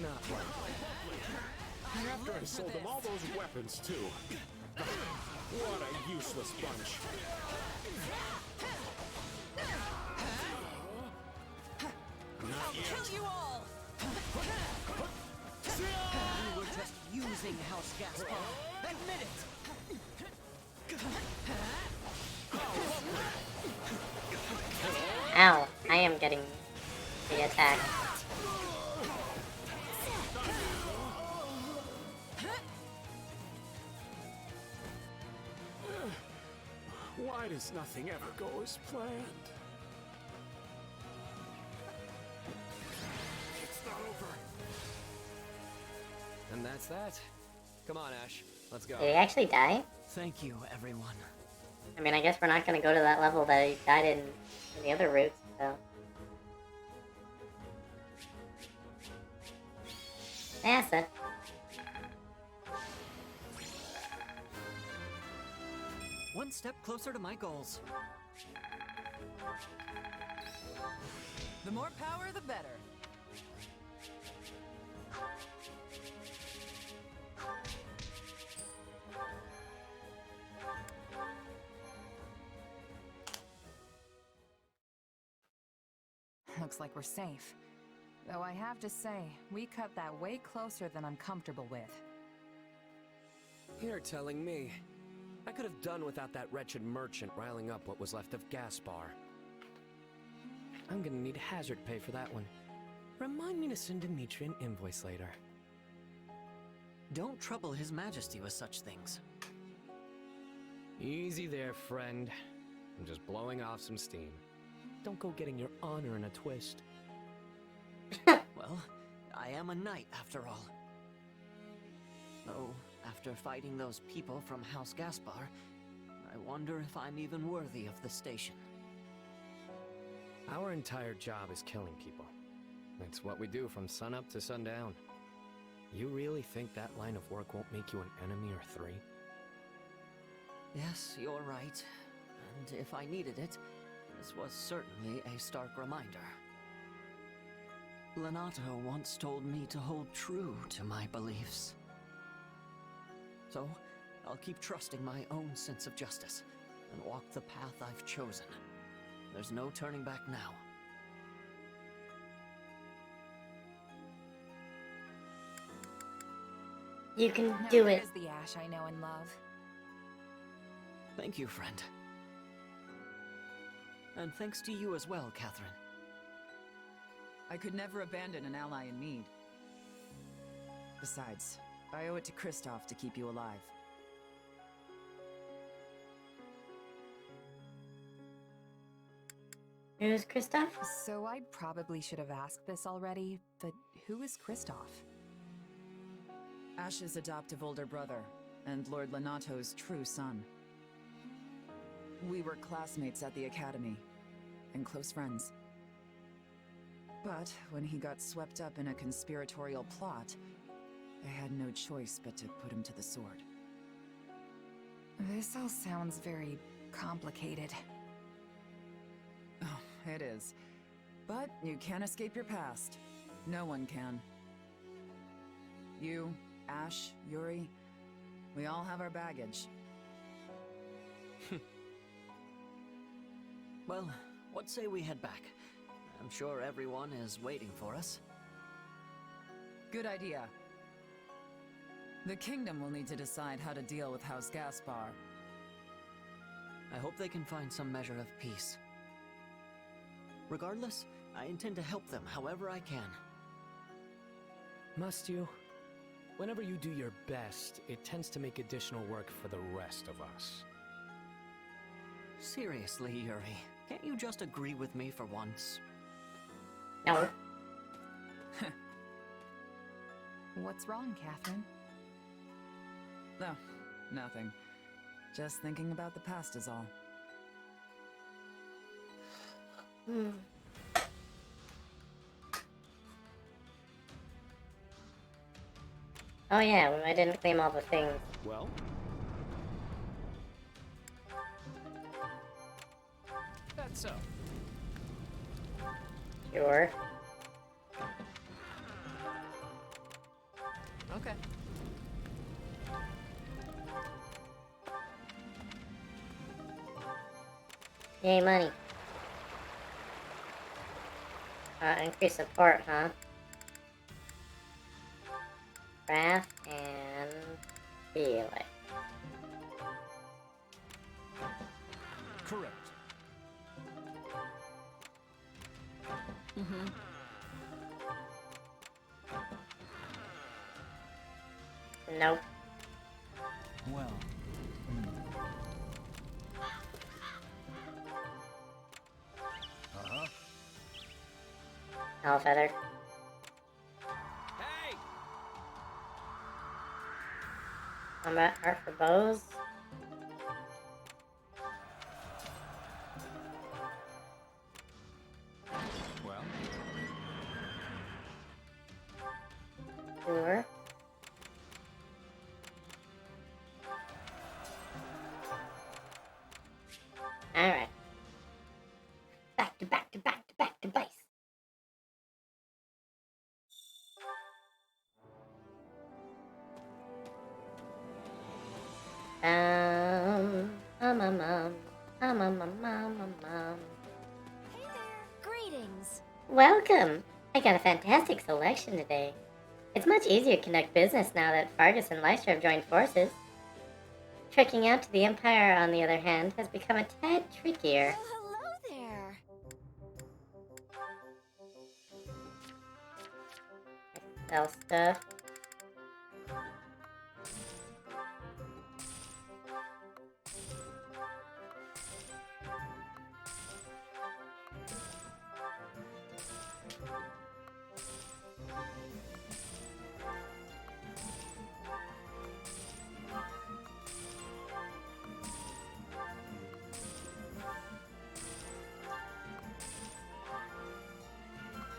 Not likely. After I sold them all those weapons, too. What a useless bunch. I'll kill you all! You were just using House Gaspar. Admit it! Ow, I am getting the attack. Why does nothing ever go as planned? It's not over. And that's that. Come on, Ash. Let's go. Did he actually die? Thank you, everyone. I mean, I guess we're not gonna go to that level that he died in the other routes, so. NASA. One step closer to my goals. The more power, the better. Looks like we're safe. Though I have to say, we cut that way closer than I'm comfortable with. You're telling me. I could have done without that wretched merchant riling up what was left of Gaspar. I'm gonna need hazard pay for that one. Remind me to send Dimitri an invoice later. Don't trouble His Majesty with such things. Easy there, friend. I'm just blowing off some steam. Don't go getting your honor in a twist. Well, I am a knight after all. Though, after fighting those people from House Gaspar, I wonder if I'm even worthy of the station. Our entire job is killing people. It's what we do from sunup to sundown. You really think that line of work won't make you an enemy or three? Yes, you're right. And if I needed it, this was certainly a stark reminder. Lenato once told me to hold true to my beliefs. So, I'll keep trusting my own sense of justice and walk the path I've chosen. There's no turning back now. You can do it. There's the Ash I know and love. Thank you, friend. And thanks to you as well, Catherine. I could never abandon an ally in need. Besides, I owe it to Kristoff to keep you alive. Who's Kristoff? So I probably should have asked this already, but who is Kristoff? Ash's adoptive older brother, and Lord Lenato's true son. We were classmates at the academy, and close friends. But when he got swept up in a conspiratorial plot, I had no choice but to put him to the sword. This all sounds very complicated. Oh, it is. But you can't escape your past. No one can. You, Ash, Yuri, we all have our baggage. Well, what say we head back? I'm sure everyone is waiting for us. Good idea. The kingdom will need to decide how to deal with House Gaspar. I hope they can find some measure of peace. Regardless, I intend to help them however I can. Must you? Whenever you do your best, it tends to make additional work for the rest of us. Seriously, Yuri, can't you just agree with me for once? No. What's wrong, Catherine? No, nothing. Just thinking about the past is all. Oh yeah, I didn't claim all the things. Well? That's so. Sure. Okay. Yay, money. Increase support, huh? Wrath and feeling. Correct. Mm-hmm. Nope. Well. Uh-huh. Owl feather. Hey! Combat art for bows. Well? Sure. Alright. Back to back to back to back to base. Greetings. Welcome! I got a fantastic selection today. It's much easier to conduct business now that Fargus and Lystra have joined forces. Trekking out to the Empire, on the other hand, has become a tad trickier. Well, hello there. Sell stuff.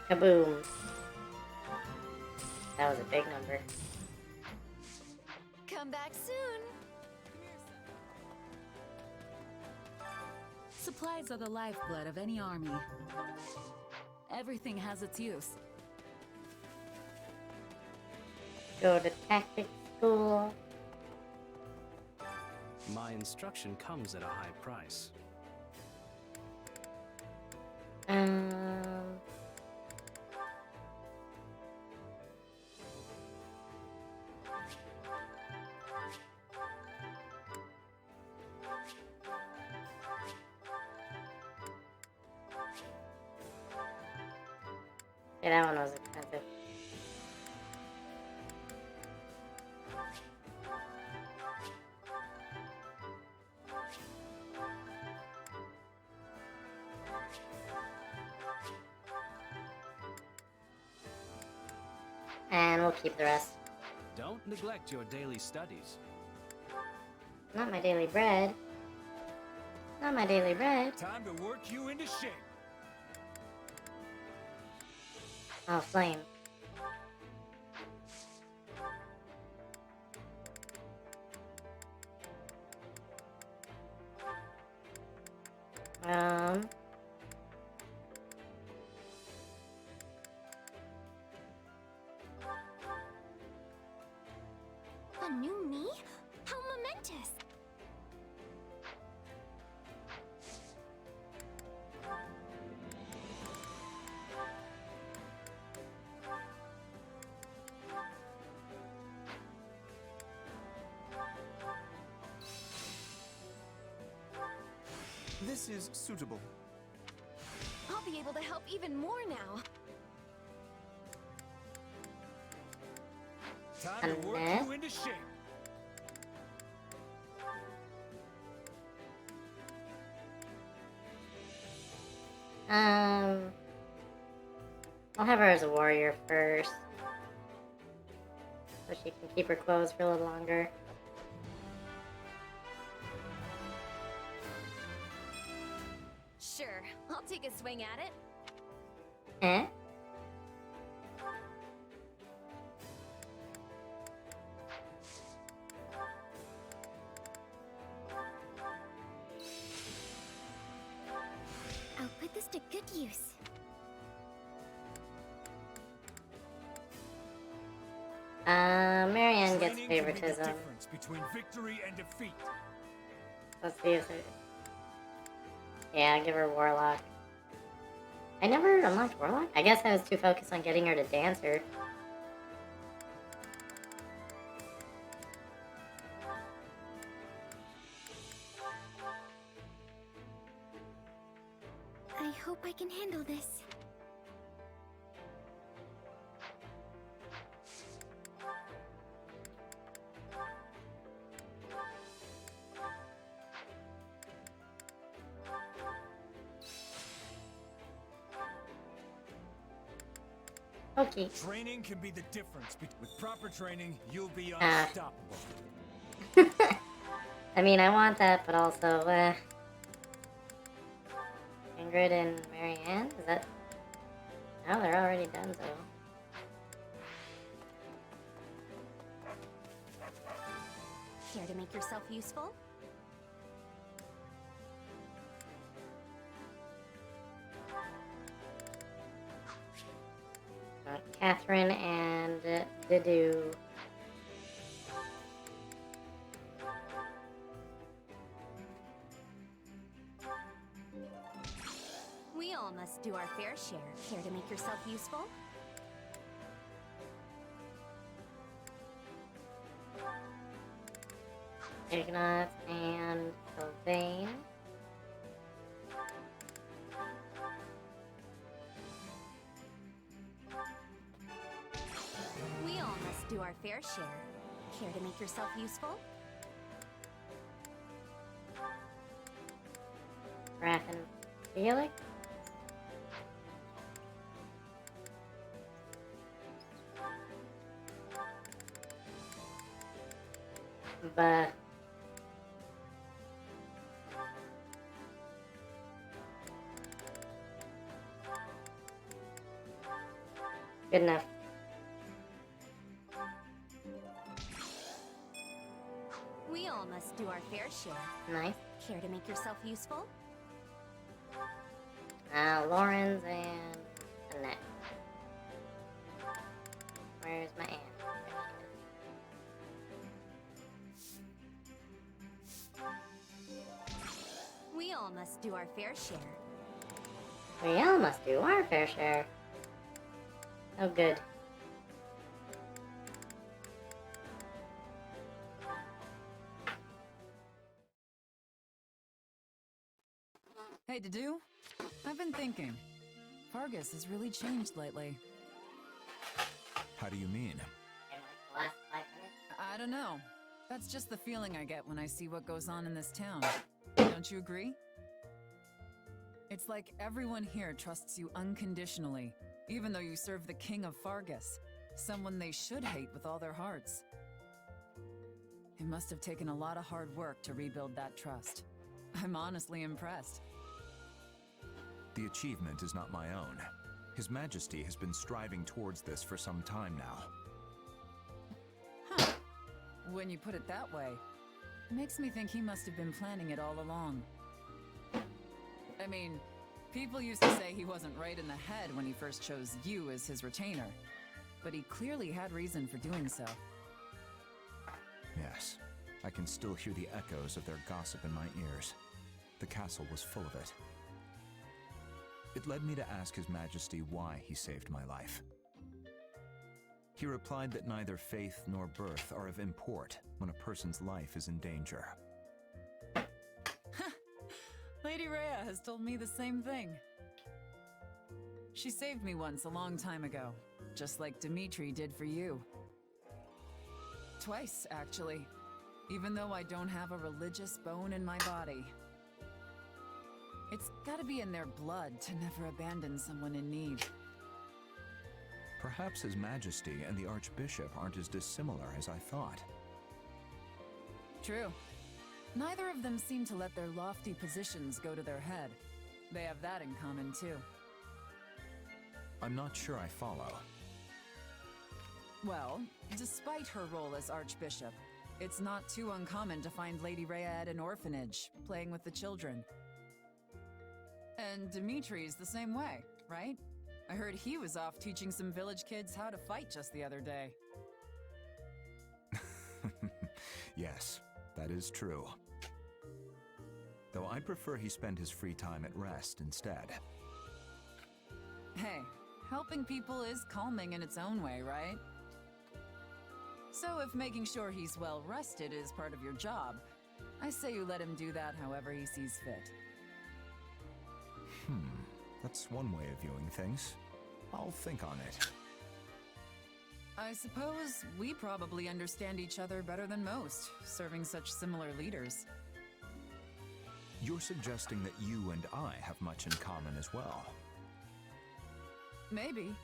Kaboom. That was a big number. Come back soon. Supplies are the lifeblood of any army. Everything has its use. Go to tactics school. My instruction comes at a high price. Yeah, that one was expensive. And we'll keep the rest. Don't neglect your daily studies. Not my daily bread. Not my daily bread. Time to work you into shape. Oh, flame. A new me? How momentous! This is suitable. I'll be able to help even more now. Time to work Annette. you into shape. I'll have her as a warrior first, so she can keep her clothes for a little longer. Sure, I'll take a swing at it. Eh? I'll put this to good use. Marianne gets Training can be the favoritism. difference between victory and defeat. Let's see if it... Yeah, I'll give her Warlock. I never unlocked Warlock? I guess I was too focused on getting her to Dancer. I hope I can handle this. Okay. Training can be the difference. With proper training, you'll be Ah. unstoppable. I mean, I want that, but also, Ingrid and Marianne? Is that... No, they're already done, so... Care to make yourself useful? Catherine and Didu. We all must do our fair share. Care to make yourself useful? Ignat and Sylvain. We all must do our fair share. Care to make yourself useful? Raph and Felix. But... Good enough. We all must do our fair share. Nice. Care to make yourself useful? Lawrence and Annette. Where's my aunt? We all must do our fair share. We all must do our fair share. Oh, good. Hey, Dedu? I've been thinking. Fargus has really changed lately. How do you mean? I don't know. That's just the feeling I get when I see what goes on in this town. Don't you agree? It's like everyone here trusts you unconditionally, even though you serve the King of Fargus, someone they should hate with all their hearts. It must have taken a lot of hard work to rebuild that trust. I'm honestly impressed. The achievement is not my own. His Majesty has been striving towards this for some time now. Huh. When you put it that way, it makes me think he must have been planning it all along. I mean, people used to say he wasn't right in the head when he first chose you as his retainer, but he clearly had reason for doing so. Yes, I can still hear the echoes of their gossip in my ears. The castle was full of it. It led me to ask His Majesty why he saved my life. He replied that neither faith nor birth are of import when a person's life is in danger. Lady Rhea has told me the same thing. She saved me once a long time ago, just like Dimitri did for you. Twice, actually. Even though I don't have a religious bone in my body. It's gotta be in their blood to never abandon someone in need. Perhaps His Majesty and the Archbishop aren't as dissimilar as I thought. True. Neither of them seem to let their lofty positions go to their head. They have that in common, too. I'm not sure I follow. Well, despite her role as Archbishop, it's not too uncommon to find Lady Rhea at an orphanage, playing with the children. And Dimitri's the same way, right? I heard he was off teaching some village kids how to fight just the other day. Yes, that is true. Though I'd prefer he spend his free time at rest instead. Hey, helping people is calming in its own way, right? So if making sure he's well rested is part of your job, I say you let him do that however he sees fit. That's one way of viewing things. I'll think on it. I suppose we probably understand each other better than most, serving such similar leaders. You're suggesting that you and I have much in common as well. Maybe.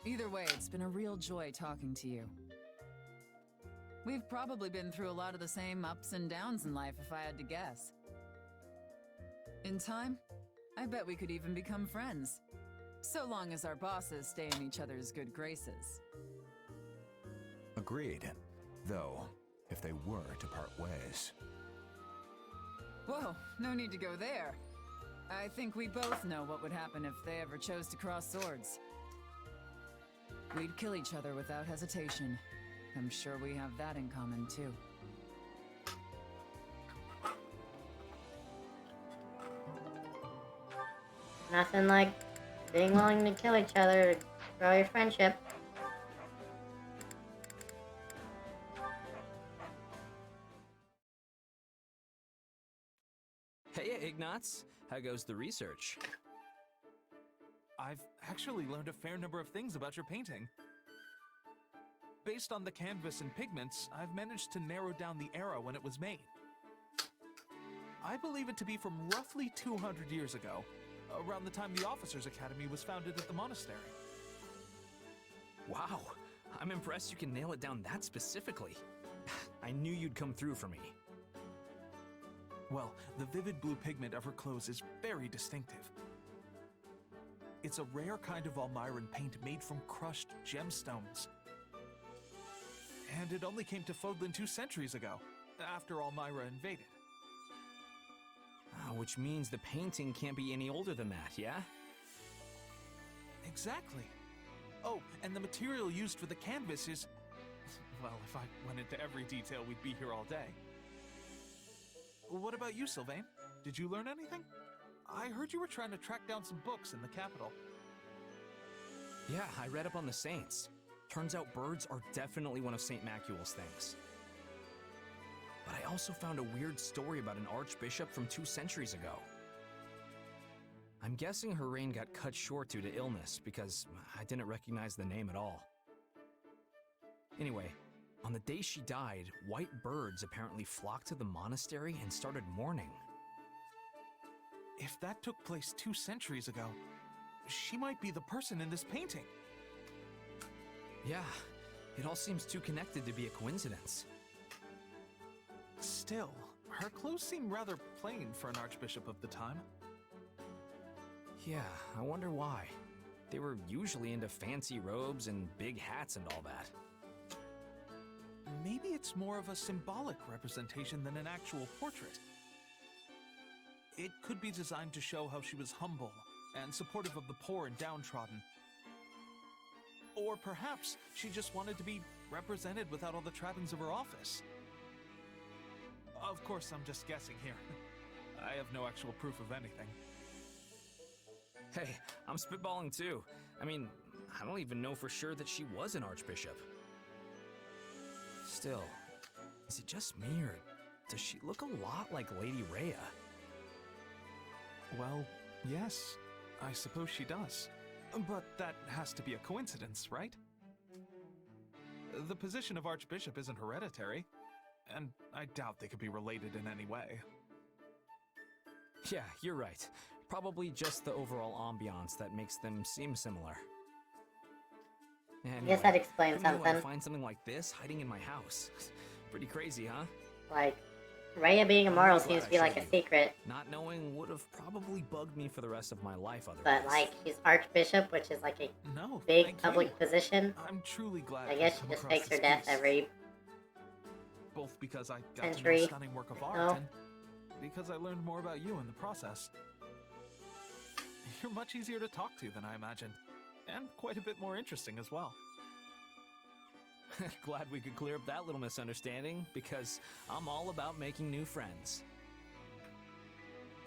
Either way, it's been a real joy talking to you. We've probably been through a lot of the same ups and downs in life, if I had to guess. In time, I bet we could even become friends. So long as our bosses stay in each other's good graces. Agreed. Though, if they were to part ways. Whoa, no need to go there. I think we both know what would happen if they ever chose to cross swords. We'd kill each other without hesitation. I'm sure we have that in common, too. Nothing like being willing to kill each other to grow your friendship. Hey, Ignatz. How goes the research? I've actually learned a fair number of things about your painting. Based on the canvas and pigments, I've managed to narrow down the era when it was made. I believe it to be from roughly 200 years ago, around the time the Officers' Academy was founded at the monastery. Wow, I'm impressed you can nail it down that specifically. I knew you'd come through for me. Well, the vivid blue pigment of her clothes is very distinctive. It's a rare kind of Almyran paint made from crushed gemstones. And it only came to Fodlan 2 centuries ago, after Almyra invaded. Which means the painting can't be any older than that, yeah? Exactly. Oh, and the material used for the canvas is... Well, if I went into every detail, we'd be here all day. What about you, Sylvain? Did you learn anything? I heard you were trying to track down some books in the capital. Yeah, I read up on the saints. Turns out birds are definitely one of St. Macuel's things. But I also found a weird story about an archbishop from 2 centuries ago. I'm guessing her reign got cut short due to illness because I didn't recognize the name at all. Anyway, on the day she died, white birds apparently flocked to the monastery and started mourning. If that took place 2 centuries ago, she might be the person in this painting. Yeah, it all seems too connected to be a coincidence. Still, her clothes seem rather plain for an archbishop of the time. Yeah, I wonder why. They were usually into fancy robes and big hats and all that. Maybe it's more of a symbolic representation than an actual portrait. It could be designed to show how she was humble and supportive of the poor and downtrodden. Or perhaps she just wanted to be represented without all the trappings of her office. Of course, I'm just guessing here. I have no actual proof of anything. Hey, I'm spitballing too. I mean, I don't even know for sure that she was an archbishop. Still, is it just me or does she look a lot like Lady Rhea? Well, yes, I suppose she does. But that has to be a coincidence, right? The position of Archbishop isn't hereditary, and I doubt they could be related in any way. Yeah, you're right. Probably just the overall ambiance that makes them seem similar. Anyway, I guess that explains who knew I'd something. find something like this hiding in my house. Pretty crazy, huh? Like, Rhea being immortal I'm glad seems to I be like showed a you. secret, Not knowing would have probably bugged me for the rest of my life otherwise. but like, she's Archbishop, which is like a No, big thank public you. position. I'm truly glad I you've guess she come just across fakes her this death piece. every Both because I got to know century. a stunning work of art No. and because I learned more about you in the process. You're much easier to talk to than I imagined, and quite a bit more interesting as well. Glad we could clear up that little misunderstanding, because I'm all about making new friends.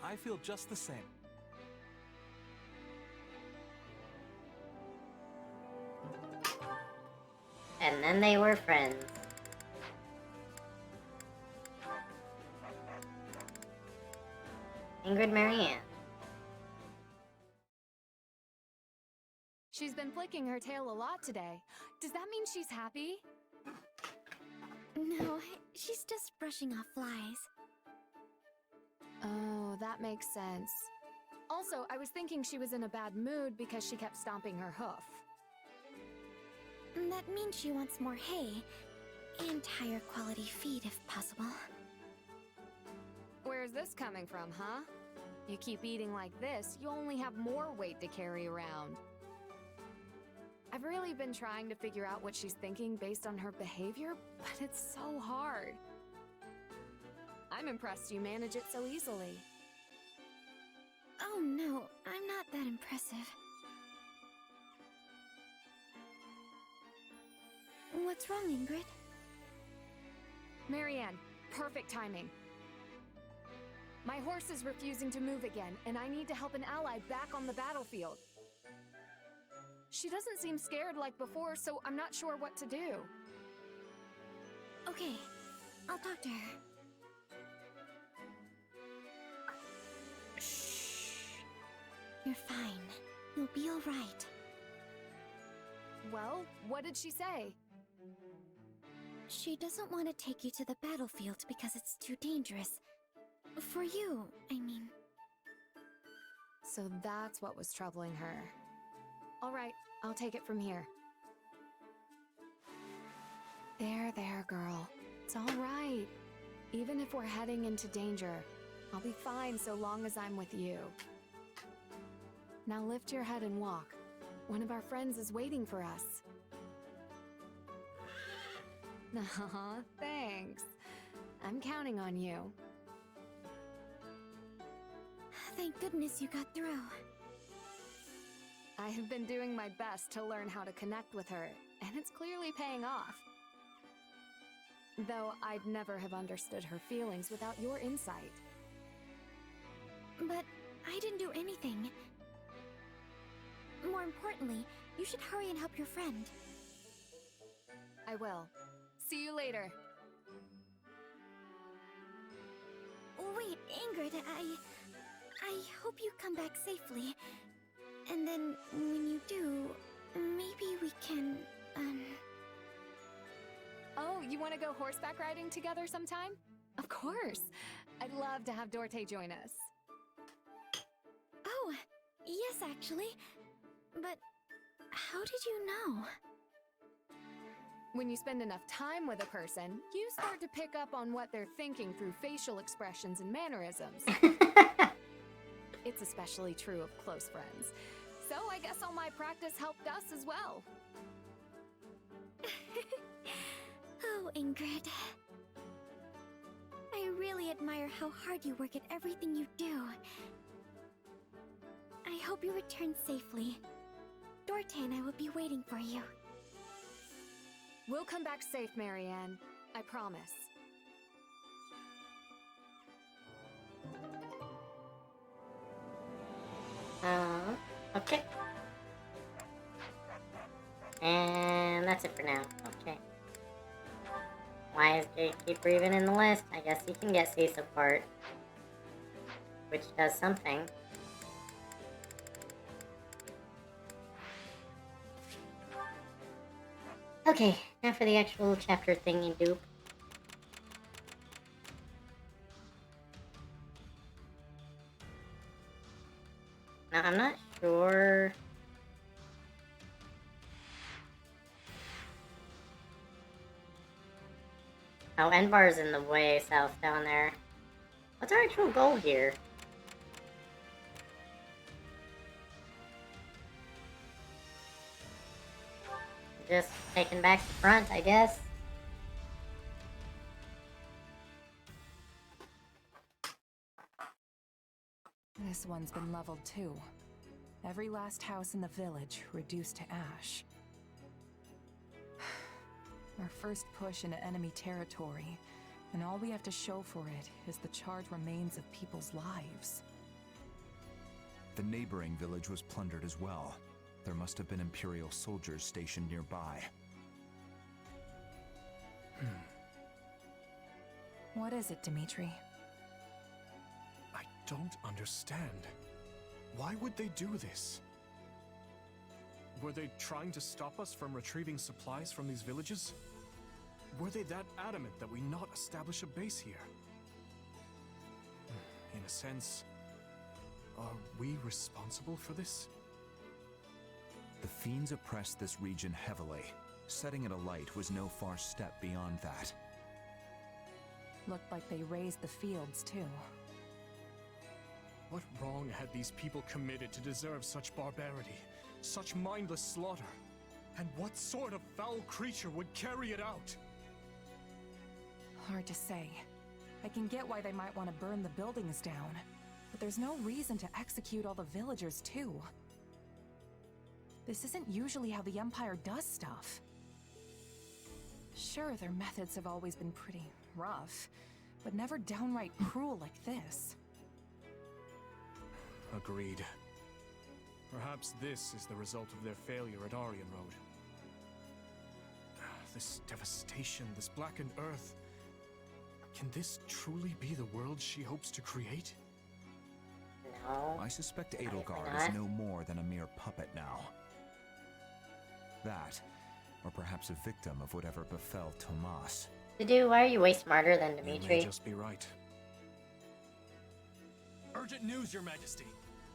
I feel just the same. And then they were friends. Ingrid Marianne. She's been flicking her tail a lot today. Does that mean she's happy? No, she's just brushing off flies. Oh, that makes sense. Also, I was thinking she was in a bad mood because she kept stomping her hoof. That means she wants more hay and higher quality feed if possible. Where's this coming from, huh? You keep eating like this, you'll only have more weight to carry around. I've really been trying to figure out what she's thinking based on her behavior, but it's so hard. I'm impressed you manage it so easily. Oh no, I'm not that impressive. What's wrong, Ingrid? Marianne, perfect timing. My horse is refusing to move again, and I need to help an ally back on the battlefield. She doesn't seem scared like before, so I'm not sure what to do. Okay, I'll talk to her. Shh. You're fine. You'll be all right. Well, what did she say? She doesn't want to take you to the battlefield because it's too dangerous. For you, I mean. So that's what was troubling her. All right, I'll take it from here. There, girl. It's all right. Even if we're heading into danger, I'll be fine so long as I'm with you. Now lift your head and walk. One of our friends is waiting for us. Aw, thanks. I'm counting on you. Thank goodness you got through. I have been doing my best to learn how to connect with her, and it's clearly paying off. Though I'd never have understood her feelings without your insight. But I didn't do anything. More importantly, you should hurry and help your friend. I will. See you later. Wait, Ingrid, I hope you come back safely. And then, when you do, maybe we can, Oh, you want to go horseback riding together sometime? Of course. I'd love to have Dorte join us. Oh, yes, actually. But how did you know? When you spend enough time with a person, you start to pick up on what they're thinking through facial expressions and mannerisms. It's especially true of close friends. So I guess all my practice helped us as well. Oh, Ingrid. I really admire how hard you work at everything you do. I hope you return safely. Dorte and I will be waiting for you. We'll come back safe, Marianne. I promise. Okay. And that's it for now. Okay. Why is Gatekeeper even in the list? I guess he can get sea support. Which does something. Okay, now for the actual chapter thingy dupe. Now, I'm not sure. Oh, N-Bar's in the way south down there. What's our actual goal here? Just taking back the front, I guess. This one's been leveled too. Every last house in the village reduced to ash. Our first push into enemy territory, and all we have to show for it is the charred remains of people's lives. The neighboring village was plundered as well. There must have been Imperial soldiers stationed nearby. What is it, Dimitri? I don't understand. Why would they do this? Were they trying to stop us from retrieving supplies from these villages? Were they that adamant that we not establish a base here? In a sense, are we responsible for this? The fiends oppressed this region heavily. Setting it alight was no far step beyond that. Looked like they raised the fields too. What wrong had these people committed to deserve such barbarity, such mindless slaughter? And what sort of foul creature would carry it out? Hard to say. I can get why they might want to burn the buildings down, but there's no reason to execute all the villagers too. This isn't usually how the Empire does stuff. Sure, their methods have always been pretty rough, but never downright cruel like this. Agreed. Perhaps this is the result of their failure at Aryan Road. This devastation, this blackened earth. Can this truly be the world she hopes to create? No. I suspect Edelgard is no more than a mere puppet now. That, or perhaps a victim of whatever befell Tomas. Dude, why are you way smarter than You Dimitri? may just be right. Urgent news, Your Majesty.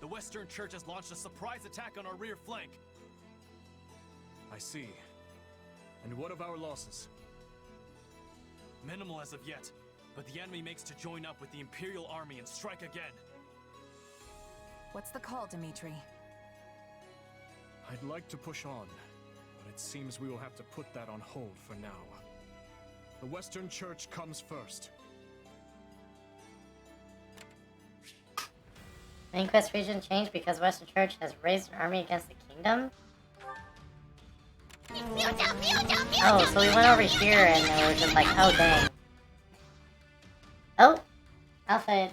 The Western Church has launched a surprise attack on our rear flank. I see. And what of our losses? Minimal as of yet, but the enemy makes to join up with the Imperial Army and strike again. What's the call, Dimitri? I'd like to push on, but it seems we will have to put that on hold for now. The Western Church comes first. Main quest region changed because Western Church has raised an army against the kingdom? Oh, so we went over here and it was just like, oh dang. Oh! Alpha.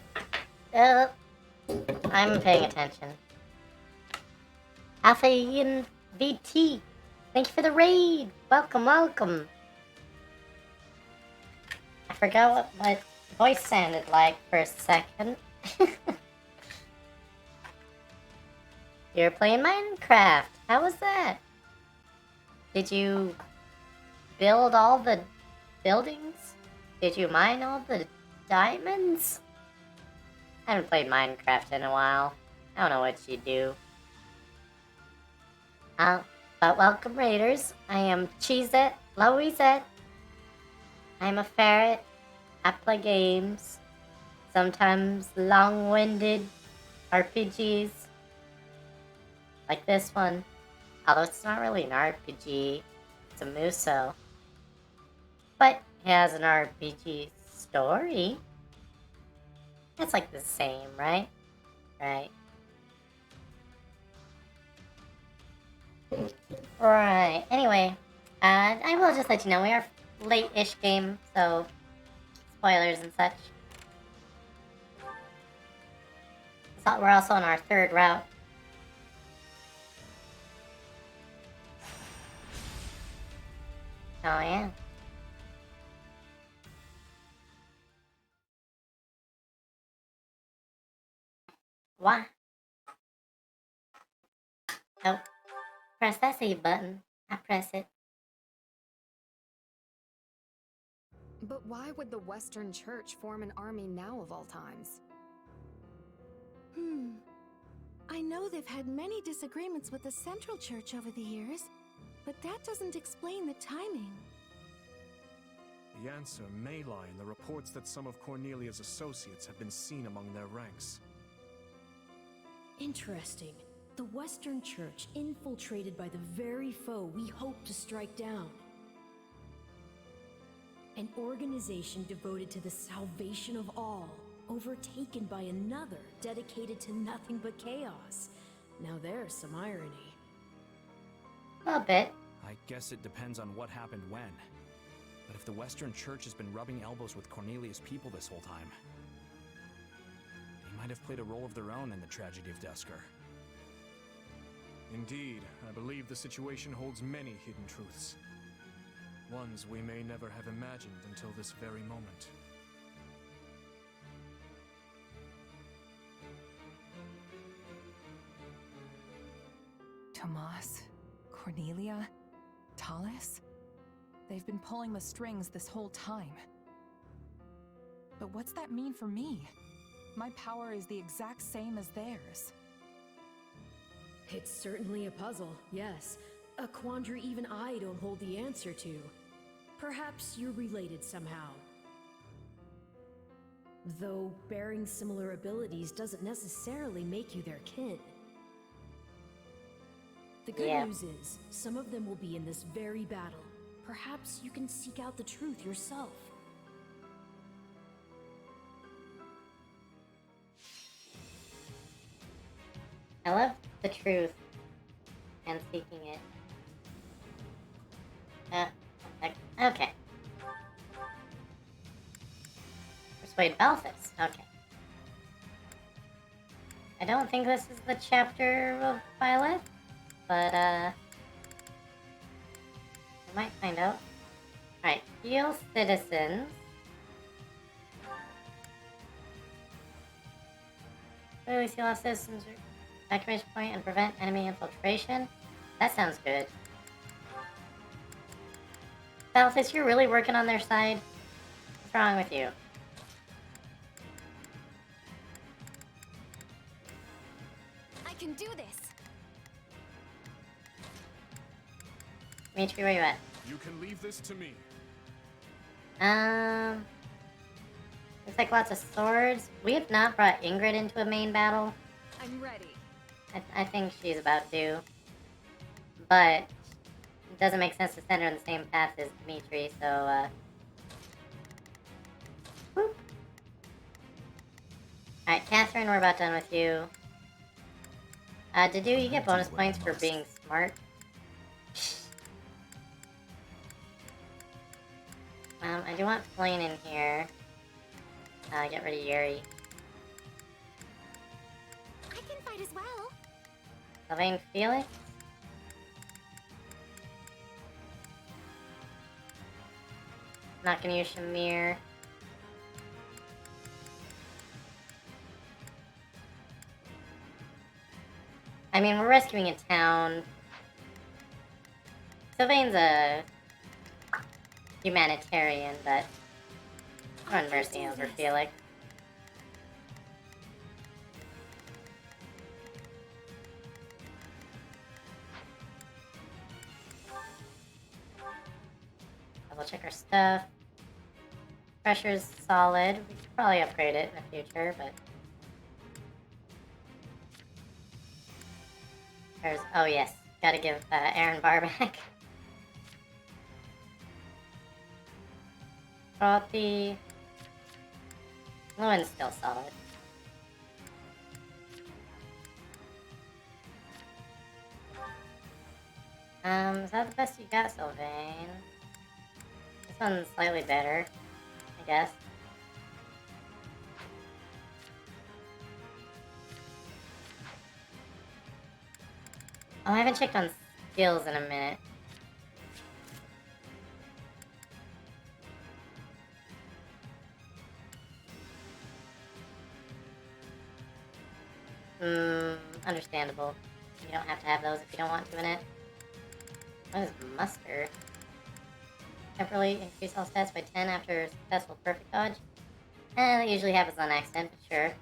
I'm paying attention. Alpha Ian VT. Thank you for the raid! Welcome, welcome! I forgot what my voice sounded like for a second. You're playing Minecraft. How was that? Did you build all the buildings? Did you mine all the diamonds? I haven't played Minecraft in a while. I don't know what you do. But welcome raiders. I am Cheezette, Louisette. I'm a ferret. I play games. Sometimes long-winded RPGs. Like this one. Although it's not really an RPG. It's a Muso. But it has an RPG story. It's like the same, right? Right. Right. Anyway, I will just let you know we are late-ish game, so spoilers and such. So we're also on our third route. Oh yeah. What? Oh. Press that save button. I press it. But why would the Western Church form an army now of all times? I know they've had many disagreements with the Central Church over the years, but that doesn't explain the timing. The answer may lie in the reports that some of Cornelia's associates have been seen among their ranks. Interesting. The Western Church infiltrated by the very foe we hope to strike down. An organization devoted to the salvation of all, overtaken by another dedicated to nothing but chaos. Now there's some irony. A bit. I guess it depends on what happened when. But if the Western Church has been rubbing elbows with Cornelia's people this whole time, they might have played a role of their own in the tragedy of Duscur. Indeed, I believe the situation holds many hidden truths. Ones we may never have imagined until this very moment. Tomas, Cornelia, Tallis? They've been pulling the strings this whole time. But what's that mean for me? My power is the exact same as theirs. It's certainly a puzzle, yes. A quandary even I don't hold the answer to. Perhaps you're related somehow. Though bearing similar abilities doesn't necessarily make you their kin. The good news is, some of them will be in this very battle. Perhaps you can seek out the truth yourself. I love the truth and seeking it. Okay. Persuade Balthus. Okay. I don't think this is the chapter of Violet, but we might find out. Alright, heal citizens. Clearly seal off citizens' evacuation point and prevent enemy infiltration. That sounds good. Balthus, you're really working on their side? What's wrong with you? I can do this. Dimitri, where you at? You can leave this to me. Looks like lots of swords. We have not brought Ingrid into a main battle. I'm ready. I think she's about to. But it doesn't make sense to send her on the same path as Dimitri, so, whoop. Alright, Catherine, we're about done with you. Dedu, you get bonus points for being smart. I do want Flame in here. Get rid of Yuri. I can fight as well. Sylvain Felix? Not gonna use Shamir. I mean, we're rescuing a town. Sylvain's a humanitarian, but run mercy over Felix. Double check our stuff. Pressure's solid. We could probably upgrade it in the future, but there's, oh yes, gotta give Aaron Bar back. Frothy. Lewin's still solid. Is that the best you got, Sylvain? This one's slightly better, I guess. Oh, I haven't checked on skills in a minute. Understandable. You don't have to have those if you don't want to in it. What is muster? temporarily increase all stats by 10 after a successful perfect dodge. That usually happens on accident, but sure.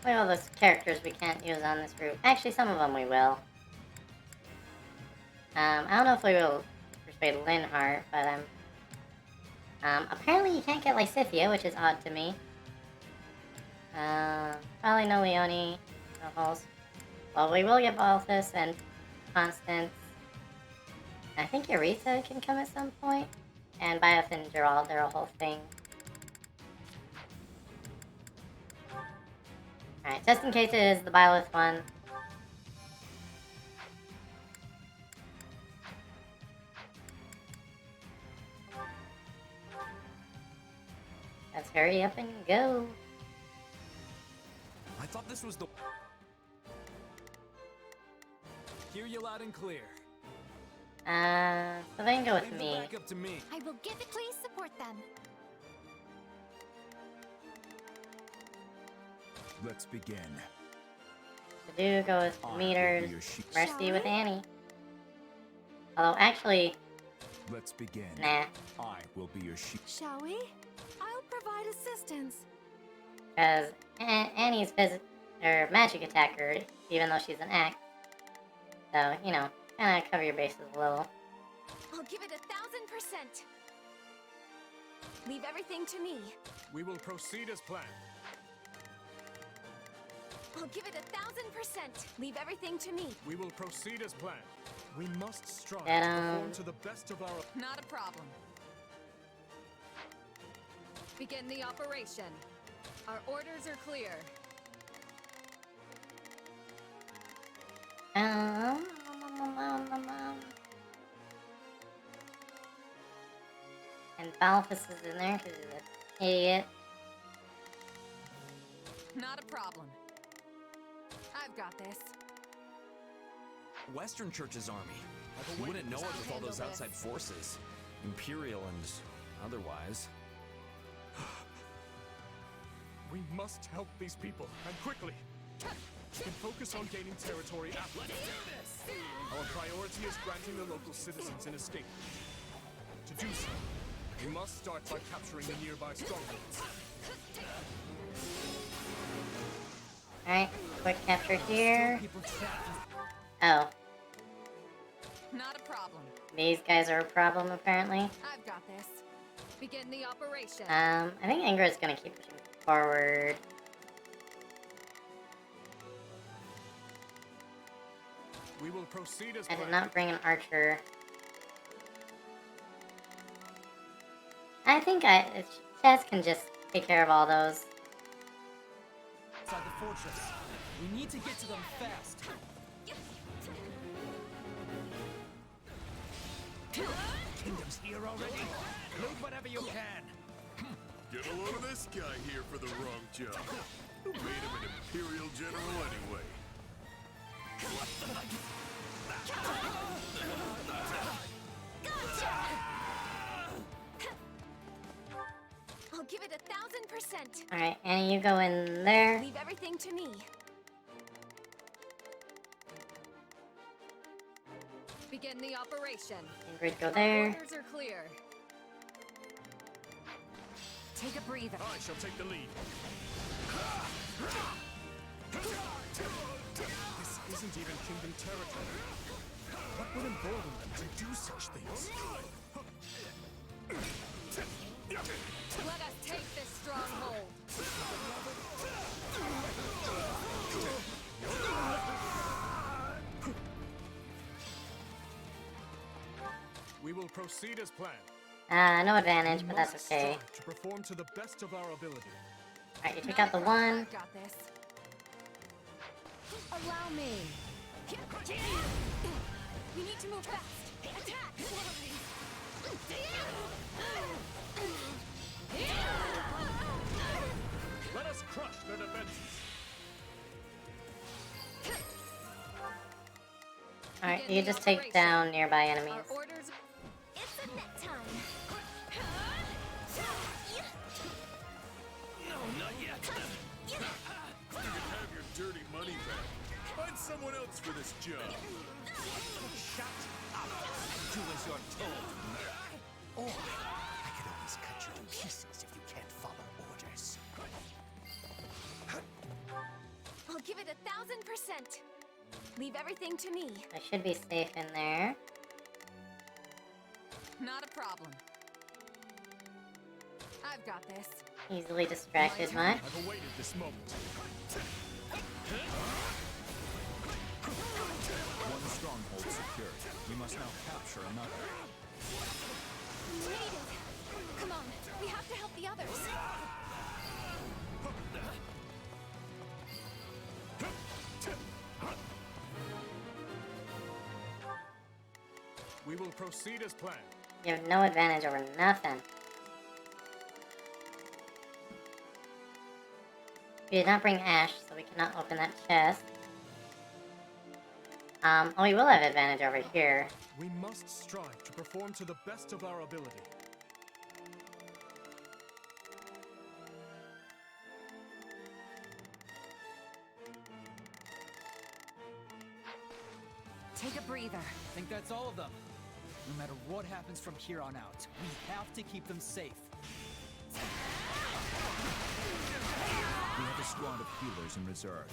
What are all those characters we can't use on this route? Actually, some of them we will. I don't know if we will persuade Linhart, but apparently you can't get Lysithea, which is odd to me. Probably no Leone, no Halls. Well, we will get Balthus and Constance. I think Eureka can come at some point. And Bioth and Gerald, they're a whole thing. Alright, just in case it is the Byleth one. Let's hurry up and go. I thought this was the... Hear you loud and clear. So they can go with Leave me. the back up to me. I will give it. Please support them. Let's begin. To do go with Meters, Mercy with Annie. Although actually, Let's begin. nah, I will be your sheep. Shall we? I'll provide assistance. because Annie's magic attacker, even though she's an axe. So, you know, kind of cover your bases a little. I'll give it 1000%. Leave everything to me. We will proceed as planned. I'll give it 1000%. Leave everything to me. We will proceed as planned. We must strive Get to 'em. perform to the best of our... Not a problem. Begin the operation. Our orders are clear. And Balthus is in there because he's an idiot. Not a problem. I've got this. Western Church's army. You wouldn't know it with all those outside forces. Imperial and otherwise. We must help these people, and quickly. We can focus on gaining territory after. Our priority is granting the local citizens an escape. To do so, we must start by capturing the nearby strongholds. Alright, quick capture here. Oh, Not a problem. these guys are a problem apparently. I've got this. Begin the operation. I think Ingrid's gonna keep pushing forward. We will proceed as I did planned. not bring an archer. I think Chess can just take care of all those. Inside the fortress. We need to get to them fast. Kingdom's here already. Loot whatever you can. Get a load of this guy here for the wrong job. Who made him an Imperial General anyway? I'll give it 1000%. Alright, Annie, you go in there. Leave everything to me. Begin the operation. Ingrid, go there. Orders are clear. Take a breather. I shall take the lead. This isn't even Kingdom territory. What would embolden them to do such things? Let us take this stronghold. We will proceed as planned. No advantage, but that's Must okay. strive to perform to the best of our ability. Alright, you took out the one. I've got this. Allow me. We need to move fast. Attack! Let us crush their defenses. Alright, you just take down nearby enemies. It's a net time. No, not yet. You can have your dirty money back. Find someone else for this job. Shut up. Do as you're told. Or I could always cut you in pieces if you can't follow orders. I'll give it 1,000%. Leave everything to me. I should be safe in there. Not a problem. I've got this. Easily distracted much. I've awaited this moment. One stronghold secured. We must now capture another. We made it. Come on, we have to help the others. We will proceed as planned. You have no advantage over nothing. We did not bring Ash, so we cannot open that chest. Oh, we will have advantage over here. We must strive to perform to the best of our ability. Take a breather. I think that's all of them. No matter what happens from here on out, we have to keep them safe. We have a squad of healers in reserve.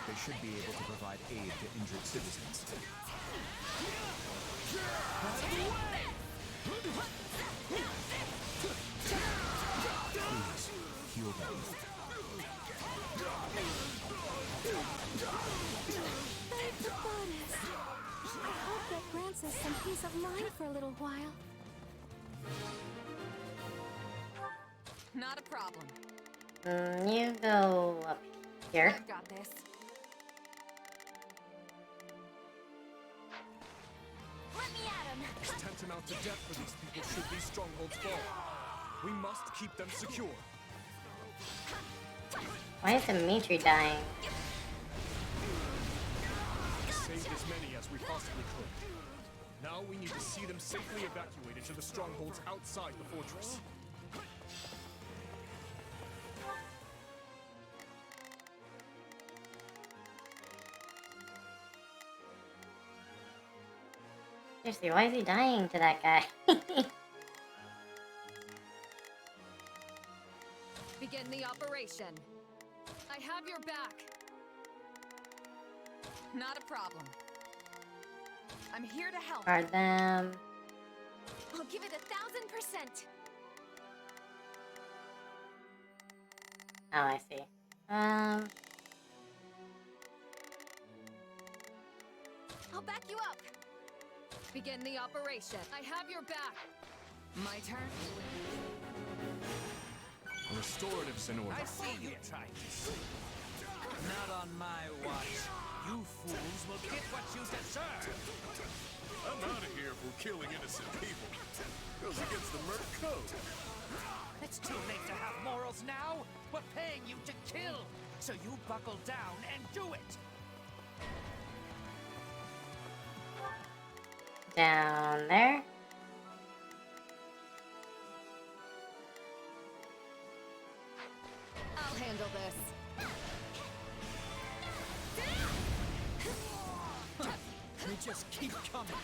They should be able to provide aid to injured citizens. Please, heal them. Thank the goddess. I hope that grants us some peace of mind for a little while. Not a problem. You go up here. I've got this. Let me at him. It's tantamount to death for these people should these strongholds fall. We must keep them secure. Why is Dimitri dying? We saved as many as we possibly could. Now we need to see them safely evacuated to the strongholds outside the fortress. Seriously, why is he dying to that guy? Begin the operation. I have your back. Not a problem. I'm here to help. Guard them. I'll give it 1,000%. Oh, I see. I'll back you up. Begin the operation. I have your back. My turn. A restorative's in order. I see you trying to sleep. Not on my watch. You fools will get what you deserve. I'm out of here for killing innocent people. Goes against the Merc Code. It's too late to have morals now. We're paying you to kill. So you buckle down and do it. Down there. I'll handle this. You just keep coming.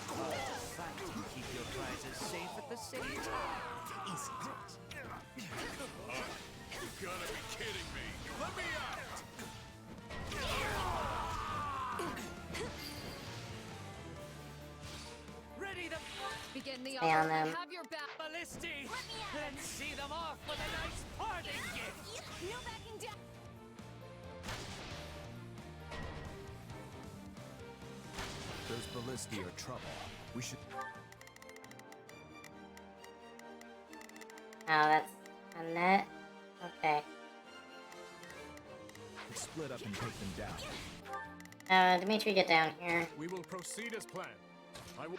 Fight and keep your prizes safe at the same time, isn't it? You gotta be kidding me. Let me out! Ready to begin the Stay on operation. them. Have your back. ballisti. Let's see them off with a nice parting gift. No backing down. Those ballisti are trouble. We should... Oh, that's a net. Okay. split up and take them down. Dimitri, get down here. We will proceed as planned. I will.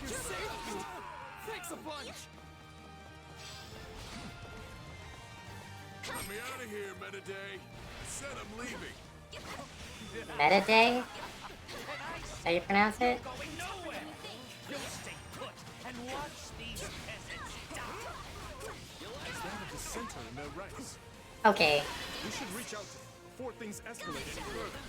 You saved me! Thanks a bunch! Let me out of here, Metaday. I said I'm leaving. Metaday? How you pronounce it? Going nowhere! You'll stay put and watch these peasants die! Is that a dissenter in their ranks? Okay. We should reach out to them before things escalate any further.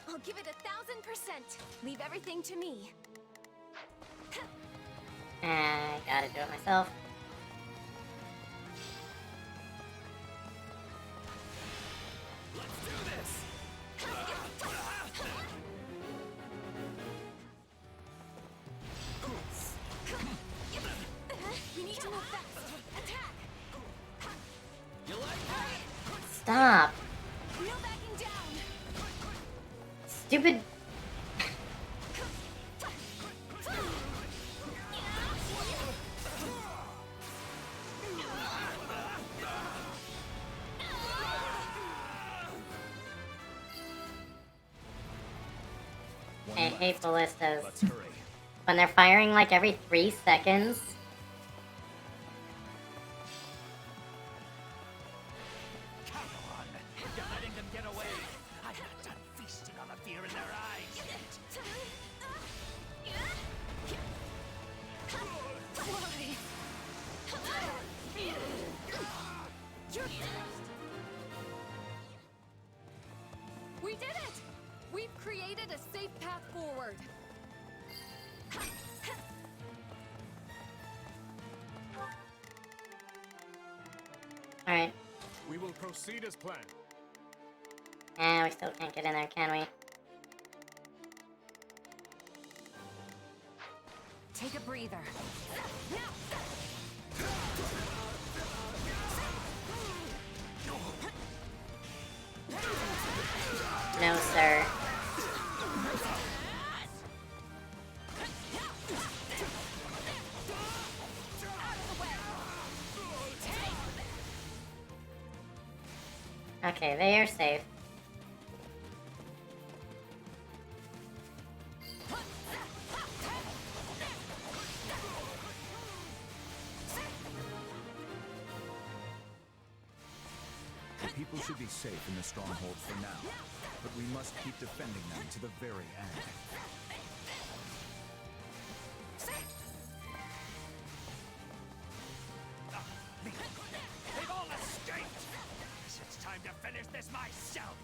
I'll give it 1,000%. Leave everything to me. I gotta do it myself. Let's do this! You need to move fast. Attack! You like that? Stop. No backing down. Stupid. I hate ballistas. Let's hurry. When they're firing like every 3 seconds. Come on! You're letting them get away! I'm not done feasting on the fear in their eyes yet! We did it! We've created a safe path forward. Alright. We will proceed as planned. And we still can't get in there, can we? Take a breather. No, sir. Okay, they are safe. The people should be safe in the stronghold for now, but we must keep defending them to the very end. They've all escaped! Guess it's time to finish this myself!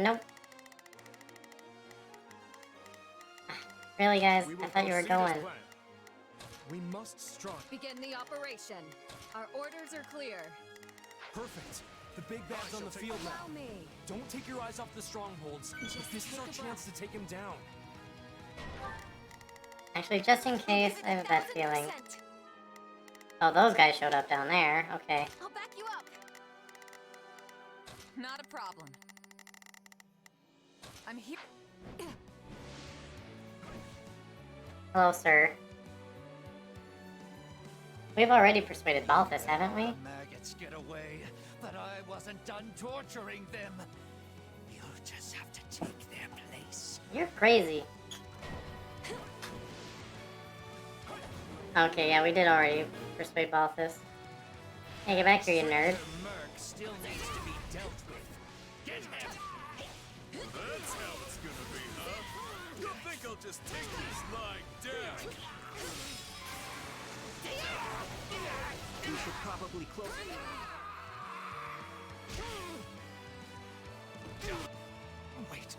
Nope. Really, guys? I thought you were going. We must strike. Begin the operation. Our orders are clear. Perfect. The big bad's on the field Allow now. me. Don't take your eyes off the strongholds. This is our chance to take him down. Actually, just in case, I have a bad feeling. Oh, those guys showed up down there. Okay. I'll back you up. Not a problem. I'm here. Hello, sir. We've already persuaded Balthus, haven't we? Maggots get away, but I wasn't done torturing them. You'll just have to take their place. You're crazy. Okay, yeah, we did already persuade Balthus. Hey, get back here, you nerd. Merc still needs to be dealt with. Get him! That's how it's gonna be, huh? You think I'll just take this lying down? We should probably close. Wait.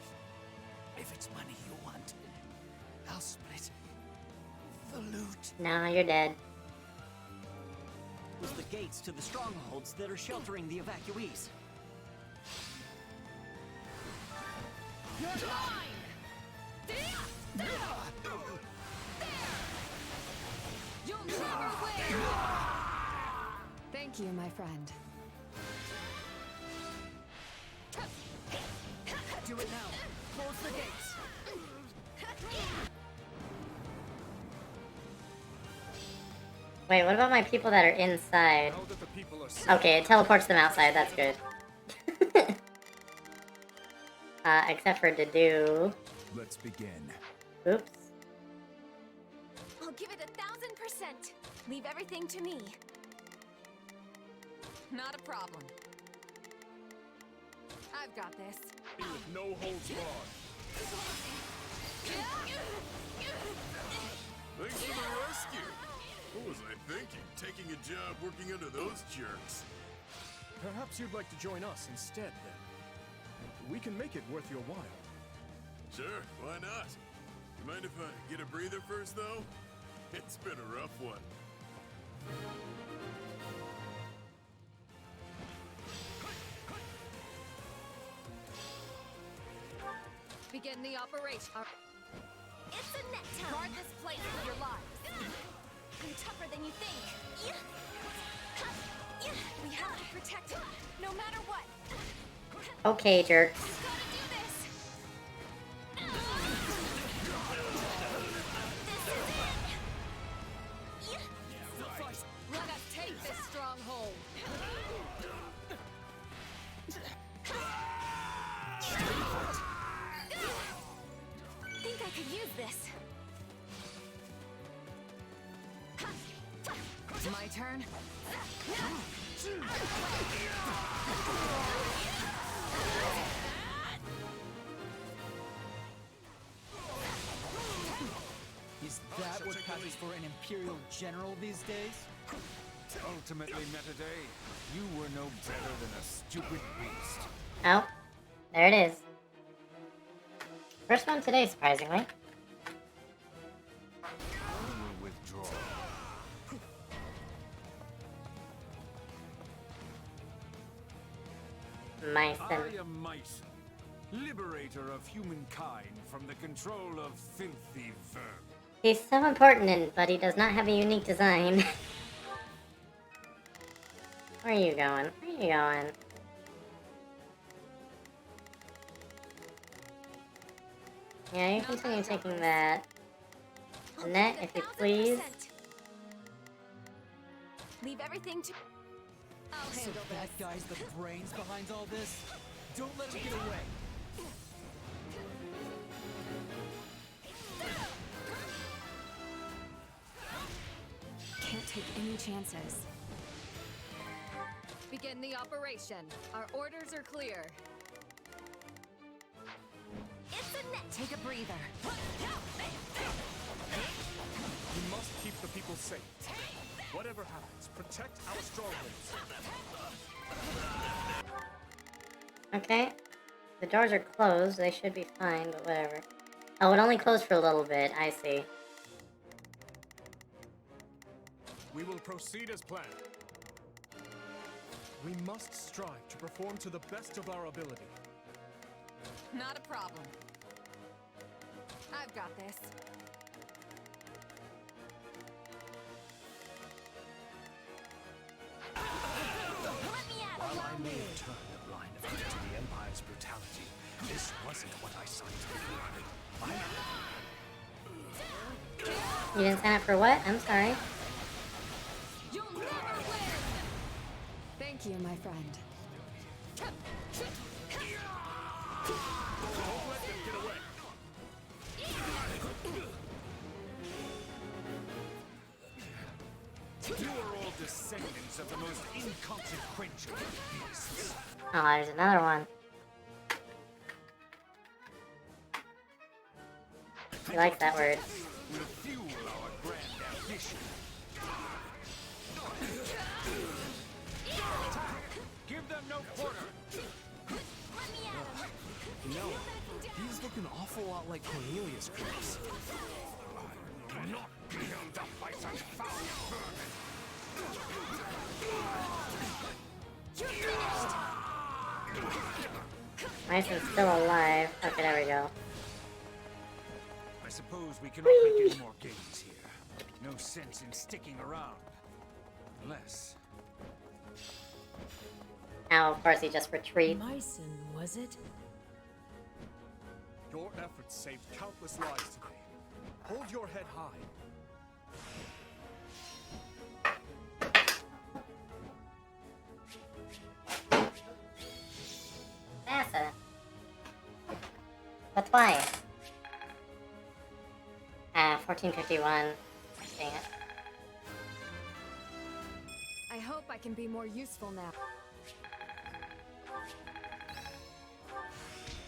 If it's money you want, I'll split the loot. No, you're dead. Close the gates to the strongholds that are sheltering the evacuees. You're mine! Thank you, my friend. Do it now. Close the gates. Wait, what about my people that are inside? Okay, it teleports them outside, that's good. Except for Dedu. Let's begin. Oops. I'll give it 1000%. Leave everything to me. Not a problem. I've got this. With no holds barred. Thanks for the rescue. What was I thinking? Taking a job working under those jerks. Perhaps you'd like to join us instead, then. We can make it worth your while. Sure, why not? You mind if I get a breather first, though? It's been a rough one. Begin the operation. It's a net time. Guard this place with your lives. I'm tougher than you think. We have to protect it, no matter what. Okay, jerks. Let us take this stronghold. Think I could use this. My turn. Is that what passes for an Imperial General these days? Ultimately, Metaday, you were no better than a stupid beast. Oh, there it is. First one today, surprisingly. Only withdraw. Myson. I am Myson, liberator of humankind from the control of filthy vermin. He's so important, but he does not have a unique design. Where are you going? Where are you going? Yeah, you continue taking that. Annette, if you please. Leave everything to... I'll So handle that this. guy's the brains behind all this? Don't let him get away. Can't take any chances. Begin the operation. Our orders are clear. It's a net. Take a breather. We must keep the people safe. Whatever happens, protect our strongholds. Okay. The doors are closed. They should be fine, but whatever. Oh, it only closed for a little bit. I see. We will proceed as planned. We must strive to perform to the best of our ability. Not a problem. I've got this. While I may have turned a blind eye to the Empire's brutality, this wasn't what I signed up for. You didn't sign up for what? I'm sorry. Thank you, my friend. You are all descendants of the most inconsequential of beasts. Oh, there's another one. He likes that word. Will fuel our grand ambition. Give them no quarter. You know, he's looking an awful lot like Cornelius Cruz. Not be held up by such foul vermin. Mason's still alive. Okay, there we go. I suppose we cannot make any more gains here. No sense in sticking around. Unless... Now, of course, he just retreats. Myson, was it? Your efforts saved countless lives today. Hold your head high. NASA. But why? 1451. Dang it. I hope I can be more useful now.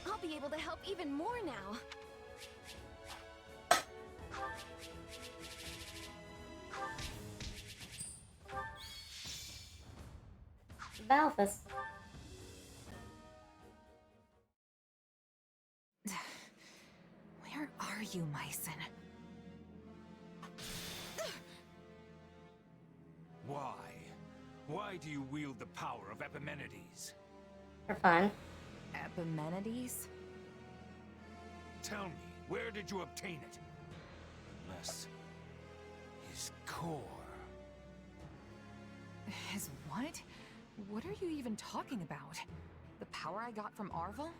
I'll be able to help even more now. Balthus. Where are you, Myson? Why? Why do you wield the power of Epimenides? For fun. Epimenides? Tell me, where did you obtain it? Unless... his core... His what? What are you even talking about? The power I got from Arvel?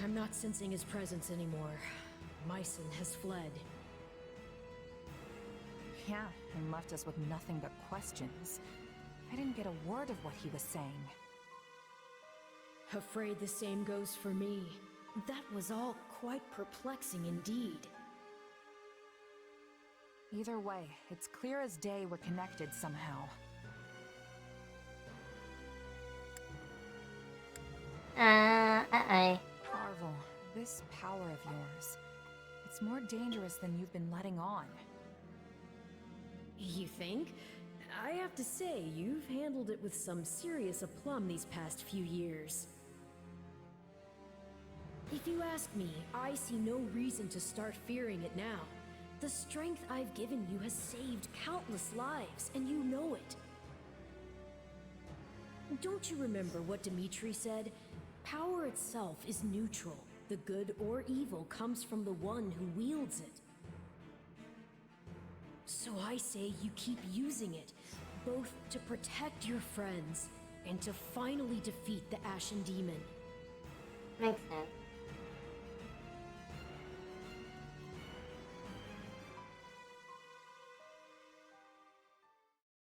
I'm not sensing his presence anymore. Myson has fled. Yeah, and left us with nothing but questions. I didn't get a word of what he was saying. Afraid the same goes for me. That was all quite perplexing indeed. Either way, it's clear as day we're connected somehow. Arvel, this power of yours, it's more dangerous than you've been letting on. You think? I have to say, you've handled it with some serious aplomb these past few years. If you ask me, I see no reason to start fearing it now. The strength I've given you has saved countless lives, and you know it. Don't you remember what Dimitri said? Power itself is neutral. The good or evil comes from the one who wields it. So I say you keep using it, both to protect your friends and to finally defeat the Ashen Demon. Makes sense.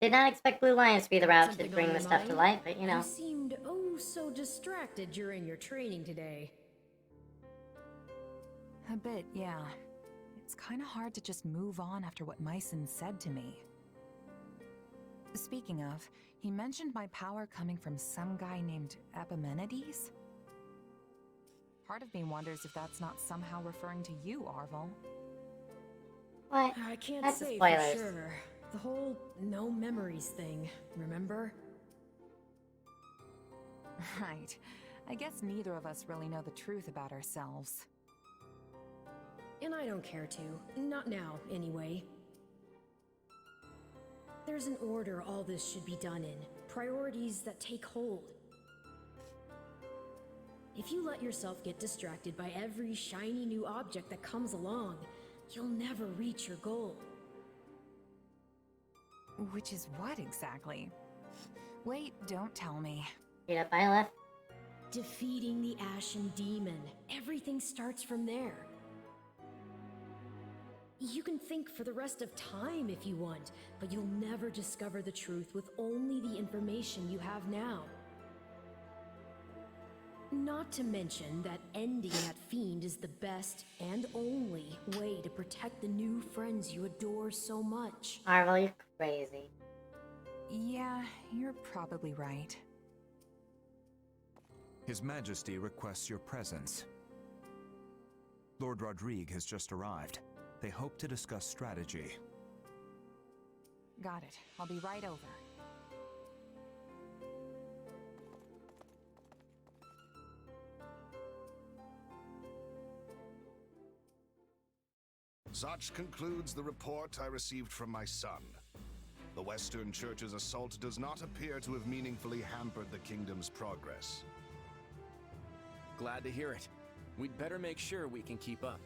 Did not expect Blue Lions to be the route to bring the stuff to light, but you know. You seemed oh so distracted during your training today. A bit, yeah. It's kinda hard to just move on after what Myson said to me. Speaking of, he mentioned my power coming from some guy named Epimenides? Part of me wonders if that's not somehow referring to you, Arvel. What? I can't That's say spoilers. for sure. The whole no memories thing, remember? Right. I guess neither of us really know the truth about ourselves. And I don't care to. Not now, anyway. There's an order all this should be done in. Priorities that take hold. If you let yourself get distracted by every shiny new object that comes along, you'll never reach your goal. Which is what exactly? Wait, don't tell me. Peanut Violet? Defeating the Ashen Demon. Everything starts from there. You can think for the rest of time if you want, but you'll never discover the truth with only the information you have now. Not to mention that ending that fiend is the best and only way to protect the new friends you adore so much. Marvel, you're crazy. Yeah, you're probably right. His Majesty requests your presence. Lord Rodrigue has just arrived. They hope to discuss strategy. Got it. I'll be right over. Such concludes the report I received from my son. The Western Church's assault does not appear to have meaningfully hampered the kingdom's progress. glad to hear it. We'd better make sure we can keep up.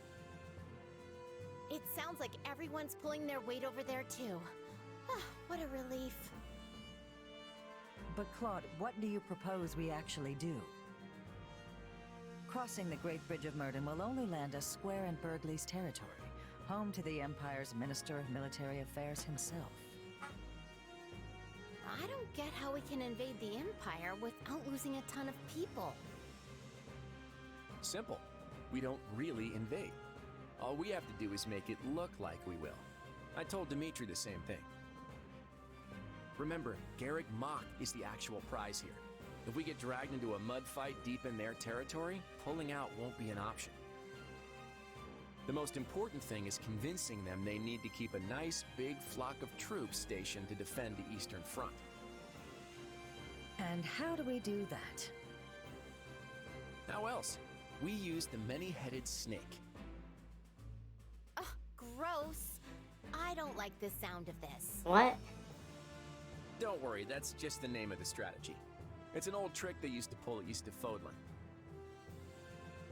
It sounds like everyone's pulling their weight over there too. What a relief. But Claude, what do you propose we actually do? Crossing the Great Bridge of Murden will only land us square in Burgley's territory, home to the Empire's Minister of Military Affairs himself. I don't get how we can invade the Empire without losing a ton of people. Simple. We don't really invade. All we have to do is make it look like we will. I told Dimitri the same thing. Remember, Garrick Mach is the actual prize here. If we get dragged into a mud fight deep in their territory, pulling out won't be an option. The most important thing is convincing them they need to keep a nice big flock of troops stationed to defend the Eastern Front. And how do we do that? How else? We use the many-headed snake. Ugh, gross. I don't like the sound of this. What? Don't worry, that's just the name of the strategy. It's an old trick they used to pull east of Fodlan.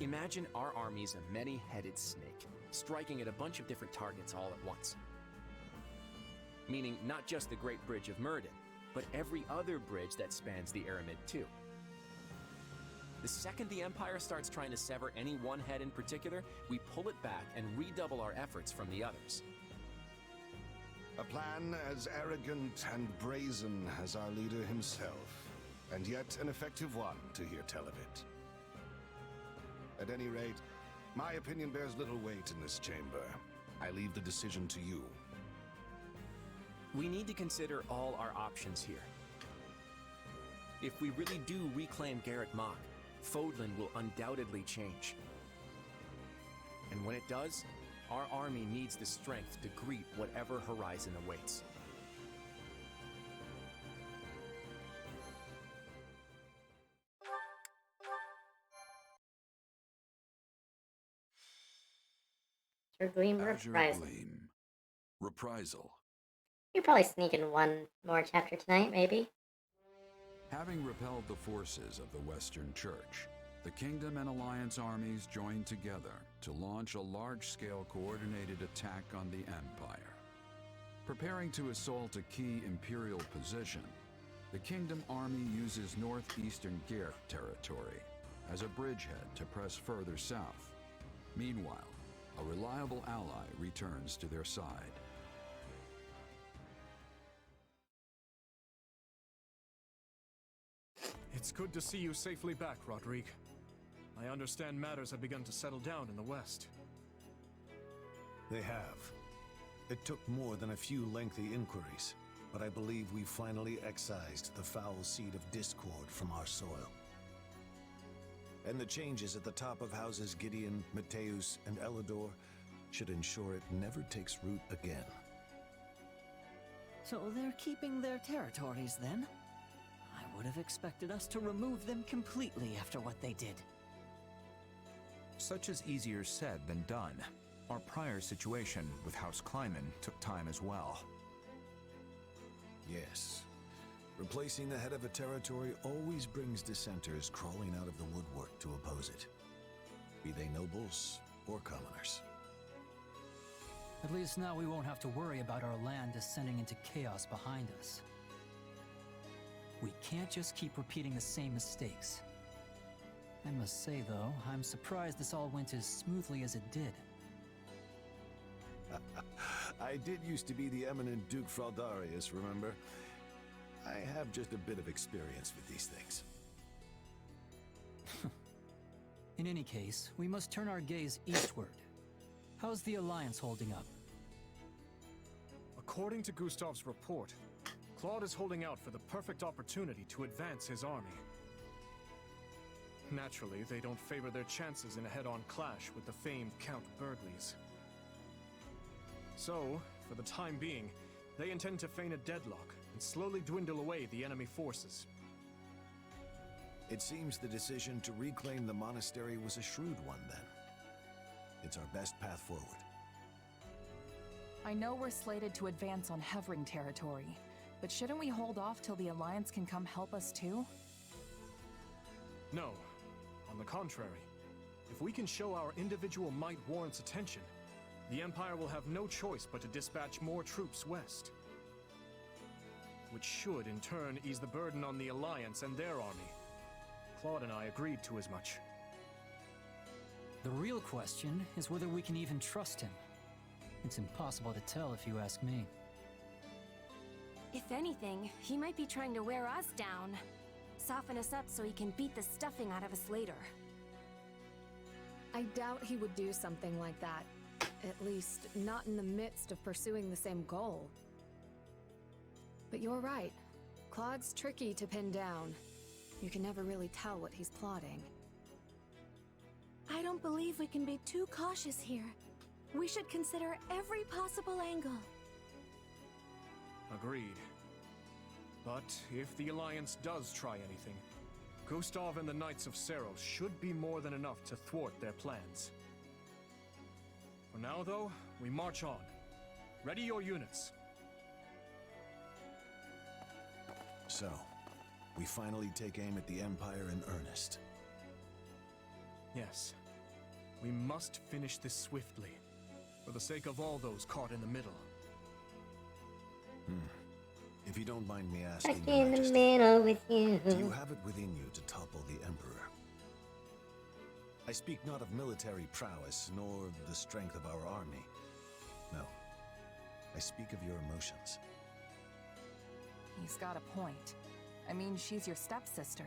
Imagine our army's a many-headed snake, striking at a bunch of different targets all at once. Meaning not just the Great Bridge of Murden, but every other bridge that spans the Aramid too. The second the Empire starts trying to sever any one head in particular, we pull it back and redouble our efforts from the others. A plan as arrogant and brazen as our leader himself, and yet an effective one to hear tell of it. At any rate, my opinion bears little weight in this chamber. I leave the decision to you. We need to consider all our options here. If we really do reclaim Garrick Mach, Fodlan will undoubtedly change. And when it does, our army needs the strength to greet whatever horizon awaits. Gleam Azure Reprisal. Gleam. Reprisal. You're probably sneaking one more chapter tonight, maybe. Having repelled the forces of the Western Church, the Kingdom and Alliance armies joined together to launch a large-scale coordinated attack on the Empire. Preparing to assault a key Imperial position, the Kingdom army uses northeastern Gert territory as a bridgehead to press further south. Meanwhile, a reliable ally returns to their side. It's good to see you safely back, Rodrigue. I understand matters have begun to settle down in the West. They have. It took more than a few lengthy inquiries, but I believe we finally excised the foul seed of discord from our soil. And the changes at the top of houses Gideon, Mateus, and Elidor should ensure it never takes root again. So they're keeping their territories then? I would have expected us to remove them completely after what they did. Such is easier said than done. Our prior situation with House Kleiman took time as well. Yes. Replacing the head of a territory always brings dissenters crawling out of the woodwork to oppose it. Be they nobles or commoners. At least now we won't have to worry about our land descending into chaos behind us. We can't just keep repeating the same mistakes. I must say, though, I'm surprised this all went as smoothly as it did. I did used to be the eminent Duke Fraldarius, remember? I have just a bit of experience with these things. In any case, we must turn our gaze eastward. How's the Alliance holding up? According to Gustav's report, Claude is holding out for the perfect opportunity to advance his army. Naturally, they don't favor their chances in a head-on clash with the famed Count Burgleys. So, for the time being, they intend to feign a deadlock and slowly dwindle away the enemy forces. It seems the decision to reclaim the monastery was a shrewd one then. It's our best path forward. I know we're slated to advance on Hevring territory, but shouldn't we hold off till the Alliance can come help us too? No. On the contrary, if we can show our individual might warrants attention, the Empire will have no choice but to dispatch more troops west. Which should, in turn, ease the burden on the Alliance and their army. Claude and I agreed to as much. The real question is whether we can even trust him. It's impossible to tell if you ask me. If anything, he might be trying to wear us down. Soften us up so he can beat the stuffing out of us later. I doubt he would do something like that. At least, not in the midst of pursuing the same goal. But you're right. Claude's tricky to pin down. You can never really tell what he's plotting. I don't believe we can be too cautious here. We should consider every possible angle. Agreed. But if the Alliance does try anything, Gustav and the Knights of Seros should be more than enough to thwart their plans. For now, though, we march on. Ready your units. So, we finally take aim at the Empire in earnest. Yes. We must finish this swiftly, for the sake of all those caught in the middle. If you don't mind me asking, Stuck Your in the Majesty, middle with you. do you have it within you to topple the Emperor? I speak not of military prowess, nor the strength of our army. No. I speak of your emotions. He's got a point. I mean, she's your stepsister.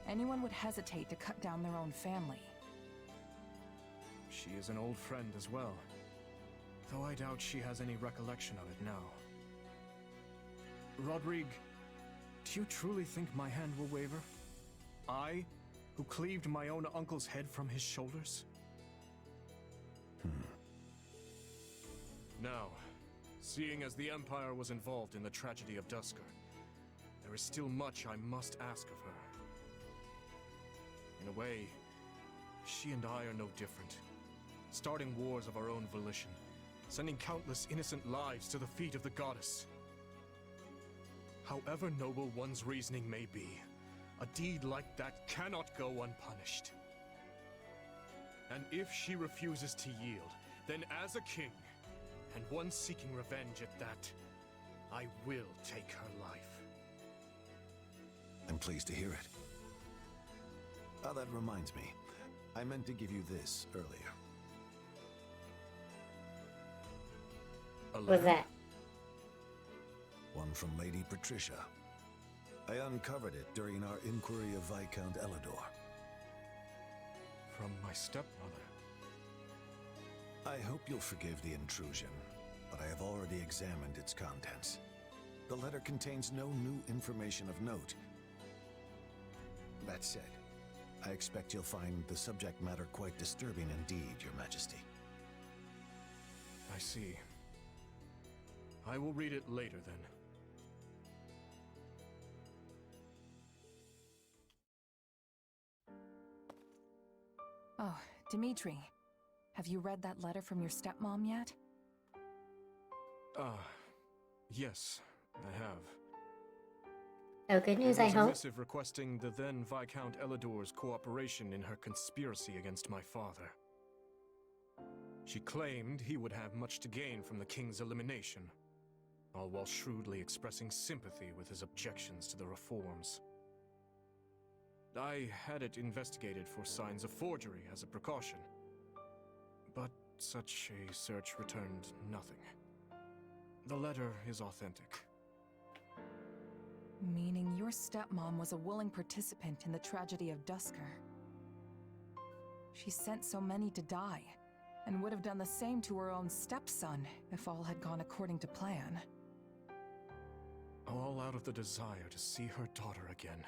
Anyone would hesitate to cut down their own family. She is an old friend as well, though I doubt she has any recollection of it now. Rodrigue, do you truly think my hand will waver? I, who cleaved my own uncle's head from his shoulders? Now, seeing as the Empire was involved in the tragedy of Duscur, there is still much I must ask of her. In a way, she and I are no different, starting wars of our own volition, sending countless innocent lives to the feet of the goddess. However noble one's reasoning may be, a deed like that cannot go unpunished. And if she refuses to yield, then as a king, and one seeking revenge at that, I will take her life. I'm pleased to hear it. Oh, that reminds me. I meant to give you this earlier. What's that? One from Lady Patricia. I uncovered it during our inquiry of Viscount Elador. From my stepmother. I hope you'll forgive the intrusion, but I have already examined its contents. The letter contains no new information of note. That said, I expect you'll find the subject matter quite disturbing indeed, Your Majesty. I see. I will read it later, then. Oh, Dimitri. Have you read that letter from your stepmom yet? Yes, I have. Oh, good news, It I was a hope. missive requesting the then Viscount Elador's cooperation in her conspiracy against my father. She claimed he would have much to gain from the king's elimination, all while shrewdly expressing sympathy with his objections to the reforms. I had it investigated for signs of forgery as a precaution, but such a search returned nothing. The letter is authentic. Meaning your stepmom was a willing participant in the tragedy of Duscur. She sent so many to die, and would have done the same to her own stepson if all had gone according to plan. All out of the desire to see her daughter again,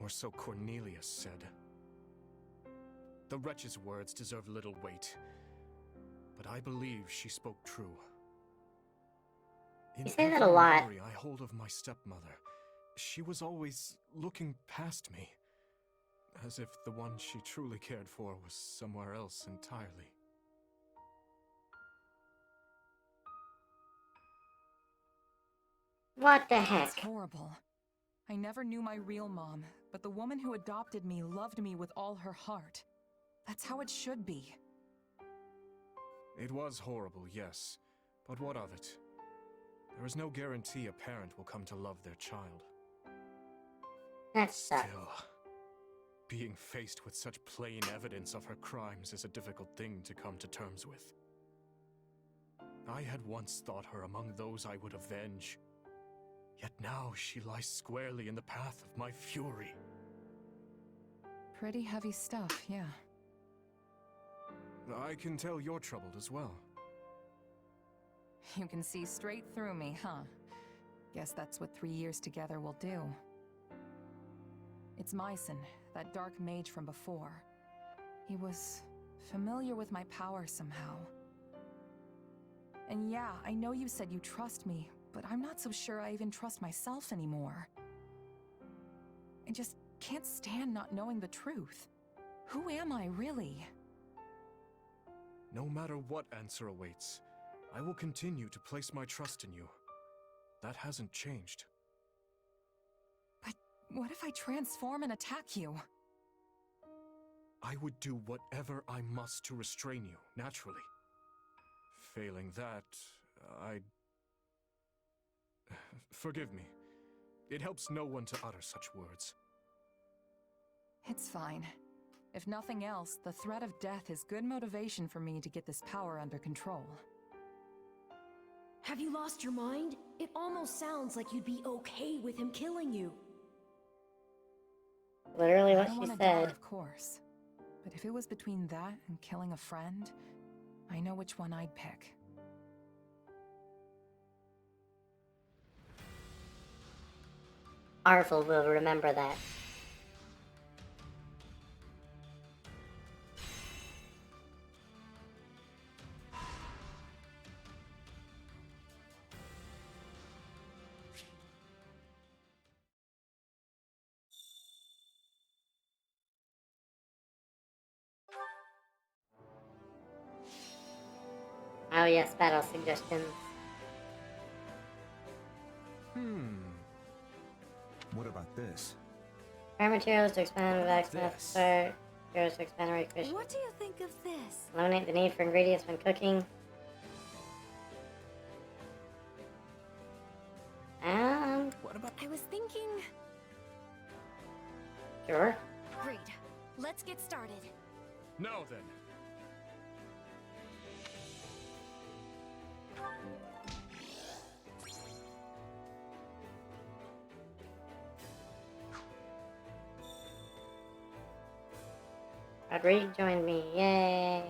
or so Cornelius said. The wretch's words deserve little weight, but I believe she spoke true. You say that a lot. Every memory I hold of my stepmother, she was always looking past me, as if the one she truly cared for was somewhere else entirely. What the heck? It's horrible. I never knew my real mom, but the woman who adopted me loved me with all her heart. That's how it should be. It was horrible, yes. But what of it? There is no guarantee a parent will come to love their child. That sucks. Still, being faced with such plain evidence of her crimes is a difficult thing to come to terms with. I had once thought her among those I would avenge. Yet now she lies squarely in the path of my fury. Pretty heavy stuff, yeah. I can tell you're troubled as well. You can see straight through me, huh? Guess that's what 3 years together will do. It's Myson, that dark mage from before. He was familiar with my power somehow. And yeah, I know you said you trust me, but I'm not so sure I even trust myself anymore. I just can't stand not knowing the truth. Who am I, really? No matter what answer awaits, I will continue to place my trust in you. That hasn't changed. But what if I transform and attack you? I would do whatever I must to restrain you, naturally. Failing that, I'd... Forgive me. It helps no one to utter such words. It's fine. If nothing else, the threat of death is good motivation for me to get this power under control. Have you lost your mind? It almost sounds like you'd be okay with him killing you. Literally what I don't she wanna said. Die, of course. But if it was between that and killing a friend, I know which one I'd pick. Arvel will remember that. Oh yes, battle suggestions. What about this? Fire materials to expand vaccine fire materials to expand rate efficiency. What do you think of this? Eliminate the need for ingredients when cooking. What about? I was thinking... Sure. Great. Let's get started. Now then. Rodrigue joined me, yay!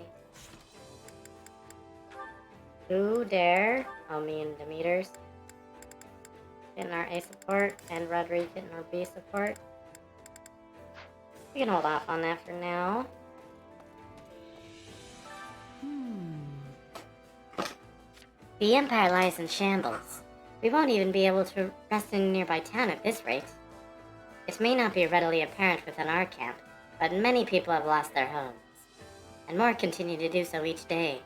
Who dare? Oh, me and Demeter's getting our A support, and Rodrigue getting our B support. We can hold off on that for now. The Empire lies in shambles. We won't even be able to rest in a nearby town at this rate. It may not be readily apparent within our camp, but many people have lost their homes, and more continue to do so each day.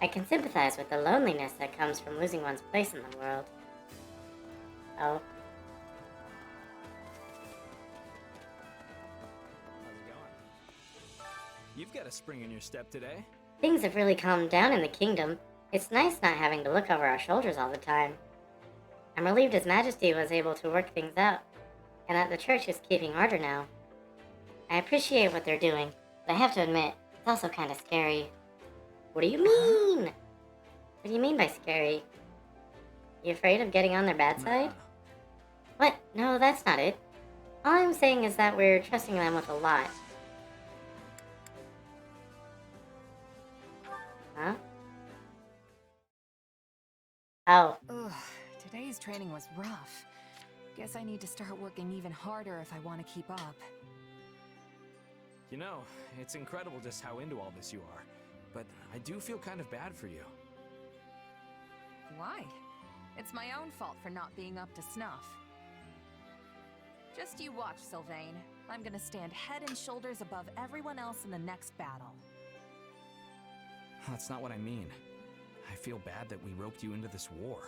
I can sympathize with the loneliness that comes from losing one's place in the world. Oh. How's it going? You've got a spring in your step today. Things have really calmed down in the kingdom. It's nice not having to look over our shoulders all the time. I'm relieved His Majesty was able to work things out, and that the church is keeping order now. I appreciate what they're doing, but I have to admit, it's also kind of scary. What do you mean? What do you mean by scary? You afraid of getting on their bad side? What? No, that's not it. All I'm saying is that we're trusting them with a lot. Huh? Oh. Ugh, today's training was rough. Guess I need to start working even harder if I want to keep up. You know, it's incredible just how into all this you are. But I do feel kind of bad for you. Why? It's my own fault for not being up to snuff. Just you watch, Sylvain. I'm gonna stand head and shoulders above everyone else in the next battle. That's not what I mean. I feel bad that we roped you into this war.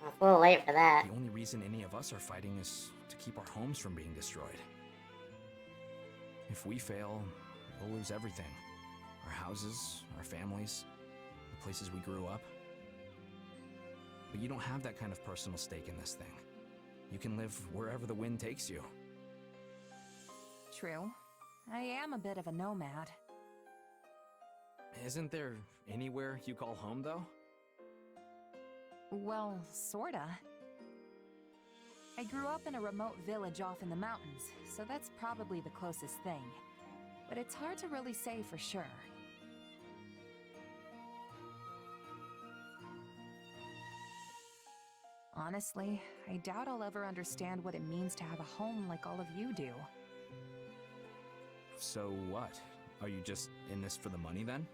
Well, it's a little late for that. The only reason any of us are fighting is to keep our homes from being destroyed. If we fail, we'll lose everything. Our houses, our families, the places we grew up. But you don't have that kind of personal stake in this thing. You can live wherever the wind takes you. True. I am a bit of a nomad. Isn't there anywhere you call home, though? Well, sorta. I grew up in a remote village off in the mountains, so that's probably the closest thing. But it's hard to really say for sure. Honestly, I doubt I'll ever understand what it means to have a home like all of you do. So what? Are you just in this for the money, then?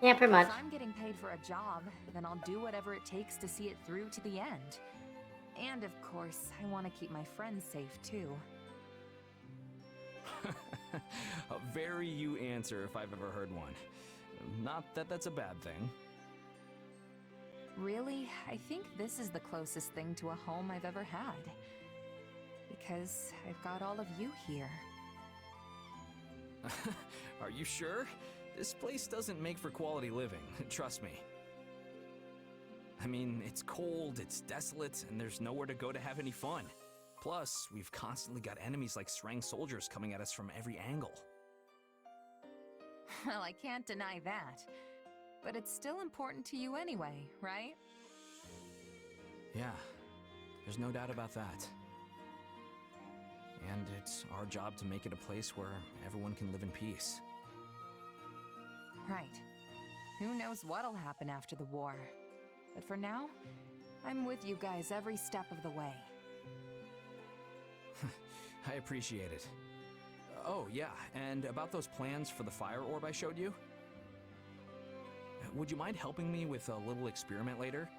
Yeah, pretty much. If I'm getting paid for a job, then I'll do whatever it takes to see it through to the end. And of course, I want to keep my friends safe too. A very you answer if I've ever heard one. Not that that's a bad thing. Really, I think this is the closest thing to a home I've ever had. Because I've got all of you here. Are you sure? This place doesn't make for quality living, trust me. I mean, it's cold, it's desolate, and there's nowhere to go to have any fun. Plus, we've constantly got enemies like Srang soldiers coming at us from every angle. Well, I can't deny that. But it's still important to you anyway, right? Yeah, there's no doubt about that. And it's our job to make it a place where everyone can live in peace. Right. Who knows what'll happen after the war. But for now, I'm with you guys every step of the way. I appreciate it. Oh, yeah, and about those plans for the fire orb I showed you? Would you mind helping me with a little experiment later?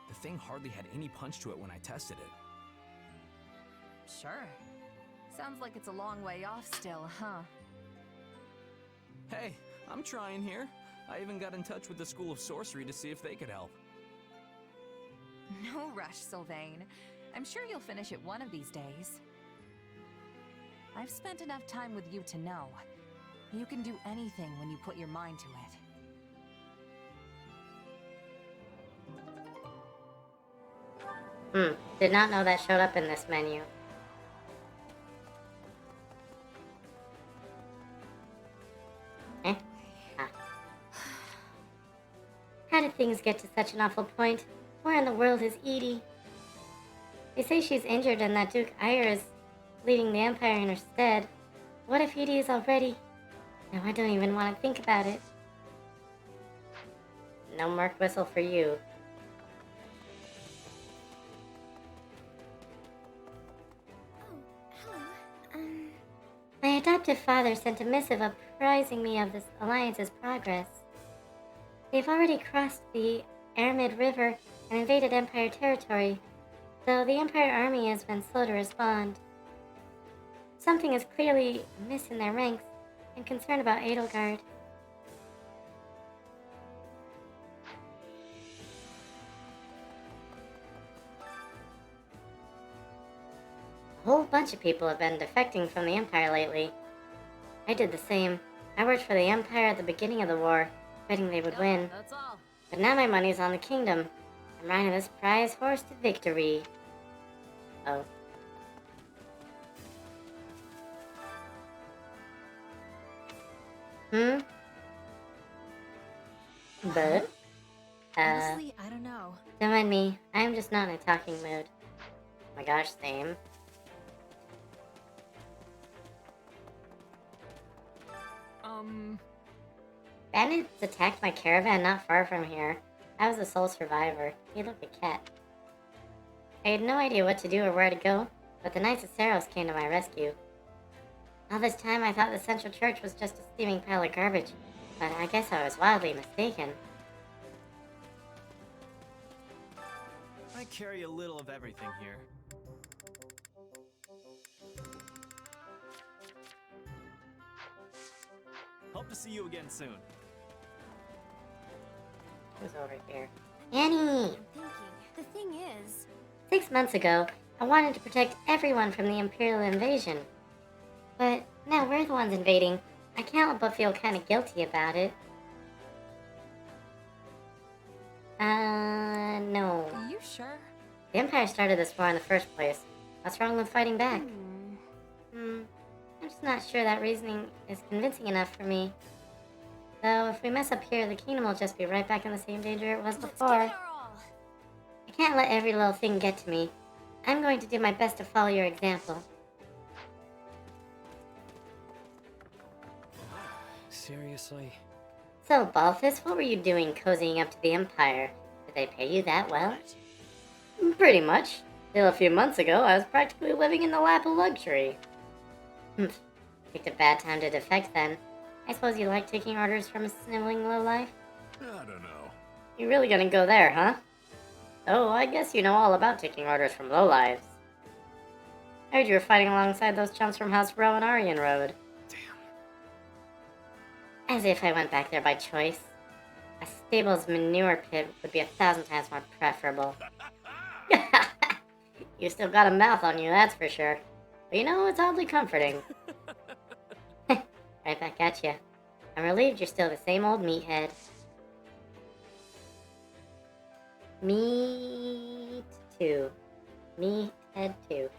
The thing hardly had any punch to it when I tested it. Sure. Sounds like it's a long way off still, huh? Hey, I'm trying here. I even got in touch with the School of Sorcery to see if they could help. No rush, Sylvain. I'm sure you'll finish it one of these days. I've spent enough time with you to know. You can do anything when you put your mind to it. Did not know that showed up in this menu. How did things get to such an awful point? Where in the world is Edie? They say she's injured and that Duke Ire is leading the Empire in her stead. What if Edie is already... No, I don't even want to think about it. No Merc whistle for you. My adoptive father sent a missive apprising me of this alliance's progress. They've already crossed the Aramid River and invaded Empire territory, though the Empire army has been slow to respond. Something is clearly amiss in their ranks. I'm concerned about Edelgard. A whole bunch of people have been defecting from the Empire lately. I did the same. I worked for the Empire at the beginning of the war, betting they would win. That's all. But now my money's on the kingdom. I'm riding this prize horse to victory. Oh. But, Honestly, I don't know. don't mind me. I'm just not in a talking mood. Oh my gosh, same. Bandits attacked my caravan not far from here. I was the sole survivor. He looked a cat. I had no idea what to do or where to go, but the Knights of Saros came to my rescue. All this time I thought the Central Church was just a steaming pile of garbage, but I guess I was wildly mistaken. I carry a little of everything here. Hope Hope to see you again soon. Who's over here? Annie! The thing is... 6 months ago, I wanted to protect everyone from the Imperial invasion. But now we're the ones invading. I can't help but feel kind of guilty about it. No. Are you sure? The Empire started this war in the first place. What's wrong with fighting back? I'm just not sure that reasoning is convincing enough for me. Though, if we mess up here, the kingdom will just be right back in the same danger it was before. I can't let every little thing get to me. I'm going to do my best to follow your example. Seriously? So, Balthus, what were you doing cozying up to the Empire? Did they pay you that well? Pretty much. Till a few months ago, I was practically living in the lap of luxury. Picked a bad time to defect then. I suppose you like taking orders from a sniveling lowlife? I don't know. You really gonna go there, huh? Oh, I guess you know all about taking orders from lowlives. I heard you were fighting alongside those chumps from House Row and Aryan Road. Damn. As if I went back there by choice. A stable's manure pit would be 1,000 times more preferable. You still got a mouth on you, that's for sure. But you know, it's oddly comforting. Right back at you. I'm relieved you're still the same old meathead. Me too. Meathead too.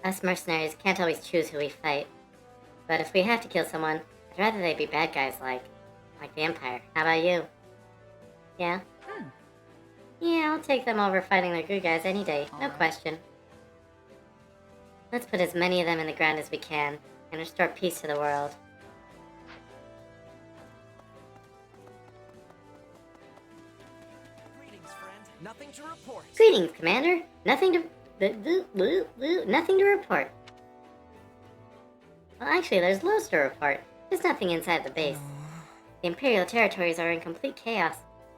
Us mercenaries can't always choose who we fight. But if we have to kill someone, I'd rather they be bad guys like the Empire. How about you? Yeah? Yeah, I'll take them over fighting the good guys any day. No question. Let's put as many of them in the ground as we can, and restore peace to the world. Greetings, friend. Nothing to report. Greetings, Commander. Nothing to report. Well, actually, there's loads to report. There's nothing inside the base. The Imperial territories are in complete chaos.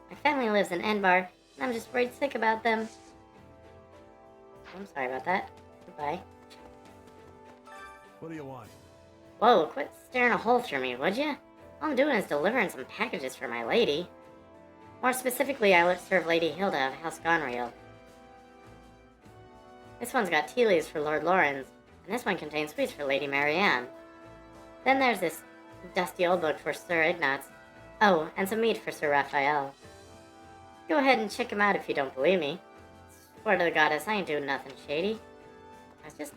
My family lives in Enbar, and I'm just worried sick about them. I'm sorry about that. Goodbye. What do you want? Whoa, quit staring a hole through me, would ya? All I'm doing is delivering some packages for my lady. More specifically, I serve Lady Hilda of House Gonriel. This one's got tea leaves for Lord Lawrence, and this one contains sweets for Lady Marianne. Then there's this dusty old book for Sir Ignatz. Oh, and some meat for Sir Raphael. Go ahead and check him out if you don't believe me. Swear to the goddess, I ain't doing nothing shady. I was just...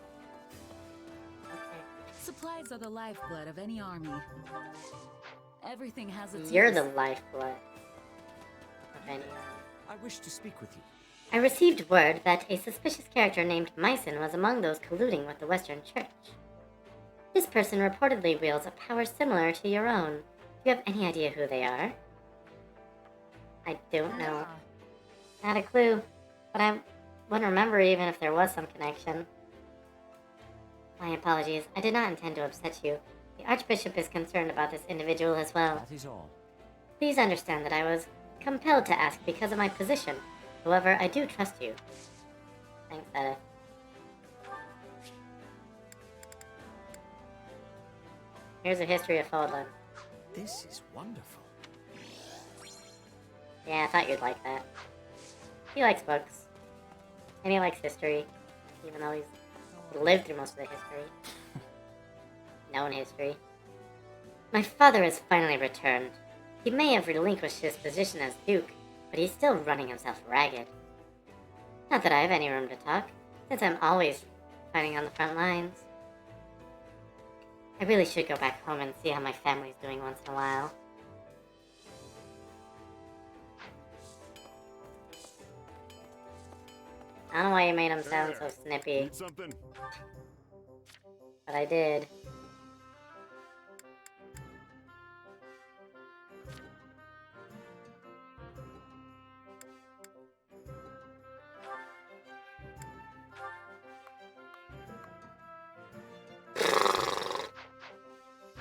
Supplies are the lifeblood of any army. Everything has its You're use. the lifeblood of any army. I wish to speak with you. I received word that a suspicious character named Myson was among those colluding with the Western Church. This person reportedly wields a power similar to your own. Do you have any idea who they are? I don't know. Not a clue, but I wouldn't remember even if there was some connection. My apologies, I did not intend to upset you. The Archbishop is concerned about this individual as well. That is all. Please understand that I was compelled to ask because of my position. However, I do trust you. Thanks, Edith. Here's a history of Fodlan. This is wonderful. Yeah, I thought you'd like that. He likes books. And he likes history. Even though he's lived through most of the history. Known history. My father has finally returned. He may have relinquished his position as Duke, but he's still running himself ragged. Not that I have any room to talk, since I'm always fighting on the front lines. I really should go back home and see how my family's doing once in a while. I don't know why you made him sound so snippy. Need something? But I did.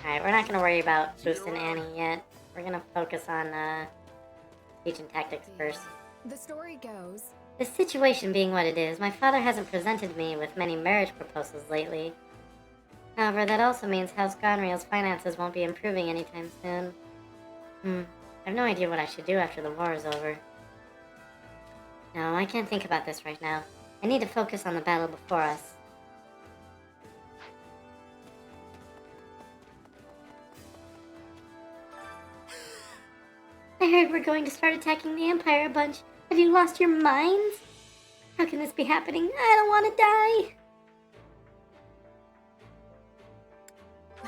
Alright, we're not gonna worry about Bruce and Annie yet. We're gonna focus on teaching tactics first. The story goes... The situation being what it is, my father hasn't presented me with many marriage proposals lately. However, that also means House Gonriel's finances won't be improving anytime soon. I have no idea what I should do after the war is over. No, I can't think about this right now. I need to focus on the battle before us. I heard we're going to start attacking the Empire a bunch. Have you lost your minds? How can this be happening? I don't want to die!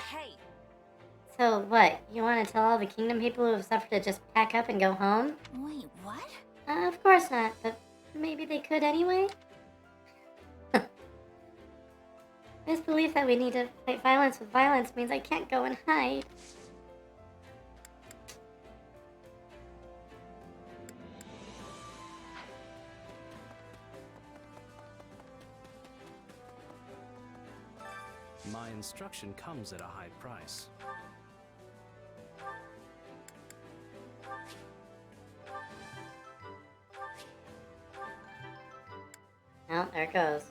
Hey! So what, you want to tell all the kingdom people who have suffered to just pack up and go home? Wait, what? Of course not, but maybe they could anyway? This belief that we need to fight violence with violence means I can't go and hide. My instruction comes at a high price. Oh, there it goes.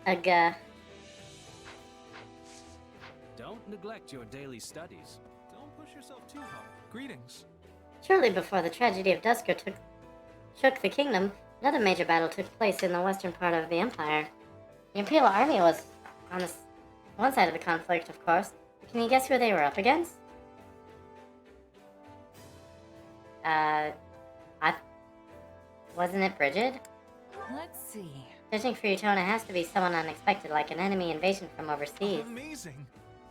Ugh. Don't neglect your daily studies. Don't push yourself too hard. Greetings. Shortly before the tragedy of Duscur shook the kingdom, another major battle took place in the western part of the Empire. The Imperial Army was on one side of the conflict, of course. But can you guess who they were up against? Wasn't it Bridget? Let's see. Judging for your tone, it has to be someone unexpected, like an enemy invasion from overseas. Amazing.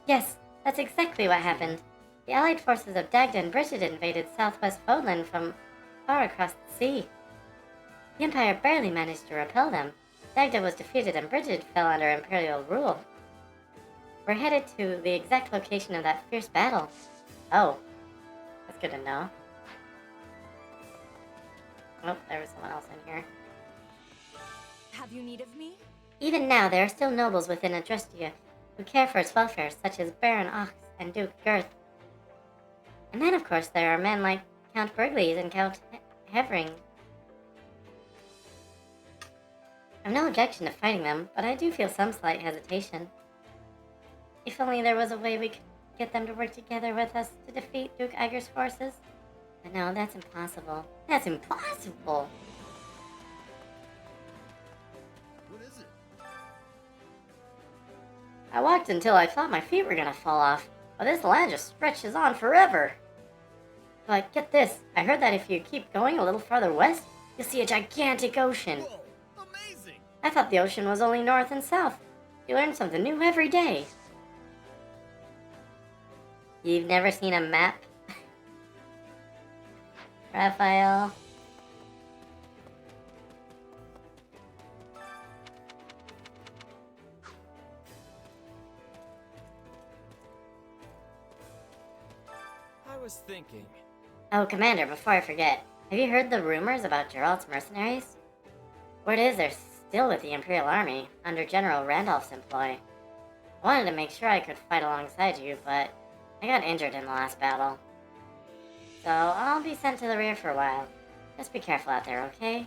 Yes, that's exactly what happened. The allied forces of Dagda and Bridget invaded southwest Fodland from far across the sea. The Empire barely managed to repel them. Dagda was defeated and Bridget fell under Imperial rule. We're headed to the exact location of that fierce battle. Oh, that's good to know. Oh, there was someone else in here. Have you need of me? Even now, there are still nobles within Adrestia who care for its welfare, such as Baron Ox and Duke Girth. And then, of course, there are men like Count Burgleys and Count Hevering. I've no objection to fighting them, but I do feel some slight hesitation. If only there was a way we could get them to work together with us to defeat Duke Ager's forces. But no, that's impossible. That's impossible! What is it? I walked until I thought my feet were gonna fall off, but this land just stretches on forever. But get this, I heard that if you keep going a little farther west, you'll see a gigantic ocean. Whoa, amazing! I thought the ocean was only north and south. You learn something new every day. You've never seen a map? Raphael? I was thinking. Oh, Commander, before I forget, have you heard the rumors about Geralt's mercenaries? Word is they're still with the Imperial Army, under General Randolph's employ. I wanted to make sure I could fight alongside you, but I got injured in the last battle. So I'll be sent to the rear for a while. Just be careful out there, okay?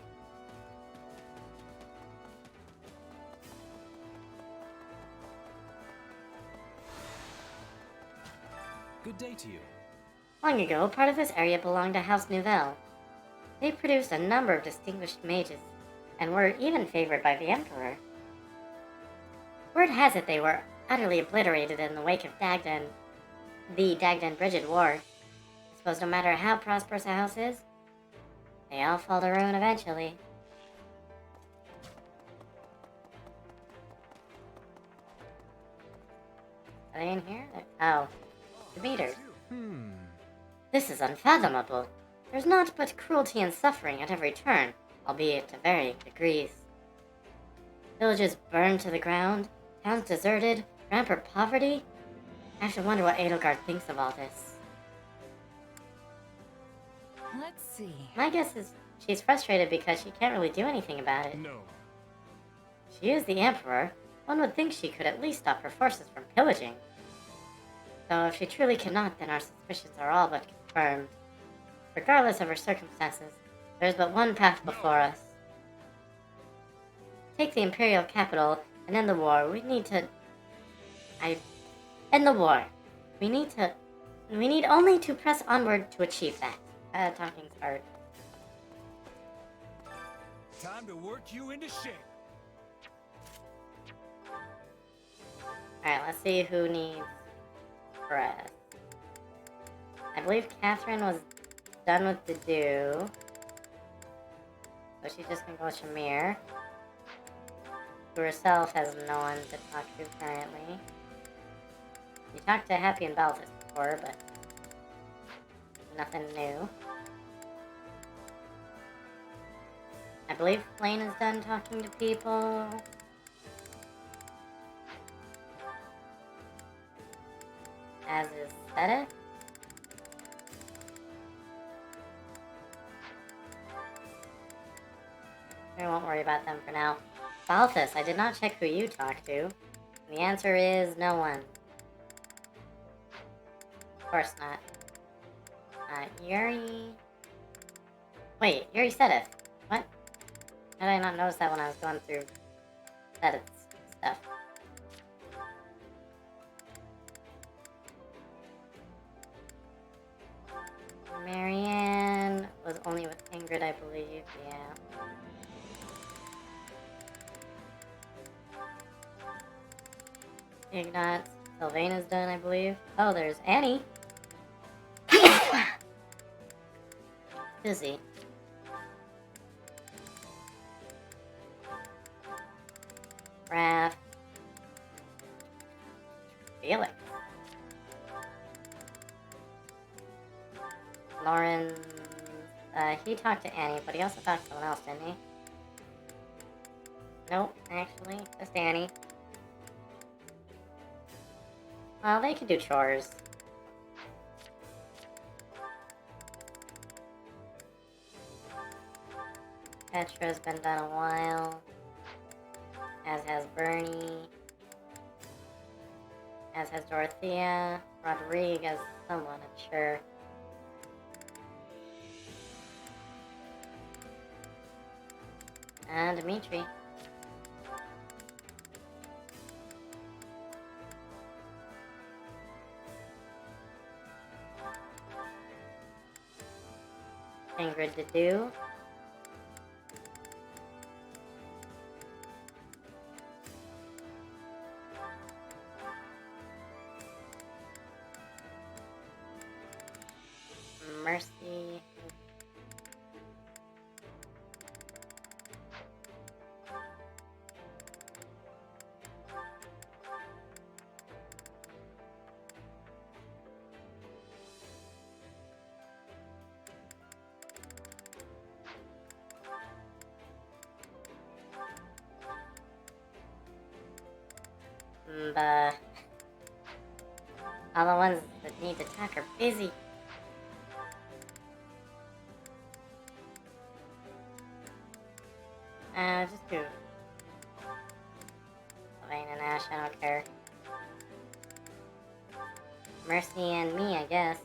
Good day to you. Long ago, part of this area belonged to House Nouvelle. They produced a number of distinguished mages, and were even favored by the Emperor. Word has it they were utterly obliterated in the wake of the Dagda and Bridget War. I suppose no matter how prosperous a house is, they all fall to ruin eventually. Are they in here? Oh, the meters. This is unfathomable. There's naught but cruelty and suffering at every turn, albeit to varying degrees. Villages burned to the ground, towns deserted, rampant poverty. I have to wonder what Edelgard thinks of all this. Let's see. My guess is she's frustrated because she can't really do anything about it. No. She is the Emperor. One would think she could at least stop her forces from pillaging. Though if she truly cannot, then our suspicions are all but confirmed. Regardless of her circumstances, there is but one path before us. Take the Imperial capital and end the war. We need to... End the war. We need only to press onward to achieve that. Talking's hard. Time to work you into shape. Alright, let's see who needs breath. I believe Catherine was done with the do. So she's just gonna go with Shamir. Who herself has no one to talk to currently. You talked to Happy and Balthus before, but nothing new. I believe Flane is done talking to people. As is Seta. We won't worry about them for now. Balthus, I did not check who you talked to. And the answer is no one. Of course not. Yuri... Wait, Yuri Sedith. What? How did I not notice that when I was going through Sedith's stuff? Marianne was only with Ingrid, I believe, yeah. Ignat, Sylvaina's done, I believe. Oh, there's Annie. Busy. Raph. Felix. Lauren. He talked to Annie, but he also talked to someone else, didn't he? Nope, actually, just Annie. Well, they could do chores. Petra's been done a while. As has Bernie. As has Dorothea. Rodriguez, someone, I'm sure. And Dimitri. Ingrid to do. Mercy. All the ones that need to talk are busy. Just do Sylvain and Ash, I don't care. Mercy and me, I guess.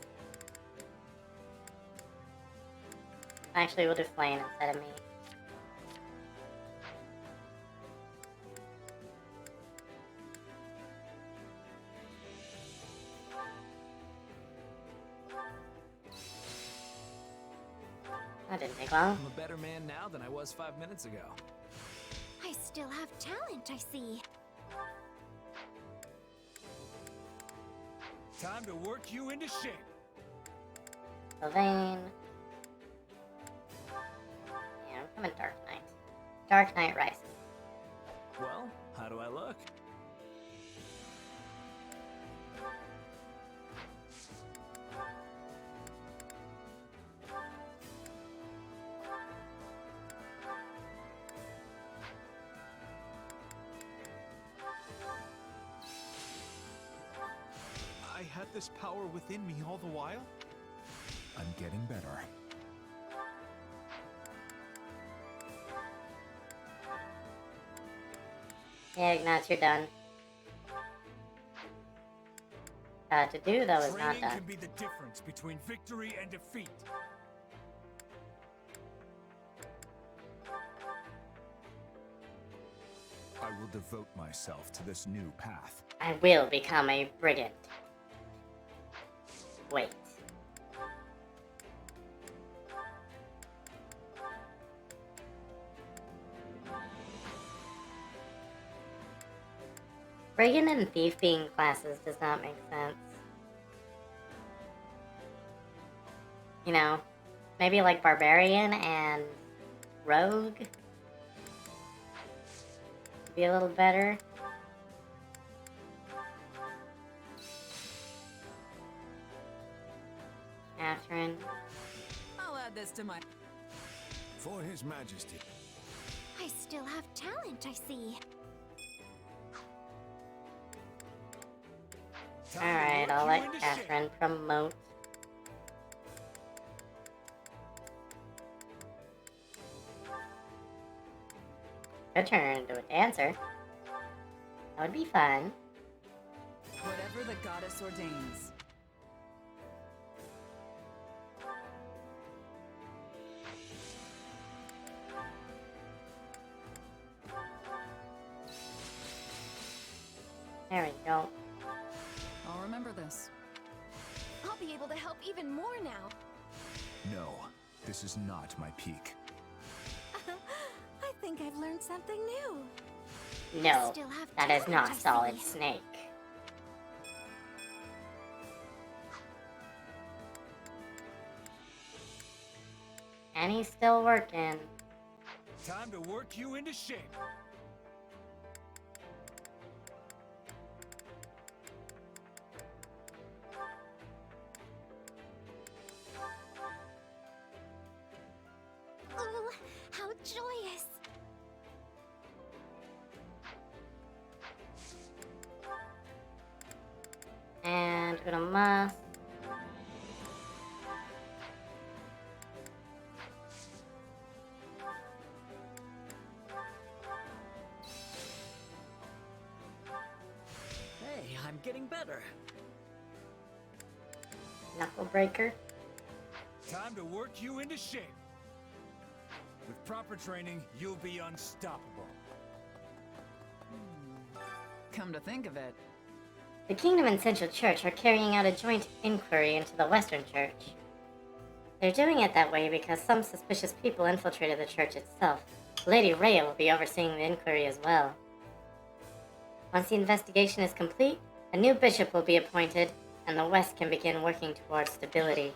Actually, we'll do Flame instead of me. That didn't take long. I'm a better man now than I was 5 minutes ago. I still have talent, I see. Time to work you into shape. Sylvain. Yeah, I'm coming Dark Knight. Dark Knight Rises. Well, how do I look? I had this power within me all the while? I'm getting better. Yeah, Ignatz, you're done. to do, though, is not Training done. can be the difference between victory and defeat. I will devote myself to this new path. I will become a brigand. Wait. Brigand and thief being classes does not make sense. You know, maybe like barbarian and rogue would be a little better. Catherine. I'll add this to my... For His Majesty. I still have talent, I see. Alright, I'll let Catherine promote. Could turn her into a dancer. That would be fun. Whatever the goddess ordains. There we go. I'll remember this. I'll be able to help even more now. No, this is not my peak. I think I've learned something new. No, Still have that is talent, not I Solid see. Snake. And he's still working. Time to work you into shape. Oh, how joyous! And Una must. Hey, I'm getting better. Knuckle breaker. Time to work you into shape. With proper training, you'll be unstoppable. Come to think of it. The Kingdom and Central Church are carrying out a joint inquiry into the Western Church. They're doing it that way because some suspicious people infiltrated the church itself. Lady Rhea will be overseeing the inquiry as well. Once the investigation is complete, a new bishop will be appointed, and the West can begin working towards stability.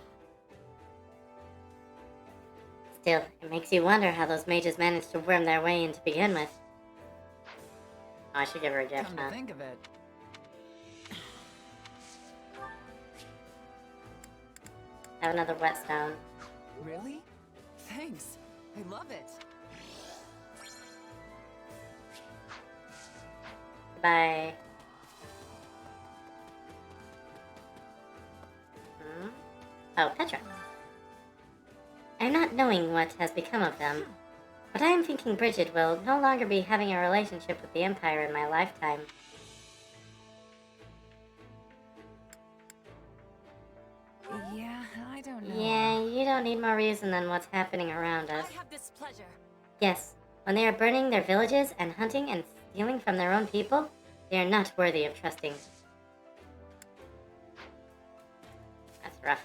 Still, it makes you wonder how those mages managed to worm their way in to begin with. Oh, I should give her a gift, Come huh? to think of it. Have another whetstone. Really? Thanks. I love it. Goodbye. Oh, Petra. I'm not knowing what has become of them, but I am thinking Bridget will no longer be having a relationship with the Empire in my lifetime. Yeah, I don't know. Yeah, you don't need more reason than what's happening around us. I have this pleasure. Yes, when they are burning their villages and hunting and stealing from their own people, they are not worthy of trusting. That's rough.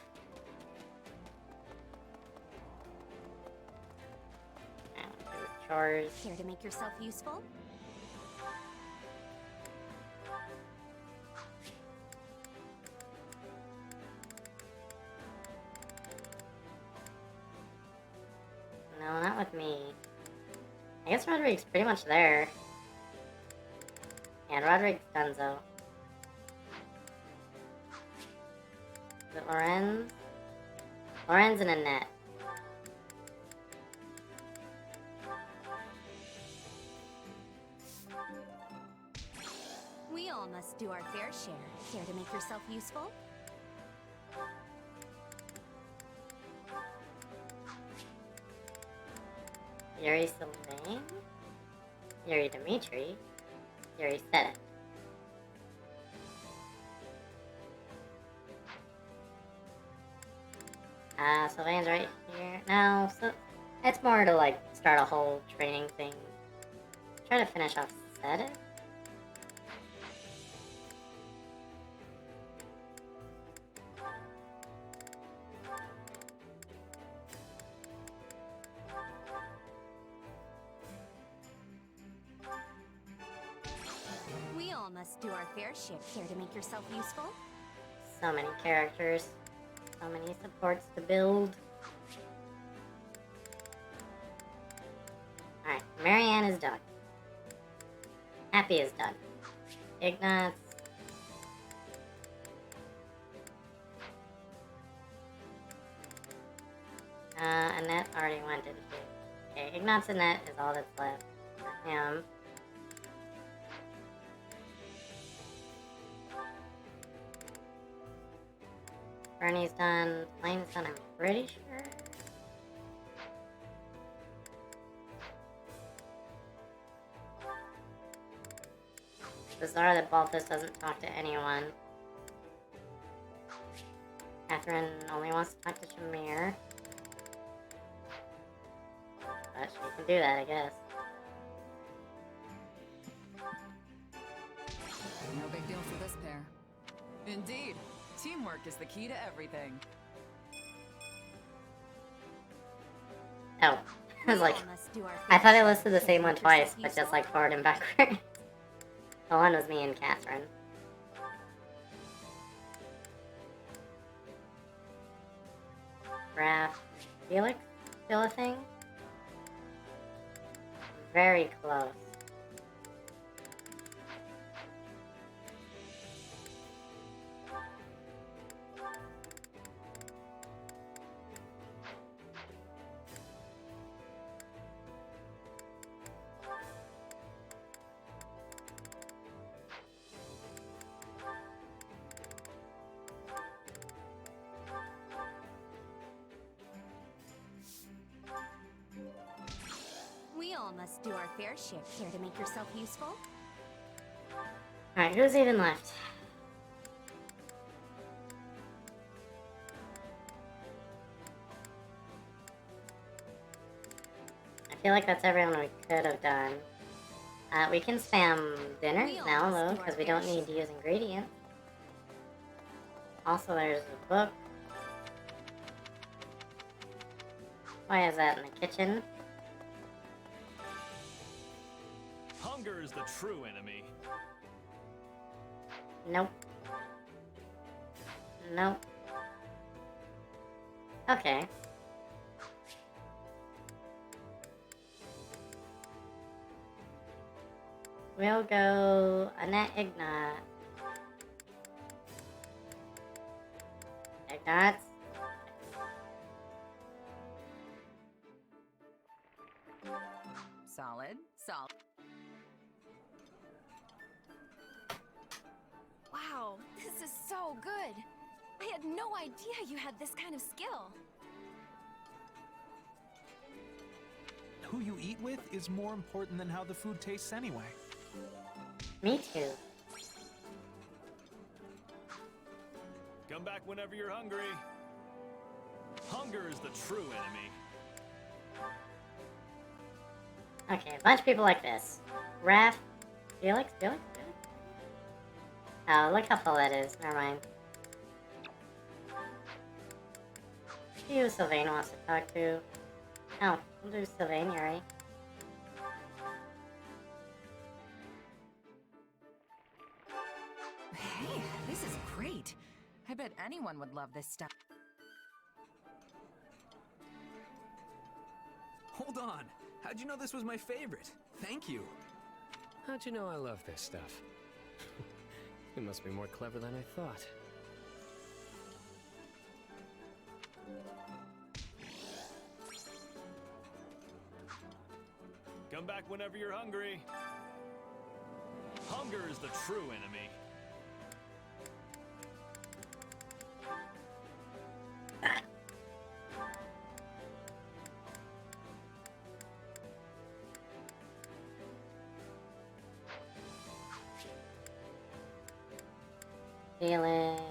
Now, do chores. Care to make yourself useful? No, not with me. I guess Rodrigue's pretty much there. And Rodrigue's donezo. Is it Lorenz? Lorenz and Annette. We all must do our fair share. Care to make yourself useful? Yuri Sylvain? Yuri Dimitri? Yuri Sedek. Sylvain's right here. No, so it's more to like start a whole training thing. Try to finish off Sedith. We all must do our fair share. Care to make yourself useful? So many characters. So many supports to build. Alright, Marianne is done. Happy is done. Ignatz. Annette already went, didn't she? Okay, Ignatz Annette is all that's left for him. Bernie's done. Lane's done, I'm pretty sure. Bizarre that Balthus doesn't talk to anyone. Catherine only wants to talk to Shamir. But she can do that, I guess. No big deal for this pair. Indeed. Teamwork is the key to everything. Oh, I was like, I thought I listed the same one twice, but just like forward and backward. The one was me and Catherine. Raph, Felix, still a thing? Very close. We all must do our fair share. Care to make yourself useful? Alright, who's even left? I feel like that's everyone we could have done. We can spam dinners now, though, because we don't need to use ingredients. Also, there's a book. Why is that in the kitchen? Hunger is the true enemy. Nope. Nope. Okay. We'll go Annette Ignat. Ignatz. Solid. Wow, this is so good. I had no idea you had this kind of skill. Who you eat with is more important than how the food tastes anyway. Me too. Come back whenever you're hungry. Hunger is the true enemy. Okay, a bunch of people like this. Raph, Felix. Oh, look how full that is. Never mind. See who Sylvain wants to talk to. Oh, we'll do Sylvain, you're right. Hey, this is great. I bet anyone would love this stuff. Hold on. How'd you know this was my favorite? Thank you. How'd you know I love this stuff? You must be more clever than I thought. Come back whenever you're hungry. Hunger is the true enemy. Felix.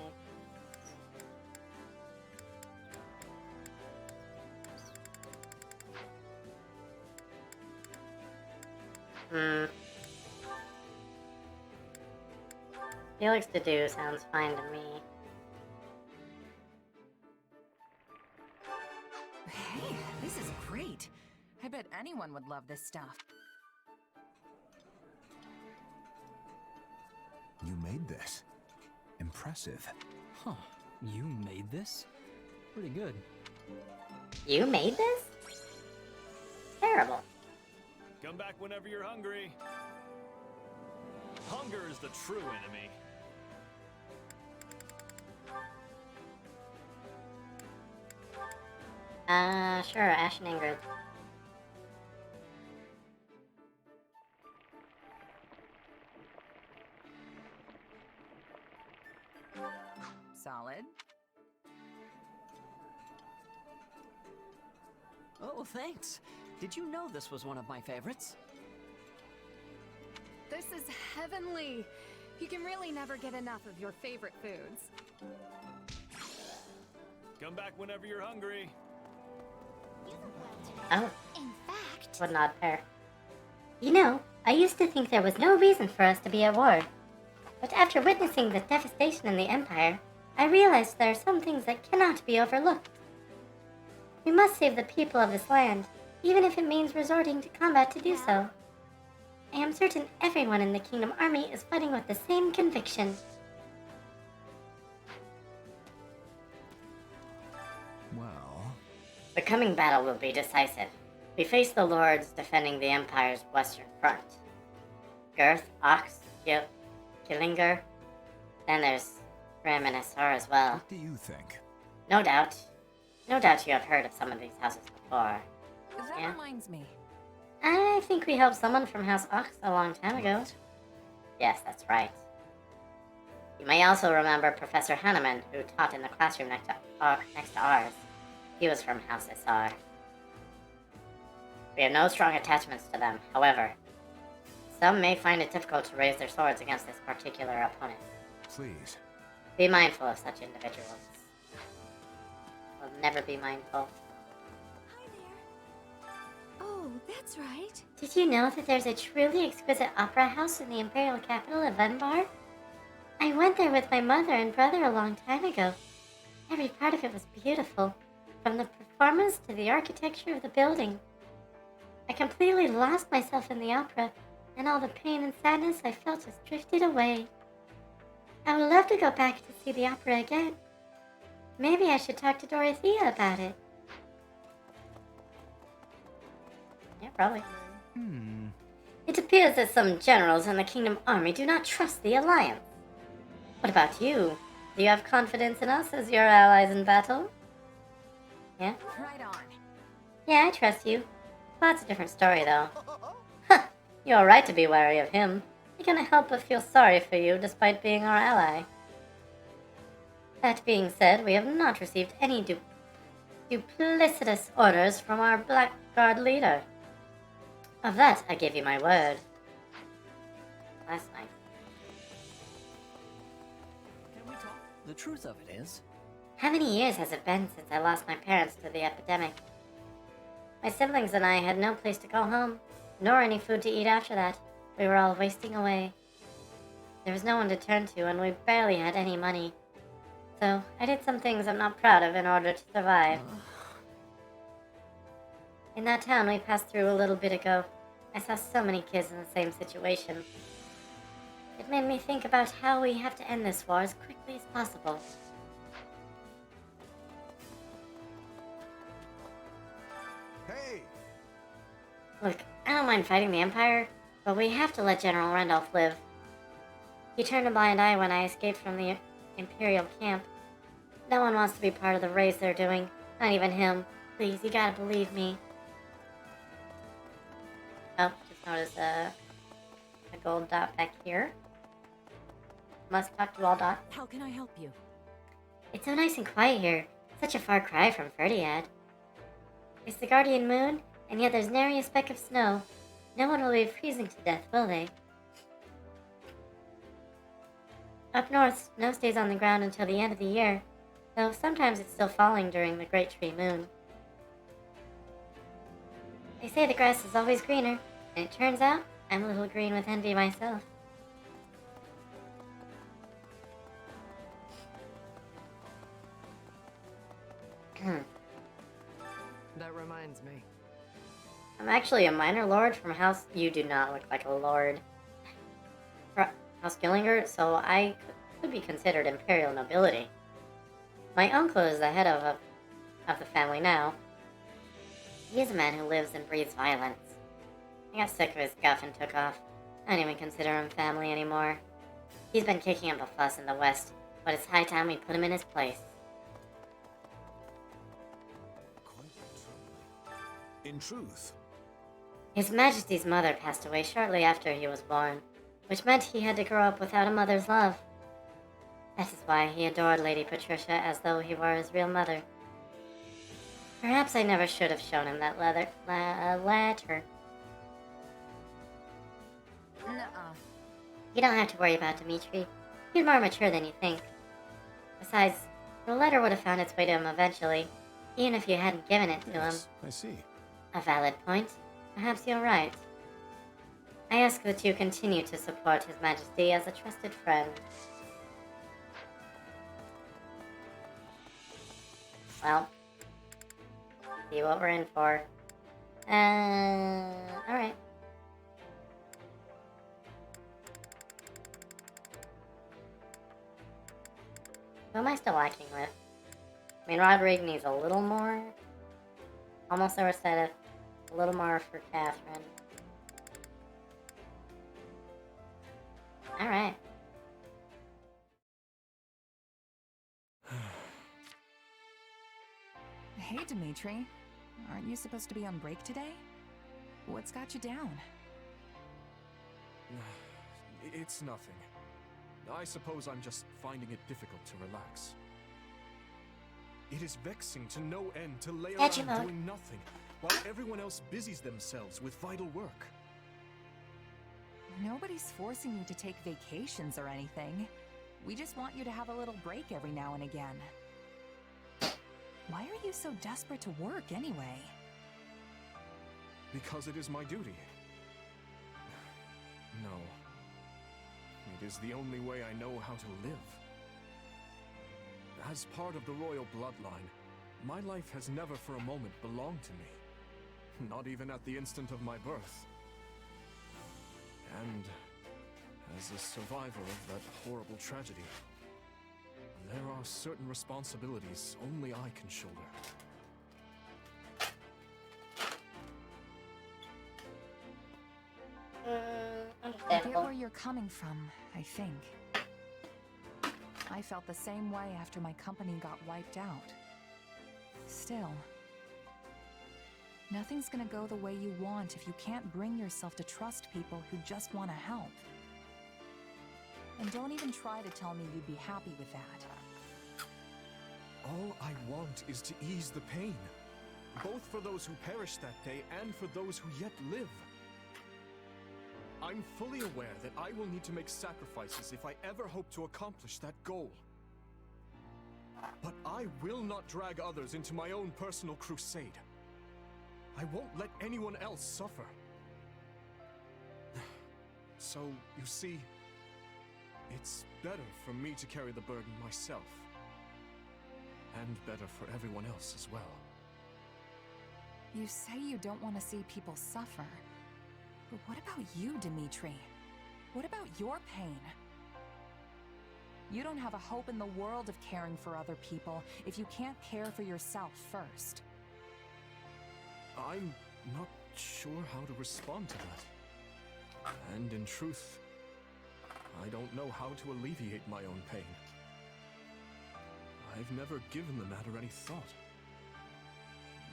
Felix to do sounds fine to me. Hey, this is great. I bet anyone would love this stuff. You made this. Impressive. Huh. You made this? Pretty good. You made this? Terrible. Come back whenever you're hungry. Hunger is the true enemy. Sure, Ash and Ingrid. Solid. Oh, thanks. Did you know this was one of my favorites? This is heavenly. You can really never get enough of your favorite foods. Come back whenever you're hungry. Oh. In fact... What an odd pair. You know, I used to think there was no reason for us to be at war. But after witnessing the devastation in the Empire, I realized there are some things that cannot be overlooked. We must save the people of this land, even if it means resorting to combat to do so. I am certain everyone in the Kingdom Army is fighting with the same conviction. Well... The coming battle will be decisive. We face the lords defending the Empire's western front. Girth, Ox, Killinger. Then there's Ram and Azure as well. What do you think? No doubt. No doubt you have heard of some of these houses before. That reminds me. I think we helped someone from House Ox a long time ago. Yes, that's right. You may also remember Professor Hanneman, who taught in the classroom next to ours. He was from House Azure. We have no strong attachments to them, however. Some may find it difficult to raise their swords against this particular opponent. Please. Be mindful of such individuals. We'll never be mindful. Hi there. Oh, that's right. Did you know that there's a truly exquisite opera house in the imperial capital of Venbar? I went there with my mother and brother a long time ago. Every part of it was beautiful, from the performance to the architecture of the building. I completely lost myself in the opera, and all the pain and sadness I felt just drifted away. I would love to go back to see the opera again. Maybe I should talk to Dorothea about it. Yeah, probably. It appears that some generals in the Kingdom Army do not trust the Alliance. What about you? Do you have confidence in us as your allies in battle? Yeah? Right on. Yeah, I trust you. Well, that's a different story, though. Huh, you're right to be wary of him. I cannot help but feel sorry for you, despite being our ally. That being said, we have not received any duplicitous orders from our Blackguard leader. Of that, I give you my word. That's nice. Can we talk? The truth of it is... How many years has it been since I lost my parents to the epidemic? My siblings and I had no place to call home, nor any food to eat after that. We were all wasting away. There was no one to turn to, and we barely had any money. So, I did some things I'm not proud of in order to survive. In that town we passed through a little bit ago, I saw so many kids in the same situation. It made me think about how we have to end this war as quickly as possible. Hey! Look, I don't mind fighting the Empire, but we have to let General Randolph live. He turned a blind eye when I escaped from the Imperial camp. No one wants to be part of the race they're doing, not even him. Please, you gotta believe me. Oh, just noticed a gold dot back here. Must talk to all dots. How can I help you? It's so nice and quiet here. Such a far cry from Ferdiad. It's the Guardian Moon, and yet there's nary a speck of snow. No one will be freezing to death, will they? Up north, snow stays on the ground until the end of the year, though sometimes it's still falling during the Great Tree Moon. They say the grass is always greener, and it turns out I'm a little green with envy myself. That reminds me. I'm actually a minor lord from House... You do not look like a lord. House Gillinger, so I could be considered imperial nobility. My uncle is the head of the family now. He is a man who lives and breathes violence. I got sick of his guff and took off. I don't even consider him family anymore. He's been kicking up a fuss in the West, but it's high time we put him in his place. In truth, His Majesty's mother passed away shortly after he was born, which meant he had to grow up without a mother's love. That is why he adored Lady Patricia as though he were his real mother. Perhaps I never should have shown him that letter. Nuh-uh. You don't have to worry about Dimitri. He's more mature than you think. Besides, the letter would have found its way to him eventually, even if you hadn't given it to him. I see. A valid point. Perhaps you're right. I ask that you continue to support His Majesty as a trusted friend. Well, see what we're in for. Alright. Who am I still lacking with? I mean, Rodrigue needs a little more. Almost overset it. A little more for Catherine. Alright. Hey, Dimitri. Aren't you supposed to be on break today? What's got you down? It's nothing. I suppose I'm just finding it difficult to relax. It is vexing to no end to lay around doing nothing, while everyone else busies themselves with vital work. Nobody's forcing you to take vacations or anything. We just want you to have a little break every now and again. Why are you so desperate to work anyway? Because it is my duty. No. It is the only way I know how to live. As part of the royal bloodline, my life has never for a moment belonged to me. Not even at the instant of my birth. And as a survivor of that horrible tragedy, there are certain responsibilities only I can shoulder. I get where you're coming from, I think. I felt the same way after my company got wiped out. Still, nothing's gonna go the way you want if you can't bring yourself to trust people who just want to help. And don't even try to tell me you'd be happy with that. All I want is to ease the pain, both for those who perished that day and for those who yet live. I'm fully aware that I will need to make sacrifices if I ever hope to accomplish that goal. But I will not drag others into my own personal crusade. I won't let anyone else suffer. So, you see, it's better for me to carry the burden myself. And better for everyone else as well. You say you don't want to see people suffer. But what about you, Dimitri? What about your pain? You don't have a hope in the world of caring for other people if you can't care for yourself first. I'm not sure how to respond to that. And in truth, I don't know how to alleviate my own pain. I've never given the matter any thought.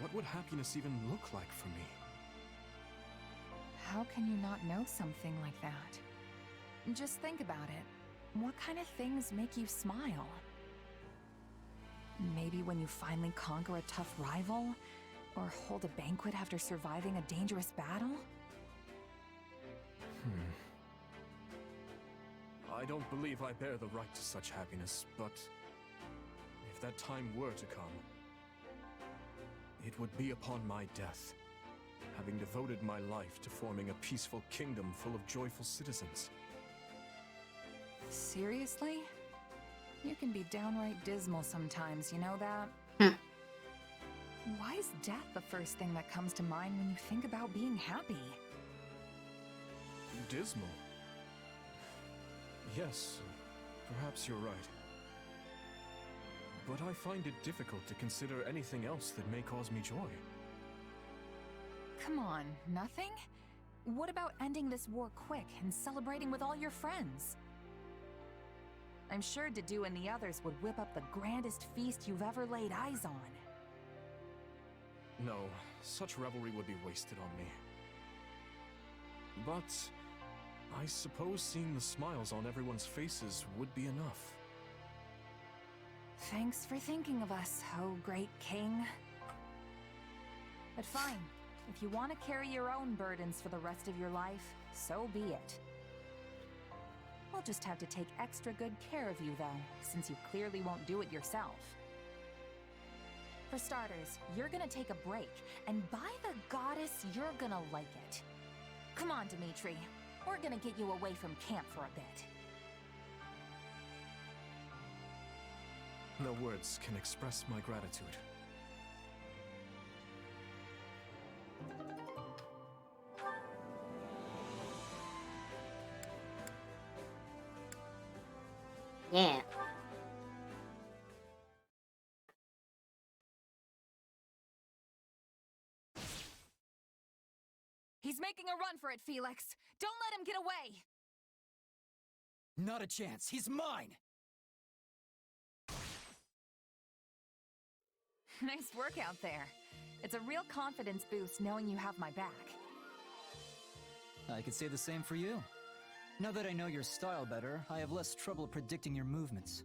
What would happiness even look like for me? How can you not know something like that? Just think about it. What kind of things make you smile? Maybe when you finally conquer a tough rival? Or hold a banquet after surviving a dangerous battle? I don't believe I bear the right to such happiness, but if that time were to come, it would be upon my death. having devoted my life to forming a peaceful kingdom full of joyful citizens. Seriously? You can be downright dismal sometimes, you know that? Why is death the first thing that comes to mind when you think about being happy? Dismal? Yes, perhaps you're right. But I find it difficult to consider anything else that may cause me joy. Come on, nothing? What about ending this war quick and celebrating with all your friends? I'm sure Dedu and the others would whip up the grandest feast you've ever laid eyes on. No, such revelry would be wasted on me. But I suppose seeing the smiles on everyone's faces would be enough. Thanks for thinking of us, oh great king. But fine, if you want to carry your own burdens for the rest of your life, so be it. I'll just have to take extra good care of you, though, since you clearly won't do it yourself. For starters, you're gonna take a break, and by the goddess, you're gonna like it. Come on, Dimitri. We're gonna get you away from camp for a bit. No words can express my gratitude. Yeah. He's making a run for it, Felix. Don't let him get away! Not a chance. He's mine! Nice work out there. It's a real confidence boost knowing you have my back. I could say the same for you. Now that I know your style better, I have less trouble predicting your movements.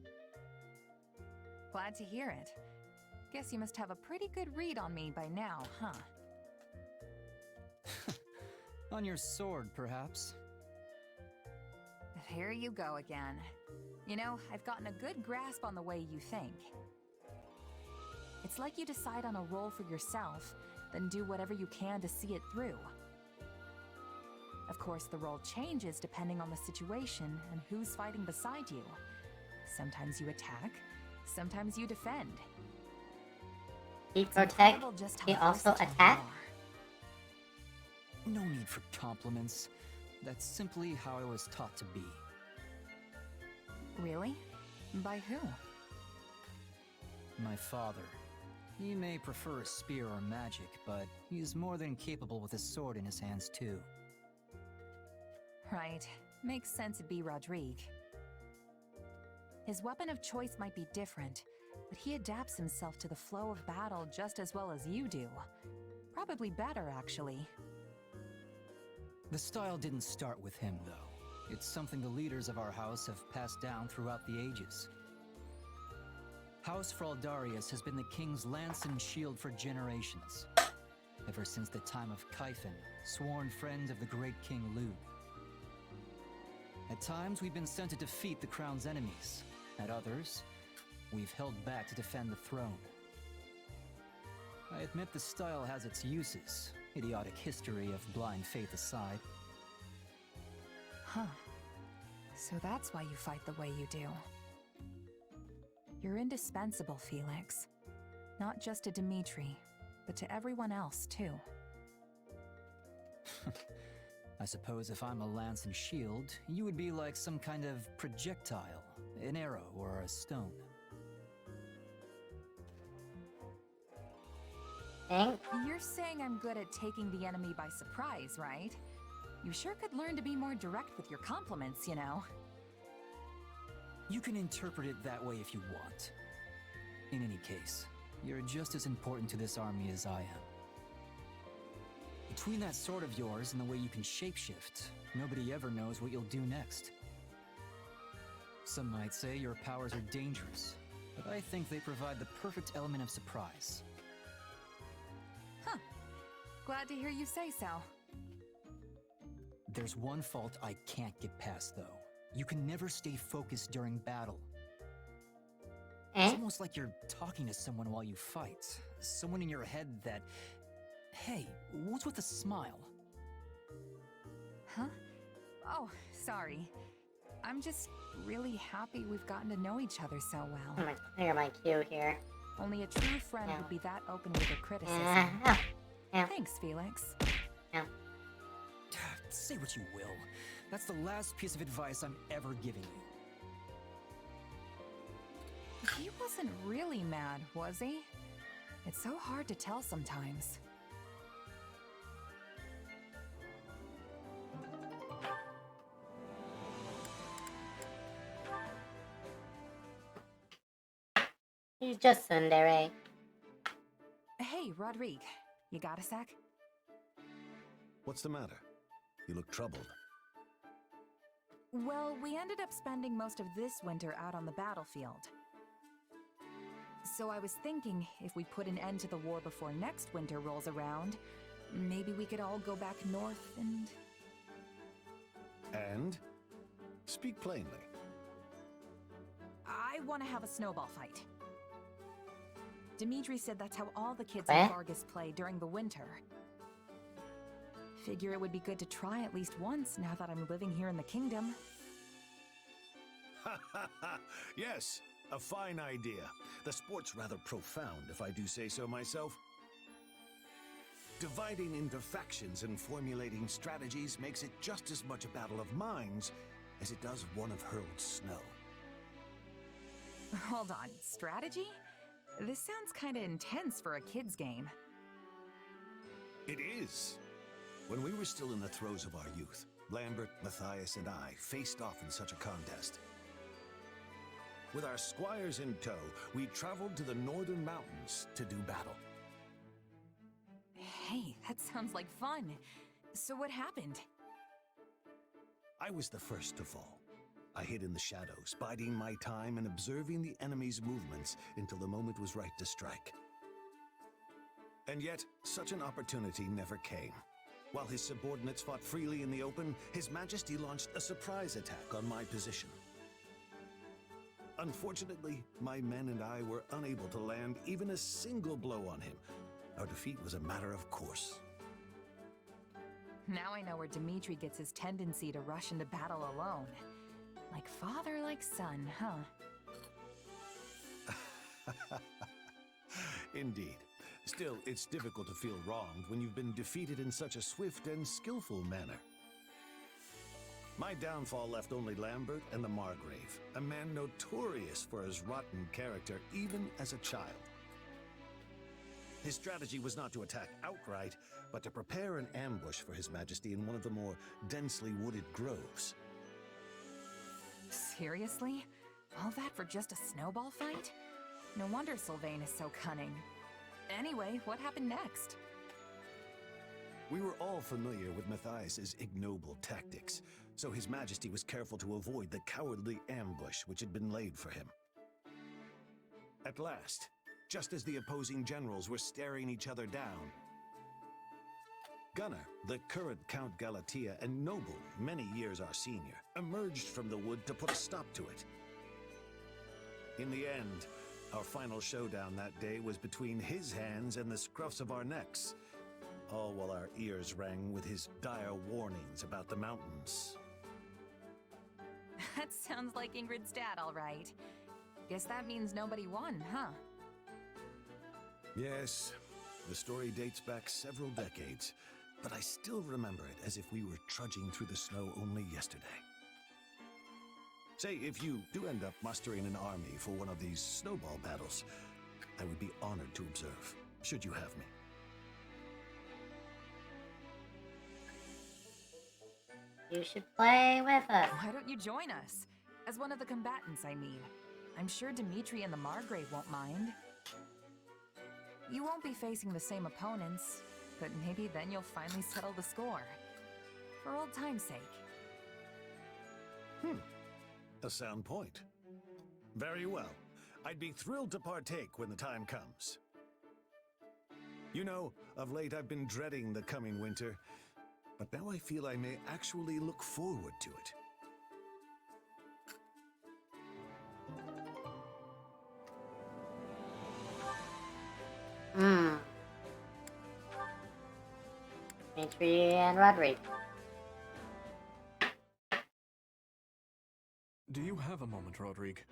Glad to hear it. Guess you must have a pretty good read on me by now, huh? On your sword, perhaps? There you go again. You know, I've gotten a good grasp on the way you think. It's like you decide on a role for yourself, then do whatever you can to see it through. Of course, the role changes depending on the situation and who's fighting beside you. Sometimes you attack, sometimes you defend. He protect, he also attack? No need for compliments. That's simply how I was taught to be. Really? By who? My father. He may prefer a spear or magic, but he's more than capable with a sword in his hands too. Right. Makes sense it'd be Rodrigue. His weapon of choice might be different, but he adapts himself to the flow of battle just as well as you do. Probably better, actually. The style didn't start with him, though. It's something the leaders of our house have passed down throughout the ages. House Fraldarius has been the king's lance and shield for generations. Ever since the time of Kaifin, sworn friend of the great King Lug. At times, we've been sent to defeat the crown's enemies. At others, we've held back to defend the throne. I admit the style has its uses, idiotic history of blind faith aside. Huh. So that's why you fight the way you do. You're indispensable, Felix. Not just to Dimitri, but to everyone else, too. I suppose if I'm a lance and shield, you would be like some kind of projectile, an arrow or a stone. You're saying I'm good at taking the enemy by surprise, right? You sure could learn to be more direct with your compliments, you know? You can interpret it that way if you want. In any case, you're just as important to this army as I am. Between that sword of yours and the way you can shapeshift, nobody ever knows what you'll do next. Some might say your powers are dangerous, but I think they provide the perfect element of surprise. Huh. Glad to hear you say so. There's one fault I can't get past, though. You can never stay focused during battle. It's almost like you're talking to someone while you fight. Someone in your head that Hey, what's with the smile? Huh? Oh, sorry. I'm just really happy we've gotten to know each other so well. I'm gonna clear my queue here. Only a true friend would be that open with a criticism. Yeah. Thanks, Felix. Yeah. Say what you will. That's the last piece of advice I'm ever giving you. He wasn't really mad, was he? It's so hard to tell sometimes. He's just tsundere. Hey, Rodrigue. You got a sec? What's the matter? You look troubled. Well, we ended up spending most of this winter out on the battlefield. So I was thinking, if we put an end to the war before next winter rolls around, maybe we could all go back north and... And? Speak plainly. I want to have a snowball fight. Dimitri said that's how all the kids in Vargas play during the winter. Figure it would be good to try at least once now that I'm living here in the kingdom. Ha ha ha! Yes, a fine idea. The sport's rather profound, if I do say so myself. Dividing into factions and formulating strategies makes it just as much a battle of minds as it does one of hurled snow. Hold on, strategy? This sounds kinda intense for a kid's game. It is. When we were still in the throes of our youth, Lambert, Matthias, and I faced off in such a contest. With our squires in tow, we traveled to the northern mountains to do battle. Hey, that sounds like fun. So what happened? I was the first to fall. I hid in the shadows, biding my time and observing the enemy's movements until the moment was right to strike. And yet, such an opportunity never came. While his subordinates fought freely in the open, His Majesty launched a surprise attack on my position. Unfortunately, my men and I were unable to land even a single blow on him. Our defeat was a matter of course. Now I know where Dimitri gets his tendency to rush into battle alone. Like father, like son, huh? Indeed. Still, it's difficult to feel wronged when you've been defeated in such a swift and skillful manner. My downfall left only Lambert and the Margrave, a man notorious for his rotten character even as a child. His strategy was not to attack outright, but to prepare an ambush for His Majesty in one of the more densely wooded groves. Seriously? All that for just a snowball fight? No wonder Sylvain is so cunning. Anyway, what happened next? We were all familiar with Matthias's ignoble tactics, so His Majesty was careful to avoid the cowardly ambush which had been laid for him. At last, just as the opposing generals were staring each other down, Gunnar, the current Count Galatea and noble, many years our senior, emerged from the wood to put a stop to it. In the end, our final showdown that day was between his hands and the scruffs of our necks, all while our ears rang with his dire warnings about the mountains. That sounds like Ingrid's dad, all right. Guess that means nobody won, huh? Yes, the story dates back several decades, but I still remember it as if we were trudging through the snow only yesterday. Say, if you do end up mustering an army for one of these snowball battles, I would be honored to observe, should you have me. You should play with us. Why don't you join us? As one of the combatants, I mean. I'm sure Dimitri and the Margrave won't mind. You won't be facing the same opponents, but maybe then you'll finally settle the score. For old time's sake. A sound point. Very well. I'd be thrilled to partake when the time comes. You know, of late I've been dreading the coming winter, but now I feel I may actually look forward to it. Dimitri and Roderick. Do you have a moment, Rodrigue?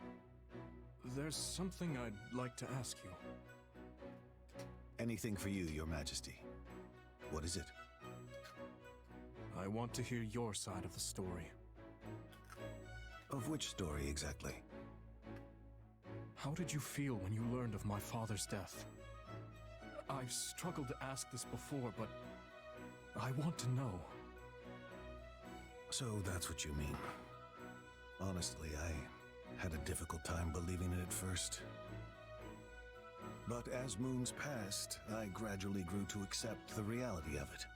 There's something I'd like to ask you. Anything for you, Your Majesty. What is it? I want to hear your side of the story. Of which story exactly? How did you feel when you learned of my father's death? I've struggled to ask this before, but I want to know. So that's what you mean. Honestly, I had a difficult time believing it at first. But as moons passed, I gradually grew to accept the reality of it.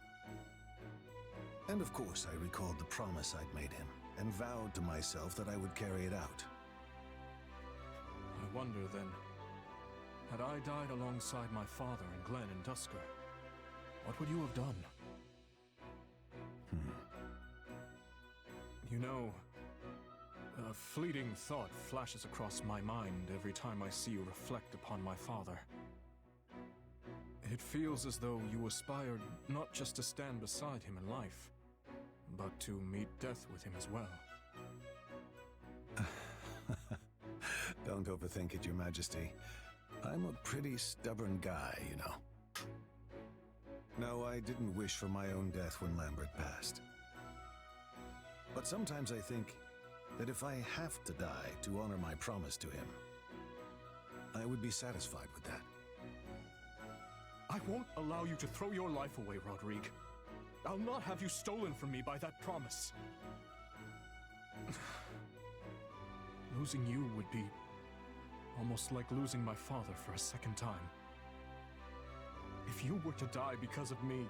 And of course, I recalled the promise I'd made him, and vowed to myself that I would carry it out. I wonder then, had I died alongside my father and Glenn and Dusker, what would you have done? You know, a fleeting thought flashes across my mind every time I see you reflect upon my father. It feels as though you aspired not just to stand beside him in life, but to meet death with him as well. Don't overthink it, Your Majesty. I'm a pretty stubborn guy, you know. No, I didn't wish for my own death when Lambert passed. But sometimes I think that if I have to die to honor my promise to him, I would be satisfied with that. I won't allow you to throw your life away, Rodrigue. I'll not have you stolen from me by that promise. Losing you would be almost like losing my father for a second time. If you were to die because of me,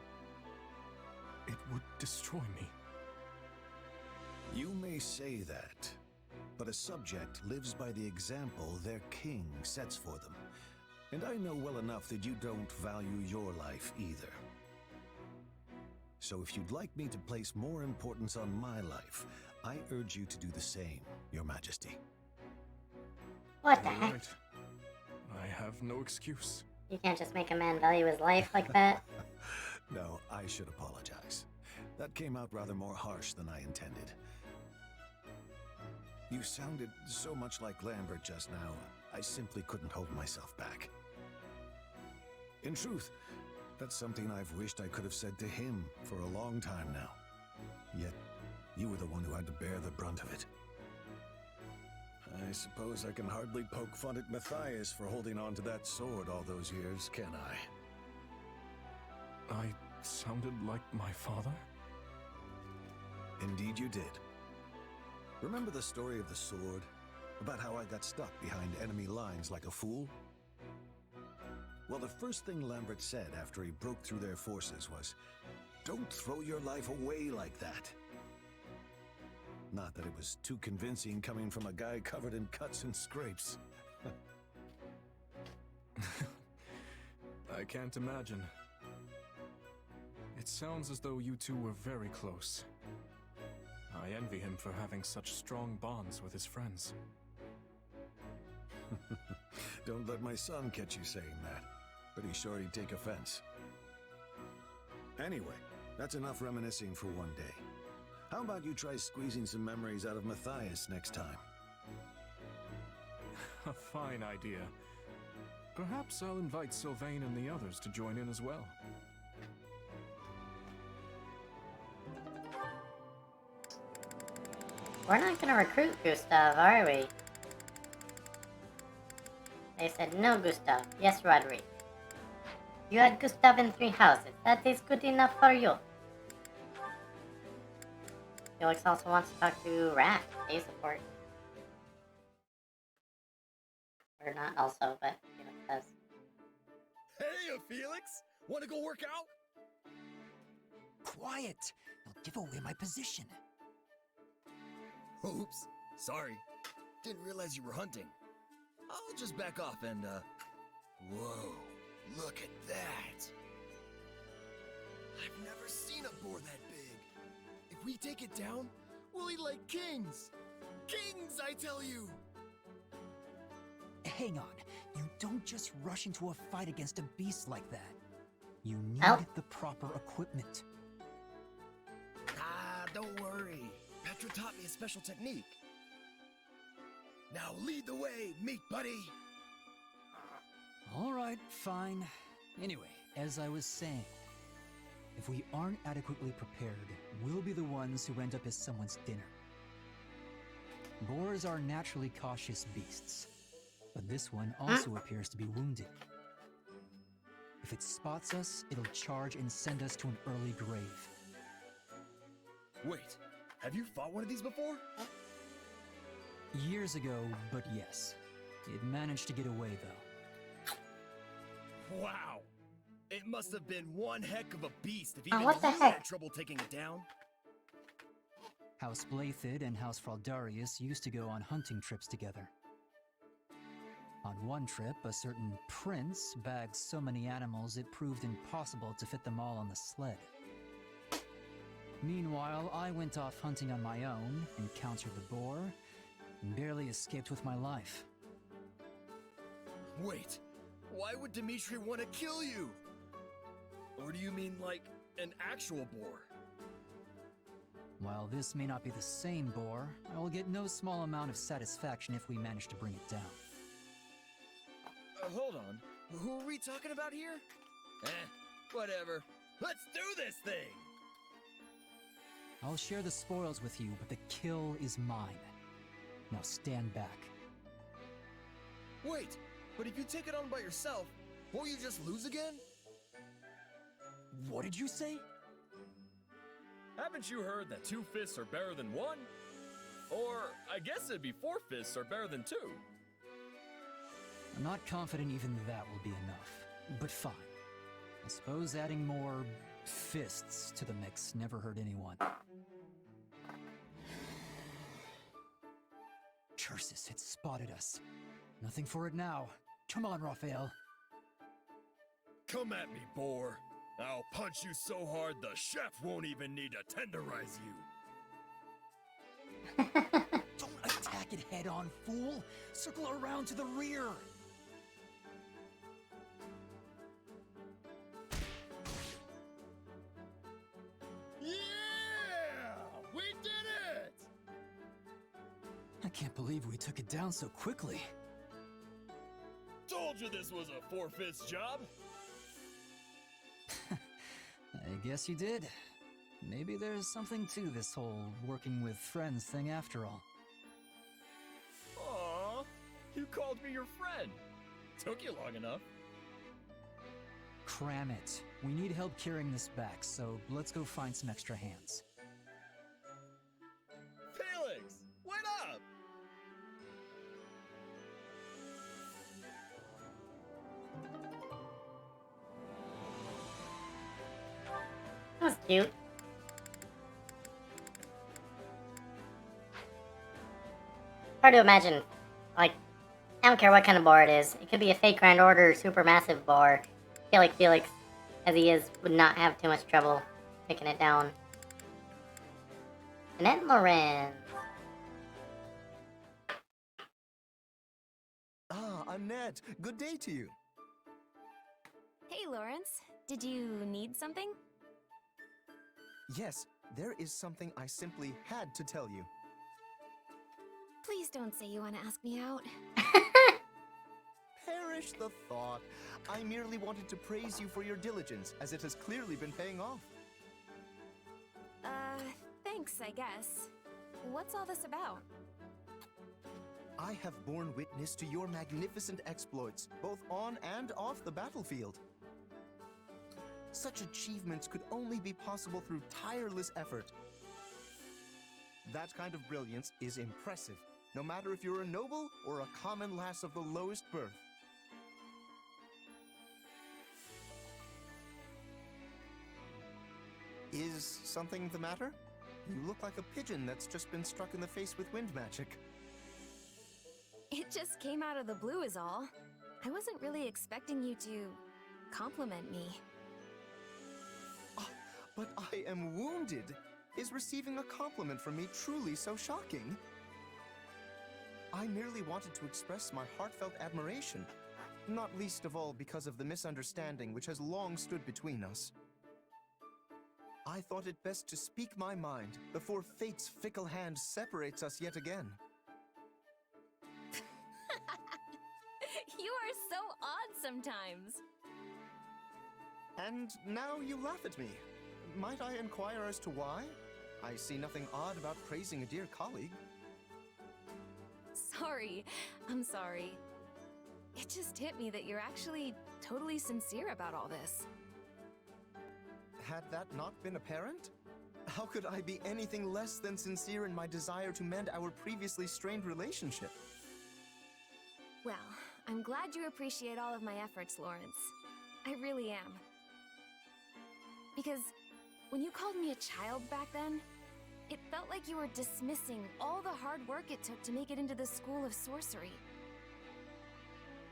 it would destroy me. You may say that, but a subject lives by the example their king sets for them. And I know well enough that you don't value your life either. So if you'd like me to place more importance on my life, I urge you to do the same, Your Majesty. What the heck? Right. I have no excuse. You can't just make a man value his life like that. No, I should apologize. That came out rather more harsh than I intended. You sounded so much like Lambert just now, I simply couldn't hold myself back. In truth, that's something I've wished I could have said to him for a long time now. Yet, you were the one who had to bear the brunt of it. I suppose I can hardly poke fun at Matthias for holding on to that sword all those years, can I? I sounded like my father? Indeed you did. Remember the story of the sword? About how I got stuck behind enemy lines like a fool? Well, the first thing Lambert said after he broke through their forces was, "Don't throw your life away like that." Not that it was too convincing coming from a guy covered in cuts and scrapes. I can't imagine. It sounds as though you two were very close. I envy him for having such strong bonds with his friends. Don't let my son catch you saying that. Pretty sure he'd take offense. Anyway, that's enough reminiscing for one day. How about you try squeezing some memories out of Matthias next time? A fine idea. Perhaps I'll invite Sylvain and the others to join in as well. We're not gonna recruit Gustav, are we? They said no, Gustav. Yes, Roderick. You had Gustav in 3 houses. That is good enough for you. Felix also wants to talk to Raph, A support. Or not also, but Felix does. Hey, Felix! Wanna go work out? Quiet! They'll give away my position. Oops. Sorry. Didn't realize you were hunting. I'll just back off and, Whoa. Look at that. I've never seen a boar that big. If we take it down, we'll eat like kings. Kings, I tell you! Hang on. You don't just rush into a fight against a beast like that. You need Oh. the proper equipment. don't worry. Petra taught me a special technique. Now lead the way, meat buddy. Alright, fine. Anyway, as I was saying, if we aren't adequately prepared, we'll be the ones who end up as someone's dinner. Boars are naturally cautious beasts, but this one also appears to be wounded. If it spots us, it'll charge and send us to an early grave. Wait, have you fought one of these before? Years ago, but yes. It managed to get away, though. Wow! It must have been one heck of a beast if Oh, even what the you heck? had trouble taking it down. House Blathid and House Fraldarius used to go on hunting trips together. On one trip, a certain prince bagged so many animals it proved impossible to fit them all on the sled. Meanwhile, I went off hunting on my own, encountered the boar, and barely escaped with my life. Wait, why would Dimitri want to kill you? Or do you mean like an actual boar? While this may not be the same boar, I will get no small amount of satisfaction if we manage to bring it down. Hold on, who are we talking about here? Whatever. Let's do this thing! I'll share the spoils with you, but the kill is mine. Now stand back. Wait, but if you take it on by yourself, won't you just lose again? What did you say? Haven't you heard that 2 fists are better than 1? Or, I guess it'd be 4 fists are better than 2. I'm not confident even that will be enough, but fine. I suppose adding more fists to the mix never hurt anyone. Chersis had spotted us. Nothing for it now. Come on, Raphael. Come at me, boar. I'll punch you so hard the chef won't even need to tenderize you. Don't attack it head on, fool! Circle around to the rear! Yeah! We did it! I can't believe we took it down so quickly. Told you this was a 4-fist job! I guess you did. Maybe there's something to this whole working with friends thing after all. Aww, you called me your friend. Took you long enough. Cram it. We need help carrying this back, so let's go find some extra hands. Felix, wait up! That was cute. Hard to imagine. Like, I don't care what kind of boar it is. It could be a fake Grand Order supermassive boar. I feel like Felix, as he is, would not have too much trouble picking it down. Annette Loren. Ah, Annette, good day to you. Hey, Lawrence. Did you need something? Yes, there is something I simply had to tell you. Please don't say you want to ask me out. Perish the thought. I merely wanted to praise you for your diligence, as it has clearly been paying off. Thanks, I guess. What's all this about? I have borne witness to your magnificent exploits, both on and off the battlefield. Such achievements could only be possible through tireless effort. That kind of brilliance is impressive, no matter if you're a noble or a common lass of the lowest birth. Is something the matter? You look like a pigeon that's just been struck in the face with wind magic. It just came out of the blue is all. I wasn't really expecting you to compliment me. But I am wounded. Is receiving a compliment from me truly so shocking? I merely wanted to express my heartfelt admiration, not least of all because of the misunderstanding which has long stood between us. I thought it best to speak my mind before fate's fickle hand separates us yet again. You are so odd sometimes. And now you laugh at me. Might I inquire as to why? I see nothing odd about praising a dear colleague. Sorry. I'm sorry. It just hit me that you're actually totally sincere about all this. Had that not been apparent? How could I be anything less than sincere in my desire to mend our previously strained relationship? Well, I'm glad you appreciate all of my efforts, Lawrence. I really am. Because when you called me a child back then, it felt like you were dismissing all the hard work it took to make it into the School of Sorcery.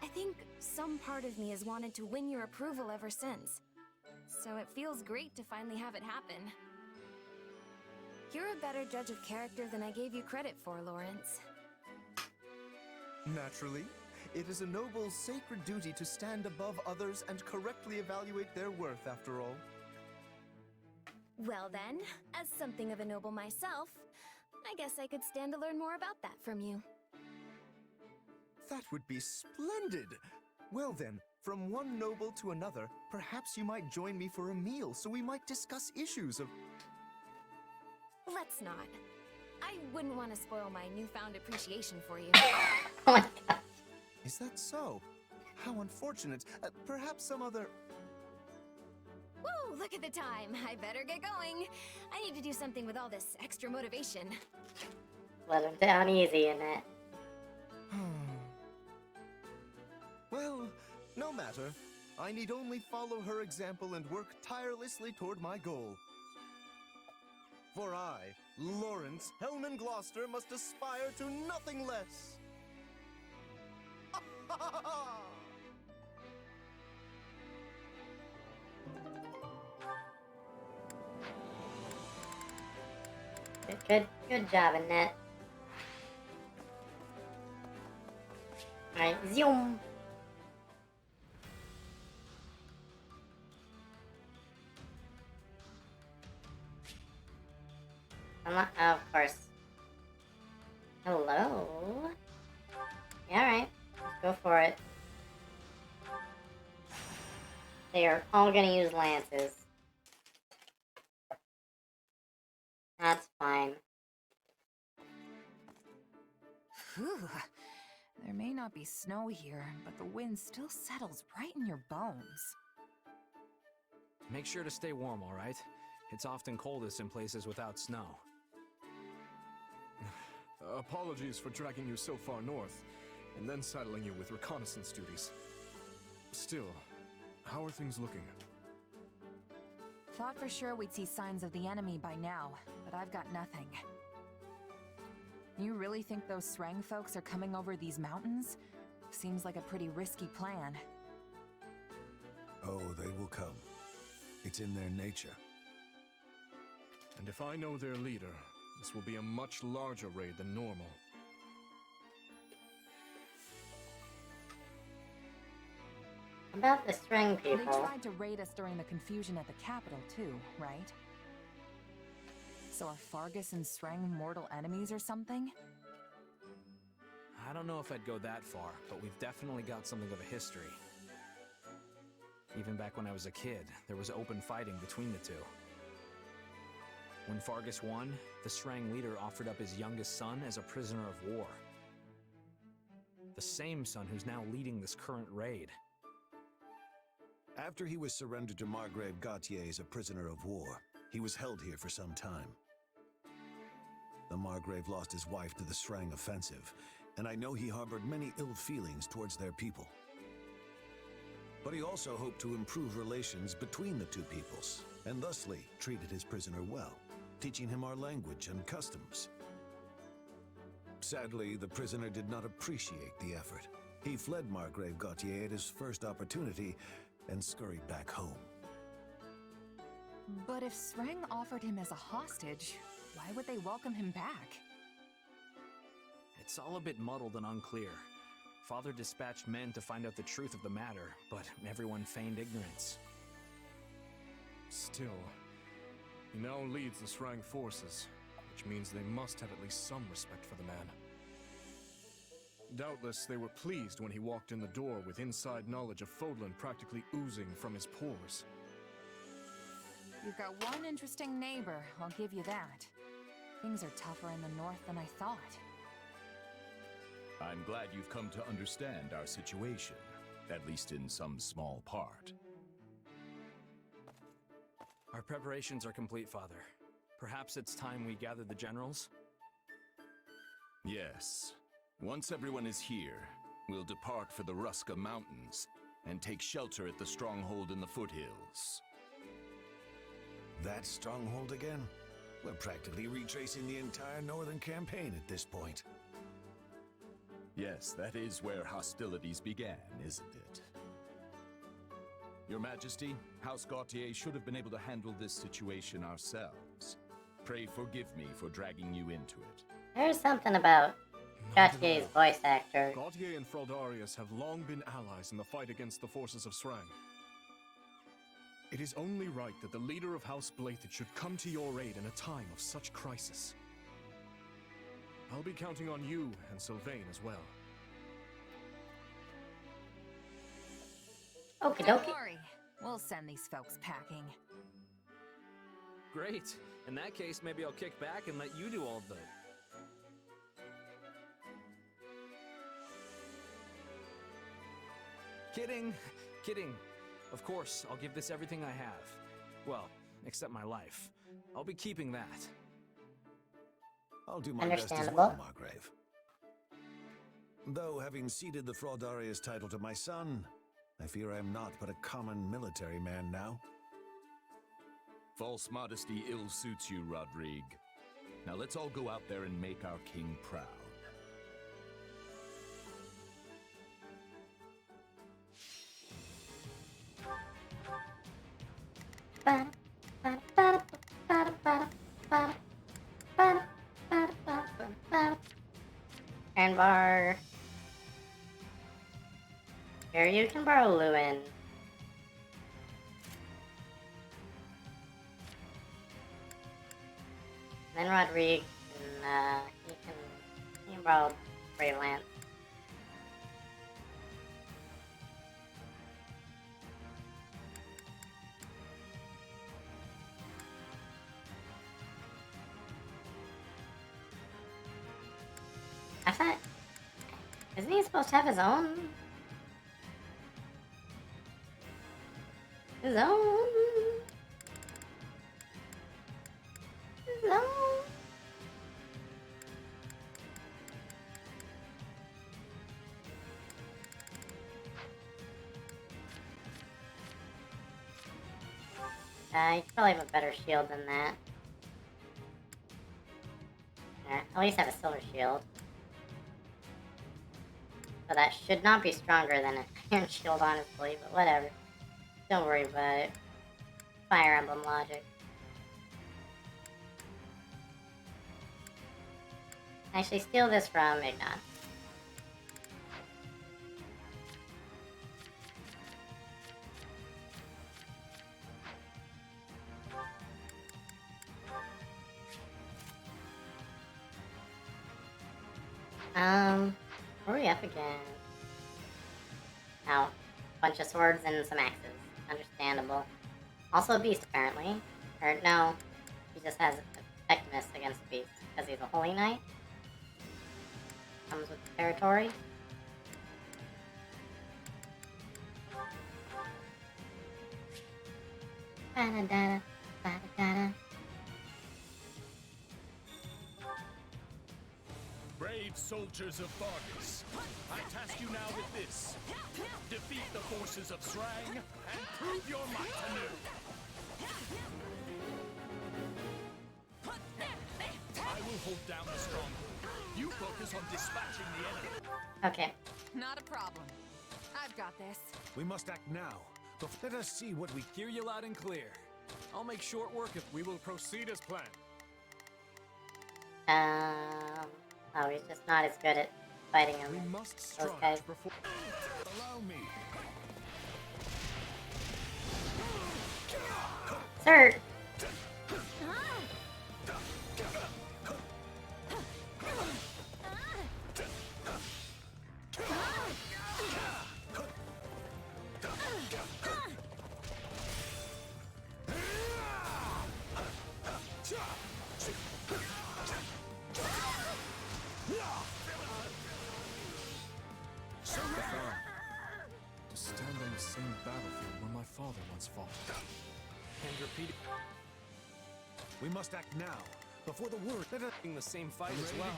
I think some part of me has wanted to win your approval ever since. So it feels great to finally have it happen. You're a better judge of character than I gave you credit for, Lawrence. Naturally. It is a noble, sacred duty to stand above others and correctly evaluate their worth, after all. Well then, as something of a noble myself, I guess I could stand to learn more about that from you. That would be splendid! Well then, from one noble to another, perhaps you might join me for a meal so we might discuss issues of... Let's not. I wouldn't want to spoil my newfound appreciation for you. Oh my god. Is that so? How unfortunate. Perhaps some other... Woo, look at the time. I better get going. I need to do something with all this extra motivation. Let him down easy in it. Well, no matter. I need only follow her example and work tirelessly toward my goal. For I, Lawrence Hellman Gloucester, must aspire to nothing less. Good job, Annette. Alright, zoom. Oh, of course. Hello? Yeah, alright. Let's go for it. They are all gonna use lances. That's fine. Whew. There may not be snow here, but the wind still settles right in your bones. Make sure to stay warm, all right? It's often coldest in places without snow. Apologies for dragging you so far north, and then saddling you with reconnaissance duties. Still, how are things looking? Thought for sure we'd see signs of the enemy by now, but I've got nothing. You really think those Sreng folks are coming over these mountains? Seems like a pretty risky plan. Oh, they will come. It's in their nature. And if I know their leader, this will be a much larger raid than normal. About the Sreng people. They tried to raid us during the confusion at the capital too, right? So are Fargus and Sreng mortal enemies or something? I don't know if I'd go that far, but we've definitely got something of a history. Even back when I was a kid, there was open fighting between the two. When Fargus won, the Sreng leader offered up his youngest son as a prisoner of war. The same son who's now leading this current raid. After he was surrendered to Margrave Gautier as a prisoner of war, he was held here for some time. The Margrave lost his wife to the Sreng offensive, and I know he harbored many ill feelings towards their people. But he also hoped to improve relations between the two peoples, and thusly treated his prisoner well, teaching him our language and customs. Sadly, the prisoner did not appreciate the effort. He fled Margrave Gautier at his first opportunity and scurried back home. But if Sreng offered him as a hostage, why would they welcome him back? It's all a bit muddled and unclear. Father dispatched men to find out the truth of the matter, but everyone feigned ignorance. Still, He now leads the Srang forces, which means they must have at least some respect for the man. Doubtless they were pleased when he walked in the door with inside knowledge of Fodlan practically oozing from his pores. You've got one interesting neighbor, I'll give you that. Things are tougher in the north than I thought. I'm glad you've come to understand our situation, at least in some small part. Our preparations are complete, Father. Perhaps it's time we gather the generals? Yes. Once everyone is here, we'll depart for the Ruska Mountains and take shelter at the stronghold in the foothills. That stronghold again? We're practically retracing the entire northern campaign at this point. Yes, that is where hostilities began, isn't it? Your Majesty, House Gautier should have been able to handle this situation ourselves. Pray forgive me for dragging you into it. There's something about Gautier's voice actor. Gautier and Fraldarius have long been allies in the fight against the forces of Srang. It is only right that the leader of House Blathid should come to your aid in a time of such crisis. I'll be counting on you and Sylvain as well. Okie Don't dokie. worry, we'll send these folks packing. Great. In that case, maybe I'll kick back and let you do all the... Kidding. Kidding. Of course, I'll give this everything I have. Well, except my life. I'll be keeping that. I'll do my best as well, Margrave. Though, having ceded the Fraldarius title to my son, I fear I am not but a common military man now. False modesty ill suits you, Rodrigue. Now let's all go out there and make our king proud. And bar. Here you can borrow Lewin. Then Rodrigue he can borrow Braveland. I thought, isn't he supposed to have his own? His own? His own? You probably have a better shield than that. At least have a silver shield. So that should not be stronger than an iron shield, honestly, but whatever. Don't worry about it. Fire Emblem logic. Actually, steal this from Ignon. Where are we up again? Oh, bunch of swords and some axes. Understandable. Also a beast, apparently. Or, no, he just has effectiveness against beasts, because he's a holy knight. Comes with the territory. Ba-da-da-da, ba-da-da-da. Brave soldiers of Vargas, I task you now with this. Defeat the forces of Srang and prove your might anew. I will hold down the stronghold. You focus on dispatching the enemy. Okay. Not a problem. I've got this. We must act now. But let us see what we... Hear you loud and clear. I'll make short work if we will proceed as planned. Oh, he's just not as good at fighting him. We must those strive guys. before... Allow me. Sir! the same battlefield where my father once fought. And repeat. We must act now, before the word... In the same fight as well.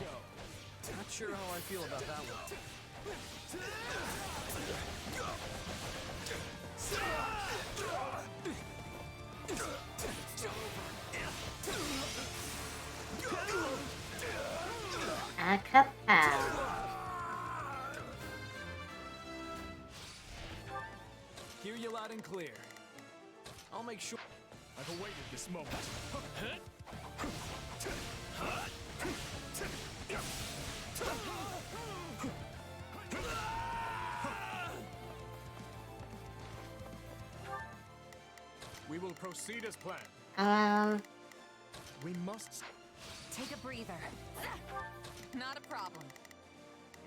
Not sure how I feel about that one. Acapella. Hear you loud and clear. I'll make sure. I've awaited this moment. We will proceed as planned. We must... Take a breather. Not a problem.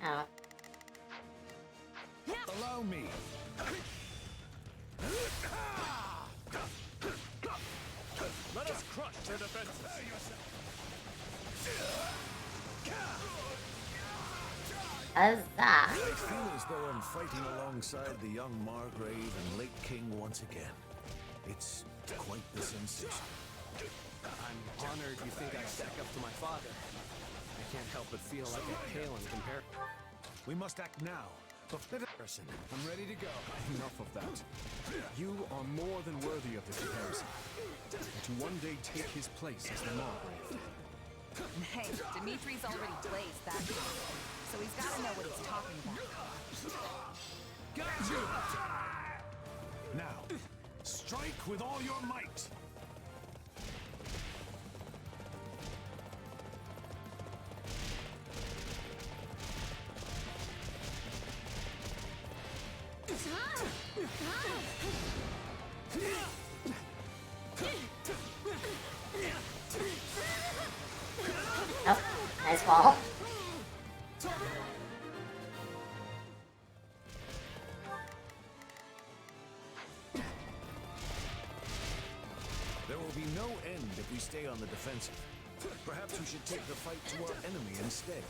Oh. Allow me. Let us crush their defenses. Huzzah. I feel as though I'm fighting alongside the young Margrave and late king once again. It's quite the sensation. I'm honored you think I stack up to my father. I can't help but feel like I pale in comparison. We must act now. Person, I'm ready to go. Enough of that. You are more than worthy of this comparison. To one day take his place as the Margrave. Hey, Dimitri's already blazed that trail, so he's got to know what he's talking about. Got you! Now, strike with all your might! Oh, nice wall. There will be no end if we stay on the defensive. Perhaps we should take the fight to our enemy instead.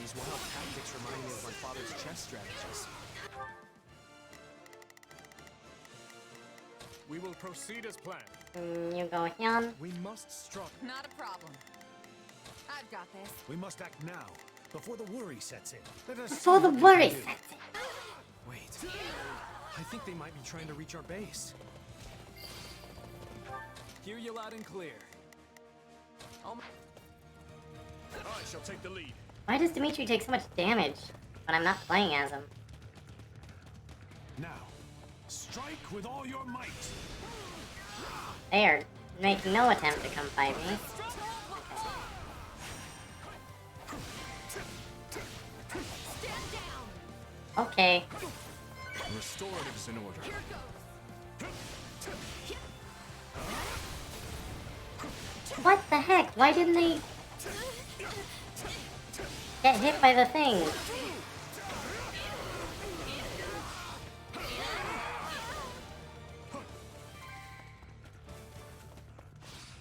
These wild tactics remind me of my father's chess strategies. We will proceed as planned. You go Hyun. We must struggle. Not a problem. I've got this. We must act now, before the worry sets in. Let us Before see the what we worry can do. sets in. Wait. I think they might be trying to reach our base. Hear you loud and clear. I shall take the lead. Why does Dimitri take so much damage when I'm not playing as him? Now, strike with all your might. They are making no attempt to come fight me. Okay. Restoratives in order. What the heck? Why didn't they get hit by the thing?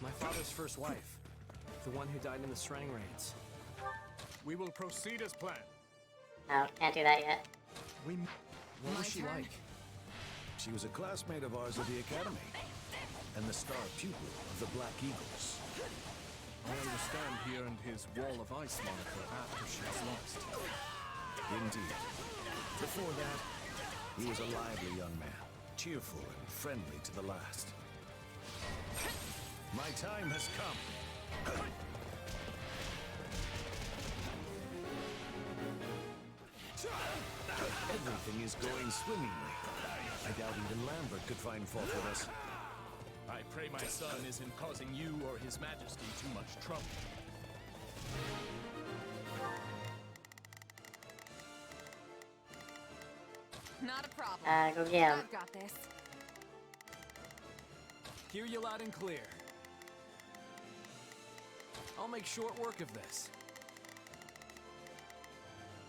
My father's first wife. The one who died in the Shrang raids. We will proceed as planned. No, can't do that yet. What was she like? She was a classmate of ours at the academy, and the star pupil of the Black Eagles. I understand he earned his Wall of Ice moniker after she was lost. Indeed. Before that, he was a lively young man, cheerful and friendly to the last. My time has come. Everything is going swimmingly. I doubt even Lambert could find fault with us. I pray my son isn't causing you or his majesty too much trouble. Not a problem. Go get him. I've got this. Hear you loud and clear. I'll make short work of this.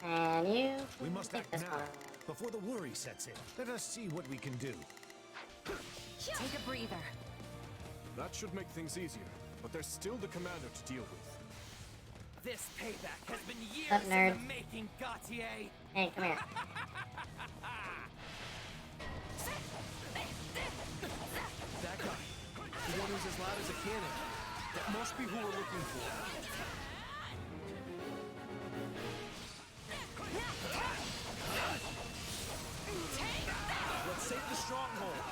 And you We must take act this now, one. before the worry sets in. Let us see what we can do. Take a breather. That should make things easier, but there's still the commander to deal with. This payback has been years What's up, nerd? in the making, Gautier. Hey, come here. That guy. The one who's as loud as a cannon. That must be who we're looking for. Let's save the stronghold.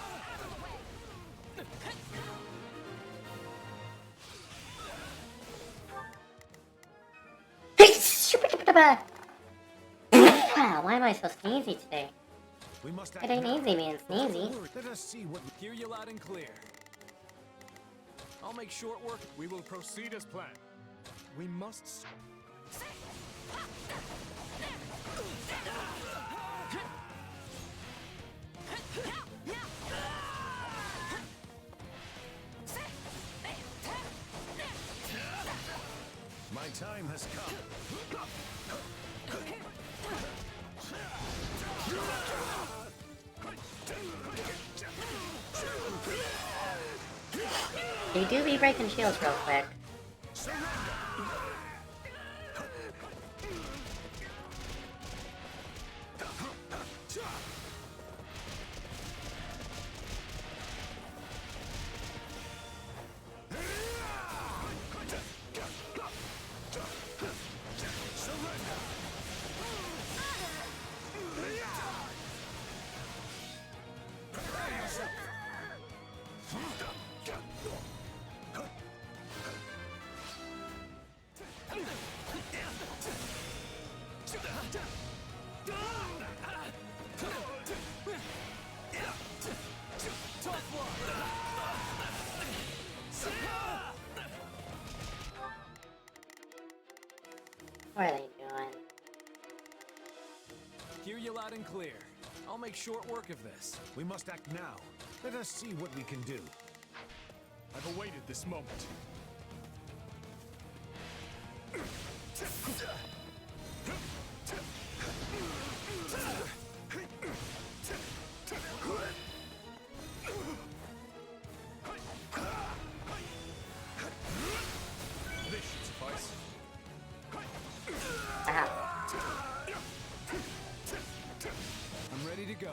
Why am I so sneezy today? We must It ain't easy being sneezy. Let us see what we Hear you loud and clear. I'll make short work. We will proceed as planned. We must. My time has come. They do be breaking shields real quick. What are they doing? Hear you loud and clear. I'll make short work of this. We must act now. Let us see what we can do. I've awaited this moment. This should suffice. I'm ready to go.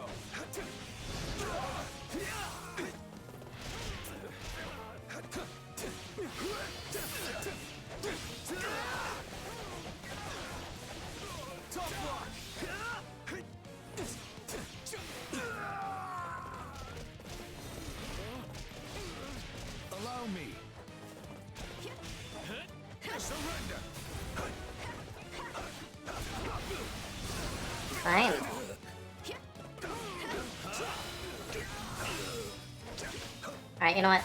Allow me. Surrender. Fine. Alright, you know what?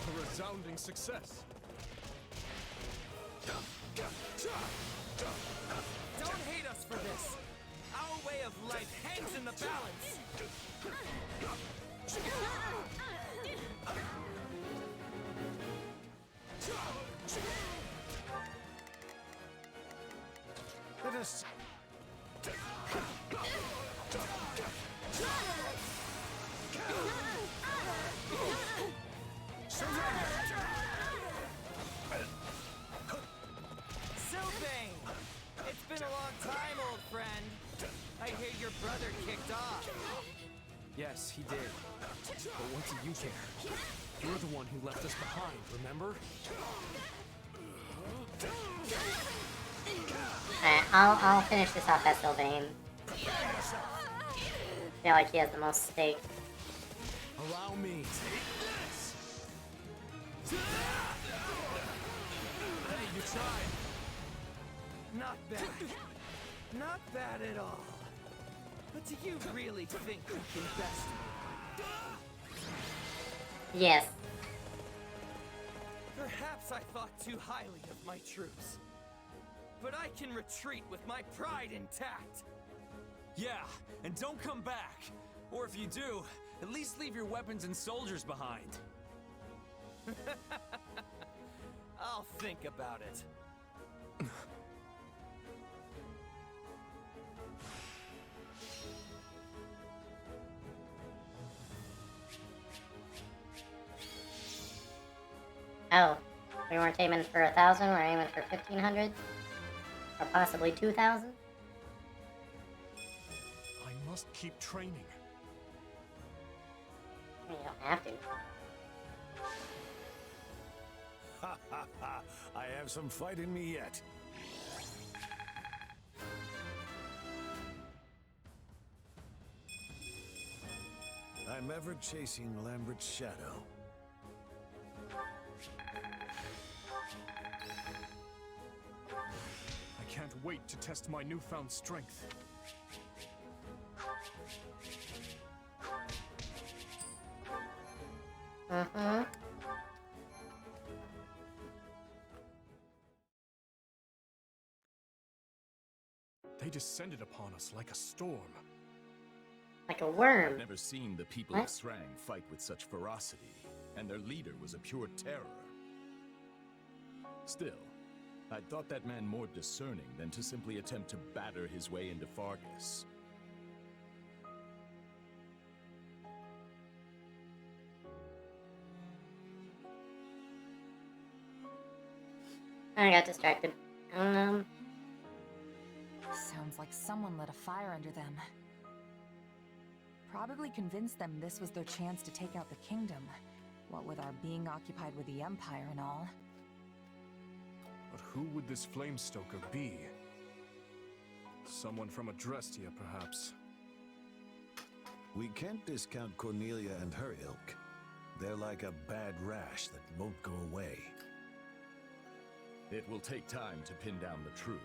A resounding success. Don't hate us for this. Our way of life hangs in the balance. Let us. Sylvain! It's been a long time, old friend. I hear your brother kicked off. Yes, he did. But what do you care? You're the one who left us behind, remember? Alright, I'll finish this off as Sylvain. I feel like he has the most stake. Allow me. Hey, you tried. Not bad. Not bad at all. But do you really think you can best me? Yes. Perhaps I thought too highly of my troops. But I can retreat with my pride intact. Yeah, and don't come back. Or if you do, at least leave your weapons and soldiers behind. I'll think about it. Oh, we weren't aiming for 1,000, we're aiming for 1,500? Or possibly 2,000? I must keep training. You don't have to. Ha ha ha! I have some fight in me yet. I'm ever chasing Lambert's shadow. I can't wait to test my newfound strength. Mm-hmm. They descended upon us like a storm. Like a worm. I've never seen the people What? of Srang fight with such ferocity, and their leader was a pure terror. Still, I thought that man more discerning than to simply attempt to batter his way into Fargus. I got distracted. Sounds like someone lit a fire under them. Probably convinced them this was their chance to take out the kingdom. What with our being occupied with the Empire and all. But who would this Flamestoker be? Someone from Adrestia, perhaps. We can't discount Cornelia and her ilk. They're like a bad rash that won't go away. It will take time to pin down the truth.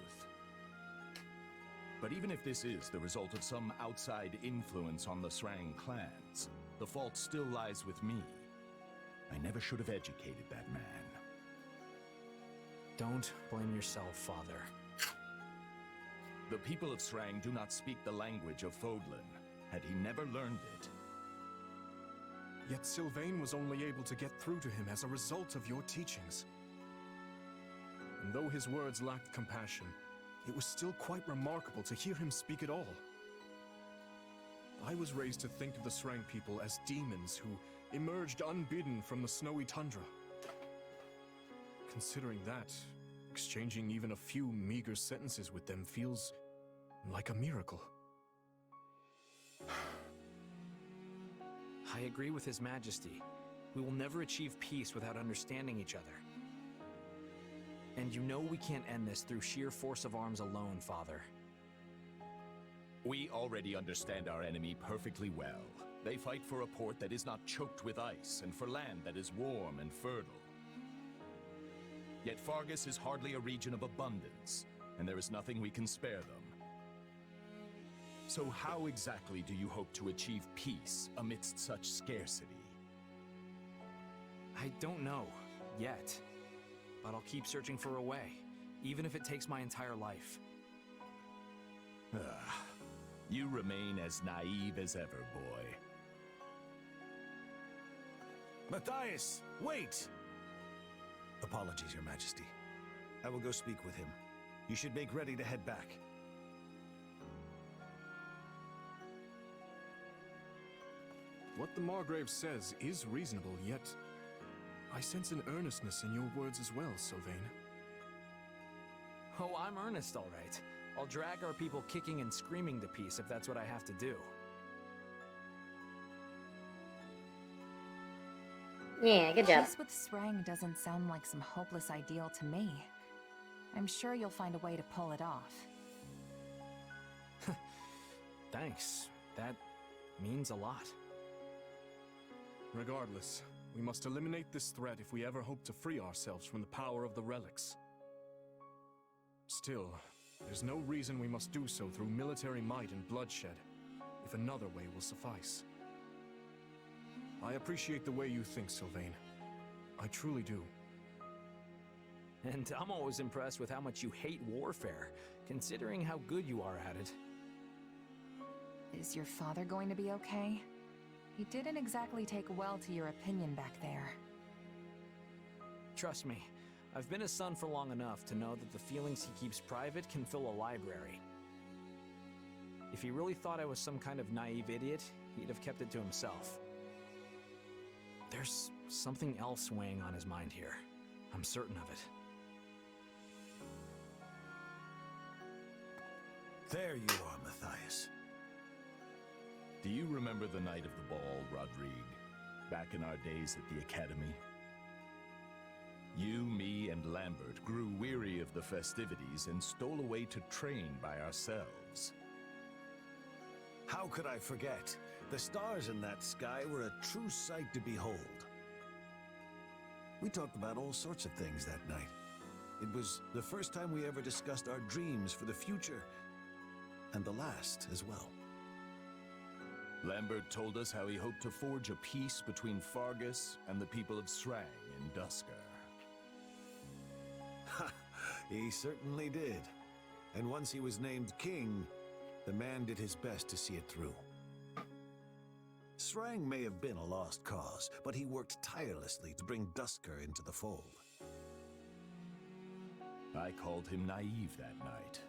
But even if this is the result of some outside influence on the Srang clans, the fault still lies with me. I never should have educated that man. Don't blame yourself, Father. The people of Srang do not speak the language of Fodlan. Had he never learned it... Yet Sylvain was only able to get through to him as a result of your teachings. And though his words lacked compassion, it was still quite remarkable to hear him speak at all. I was raised to think of the Srang people as demons who emerged unbidden from the snowy tundra. Considering that, exchanging even a few meager sentences with them feels like a miracle. I agree with His Majesty. We will never achieve peace without understanding each other. And you know we can't end this through sheer force of arms alone, Father. We already understand our enemy perfectly well. They fight for a port that is not choked with ice, and for land that is warm and fertile. Yet Fargus is hardly a region of abundance, and there is nothing we can spare them. So how exactly do you hope to achieve peace amidst such scarcity? I don't know, yet. But I'll keep searching for a way, even if it takes my entire life. You remain as naive as ever, boy. Matthias, wait! Apologies, Your Majesty. I will go speak with him. You should make ready to head back. What the Margrave says is reasonable, yet I sense an earnestness in your words as well, Sylvain. Oh, I'm earnest, all right. I'll drag our people kicking and screaming to peace if that's what I have to do. Yeah, good job. Peace with Srang doesn't sound like some hopeless ideal to me. I'm sure you'll find a way to pull it off. Thanks. That means a lot. Regardless, we must eliminate this threat if we ever hope to free ourselves from the power of the relics. Still, there's no reason we must do so through military might and bloodshed, if another way will suffice. I appreciate the way you think, Sylvain. I truly do. And I'm always impressed with how much you hate warfare, considering how good you are at it. Is your father going to be okay? He didn't exactly take well to your opinion back there. Trust me, I've been a son for long enough to know that the feelings he keeps private can fill a library. If he really thought I was some kind of naive idiot, he'd have kept it to himself. There's something else weighing on his mind here. I'm certain of it. There you are, Matthias. Do you remember the night of the ball, Rodrigue? Back in our days at the Academy? You, me, and Lambert grew weary of the festivities and stole away to train by ourselves. How could I forget? The stars in that sky were a true sight to behold. We talked about all sorts of things that night. It was the first time we ever discussed our dreams for the future, and the last as well. Lambert told us how he hoped to forge a peace between Fargus and the people of Srang in Duscar. He certainly did. And once he was named king, the man did his best to see it through. Srang may have been a lost cause, but he worked tirelessly to bring Duscar into the fold. I called him naive that night.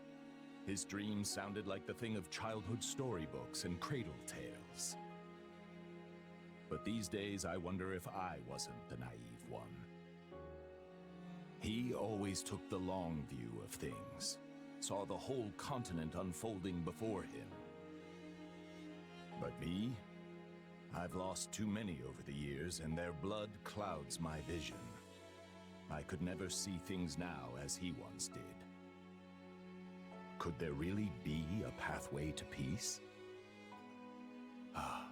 His dreams sounded like the thing of childhood storybooks and cradle tales. But these days, I wonder if I wasn't the naive one. He always took the long view of things, saw the whole continent unfolding before him. But me? I've lost too many over the years, and their blood clouds my vision. I could never see things now as he once did. Could there really be a pathway to peace? Ah.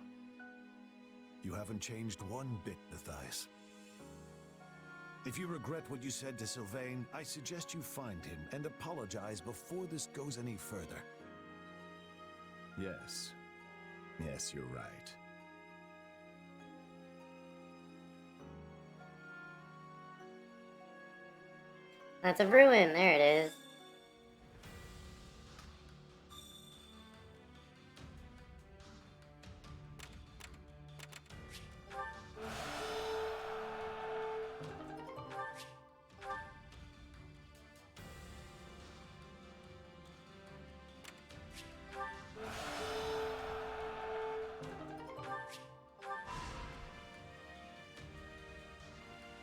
You haven't changed one bit, Matthias. If you regret what you said to Sylvain, I suggest you find him and apologize before this goes any further. Yes. Yes, you're right. That's a ruin. There it is.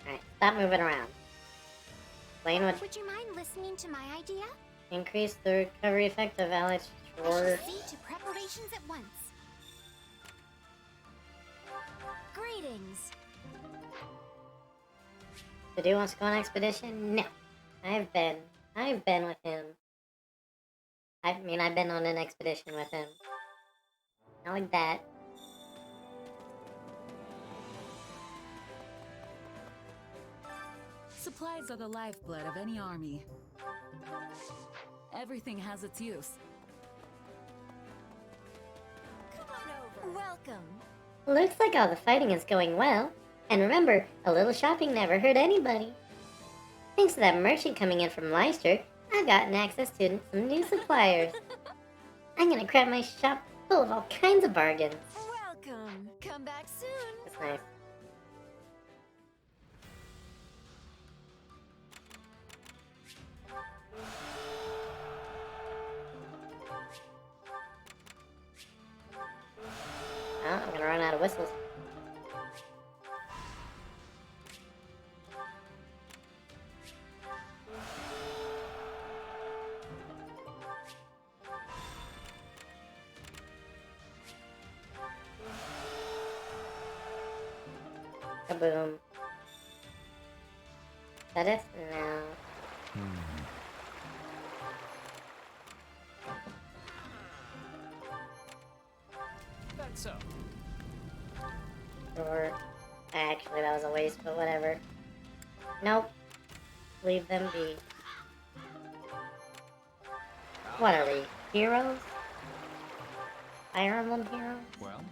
Alright, stop moving around. Explain what. Would you mind listening to my idea? Increase the recovery effect of allied I shore. shall see to preparations at once. Greetings. The dude wants to go on expedition? No. I've been with him. I've been on an expedition with him. Not like that. Supplies are the lifeblood of any army. Everything has its use. Come on over. Welcome. Looks like all the fighting is going well. And remember, a little shopping never hurt anybody. Thanks to that merchant coming in from Leicester, I've gotten access to some new suppliers. I'm gonna cram my shop full of all kinds of bargains. Welcome. Come back soon. That's nice. Oh, I'm gonna run out of whistles. Kaboom. Is that it? No. That's so. Or, actually, that was a waste, but whatever. Nope. Leave them be. What are we? Heroes? Fire Emblem heroes? Well?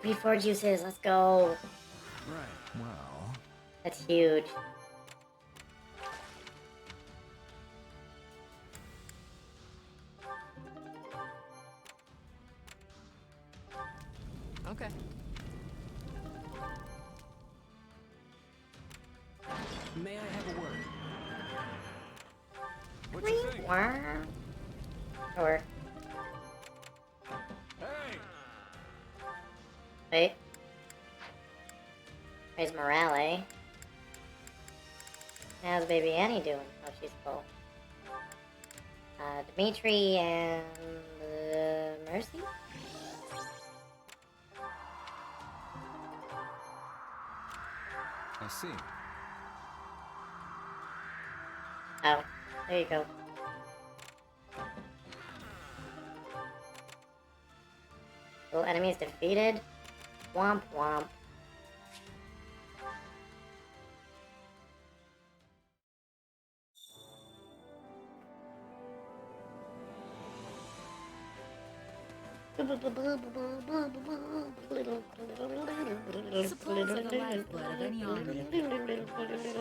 Reforge uses, let's go. Right, well... That's huge. Okay. May I have a word? What you think? Or... Hey! Wait. Raise morale, eh? How's baby Annie doing? Oh, she's full. Dimitri and Mercy? I see. Oh, there you go. Little enemies defeated. Womp womp. Supplies are the lifeblood of any army. Everything has its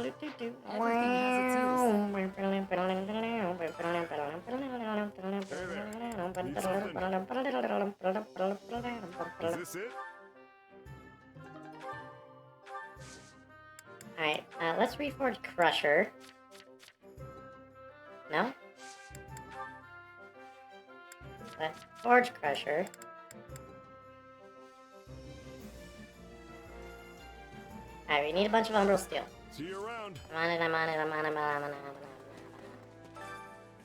Is this it? Alright, let's reforge Crusher. No? Let's forge Crusher. Alright, we need a bunch of Umbral Steel. See you around. I'm on it.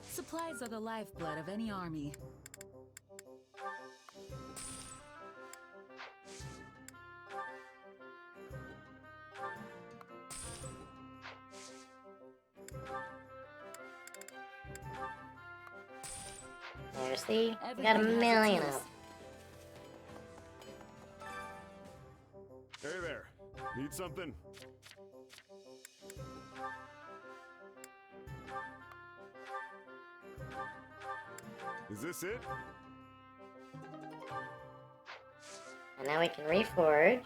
Supplies are the lifeblood of any army. There, see? We got a million of them. Hey there. Need something? Is this it? And now we can reforge.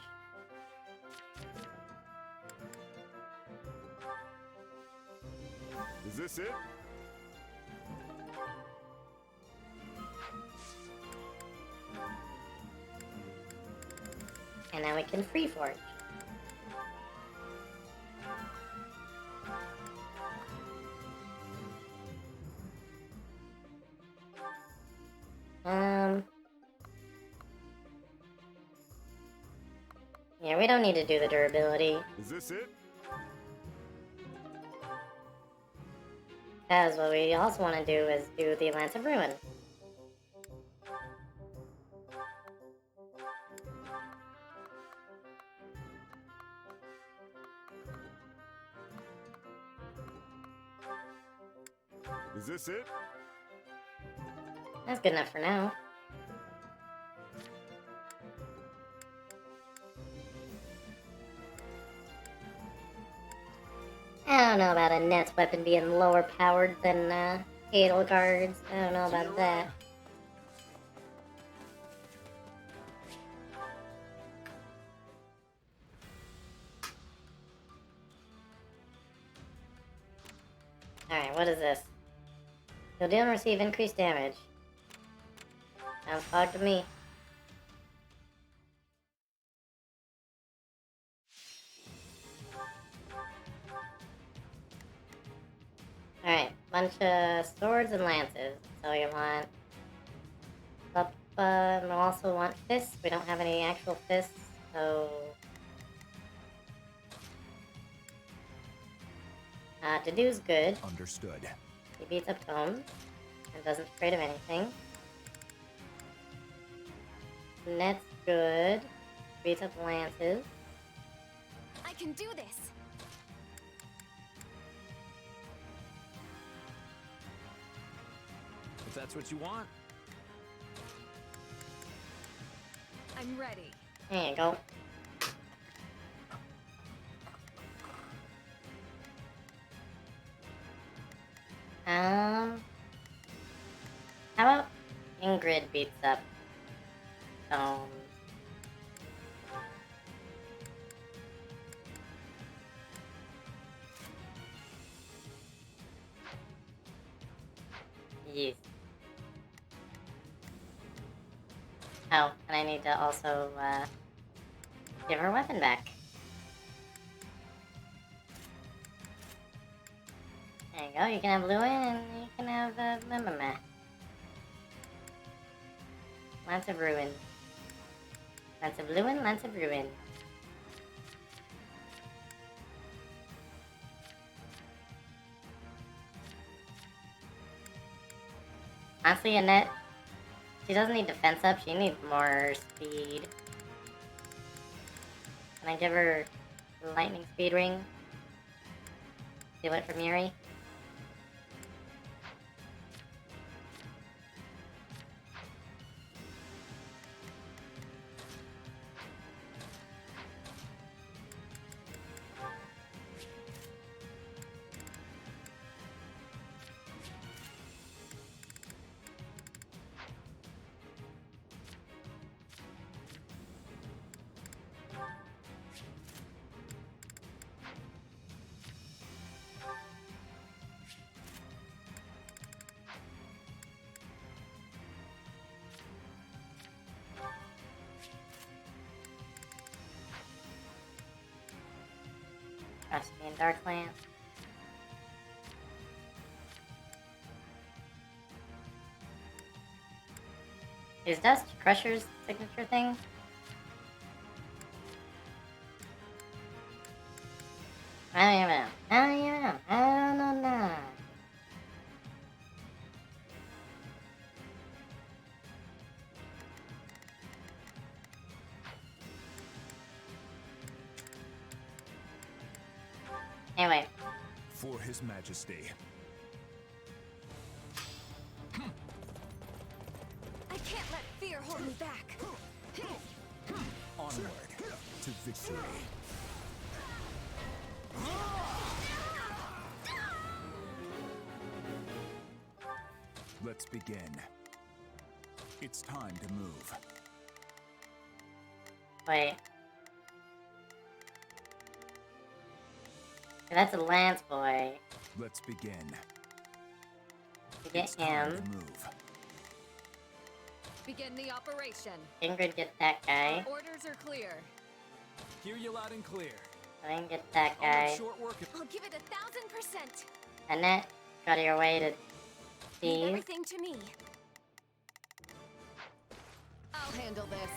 Is this it? And now we can freeforge. Yeah, we don't need to do the durability. Is this it? Because what we also want to do is do the Lance of Ruin. Is this it? That's good enough for now. I don't know about a Net's weapon being lower powered than Edelgard's. I don't know about that. Alright, what is this? You'll deal and receive increased damage. Sounds fog to me. Alright, bunch of swords and lances. So you want... we also want fists. We don't have any actual fists, so... Dedoo's good. Understood. He beats up Tomes and doesn't afraid of anything. Net's good. Beats up lances. I can do this. If that's what you want. I'm ready. There you go. How about Ingrid beats up Yes. Oh, and I need to also give her weapon back. There you go, you can have Lewin and you can have Mimima. Lance of Ruin. Lance of Lewin, Lance of Ruin. Honestly, Annette, she doesn't need defense up, she needs more speed. Can I give her the lightning speed ring? Do it for Miri? Trust me in Darklands. Is Dust Crusher's signature thing? I don't even know. I don't even know. I don't know now. Anyway. For His Majesty. I can't let fear hold me back. Onward to victory. Let's begin. It's time to move. Wait. That's a Lance boy. Let's begin. To get him. Move. Begin the operation. Ingrid get that guy. Our orders are clear. Hear you loud and clear. I can get that I'll guy. make short work I'll give it 1000%. Annette, go to your way to Leave Steve. everything to me. I'll handle this.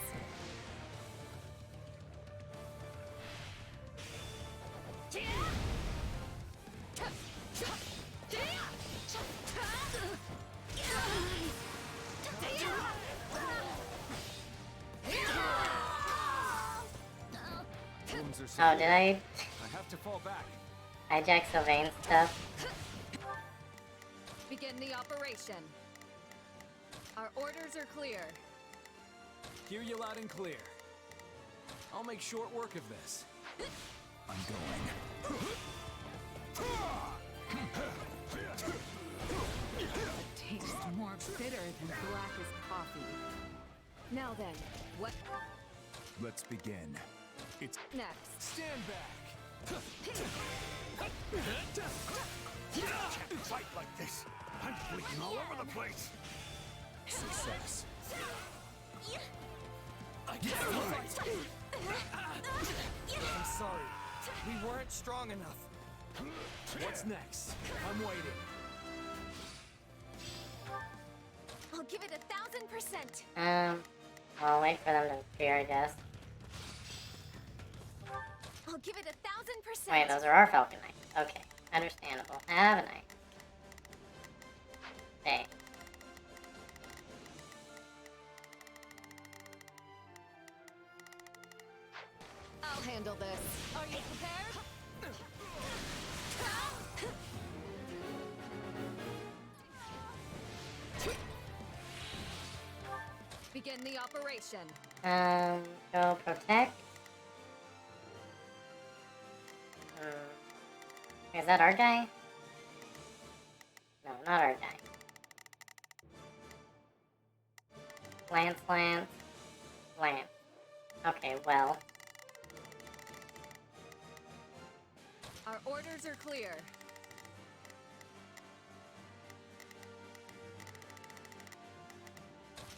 Oh, did I I have to fall back. hijack Sylvain's stuff? Begin the operation. Our orders are clear. Hear you loud and clear. I'll make short work of this. I'm going. It tastes more bitter than black as coffee. Now then, what Let's begin. It's next? Stand back. Can't fight like this. I'm bleeding all over the place. success. I can't fight. I'm sorry. We weren't strong enough. What's next? I'm waiting. I'll give it 1000%. I'll wait for them to appear, I guess. I'll give it 1000%. Wait, those are our Falcon Knights. Okay, understandable. Have a night. Hey. I'll handle this. Are you prepared? Begin the operation. Go protect. Is that our guy? No, not our guy. Lance. Okay, well. Our orders are clear.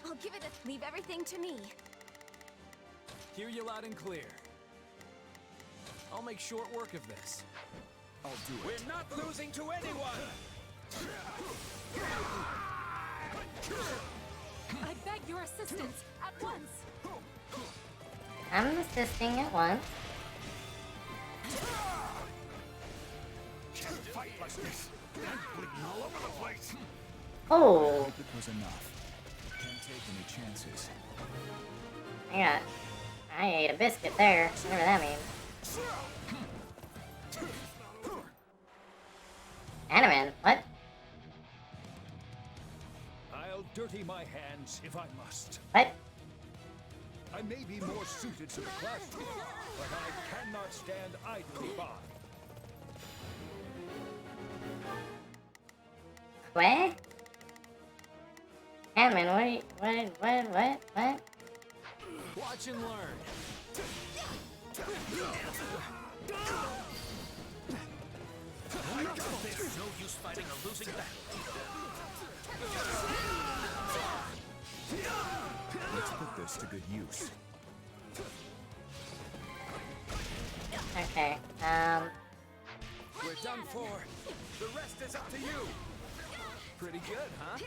I'll give it leave everything to me. Hear you loud and clear. I'll make short work of this. I'll do it. We're not losing to anyone! I beg your assistance at once. I'm assisting at once. Can't fight like this. I'm bleeding all over the place. Oh. I hope it was enough. Can't take any chances. I ate a biscuit there, whatever that means. Animan, what? I'll dirty my hands if I must. What? I may be more suited to the classroom, but I cannot stand idly by. What? Animan, what? Watch and learn. I got this. No use fighting a losing battle. Let's put this to good use. Okay, We're done for. The rest is up to you. Pretty good, huh?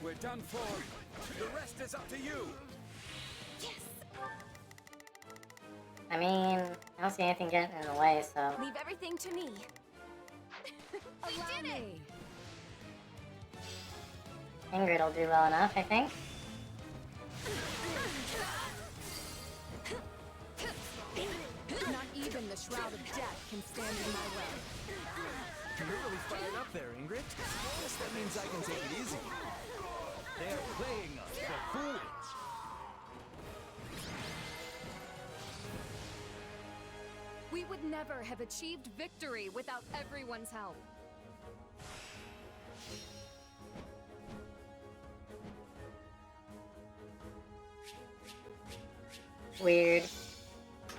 We're done for. The rest is up to you. I mean, I don't see anything getting in the way, so... Leave everything to me. Allow me. Ingrid will do well enough, I think. Not even the Shroud of Death can stand in my way. You're really fired up there, Ingrid. Guess that means I can take it easy. They're playing us for fools. We would never have achieved victory without everyone's help. Weird.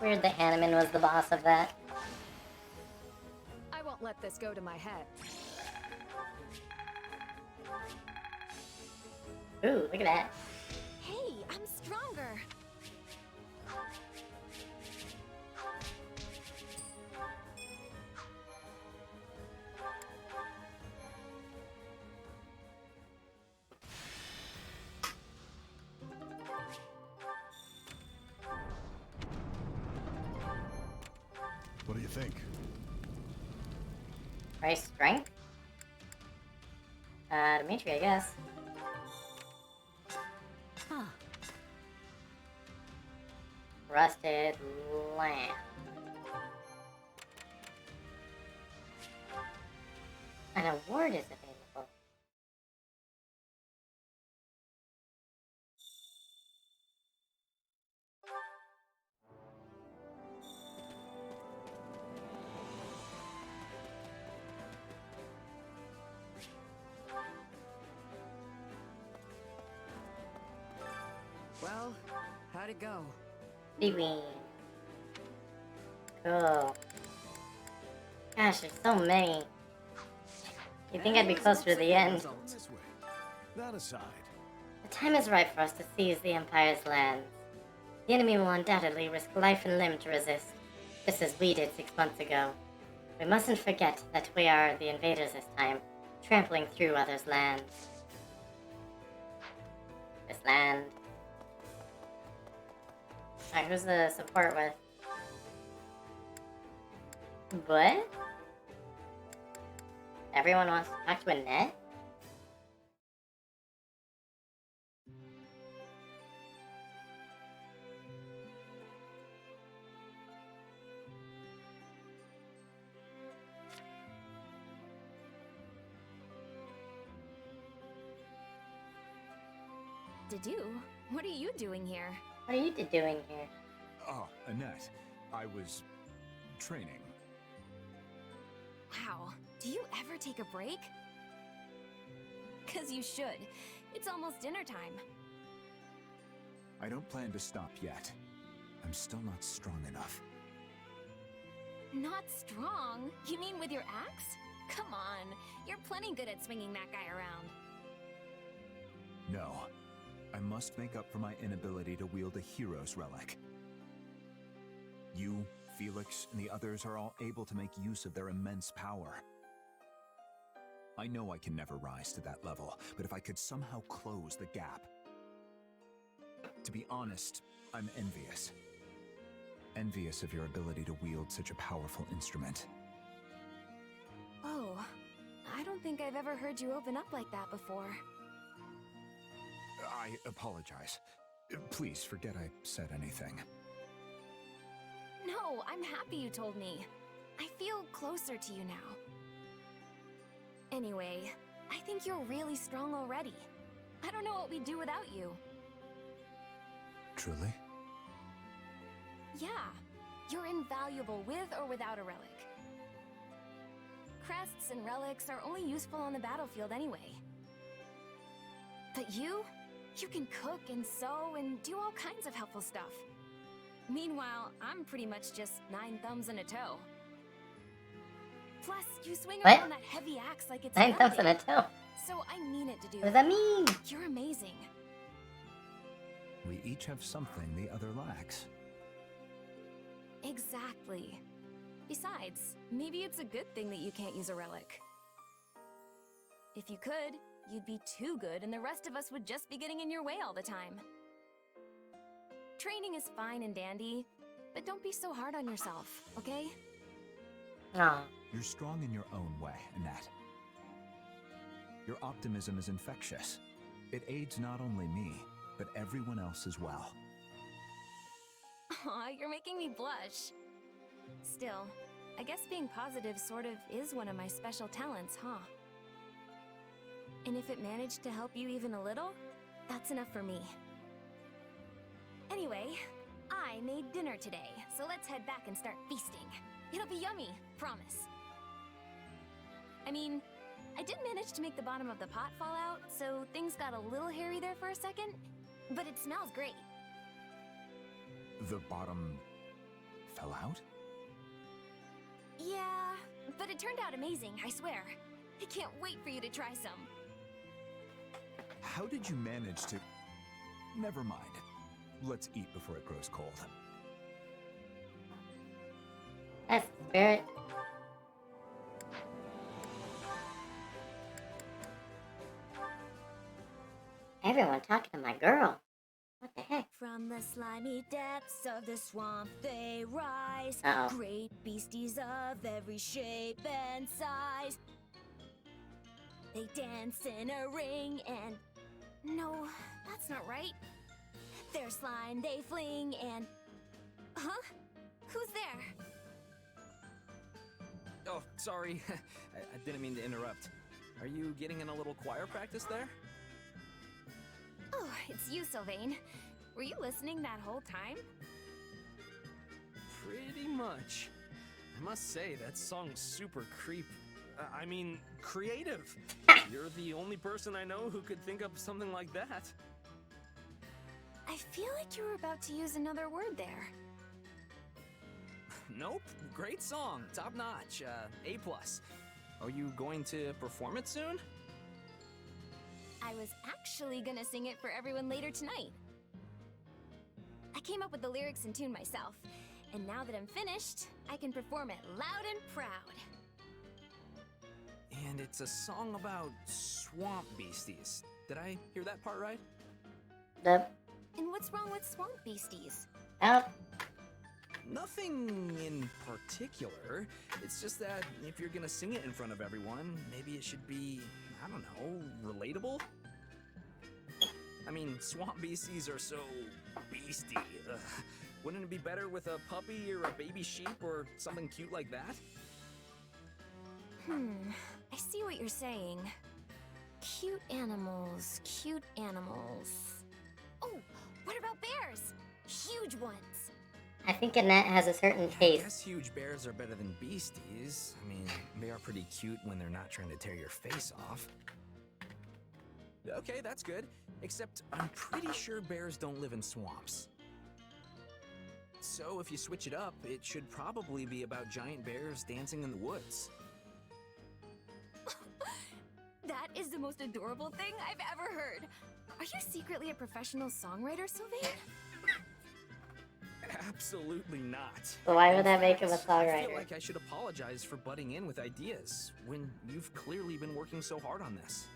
Weird that Hanneman was the boss of that. I won't let this go to my head. Ooh, look at that. Hey, I'm stronger. What do you think? Price strength? Dimitri, I guess. Huh. Rusted land. An award is available. Well, how'd it go? Seaweed. Cool. Gosh, there's so many. You'd think I'd be closer to the end. This way. That aside, The time is right for us to seize the Empire's lands. The enemy will undoubtedly risk life and limb to resist, just as we did 6 months ago. We mustn't forget that we are the invaders this time, trampling through others' lands. This land. Alright, who's the support with? What? Everyone wants to talk to Annette? Dedu, what are you doing here? What are you doing here? Oh, Annette. I was... training. Wow, do you ever take a break? 'Cause you should. It's almost dinner time. I don't plan to stop yet. I'm still not strong enough. Not strong? You mean with your axe? Come on, you're plenty good at swinging that guy around. No. I must make up for my inability to wield a hero's relic. You, Felix, and the others are all able to make use of their immense power. I know I can never rise to that level, but if I could somehow close the gap... To be honest, I'm envious. Envious of your ability to wield such a powerful instrument. think I've ever heard you open up like that before. I apologize. Please forget I said anything. No, I'm happy you told me. I feel closer to you now. Anyway, I think you're really strong already. I don't know what we'd do without you. Truly? Yeah, you're invaluable with or without a relic. Crests and relics are only useful on the battlefield anyway. But you can cook and sew and do all kinds of helpful stuff. Meanwhile, I'm pretty much just 9 thumbs and a toe. Plus, you swing What? around that heavy axe like it's 9 thumbs and a nothing. toe. So I mean it to do. What does that mean? You're amazing. We each have something the other lacks. Exactly. Besides, maybe it's a good thing that you can't use a relic. If you could, you'd be too good and the rest of us would just be getting in your way all the time. Training is fine and dandy, but don't be so hard on yourself, okay? Aw. You're strong in your own way, Annette. Your optimism is infectious. It aids not only me, but everyone else as well. Aw, you're making me blush. Still, I guess being positive sort of is one of my special talents, huh? And if it managed to help you even a little, that's enough for me. Anyway, I made dinner today, so let's head back and start feasting. It'll be yummy, promise. I mean, I did manage to make the bottom of the pot fall out, so things got a little hairy there for a second, but it smells great. The bottom fell out? Yeah, but it turned out amazing, I swear. I can't wait for you to try some. How did you manage to... Never mind. Let's eat before it grows cold. That's the spirit. Everyone talking to my girl. What the heck? From the slimy depths of the swamp they rise. Uh-oh. Great beasties of every shape and size. They dance in a ring and... No, that's not right. Their slime they fling and... Huh? Who's there? Oh, sorry. I didn't mean to interrupt. Are you getting in a little choir practice there? Oh, it's you, Sylvain. Were you listening that whole time? Pretty much. I must say, that song's super creative. You're the only person I know who could think up something like that. I feel like you were about to use another word there. Nope. Great song. Top notch. A+. Are you going to perform it soon? I was actually gonna sing it for everyone later tonight. I came up with the lyrics and tune myself, and now that I'm finished, I can perform it loud and proud. And it's a song about swamp beasties. Did I hear that part right? Yep. And what's wrong with swamp beasties? Oh. Nothing in particular. It's just that if you're gonna sing it in front of everyone, maybe it should be, I don't know, relatable? I mean, swamp beasties are so beastie. Ugh. Wouldn't it be better with a puppy or a baby sheep or something cute like that? I see what you're saying. Cute animals, cute animals. Oh, what about bears? Huge ones. I think Annette has a certain I taste. guess huge bears are better than beasties. I mean, they are pretty cute when they're not trying to tear your face off. Okay, that's good. Except I'm pretty sure bears don't live in swamps. So if you switch it up, it should probably be about giant bears dancing in the woods. That is the most adorable thing I've ever heard. Are you secretly a professional songwriter, Sylvain? Absolutely not. So why would that make him a I songwriter? feel like I should apologize for butting in with ideas when you've clearly been working so hard on this.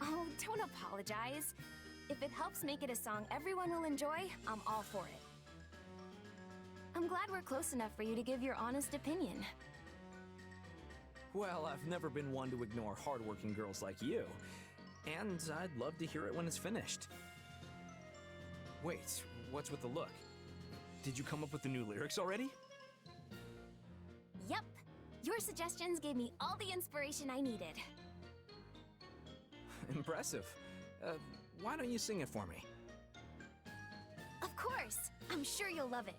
Oh, don't apologize. If it helps make it a song everyone will enjoy, I'm all for it. I'm glad we're close enough for you to give your honest opinion. Well, I've never been one to ignore hardworking girls like you. And I'd love to hear it when it's finished. Wait, what's with the look? Did you come up with the new lyrics already? Yep. Your suggestions gave me all the inspiration I needed. Impressive. Why don't you sing it for me? Of course! I'm sure you'll love it.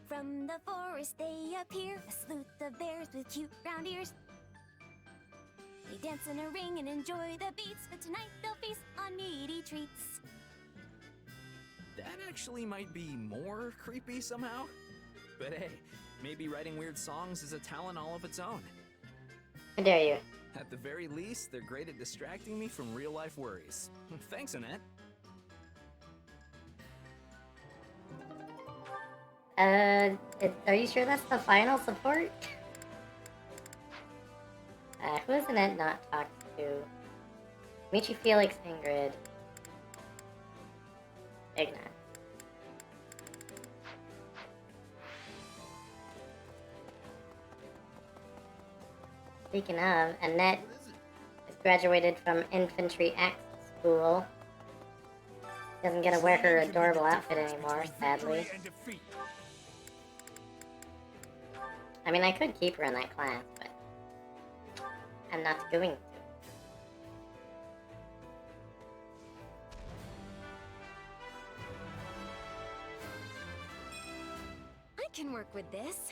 From the forest they appear, a sleuth of bears with cute round ears. They dance in a ring and enjoy the beats, but tonight they'll feast on meaty treats. That actually might be more creepy somehow. But hey, maybe writing weird songs is a talent all of its own. How dare you? At the very least, they're great at distracting me from real-life worries. Thanks, Annette. Are you sure that's the final support? Who has Annette not talked to? Michi, Felix, Ingrid. Ignat. Speaking of, Annette has graduated from Infantry Axe School. Doesn't get to wear her adorable outfit anymore, sadly. I mean, I could keep her in that class, but I'm not going to. I can work with this.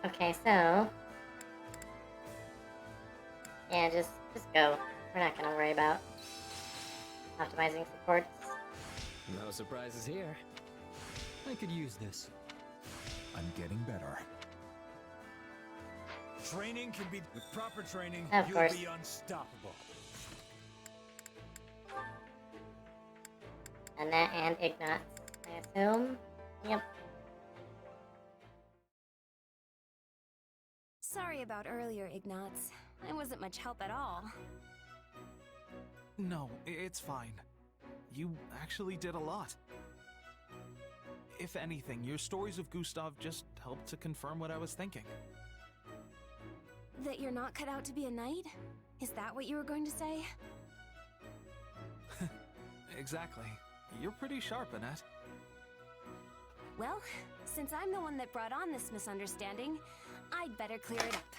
Okay, so yeah, just go. We're not gonna worry about optimizing supports. No surprises here. I could use this. I'm getting better. Training can be... With proper training, Of you'll course. be unstoppable. Annette and Ignat, I assume. Yep. Sorry about earlier, Ignatz. I wasn't much help at all. No, it's fine. You actually did a lot. If anything, your stories of Gustav just helped to confirm what I was thinking. That you're not cut out to be a knight? Is that what you were going to say? Exactly. You're pretty sharp, Annette. Well, since I'm the one that brought on this misunderstanding, I'd better clear it up.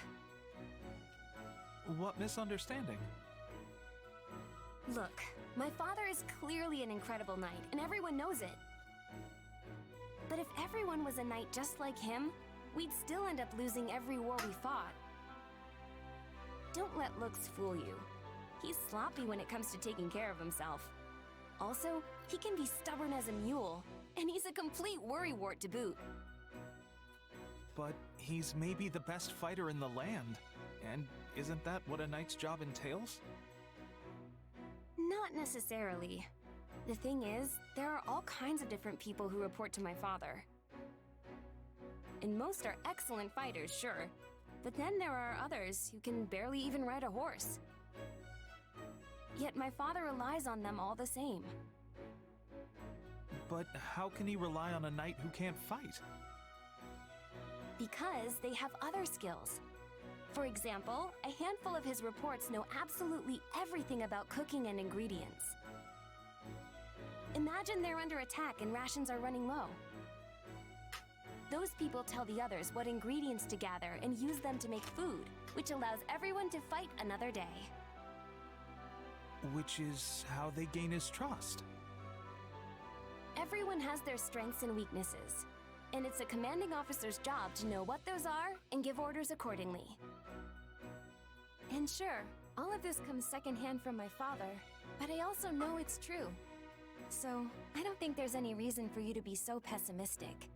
What misunderstanding? Look, my father is clearly an incredible knight, and everyone knows it. But if everyone was a knight just like him, we'd still end up losing every war we fought. Don't let looks fool you. He's sloppy when it comes to taking care of himself. Also, he can be stubborn as a mule, and he's a complete worrywart to boot. But he's maybe the best fighter in the land. And isn't that what a knight's job entails? Not necessarily. The thing is, there are all kinds of different people who report to my father. And most are excellent fighters, sure. But then there are others who can barely even ride a horse. Yet my father relies on them all the same. But how can he rely on a knight who can't fight? Because they have other skills. For example, a handful of his reports know absolutely everything about cooking and ingredients. Imagine they're under attack and rations are running low. Those people tell the others what ingredients to gather and use them to make food, which allows everyone to fight another day. Which is how they gain his trust. Everyone has their strengths and weaknesses, and it's a commanding officer's job to know what those are and give orders accordingly. And sure, all of this comes secondhand from my father, but I also know it's true. So, I don't think there's any reason for you to be so pessimistic.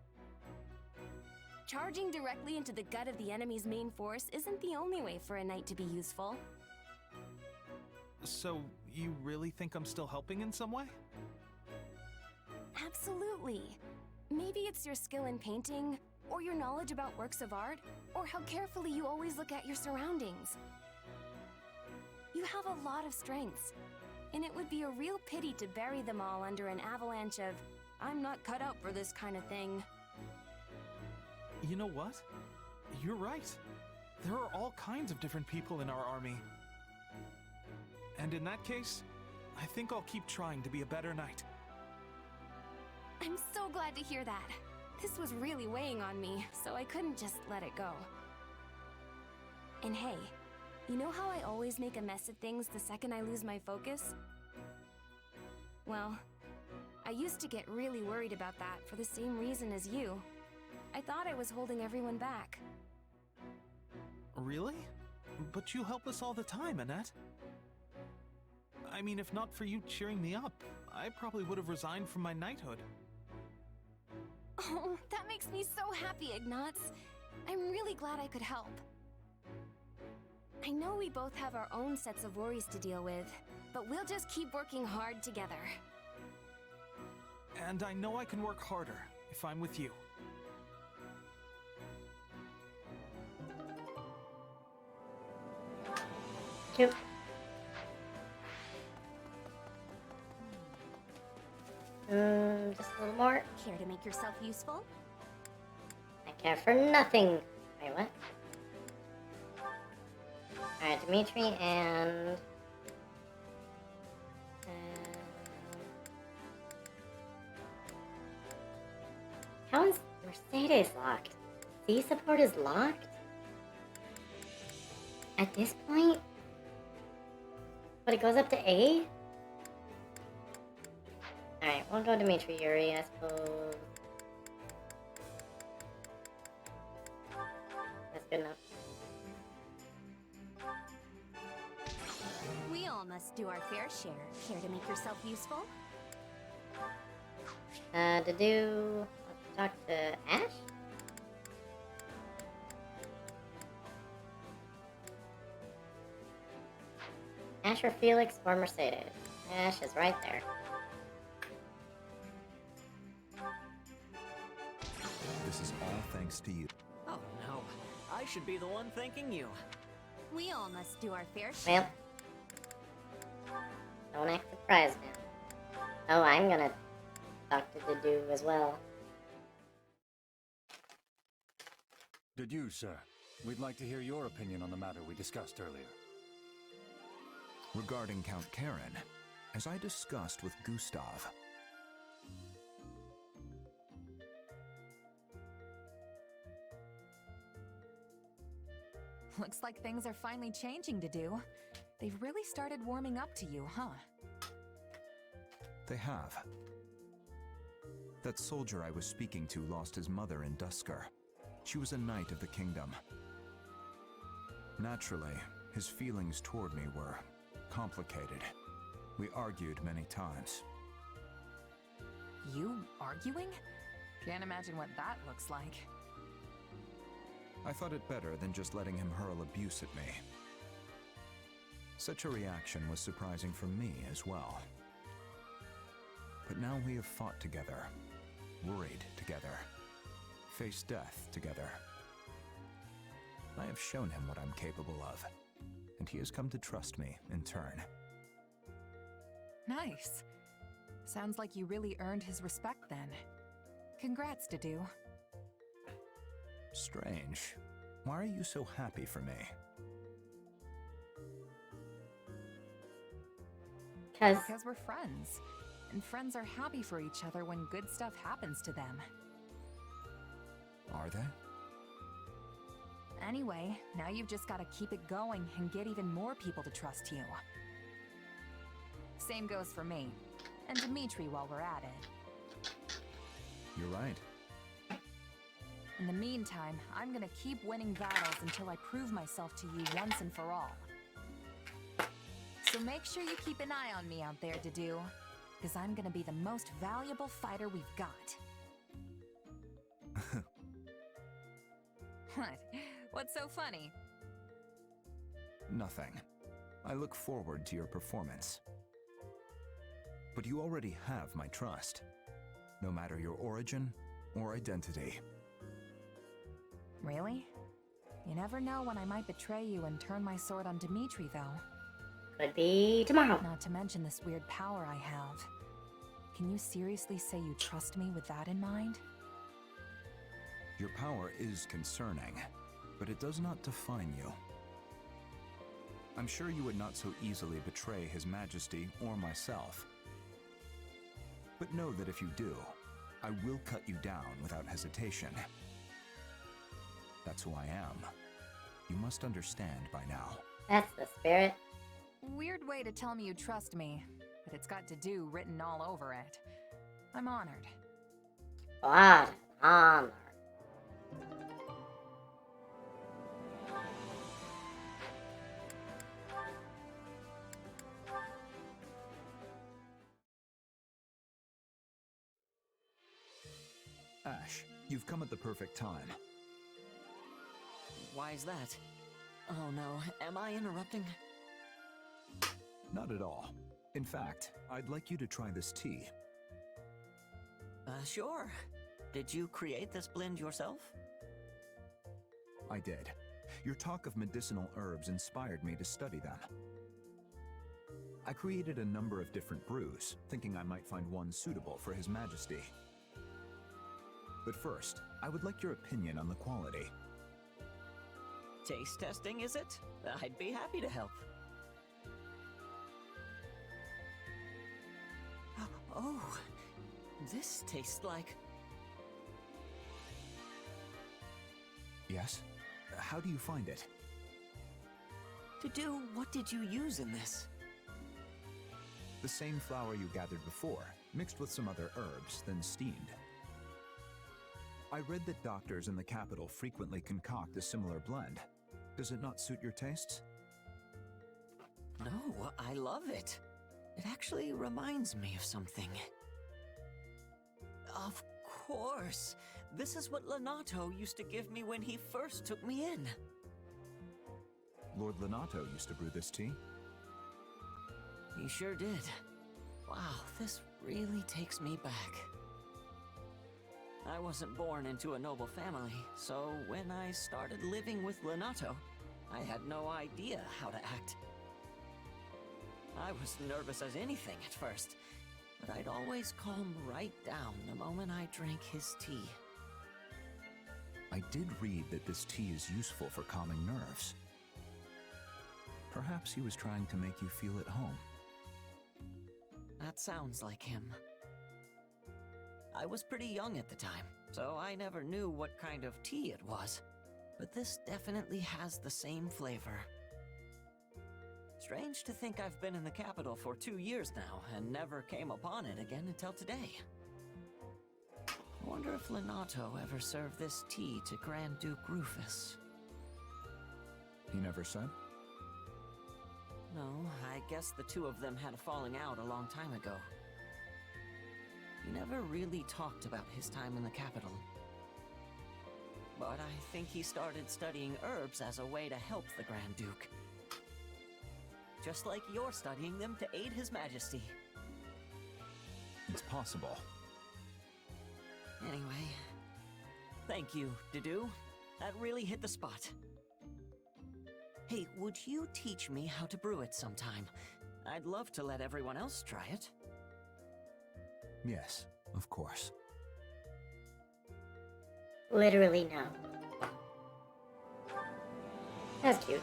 Charging directly into the gut of the enemy's main force isn't the only way for a knight to be useful. So, you really think I'm still helping in some way? Absolutely. Maybe it's your skill in painting, or your knowledge about works of art, or how carefully you always look at your surroundings. You have a lot of strengths, and it would be a real pity to bury them all under an avalanche of, "I'm not cut out for this kind of thing." You know what? You're right. There are all kinds of different people in our army. And in that case, I think I'll keep trying to be a better knight. I'm so glad to hear that. This was really weighing on me, so I couldn't just let it go. And hey, you know how I always make a mess of things the second I lose my focus? Well, I used to get really worried about that for the same reason as you. I thought I was holding everyone back. Really? But you help us all the time, Annette. I mean, if not for you cheering me up, I probably would have resigned from my knighthood. Oh, that makes me so happy, Ignatz. I'm really glad I could help. I know we both have our own sets of worries to deal with, but we'll just keep working hard together. And I know I can work harder if I'm with you. Cute. Just a little more. Care to make yourself useful? I care for nothing. Wait, what? Alright, Dimitri and... How is Mercedes locked? C support is locked? At this point? But it goes up to A? Alright, we'll go Dimitri Yuri, I suppose. That's good enough. We all must do our fair share. Care to make yourself useful? Let's talk to Ash? Ash or Felix or Mercedes? Ash is right there. This is all thanks to you. Oh no, I should be the one thanking you. We all must do our fair share. Well, don't act surprised now. Oh, I'm gonna talk to Dedu as well. Dedu, sir. We'd like to hear your opinion on the matter we discussed earlier. Regarding Count Karen, as I discussed with Gustav, Looks like things are finally changing, Dedu. They've really started warming up to you, huh? they have. That soldier I was speaking to lost his mother in Duscar. She was a knight of the kingdom. Naturally, his feelings toward me were complicated. We argued many times. You arguing? Can't imagine what that looks like. I thought it better than just letting him hurl abuse at me. Such a reaction was surprising for me as well. But now we have fought together, worried together, faced death together. I have shown him what I'm capable of, and he has come to trust me in turn. Nice. Sounds like you really earned his respect then. Congrats, Dedu. Strange. Why are you so happy for me? Because we're friends. And friends are happy for each other when good stuff happens to them. Are they? Anyway, now you've just got to keep it going and get even more people to trust you. Same goes for me. And Dimitri while we're at it. You're right. In the meantime, I'm gonna keep winning battles until I prove myself to you once and for all. So make sure you keep an eye on me out there, Dedu. Because I'm gonna be the most valuable fighter we've got. What? What's so funny? Nothing. I look forward to your performance. But you already have my trust. No matter your origin, or identity. Really? You never know when I might betray you and turn my sword on Dimitri, though. Could be tomorrow. Not to mention this weird power I have. Can you seriously say you trust me with that in mind? Your power is concerning, but it does not define you. I'm sure you would not so easily betray His Majesty or myself. But know that if you do, I will cut you down without hesitation. That's who I am. You must understand by now. That's the spirit. Weird way to tell me you trust me, but it's got to do written all over it. I'm honored. What an honor. Ash, you've come at the perfect time. Why is that? Oh no, am I interrupting? Not at all. In fact, I'd like you to try this tea. Sure. Did you create this blend yourself? I did. Your talk of medicinal herbs inspired me to study them. I created a number of different brews, thinking I might find one suitable for His Majesty. But first, I would like your opinion on the quality. Taste testing, is it? I'd be happy to help. Oh, this tastes like... Yes? How do you find it? To do, what did you use in this? The same flour you gathered before, mixed with some other herbs, then steamed. I read that doctors in the capital frequently concoct a similar blend. Does it not suit your tastes? No, I love it. It actually reminds me of something. Of course! This is what Lenato used to give me when he first took me in. Lord Lenato used to brew this tea? He sure did. Wow, this really takes me back. I wasn't born into a noble family, so when I started living with Lenato, I had no idea how to act. I was nervous as anything at first, but I'd always calm right down the moment I drank his tea. I did read that this tea is useful for calming nerves. Perhaps he was trying to make you feel at home. That sounds like him. I was pretty young at the time, so I never knew what kind of tea it was. But this definitely has the same flavor. Strange to think I've been in the capital for 2 years now and never came upon it again until today. I wonder if Lenato ever served this tea to Grand Duke Rufus. He never said? No, I guess the two of them had a falling out a long time ago. He never really talked about his time in the capital. But I think he started studying herbs as a way to help the Grand Duke. Just like you're studying them to aid His Majesty. It's possible. Anyway, thank you, Dedu. That really hit the spot. Hey, would you teach me how to brew it sometime? I'd love to let everyone else try it. Yes, of course. Literally no. That's cute.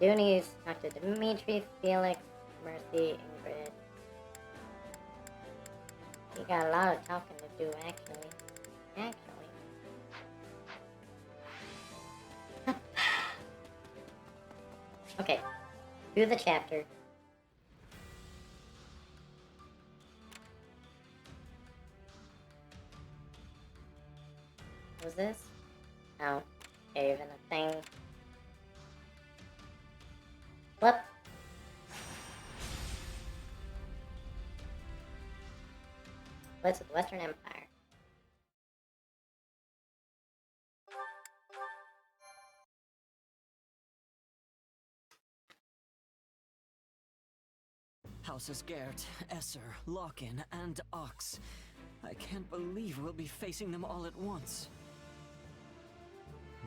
The Doonies talk to Dimitri, Felix, Mercy, Ingrid. You got a lot of talking to do, actually. Okay, through the chapter. What was this? Oh, cave and a thing. What? What's with the Western Empire? Houses Gert, Esser, Locken, and Ox. I can't believe we'll be facing them all at once.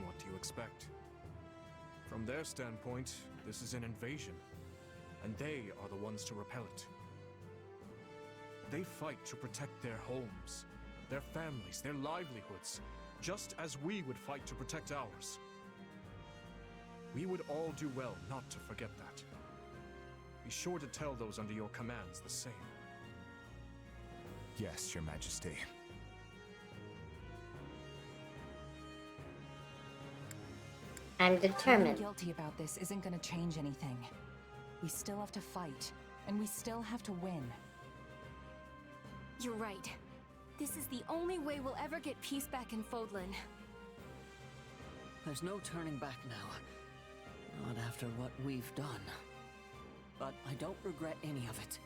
What do you expect? From their standpoint, this is an invasion, and they are the ones to repel it. They fight to protect their homes, their families, their livelihoods, just as we would fight to protect ours. We would all do well not to forget that. Be sure to tell those under your commands the same. Yes, Your Majesty. I'm Feeling determined. guilty about this isn't gonna change anything. We still have to fight, and we still have to win. You're right. This is the only way we'll ever get peace back in Fodlan. There's no turning back now. Not after what we've done. But I don't regret any of it.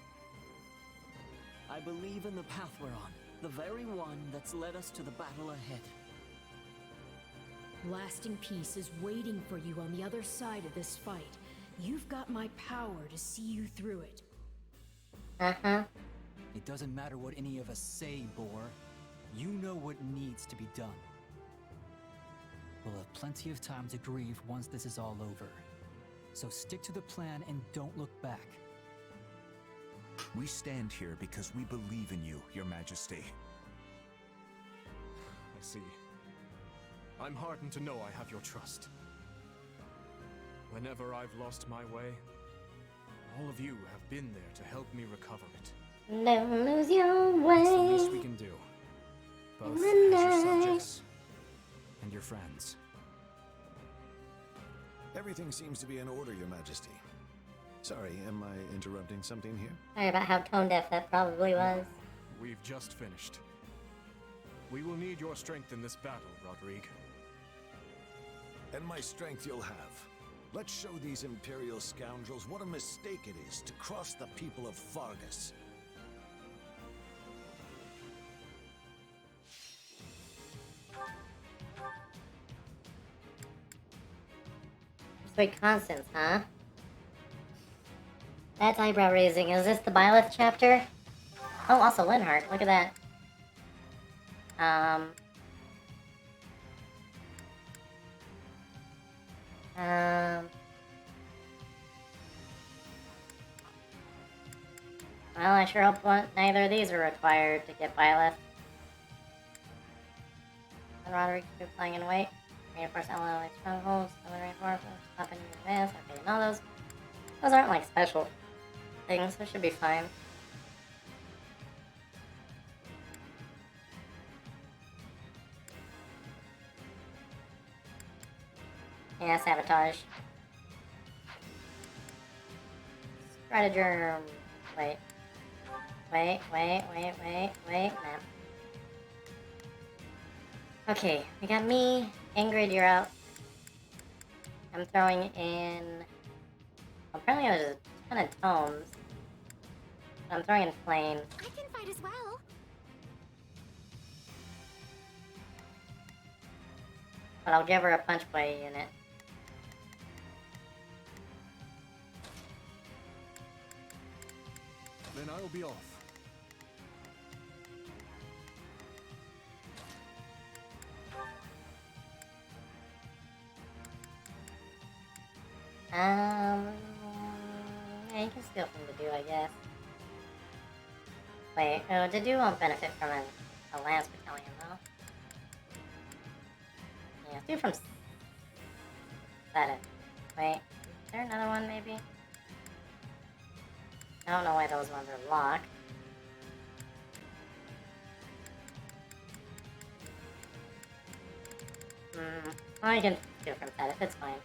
I believe in the path we're on, the very one that's led us to the battle ahead. Lasting peace is waiting for you on the other side of this fight. You've got my power to see you through it. Uh-huh. It doesn't matter what any of us say, Boar. You know what needs to be done. We'll have plenty of time to grieve once this is all over. So stick to the plan and don't look back. We stand here because we believe in you, Your Majesty. I see. I'm heartened to know I have your trust. Whenever I've lost my way, all of you have been there to help me recover it. Don't lose your way. It's the least we can do. Both as your subjects and your friends. Everything seems to be in order, Your Majesty. Sorry, am I interrupting something here? Sorry about how tone deaf that probably was. We've just finished. We will need your strength in this battle, Rodrigue. And my strength you'll have. Let's show these Imperial scoundrels what a mistake it is to cross the people of Fargus. Sweet Constance, huh? That's eyebrow raising. Is this the Byleth chapter? Oh, also Linhardt. Look at that. Well, I sure hope neither of these are required to get Byleth. And Roderick keep flying in wait. Reinforce ally strongholds. Reinforcements. Stop in advance. Okay, you know those. Those aren't like special things, so it should be fine. Yeah, sabotage. Stratagem. Wait. Wait. Map. Okay, we got me. Ingrid, you're out. I'm throwing in... Apparently there's a ton of tomes. I'm throwing in Flame. I can fight as well. But I'll give her a punch boy unit. Then I'll be off. Yeah, you can steal from Dedu, I guess. Wait, oh, Dedu won't benefit from a Lance Battalion, though. Yeah, do from... That it. Wait, is there another one, maybe? I don't know why those ones are locked. Well, you can do from that if it's fine.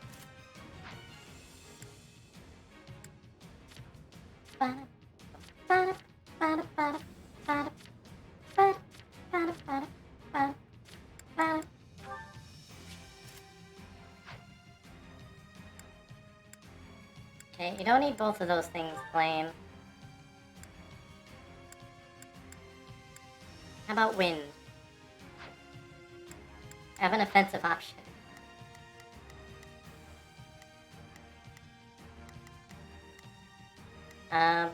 Okay, you don't need both of those things, Flame. How about wind? I have an offensive option.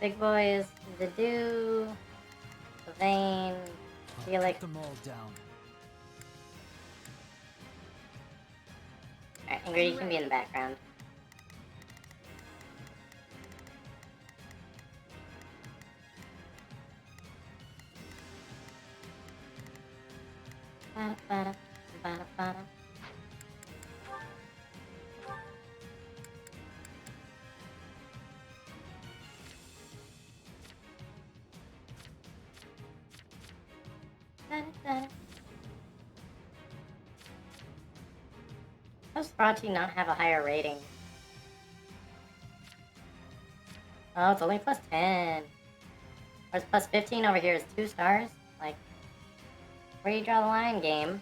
Big boys, the Dew, the Vane, feel like Put them all down. Alright, Ingrid, you can be in the background. Ba-da, ba-da, ba-da. Da-da-da. How does Froggy not have a higher rating? Oh, it's only plus 10. Whereas plus 15 over here is 2 stars? Like, where do you draw the line, game?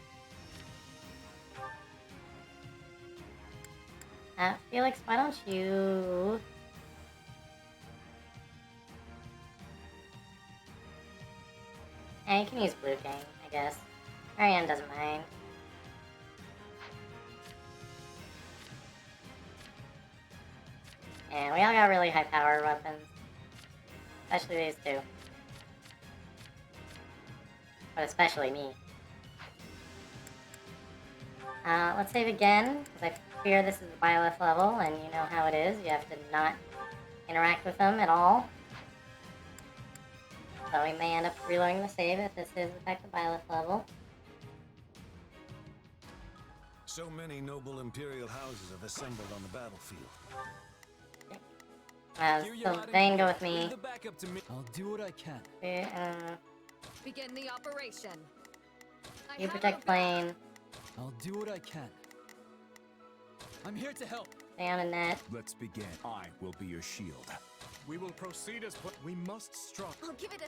Felix, why don't you... you can use Blue King, I guess. Marianne doesn't mind. Yeah, we all got really high power weapons. Especially these two. But especially me. Let's save again, because I fear this is the Byleth level, and you know how it is. You have to not interact with them at all. So we may end up reloading the save if this is in fact the Byleth level. So many noble Imperial houses have assembled on the battlefield. Zane, go with me. I'll do what I can. Begin the operation. You protect plane. I'll do what I can. I'm here to help. Stay on a net. Let's begin. I will be your shield. We will proceed as we must strike. I'll give it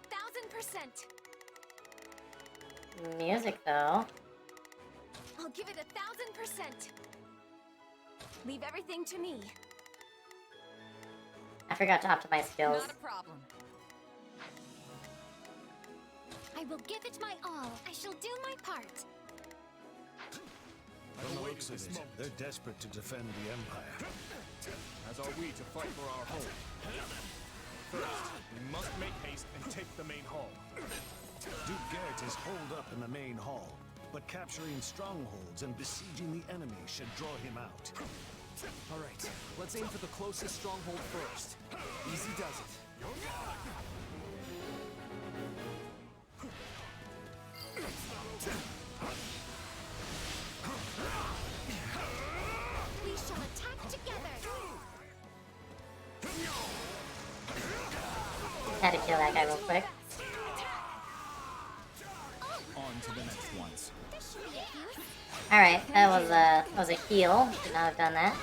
1000%. Music, though. I'll give it 1000%. Leave everything to me. I forgot to optimize skills. Not a problem. I will give it my all. I shall do my part. From the looks of it, they're desperate to defend the Empire. As are we to fight for our home. First, we must make haste and take the main hall. Duke Garrett is holed up in the main hall, but capturing strongholds and besieging the enemy should draw him out. Alright, let's aim for the closest stronghold first. Easy does it. We shall attack together. Had to kill that guy real quick. On to the next ones. Alright, that was a heal. Should not have done that.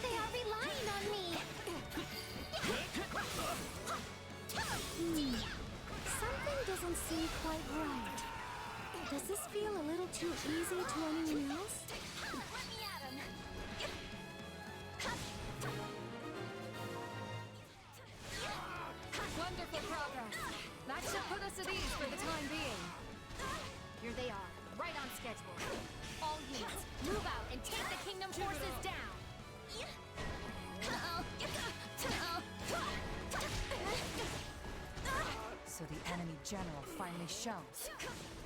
They are relying on me. Something doesn't seem quite right. Does this feel a little too easy to anyone else? Let me at him. Wonderful progress. That should put us at ease for the time being. Here they are, right on schedule. All units, move out and take the kingdom forces down. So the enemy general finally shows.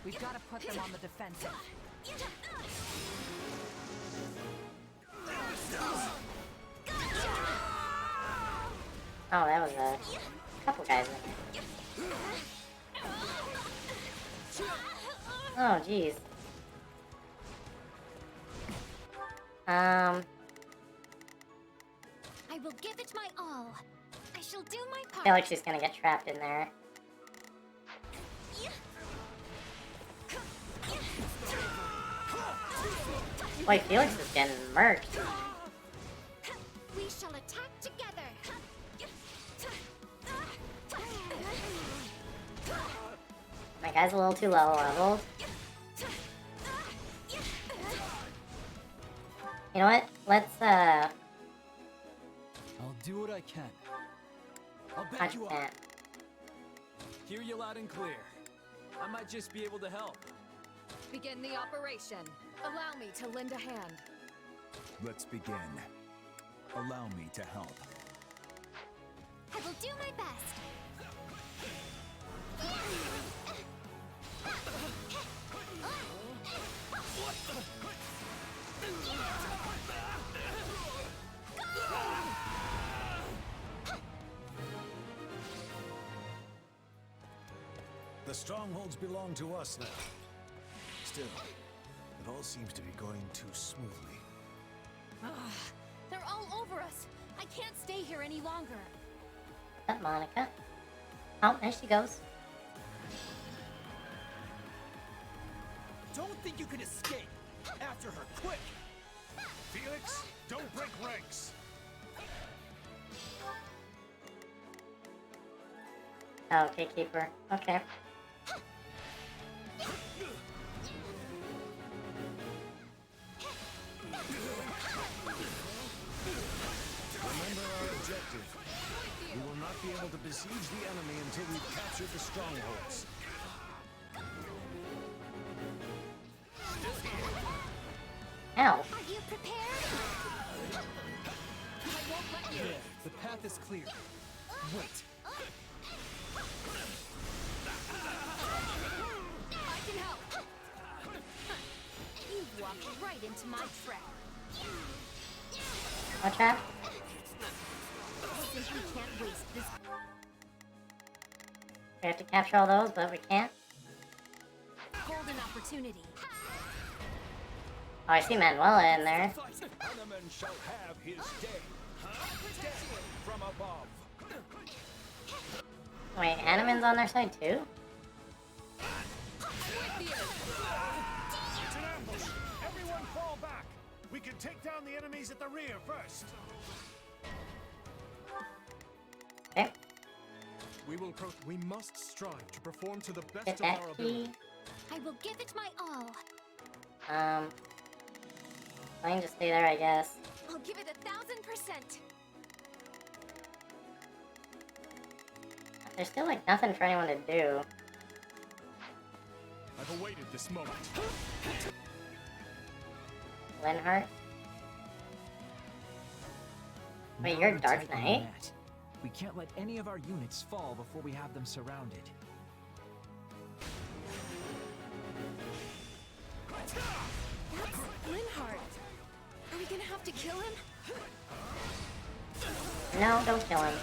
We've got to put them on the defensive. Oh, that was a couple guys in there. Oh, jeez. I will give it my all. I shall do my I part. feel like she's gonna get trapped in there. Boy, Felix is getting murked. We shall attack together. My guy's a little too low leveled. You know what? Let's I'll do what I can. I'll I back you up. can't. Hear you loud and clear. I might just be able to help. Begin the operation. Allow me to lend a hand. Let's begin. Allow me to help. do my best. The strongholds belong to us now. Still, it all seems to be going too smoothly. Ugh, they're all over us. I can't stay here any longer. What's up, Monica? Oh, there she goes. Don't think you can escape. After her, quick! Felix, don't break ranks. Oh, okay, keeper. Okay. Remember our objective. We will not be able to besiege the enemy until we've captured the strongholds. Ow. Are you prepared? I won't let you. The path is clear. Wait. I can help. You've walked right into my trap. What trap? I simply can't waste this. We have to capture all those, but we can't. Golden opportunity. Oh, I see Manuela in there. Element shall have his day. Death from above. Wait, Animan's on their side too? It's an ambush. Everyone fall back. We can take down the enemies at the rear first. Okay. We must strive to perform to the Get best of that our key. ability. I will give it my all. I can just stay there, I guess. I'll give it 1,000%. There's still like nothing for anyone to do. I've awaited this moment. Linhart? Wait, Now you're we're Dark tightly Knight? met. We can't let any of our units fall before we have them surrounded. That's Linhart. Are we gonna have to kill him? No, don't kill him.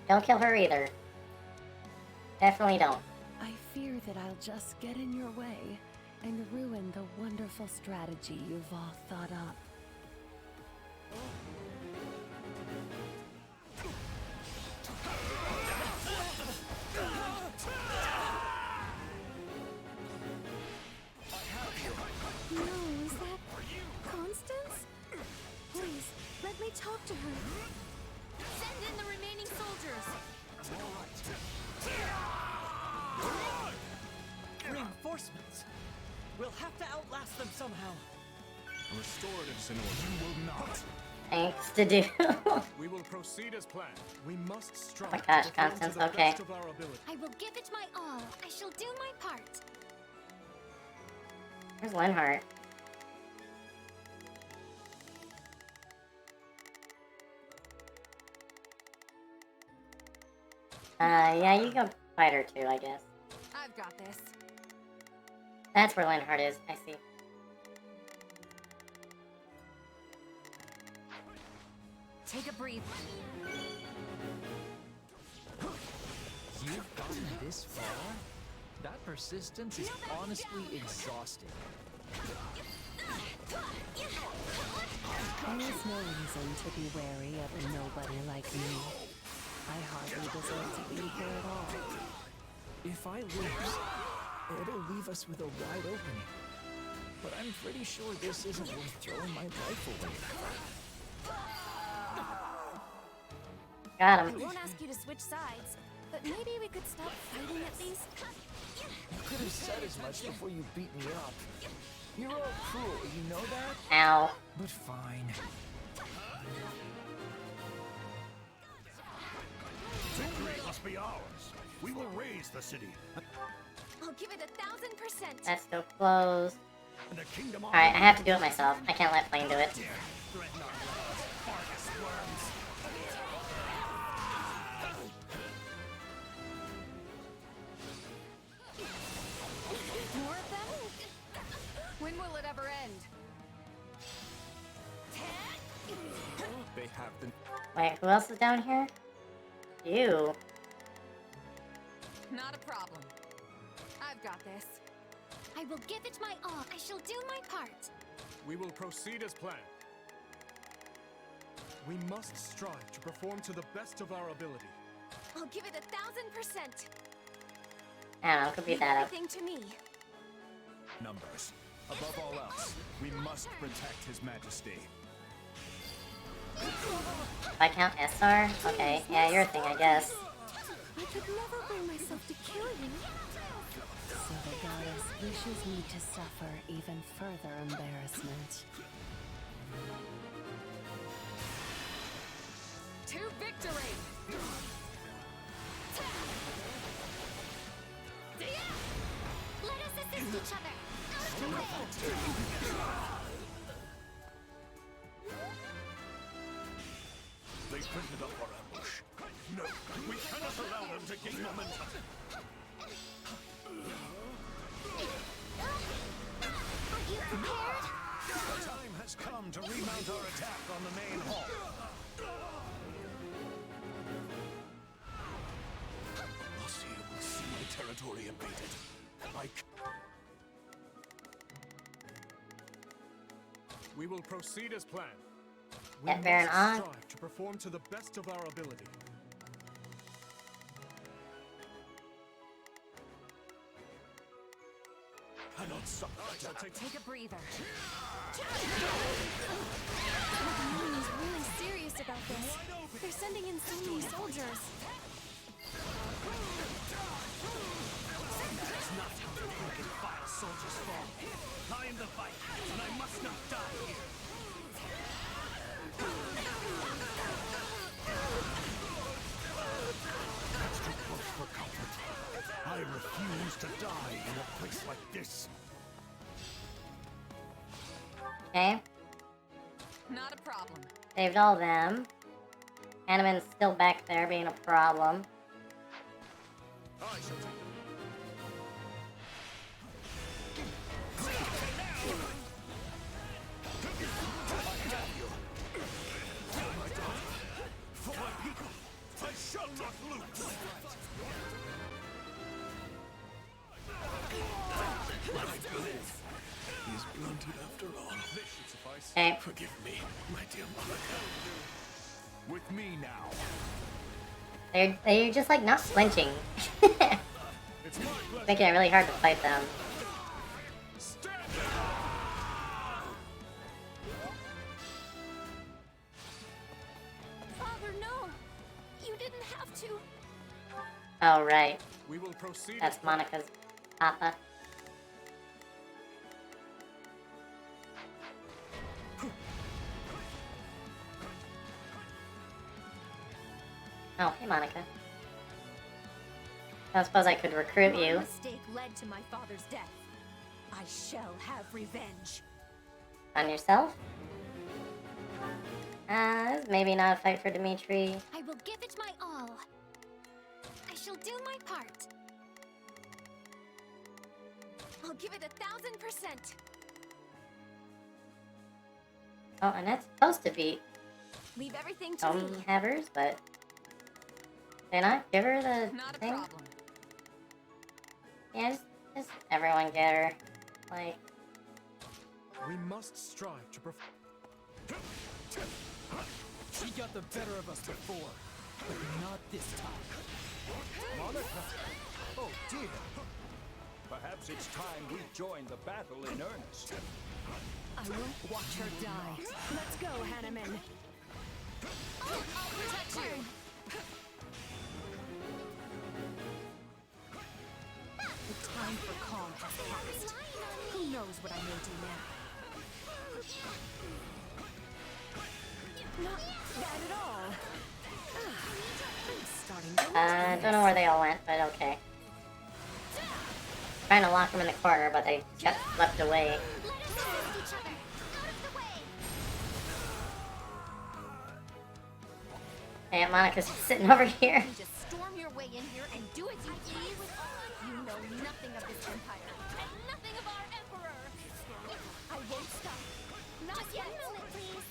Don't kill her either. Definitely don't. I fear that I'll just get in your way and ruin the wonderful strategy you've all thought up. No, is that Constance? Please, let me talk to her. Send in the remaining soldiers. Reinforcements. We'll have to outlast them somehow. Restoratives in order. You will not. Thanks to do. We will proceed as planned. We must strive Oh my gosh, to perform Constance, to the okay. best of our ability. I will give it my all. I shall do my part. Where's Linhart? Yeah, you go fight her too, I guess. I've got this. That's where Linhart is, I see. Take a breathe. You've gotten this far? That persistence is honestly exhausting. There is no reason to be wary of a nobody like me. I hardly deserve to be here at all. If I lose, it'll leave us with a wide opening. But I'm pretty sure this isn't worth throwing my life away. Got I him. won't ask you to switch sides, but maybe we could stop fighting at least. You could have said as much before you beat me up. You're all cruel, you know that? Ow. But fine. Victory must be ours. We will raise the city. I'll give it 1,000%. That's still closed. And the kingdom Alright, I have to do it myself. I can't let Flame do it. Threaten our lives, Fargus worms. have the... Wait, who else is down here? You. Not a problem. I've got this. I will give it my all. I shall do my part. We will proceed as planned. We must strive to perform to the best of our ability. I'll give it 1,000%. I don't know, could be that up. Everything to me. Numbers. Above all else, we must protect His Majesty. If I count SR? Okay, yeah, your thing, I guess. I could never bring myself to kill you. So the goddess wishes me to suffer even further embarrassment. To victory! Let us assist each other. Out of the way. They printed up our ambush. No, we cannot allow them to gain momentum. Are you prepared? The time has come to remount our attack on the main hall. Azure will see my territory invaded. We will proceed as planned. We Get Baron must on. strive to perform to the best of our ability. Cannot suffer. I shall Take a breather. Everyone is really serious about this. They're sending in so many soldiers. That is not how the rank and file soldiers fall. I am the Viking, and I must not die here. That's too close for comfort. I refuse to die in a place like this. Okay, Not a problem. saved all them. Hanneman's still back there being a problem. I shall take for my people, I shall not lose. My blade is blunted after all. This should suffice. Okay. Forgive me, my dear Monica. With me now. They're just like not flinching. It's my pleasure. Making it really hard to fight them. Father, no. You didn't have to. Oh, right. We will proceed. That's Monica's papa. Oh, hey, Monica. I don't suppose I could recruit My you. mistake led to my father's death. I shall have revenge. On yourself? This is maybe not a fight for Dimitri. I will give it my all. I shall do my part. I'll give it 1,000%. Oh, and that's supposed to be Leave everything to me. Havers, but did I not give her the Not a thing? problem. Yeah, just everyone get her. Like, We must strive to perform. She got the better of us before, but not this time. Monica! Oh dear! Perhaps it's time we join the battle in earnest. I won't watch her die. Let's go, Hanneman. I'll protect you. The time for calm has passed. Who knows what I may do now? Not bad at all. I'm starting to don't know where they all went, but okay. Trying to lock them in the corner, but they kept swept away. Hey, Monica's just sitting over here. You just storm your way in here and do as you please. You know nothing of this empire and nothing of our emperor. I won't stop. Not yet. Please.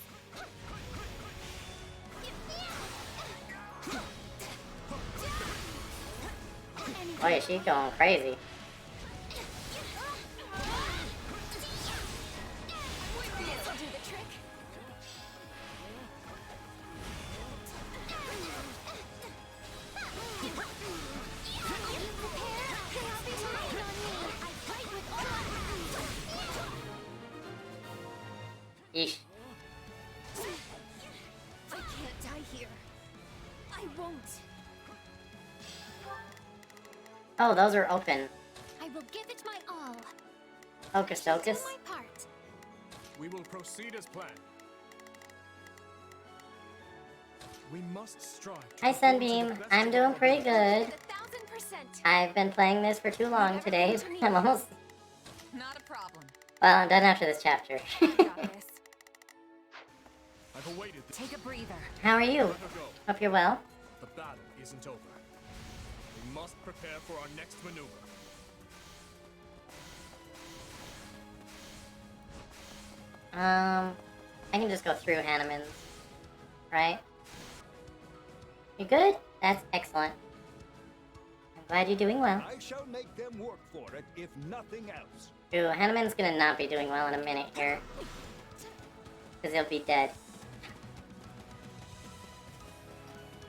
Boy, is she going crazy. This'll do the trick. Yeesh. I can't die here. I won't. Oh, those are open. I will give it my all. Hocus Pocus. My part. We will proceed as planned. We must strive. Hi, Sunbeam. I'm doing pretty good. I've been playing this for too long today. I'm almost... Not a problem. Well, I'm done after this chapter. I've awaited this. Take a breather. How are you? Let her go. Hope you're well. The battle isn't over. We must prepare for our next maneuver. I can just go through Hanneman's, right? You good? That's excellent. I'm glad you're doing well. I shall make them work for it, if nothing else. Ooh, Hanneman's gonna not be doing well in a minute here. Because he'll be dead.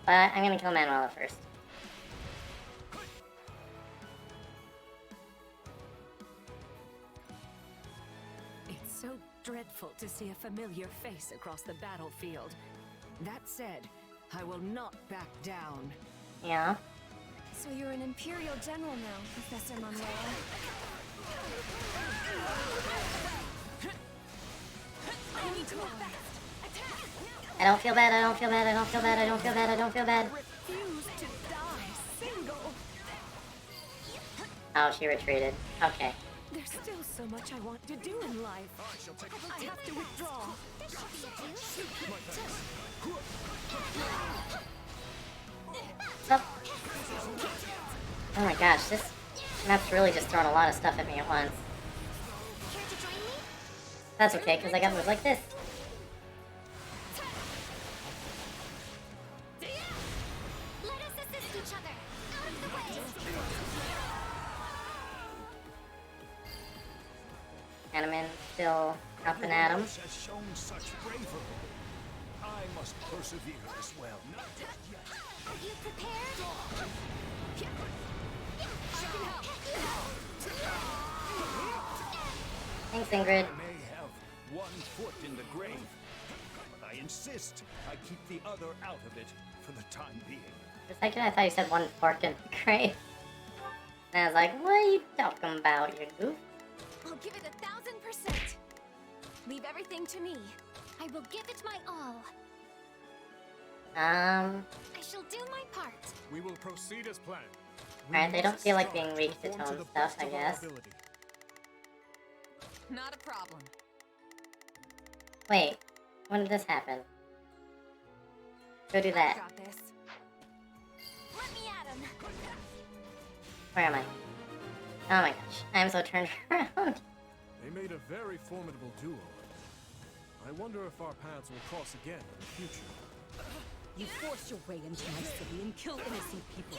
But I'm gonna kill Manuela first. It's so dreadful to see a familiar face across the battlefield. That said, I will not back down. Yeah. So you're an Imperial General now, Professor Manuela. I need to move fast. I don't feel bad, I don't feel bad, I don't feel bad, I don't feel bad, I don't feel bad. Refuse to die single. Oh, she retreated. Okay. There's still so much I want to do in life. I have to withdraw. Oh. Oh my gosh, this map's really just throwing a lot of stuff at me at once. That's okay, because I got moves like this. Let us assist each other. Out of the way. Hanneman still up and at him. Has shown such bravery. I must persevere as well. Are you prepared? Thanks, Ingrid. I may have one foot in the grave, but I insist I keep the other out of it for the time being. For a second, I thought you said one fork in the grave. And I was like, what are you talking about, you goof? I'll give it 1,000%. Leave everything to me. I will give it my all. I shall do my part. We will proceed as planned. Alright, they don't feel like being weak to tone stuff, I guess. Not a problem. Wait, when did this happen? Go do that. Got this. Let me at him. Where am I? Oh my gosh, I'm so turned around. They made a very formidable duo. I wonder if our paths will cross again in the future. You forced your way into my city and killed innocent people.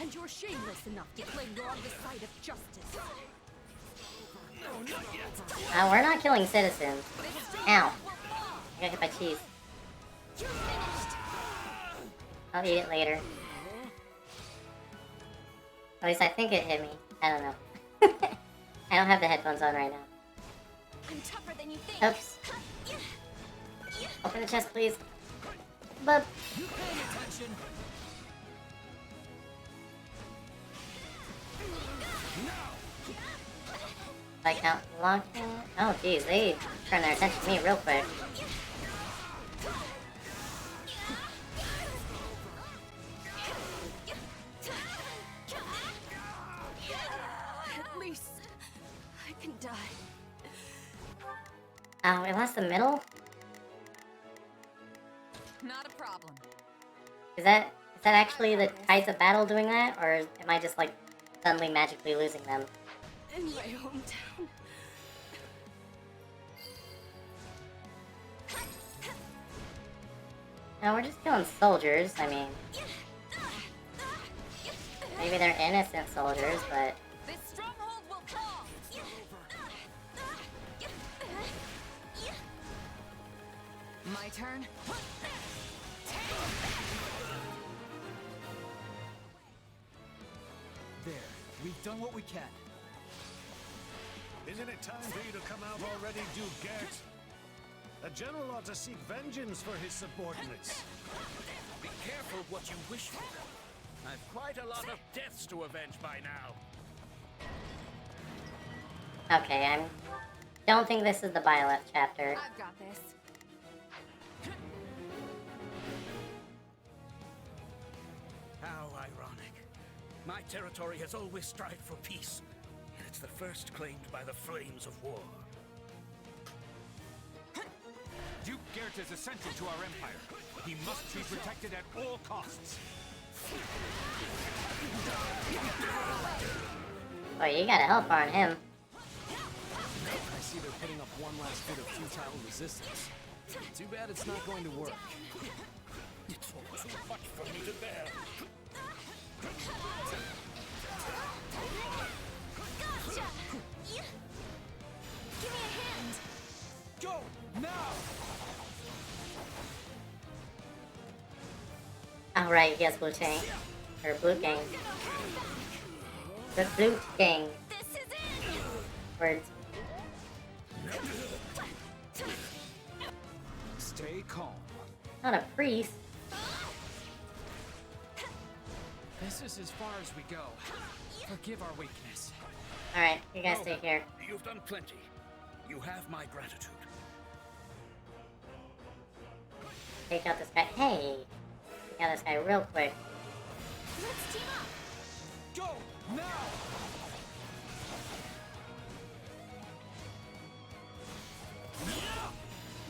And you're shameless enough to claim you're on the side of justice. We're not killing citizens. Ow. I got hit by cheese. I'll eat it later. At least I think it hit me. I don't know. I don't have the headphones on right now. I'm tougher than you think. Oops. Open the chest, please. But like out locking. Oh geez, they turn their attention to me real quick. At least I can die. Oh, we lost the middle? Not a problem. Is that actually the Tides of Battle doing that? Or am I just like suddenly magically losing them? In my hometown. No, we're just killing soldiers, I mean. Maybe they're innocent soldiers, but... This stronghold will fall! My turn? There, we've done what we can. Isn't it time for you to come out already, Gert? A general ought to seek vengeance for his subordinates. Be careful what you wish for. I've quite a lot of deaths to avenge by now. Okay, don't think this is the Byleth chapter. I've got this. How ironic. My territory has always strived for peace, and it's the first claimed by the flames of war. Duke Gert is essential to our empire. He must be protected at all costs. Oh, you gotta help on him. I see they're putting up one last bit of futile resistance. Too bad it's not going to work. It's all too much for me to bear. Gotcha! Give me a hand! Go! Now! Alright, yes, Blue Tank. Or Blue Gang. The Blue Gang. This is it! Words. Stay calm. Not a priest. This is as far as we go. Forgive our weakness. Alright, you guys stay here. You've done plenty. You have my gratitude. Take out this guy. Hey! Take out this guy real quick. Let's team up! Go! Now!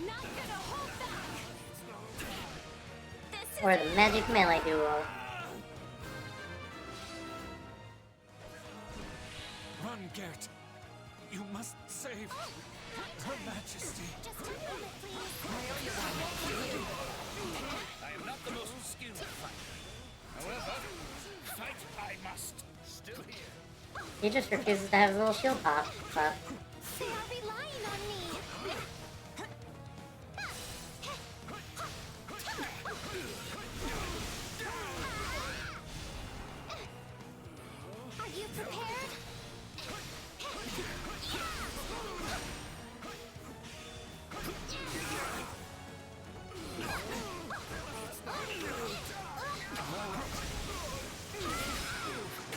Not gonna hold back! This is Or the magic melee duo. Run, Gert. You must save Her Majesty. just a moment, please. I am not the most skilled fighter. However, fight I must. Still here. He just refuses to have his little shield pop. But They are relying on me! Are you prepared?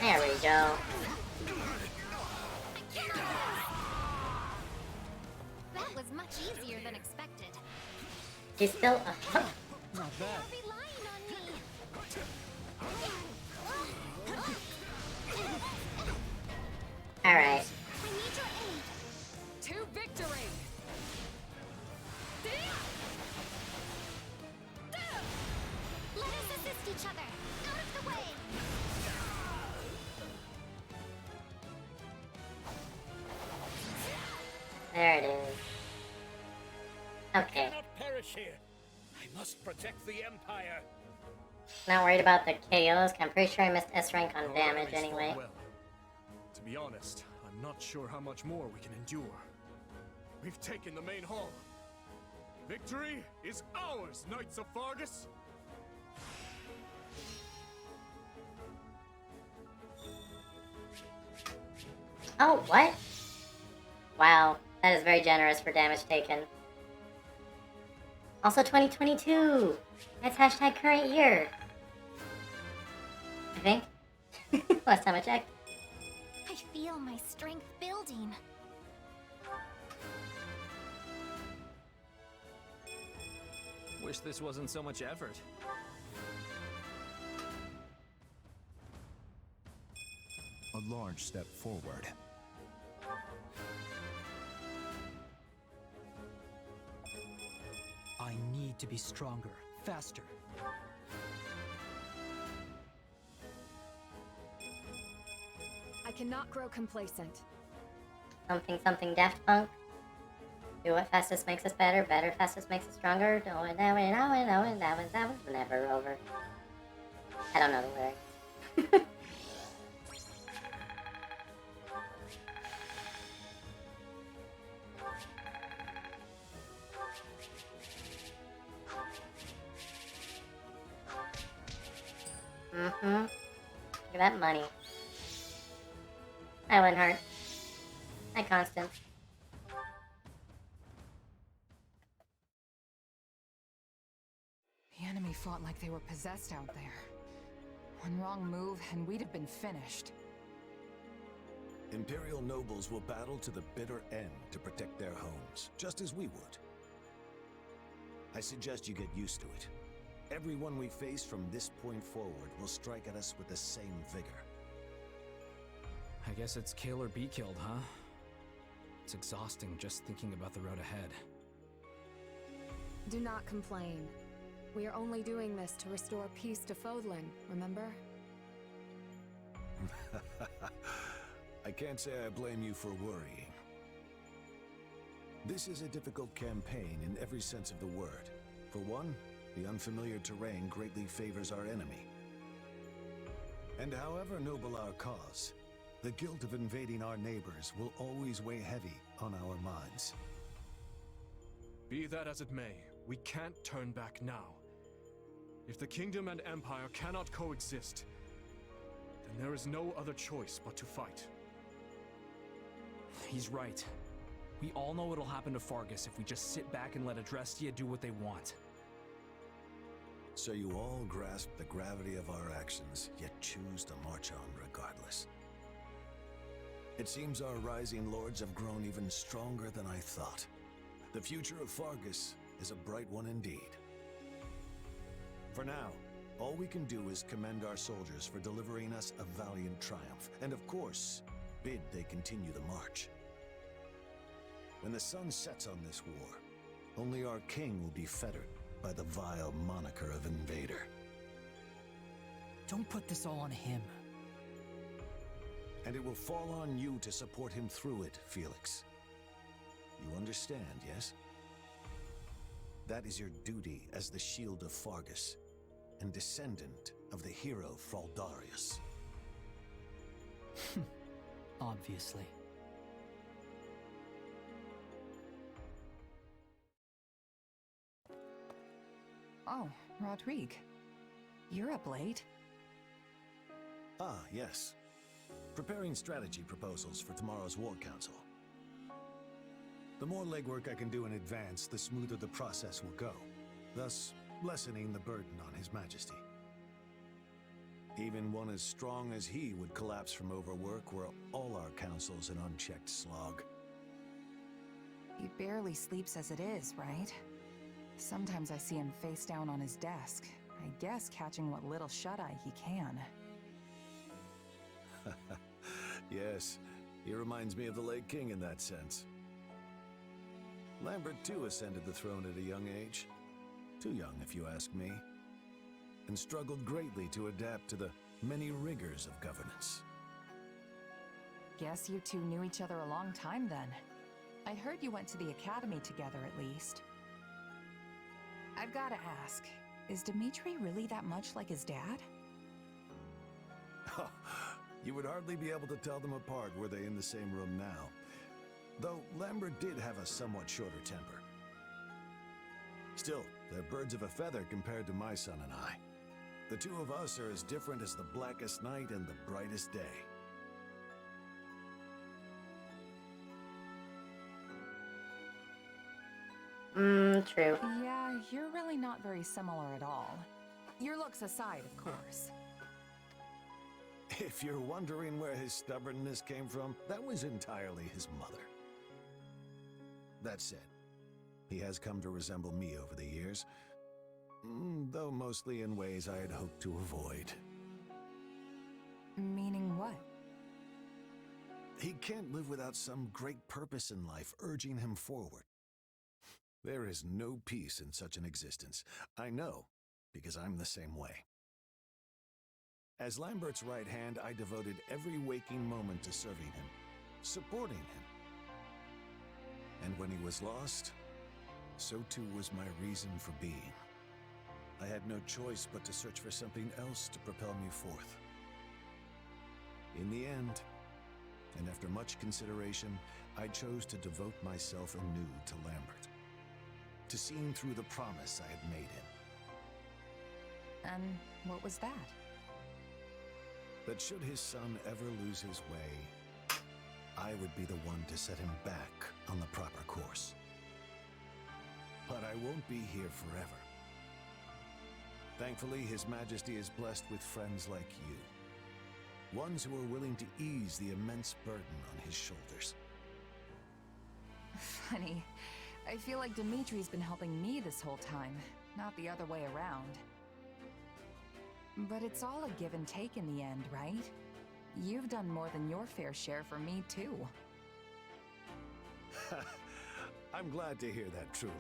there we go. That was much easier than expected. He's still Not bad. Relying on me! Alright. I need your aid! To victory! Let us assist each other! Out of the way! There it is. Okay. Cannot perish here. I must protect the Empire. Not worried about the KOs. I'm pretty sure I missed S rank on damage anyway. Well, to be honest, I'm not sure how much more we can endure. We've taken the main hall. Victory is ours, Knights of Fargus! Oh, what? Wow, that is very generous for damage taken. Also 2022! That's hashtag current year. I think. Last time I checked. I feel my strength building. Wish this wasn't so much effort. A large step forward. I need to be stronger, faster. I cannot grow complacent. Something Daft Punk. Do what fastest makes us better, better fastest makes us stronger. That was never over. I don't know the lyrics. Look at that money. Hi, Linhart. Hi, Constance. The enemy fought like they were possessed out there. One wrong move, and we'd have been finished. Imperial nobles will battle to the bitter end to protect their homes, just as we would. I suggest you get used to it. Everyone we face from this point forward will strike at us with the same vigor. I guess it's kill or be killed, huh? It's exhausting just thinking about the road ahead. Do not complain. We are only doing this to restore peace to Fodlan, remember? I can't say I blame you for worrying. This is a difficult campaign in every sense of the word. For one, the unfamiliar terrain greatly favors our enemy. And however noble our cause, the guilt of invading our neighbors will always weigh heavy on our minds. Be that as it may, we can't turn back now. If the kingdom and empire cannot coexist, then there is no other choice but to fight. He's right. We all know what'll happen to Fargus if we just sit back and let Adrestia do what they want. So you all grasp the gravity of our actions, yet choose to march on regardless. It seems our rising lords have grown even stronger than I thought. The future of Fargus is a bright one indeed. For now, all we can do is commend our soldiers for delivering us a valiant triumph, and of course, bid they continue the march. When the sun sets on this war, only our king will be fettered by the vile moniker of invader. Don't put this all on him. And it will fall on you to support him through it, Felix. You understand, yes? That is your duty as the shield of Fargus, and descendant of the hero Fraldarius. Obviously. Oh, Rodrigue. You're up late. Ah, yes. Preparing strategy proposals for tomorrow's War Council. The more legwork I can do in advance, the smoother the process will go, thus lessening the burden on His Majesty. Even one as strong as he would collapse from overwork were all our councils an unchecked slog. He barely sleeps as it is, right? Sometimes I see him face down on his desk, I guess catching what little shut-eye he can. Yes, he reminds me of the late king in that sense. Lambert too ascended the throne at a young age. Too young, if you ask me. And struggled greatly to adapt to the many rigors of governance. Guess you two knew each other a long time then. I heard you went to the academy together at least. I've gotta ask, is Dmitri really that much like his dad? You would hardly be able to tell them apart were they in the same room now. Though Lambert did have a somewhat shorter temper. Still, they're birds of a feather compared to my son and I. The two of us are as different as the blackest night and the brightest day. True. Yeah, you're really not very similar at all. Your looks aside, of course. If you're wondering where his stubbornness came from, that was entirely his mother. That said, he has come to resemble me over the years, though mostly in ways I had hoped to avoid. Meaning what? He can't live without some great purpose in life urging him forward. There is no peace in such an existence. I know, because I'm the same way. As Lambert's right hand, I devoted every waking moment to serving him, supporting him. And when he was lost, so too was my reason for being. I had no choice but to search for something else to propel me forth. In the end, and after much consideration, I chose to devote myself anew to Lambert, to seeing through the promise I had made him. And what was that? that should his son ever lose his way, I would be the one to set him back on the proper course. But I won't be here forever. Thankfully, His Majesty is blessed with friends like you. Ones who are willing to ease the immense burden on his shoulders. Funny. I feel like Dimitri's been helping me this whole time, not the other way around. But it's all a give and take in the end, right? You've done more than your fair share for me, too. I'm glad to hear that, truly.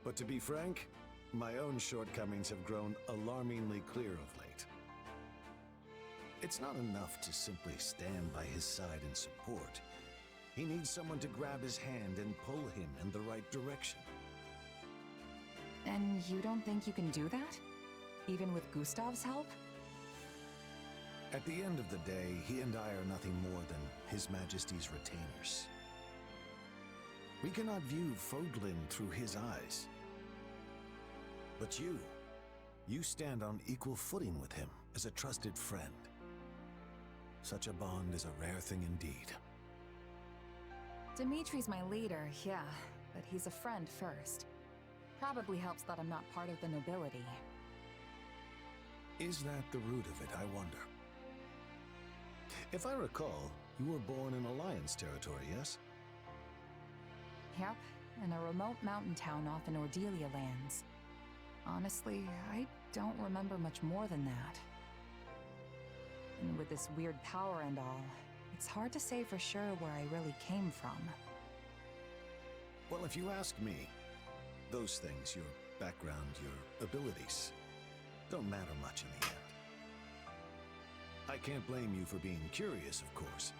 But to be frank, my own shortcomings have grown alarmingly clear of late. It's not enough to simply stand by his side and support. He needs someone to grab his hand and pull him in the right direction. And you don't think you can do that? Even with Gustav's help? At the end of the day, he and I are nothing more than His Majesty's retainers. We cannot view Fodlin through his eyes. But you stand on equal footing with him as a trusted friend. Such a bond is a rare thing indeed. Dimitri's my leader, yeah, but he's a friend first. Probably helps that I'm not part of the nobility. Is that the root of it, I wonder? If I recall, you were born in Alliance territory, yes? Yep, in a remote mountain town off in Ordelia lands. Honestly, I don't remember much more than that. And with this weird power and all, it's hard to say for sure where I really came from. Well, if you ask me, those things, your background, your abilities, don't matter much in the end. I can't blame you for being curious, of course.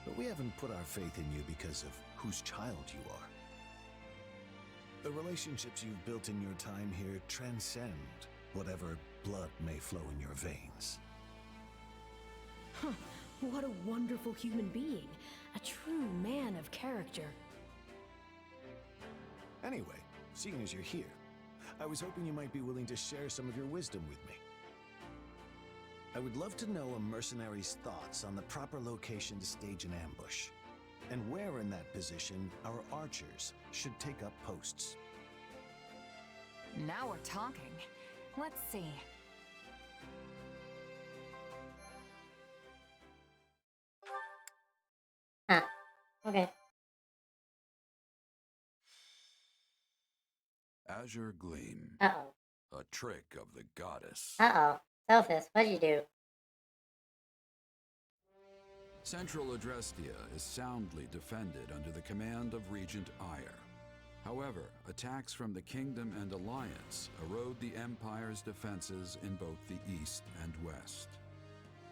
But we haven't put our faith in you because of whose child you are. The relationships you've built in your time here transcend whatever blood may flow in your veins. Huh, what a wonderful human being. A true man of character. Anyway, seeing as you're here, I was hoping you might be willing to share some of your wisdom with me. I would love to know a mercenary's thoughts on the proper location to stage an ambush, and where in that position our archers should take up posts. Now we're talking. Let's see. Huh. Okay. Azure Gleam. Uh-oh. A trick of the goddess. Uh-oh. Sophis, what'd you do? Central Adrestia is soundly defended under the command of Regent Ire. However, attacks from the Kingdom and Alliance erode the Empire's defenses in both the east and west.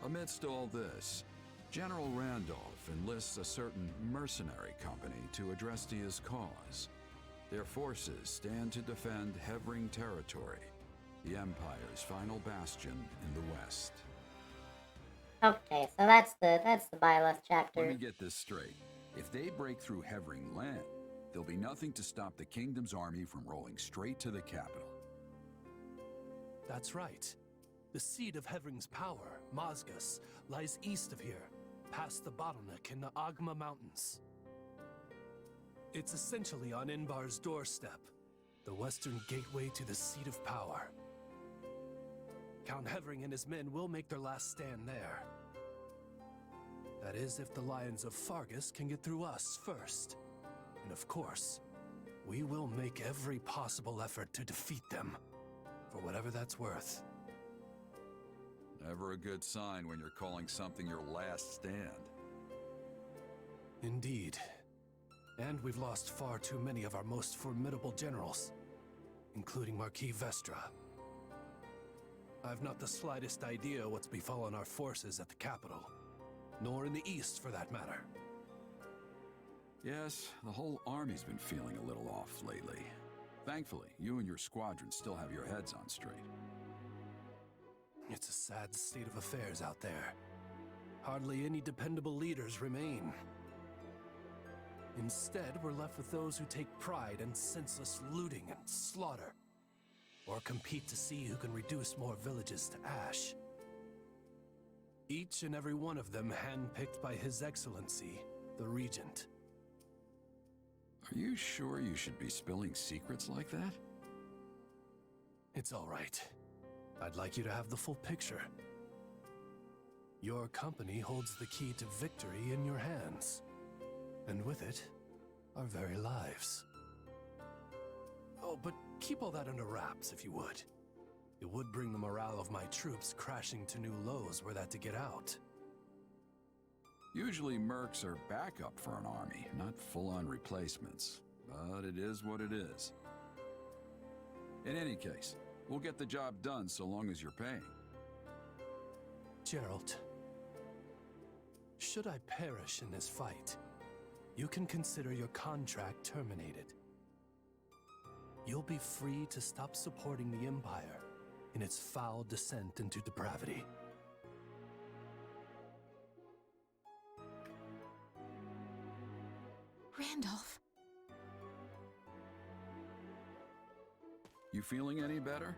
Amidst all this, General Randolph enlists a certain mercenary company to Adrestia's cause. Their forces stand to defend Hevring territory, the Empire's final bastion in the west. Okay, so that's the Byleth chapter. Let me get this straight. If they break through Hevring land, there'll be nothing to stop the Kingdom's army from rolling straight to the capital. That's right. The seat of Hevring's power, Mazgus, lies east of here, past the bottleneck in the Agma Mountains. It's essentially on Inbar's doorstep, the western gateway to the seat of power. Count Hevring and his men will make their last stand there. That is, if the Lions of Fargus can get through us first. And of course, we will make every possible effort to defeat them, for whatever that's worth. Never a good sign when you're calling something your last stand. Indeed. And we've lost far too many of our most formidable generals, including Marquis Vestra. I've not the slightest idea what's befallen our forces at the capital, nor in the east for that matter. Yes, the whole army's been feeling a little off lately. Thankfully, you and your squadron still have your heads on straight. It's a sad state of affairs out there. Hardly any dependable leaders remain. Instead, we're left with those who take pride in senseless looting and slaughter, or compete to see who can reduce more villages to ash. Each and every one of them handpicked by His Excellency, the Regent. Are you sure you should be spilling secrets like that? It's all right. I'd like you to have the full picture. Your company holds the key to victory in your hands. And with it, our very lives. Oh, but keep all that under wraps, if you would. It would bring the morale of my troops crashing to new lows were that to get out. Usually mercs are backup for an army, not full-on replacements. But it is what it is. In any case, we'll get the job done so long as you're paying. Geralt, should I perish in this fight, you can consider your contract terminated. You'll be free to stop supporting the Empire in its foul descent into depravity. Randolph. You feeling any better?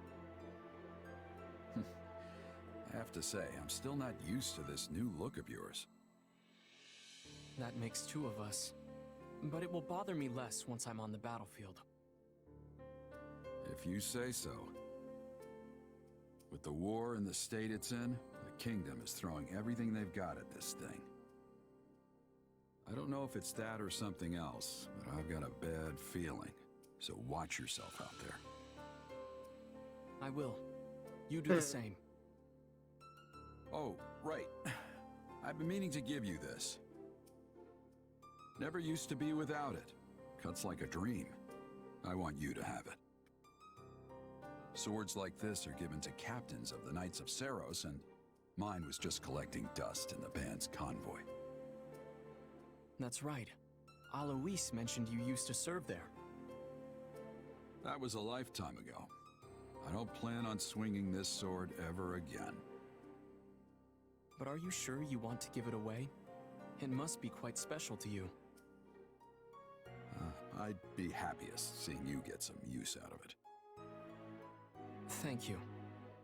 I have to say, I'm still not used to this new look of yours. That makes two of us. But it will bother me less once I'm on the battlefield. If you say so. With the war and the state it's in, the kingdom is throwing everything they've got at this thing. I don't know if it's that or something else, but I've got a bad feeling. So watch yourself out there. I will. You do the same. Oh, right. I've been meaning to give you this. Never used to be without it. Cuts like a dream. I want you to have it. Swords like this are given to captains of the Knights of Saros, and mine was just collecting dust in the band's convoy. That's right. Alois mentioned you used to serve there. That was a lifetime ago. I don't plan on swinging this sword ever again. But are you sure you want to give it away? It must be quite special to you. I'd be happiest seeing you get some use out of it. Thank you.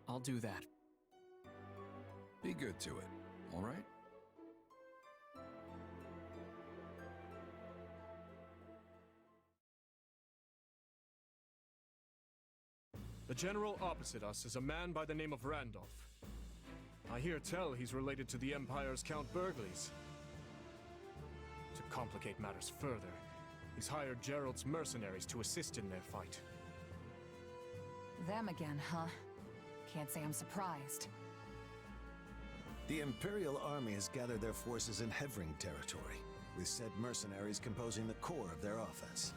I'll do that. Be good to it, all right? The general opposite us is a man by the name of Randolph. I hear tell he's related to the Empire's Count Burgleys. To complicate matters further, he's hired Gerald's mercenaries to assist in their fight. Them again, huh? Can't say I'm surprised. The Imperial Army has gathered their forces in Hevring territory, with said mercenaries composing the core of their offense.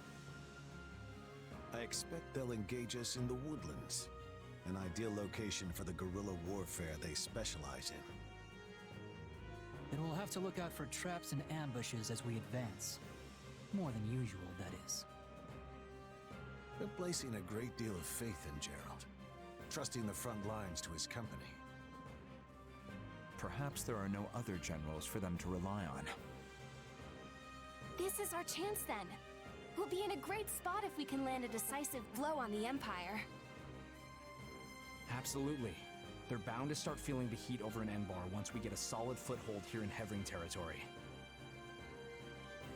I expect they'll engage us in the woodlands, an ideal location for the guerrilla warfare they specialize in. Then we'll have to look out for traps and ambushes as we advance. More than usual, that is. They're placing a great deal of faith in Gerald, trusting the front lines to his company. Perhaps there are no other generals for them to rely on. This is our chance then. We'll be in a great spot if we can land a decisive blow on the Empire. Absolutely. They're bound to start feeling the heat over in Enbar once we get a solid foothold here in Hevring territory.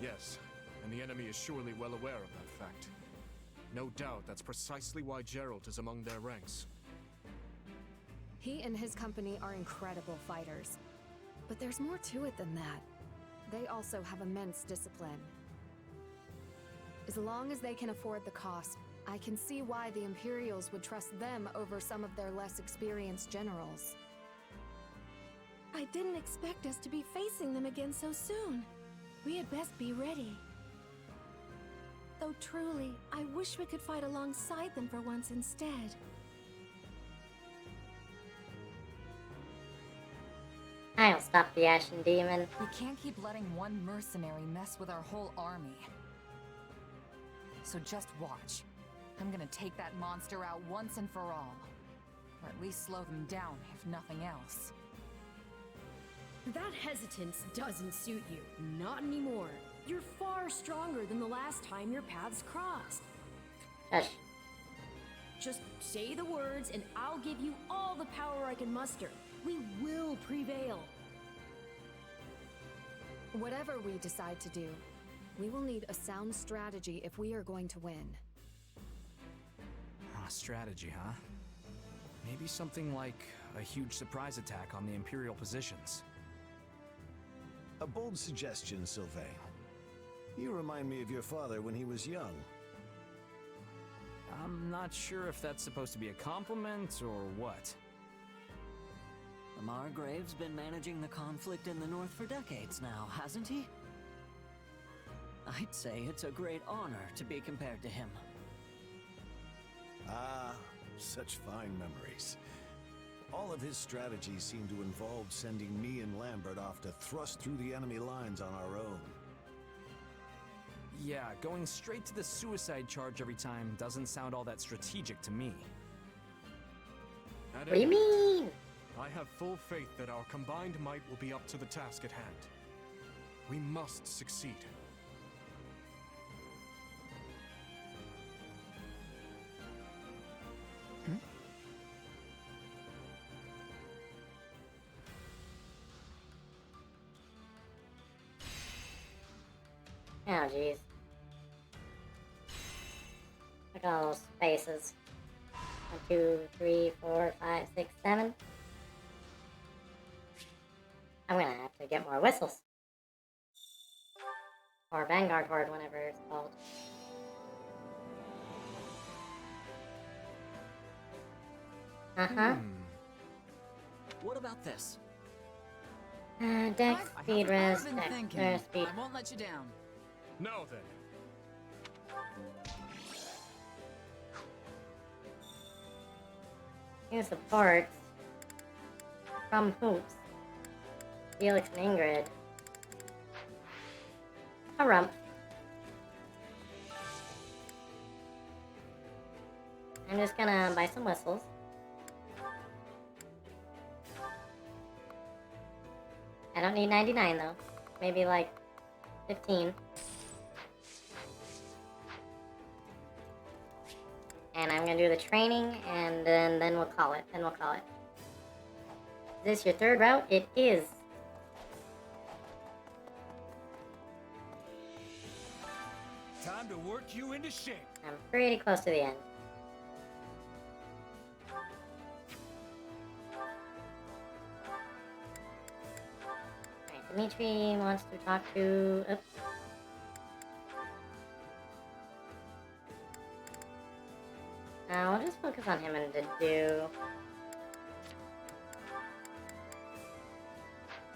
Yes, and the enemy is surely well aware of that fact. No doubt that's precisely why Gerald is among their ranks. He and his company are incredible fighters. But there's more to it than that. They also have immense discipline. As long as they can afford the cost, I can see why the Imperials would trust them over some of their less experienced generals. I didn't expect us to be facing them again so soon. We had best be ready. Though truly, I wish we could fight alongside them for once instead. I'll stop the Ashen Demon. We can't keep letting one mercenary mess with our whole army. So just watch. I'm gonna take that monster out once and for all. Or at least slow them down, if nothing else. That hesitance doesn't suit you. Not anymore. You're far stronger than the last time your paths crossed. Hush. Just say the words and I'll give you all the power I can muster. We will prevail. Whatever we decide to do, we will need a sound strategy if we are going to win. Strategy, huh? Maybe something like a huge surprise attack on the Imperial positions. A bold suggestion, Sylvain. You remind me of your father when he was young. I'm not sure if that's supposed to be a compliment or what. The Margrave's been managing the conflict in the North for decades now, hasn't he? I'd say it's a great honor to be compared to him. Ah, such fine memories. All of his strategies seem to involve sending me and Lambert off to thrust through the enemy lines on our own. Yeah, going straight to the suicide charge every time doesn't sound all that strategic to me. What do you mean? I have full faith that our combined might will be up to the task at hand. We must succeed. Oh, jeez. Look at all those spaces. 1, 2, 3, 4, 5, 6, 7. I'm gonna have to get more whistles. Or Vanguard Horde, whatever it's called. What about this? Dex, speed rest, been Dex, thinking. speed. I won't let you down. Now then. New supports from Hoops, Felix and Ingrid. A rump. I'm just gonna buy some whistles. I don't need 99 though. Maybe like 15. And I'm gonna do the training, and then we'll call it. Is this your third route? It is. Time to work you into shape. I'm pretty close to the end. Alright, Dimitri wants to talk to... Oops. I'll just focus on him and do...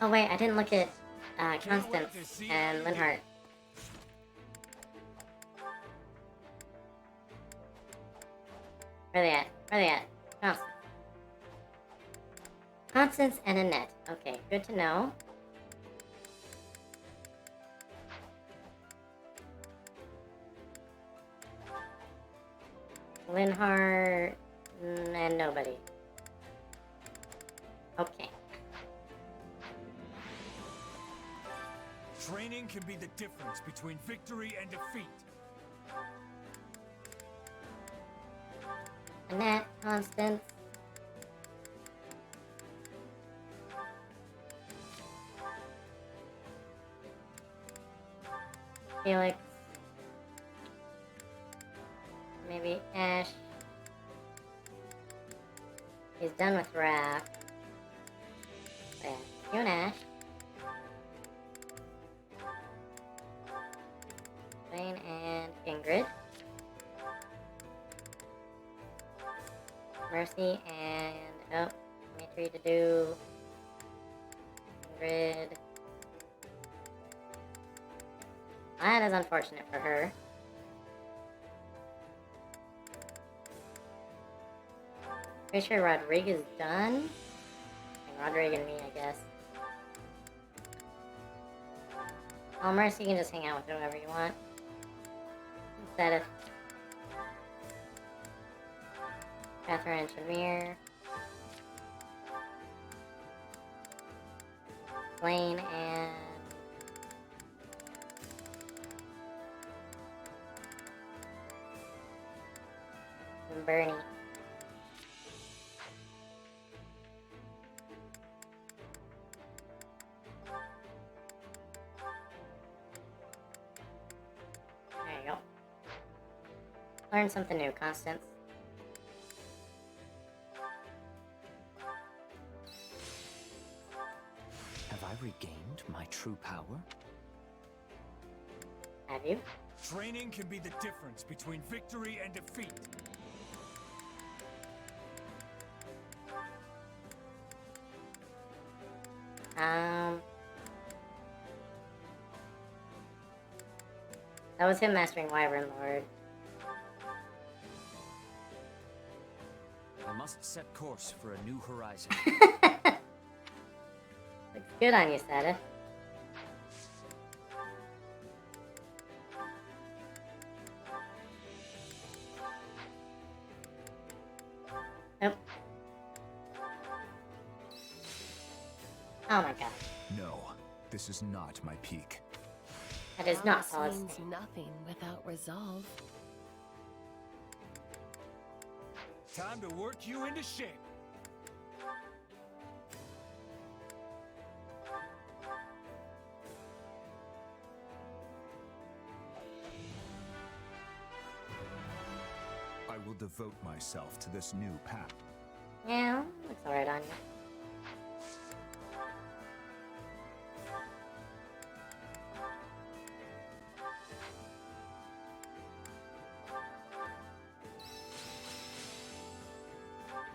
Oh wait, I didn't look at Constance and Linhart. Where they at? Constance. Constance and Annette. Okay, good to know. Linhart and nobody. Okay. Training can be the difference between victory and defeat. Annette, Constance. Felix. Maybe Ash. He's done with Raph. Yeah, you and Ash. Wayne and Ingrid. Mercy and... Oh, Dimitri to do... Ingrid. That is unfortunate for her. Pretty sure Rodriguez done? And Rodriguez and me, I guess. Oh, Mercy, you can just hang out with whoever you want. Instead of Catherine and Shamir. Blaine and... Bernie. Learn something new, Constance. Have I regained my true power? Have you? Training can be the difference between victory and defeat. That was him mastering Wyvern Lord. I must set course for a new horizon. Looks good on you, Sada. Nope. Oh my god. No, this is not my peak. That is not Promise Paula's. means nothing without resolve. Time to work you into shape. I will devote myself to this new path. Yeah, looks alright on you.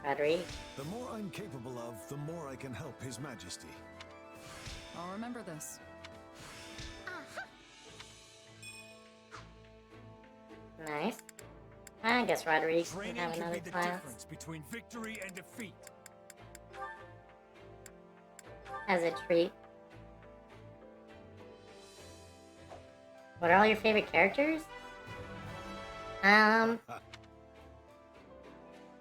Roderick. The more I'm capable of, the more I can help His Majesty. I'll remember this. Nice. I guess Roderick can Training have can another be the class. difference between victory and defeat. As a treat. What are all your favorite characters? I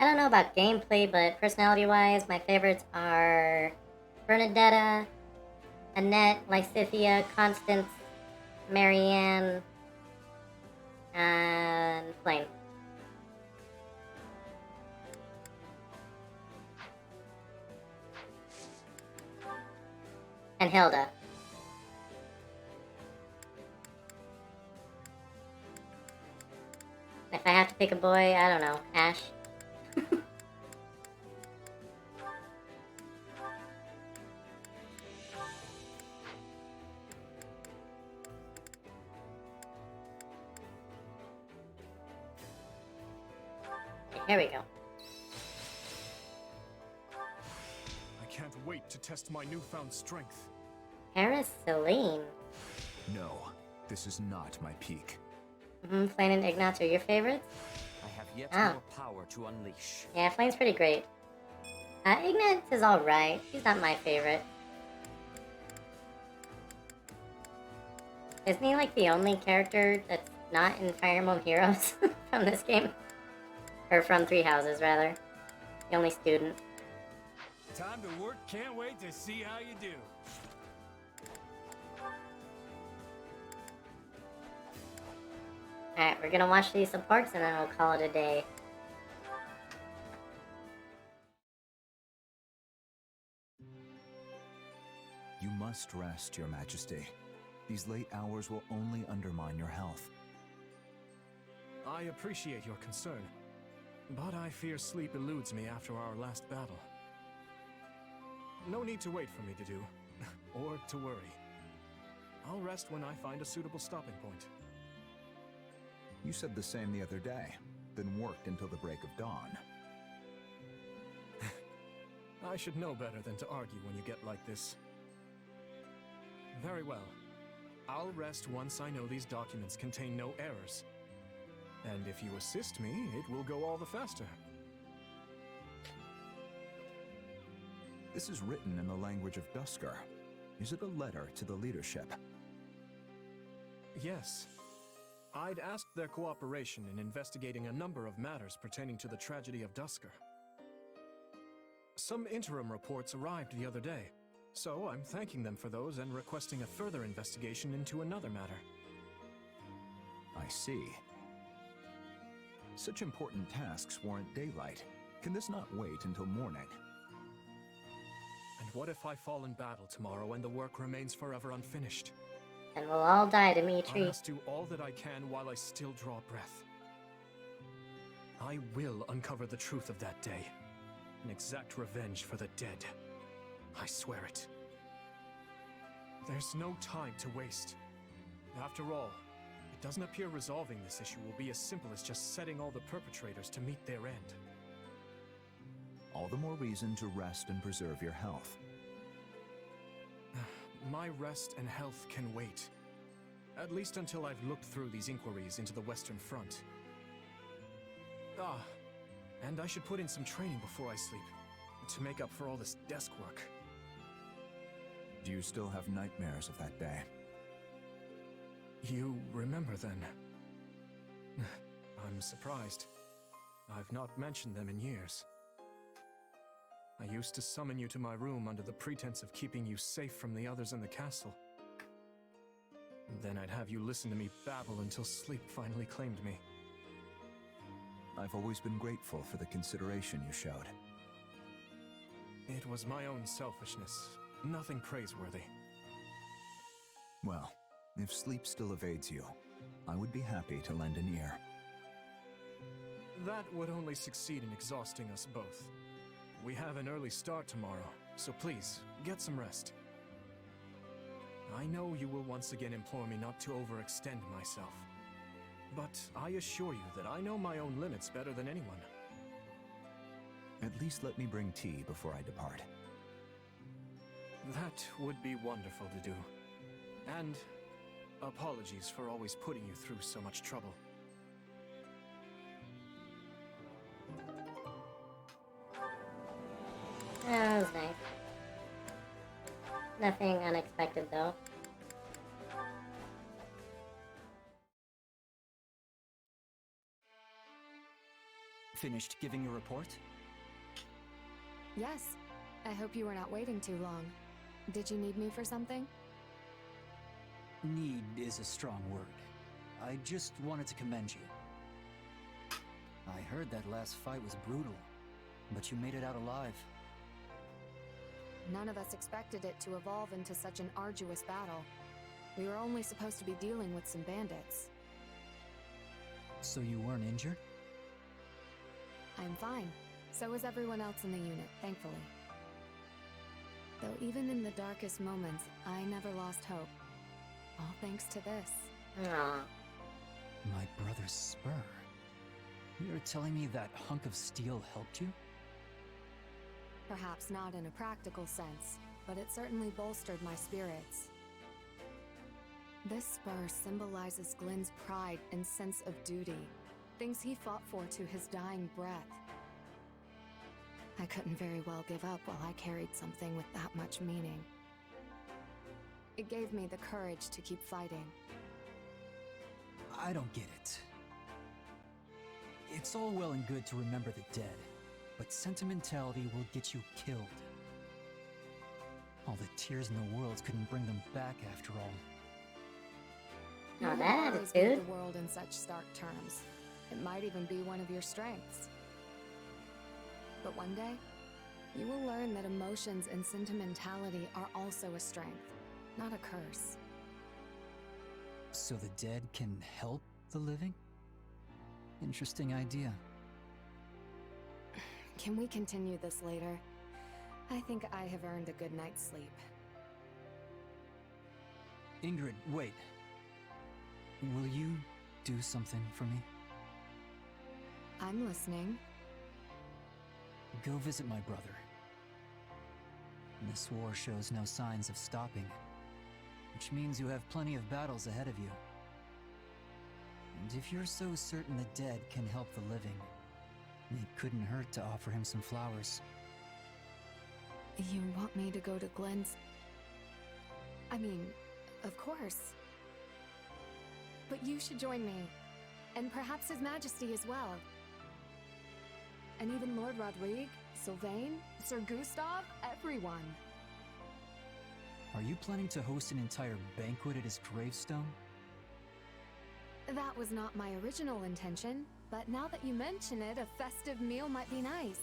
don't know about gameplay, but personality-wise, my favorites are Bernadetta, Annette, Lysithia, Constance, Marianne, and Flame. And Hilda. If I have to pick a boy, I don't know, Ash. Here we go. I can't wait to test my newfound strength. Paris Celine. No, this is not my peak. Flame and Ignatz are your favorites? I have yet Oh. more power to unleash. Yeah, Flame's pretty great. Ignatz is alright. He's not my favorite. Isn't he like the only character that's not in Fire Emblem Heroes from this game? Or from Three Houses, rather. The only student. Time to work, can't wait to see how you do. Alright, we're gonna watch these supports and then we'll call it a day. You must rest, Your Majesty. These late hours will only undermine your health. I appreciate your concern, but I fear sleep eludes me after our last battle. No need to wait for me to do, or to worry. I'll rest when I find a suitable stopping point. You said the same the other day, then worked until the break of dawn. I should know better than to argue when you get like this. Very well. I'll rest once I know these documents contain no errors. And if you assist me, it will go all the faster. This is written in the language of Duscar. Is it a letter to the leadership? Yes. I'd asked their cooperation in investigating a number of matters pertaining to the tragedy of Duscar. Some interim reports arrived the other day, so I'm thanking them for those and requesting a further investigation into another matter. I see. Such important tasks warrant daylight. Can this not wait until morning? And what if I fall in battle tomorrow and the work remains forever unfinished? And we'll all die, I Dimitri. must do all that I can while I still draw breath. I will uncover the truth of that day and exact revenge for the dead. I swear it. There's no time to waste. After all, it doesn't appear resolving this issue will be as simple as just setting all the perpetrators to meet their end. All the more reason to rest and preserve your health. My rest and health can wait. At least until I've looked through these inquiries into the Western Front. And I should put in some training before I sleep, to make up for all this desk work. Do you still have nightmares of that day? You remember then? I'm surprised. I've not mentioned them in years. I used to summon you to my room under the pretense of keeping you safe from the others in the castle. Then I'd have you listen to me babble until sleep finally claimed me. I've always been grateful for the consideration you showed. It was my own selfishness, nothing praiseworthy. Well, if sleep still evades you, I would be happy to lend an ear. That would only succeed in exhausting us both. We have an early start tomorrow, so please, get some rest. I know you will once again implore me not to overextend myself. But I assure you that I know my own limits better than anyone. At least let me bring tea before I depart. That would be wonderful to do. And apologies for always putting you through so much trouble. That was nice. Nothing unexpected though. Finished giving your report? Yes. I hope you were not waiting too long. Did you need me for something? Need is a strong word. I just wanted to commend you. I heard that last fight was brutal, but you made it out alive. None of us expected it to evolve into such an arduous battle. We were only supposed to be dealing with some bandits. So you weren't injured? I'm fine. So is everyone else in the unit, thankfully. Though even in the darkest moments, I never lost hope. All thanks to this. Aww. My brother's spur. You're telling me that hunk of steel helped you? Perhaps not in a practical sense, but it certainly bolstered my spirits. This spur symbolizes Glenn's pride and sense of duty, things he fought for to his dying breath. I couldn't very well give up while I carried something with that much meaning. It gave me the courage to keep fighting. I don't get it. It's all well and good to remember the dead, but sentimentality will get you killed. All the tears in the world couldn't bring them back after all. You Not have that always attitude. viewed the world in such stark terms. It might even be one of your strengths. But one day, you will learn that emotions and sentimentality are also a strength, not a curse. So the dead can help the living? Interesting idea. Can we continue this later? I think I have earned a good night's sleep. Ingrid, wait. Will you do something for me? I'm listening. Go visit my brother. This war shows no signs of stopping, which means you have plenty of battles ahead of you. And if you're so certain the dead can help the living, it couldn't hurt to offer him some flowers. You want me to go to Glenn's? I mean, of course. But you should join me, and perhaps His Majesty as well. And even Lord Rodrigue, Sylvain, Sir Gustav, everyone. Are you planning to host an entire banquet at his gravestone? That was not my original intention, but now that you mention it, a festive meal might be nice.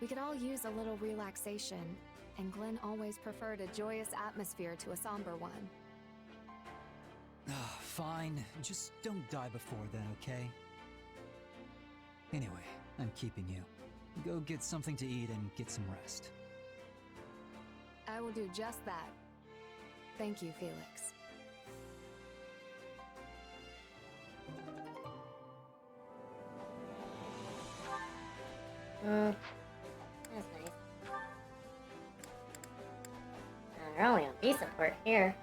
We could all use a little relaxation, and Glenn always preferred a joyous atmosphere to a somber one. Fine, just don't die before then, okay? Anyway, I'm keeping you. Go get something to eat and get some rest. I will do just that. Thank you, Felix. That's nice. They're only on B support here.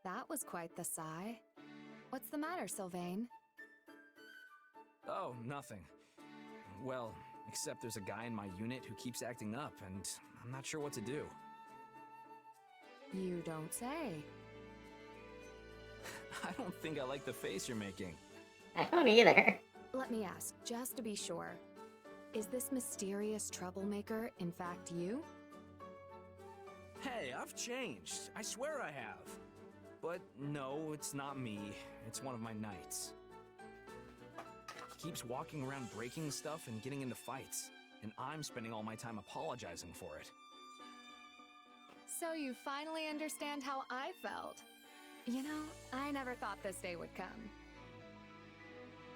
That was quite the sigh. What's the matter, Sylvain? Oh, nothing. Well, except there's a guy in my unit who keeps acting up, and I'm not sure what to do. You don't say. I don't think I like the face you're making. I don't either. Let me ask, just to be sure. Is this mysterious troublemaker, in fact, you? Hey, I've changed. I swear I have. But no, it's not me. It's one of my knights. He keeps walking around breaking stuff and getting into fights, and I'm spending all my time apologizing for it. So you finally understand how I felt. You know, I never thought this day would come.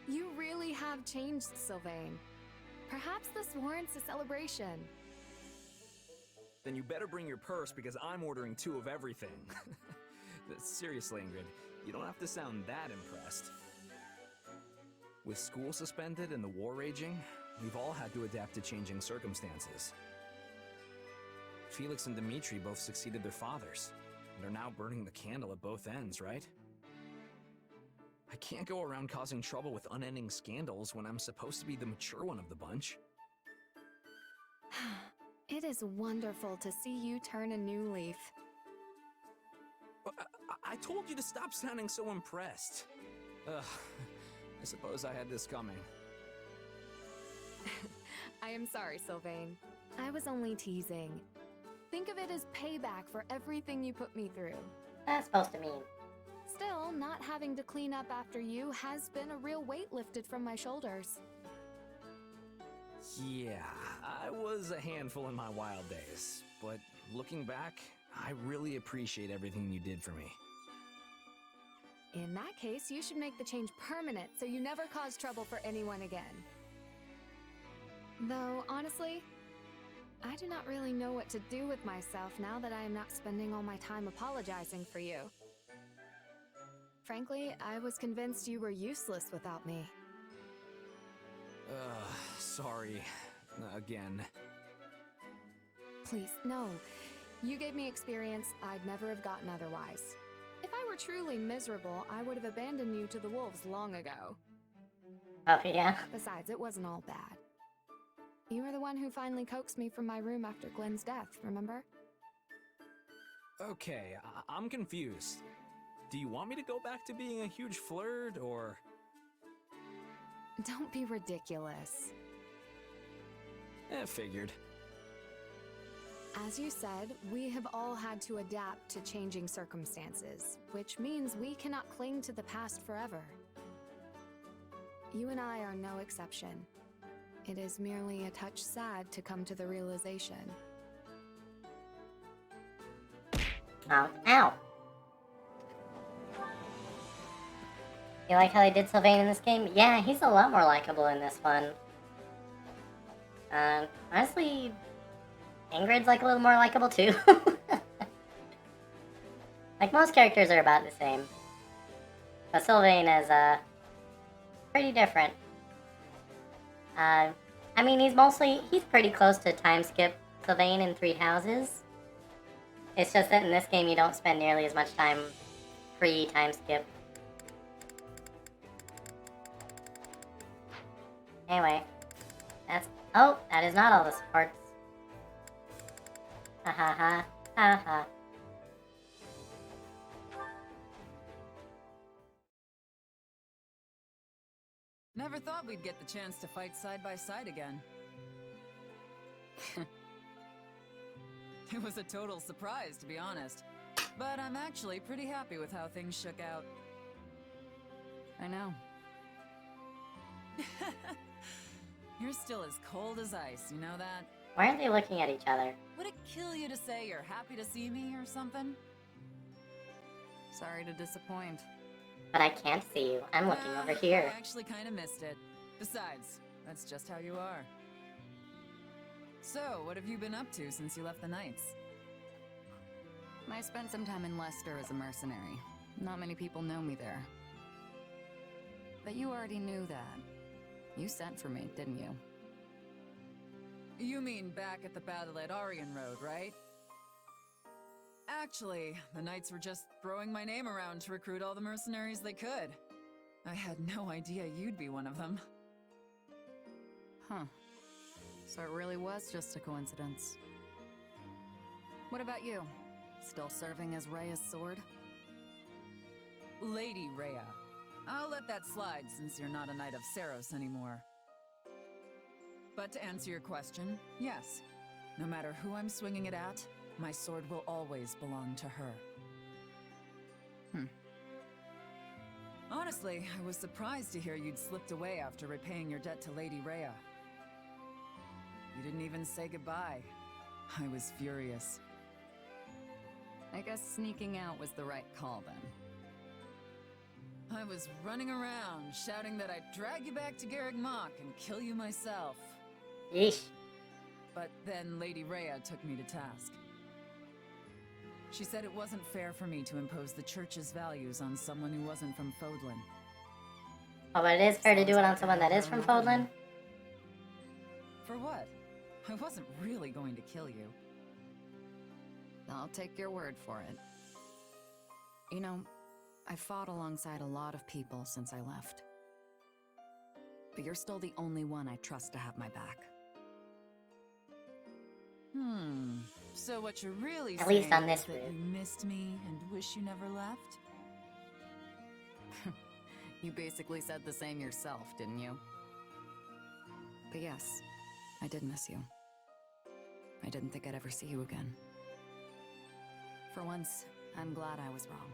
You really have changed, Sylvain. Perhaps this warrants a celebration. Then you better bring your purse because I'm ordering 2 of everything. Seriously, Ingrid, you don't have to sound that impressed. With school suspended and the war raging, we've all had to adapt to changing circumstances. Felix and Dmitri both succeeded their fathers, and are now burning the candle at both ends, right? I can't go around causing trouble with unending scandals when I'm supposed to be the mature one of the bunch. It is wonderful to see you turn a new leaf. I told you to stop sounding so impressed. Ugh, I suppose I had this coming. I am sorry, Sylvain. I was only teasing. Think of it as payback for everything you put me through. That's supposed to mean. Still, not having to clean up after you has been a real weight lifted from my shoulders. Yeah, I was a handful in my wild days, but looking back, I really appreciate everything you did for me. In that case, you should make the change permanent so you never cause trouble for anyone again. Though, honestly, I do not really know what to do with myself now that I am not spending all my time apologizing for you. Frankly, I was convinced you were useless without me. Sorry. Again. Please, no. You gave me experience I'd never have gotten otherwise. If I were truly miserable, I would have abandoned you to the wolves long ago. Oh, yeah? Besides, it wasn't all bad. You were the one who finally coaxed me from my room after Glenn's death, remember? Okay, I'm confused. Do you want me to go back to being a huge flirt, or...? Don't be ridiculous. Figured. As you said, we have all had to adapt to changing circumstances, which means we cannot cling to the past forever. You and I are no exception. It is merely a touch sad to come to the realization. Oh, ow. You like how they did Sylvain in this game? Yeah, he's a lot more likable in this one. Honestly, Ingrid's like a little more likable too. Like most characters are about the same. But Sylvain is, pretty different. I mean, he's pretty close to time skip Sylvain in Three Houses. It's just that in this game you don't spend nearly as much time pre-time skip. Anyway, oh, that is not all the supports. Ha ha ha, ha ha. Never thought we'd get the chance to fight side by side again. It was a total surprise, to be honest. But I'm actually pretty happy with how things shook out. I know. You're still as cold as ice, you know that? Why aren't they looking at each other? Would it kill you to say you're happy to see me or something? Sorry to disappoint. But I can't see you. I'm looking over here. I actually kind of missed it. Besides, that's just how you are. So, what have you been up to since you left the Knights? I spent some time in Leicester as a mercenary. Not many people know me there. But you already knew that. You sent for me, didn't you? You mean back at the battle at Aryan Road, right? Actually, the Knights were just throwing my name around to recruit all the mercenaries they could. I had no idea you'd be one of them. Huh. So it really was just a coincidence. What about you? Still serving as Rhea's sword? Lady Rhea. I'll let that slide since you're not a Knight of Saros anymore. But to answer your question, yes. No matter who I'm swinging it at, my sword will always belong to her. Honestly, I was surprised to hear you'd slipped away after repaying your debt to Lady Rhea. You didn't even say goodbye. I was furious. I guess sneaking out was the right call then. I was running around, shouting that I'd drag you back to Garreg Mach and kill you myself. Yeesh. But then Lady Rhea took me to task. She said it wasn't fair for me to impose the church's values on someone who wasn't from Fodlan. Oh, but it is fair to do it on someone that is from Fodlan? For what? I wasn't really going to kill you. I'll take your word for it. You know, I fought alongside a lot of people since I left. But you're still the only one I trust to have my back. So what you're really At least saying on this is that route. you missed me and wish you never left? You basically said the same yourself, didn't you? But yes, I did miss you. I didn't think I'd ever see you again. For once, I'm glad I was wrong.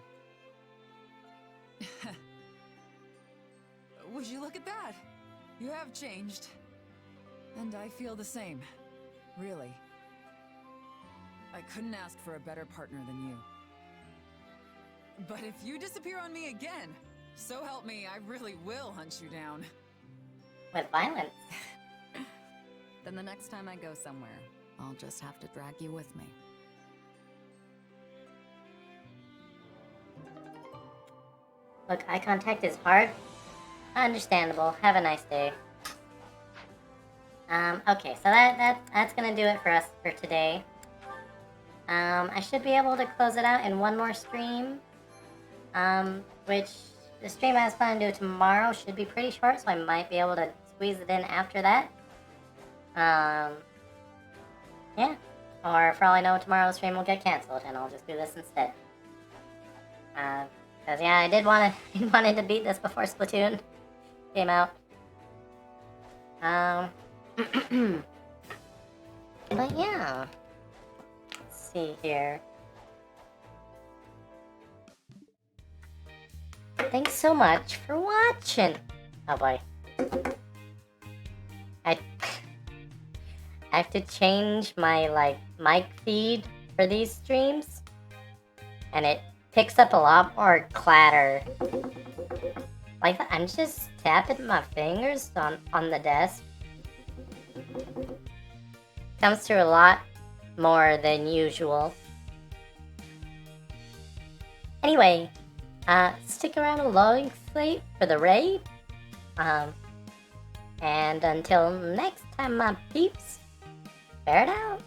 Would you look at that? You have changed. And I feel the same. Really. I couldn't ask for a better partner than you. But if you disappear on me again, so help me, I really will hunt you down. With violence. Then the next time I go somewhere, I'll just have to drag you with me. Look, eye contact is hard. Understandable. Have a nice day. Okay, so that's gonna do it for us for today. I should be able to close it out in one more stream. Which the stream I was planning to do tomorrow should be pretty short, so I might be able to squeeze it in after that. Yeah. Or for all I know, tomorrow's stream will get canceled, and I'll just do this instead. Because yeah, I did wanted to beat this before Splatoon came out. But yeah. Let's see here. Thanks so much for watching. Oh boy. I have to change my mic feed for these streams, and it picks up a lot more clatter. Like, I'm just tapping my fingers on the desk. Comes through a lot more than usual. Anyway, stick around a long slate for the raid. And until next time, my peeps, bear it out.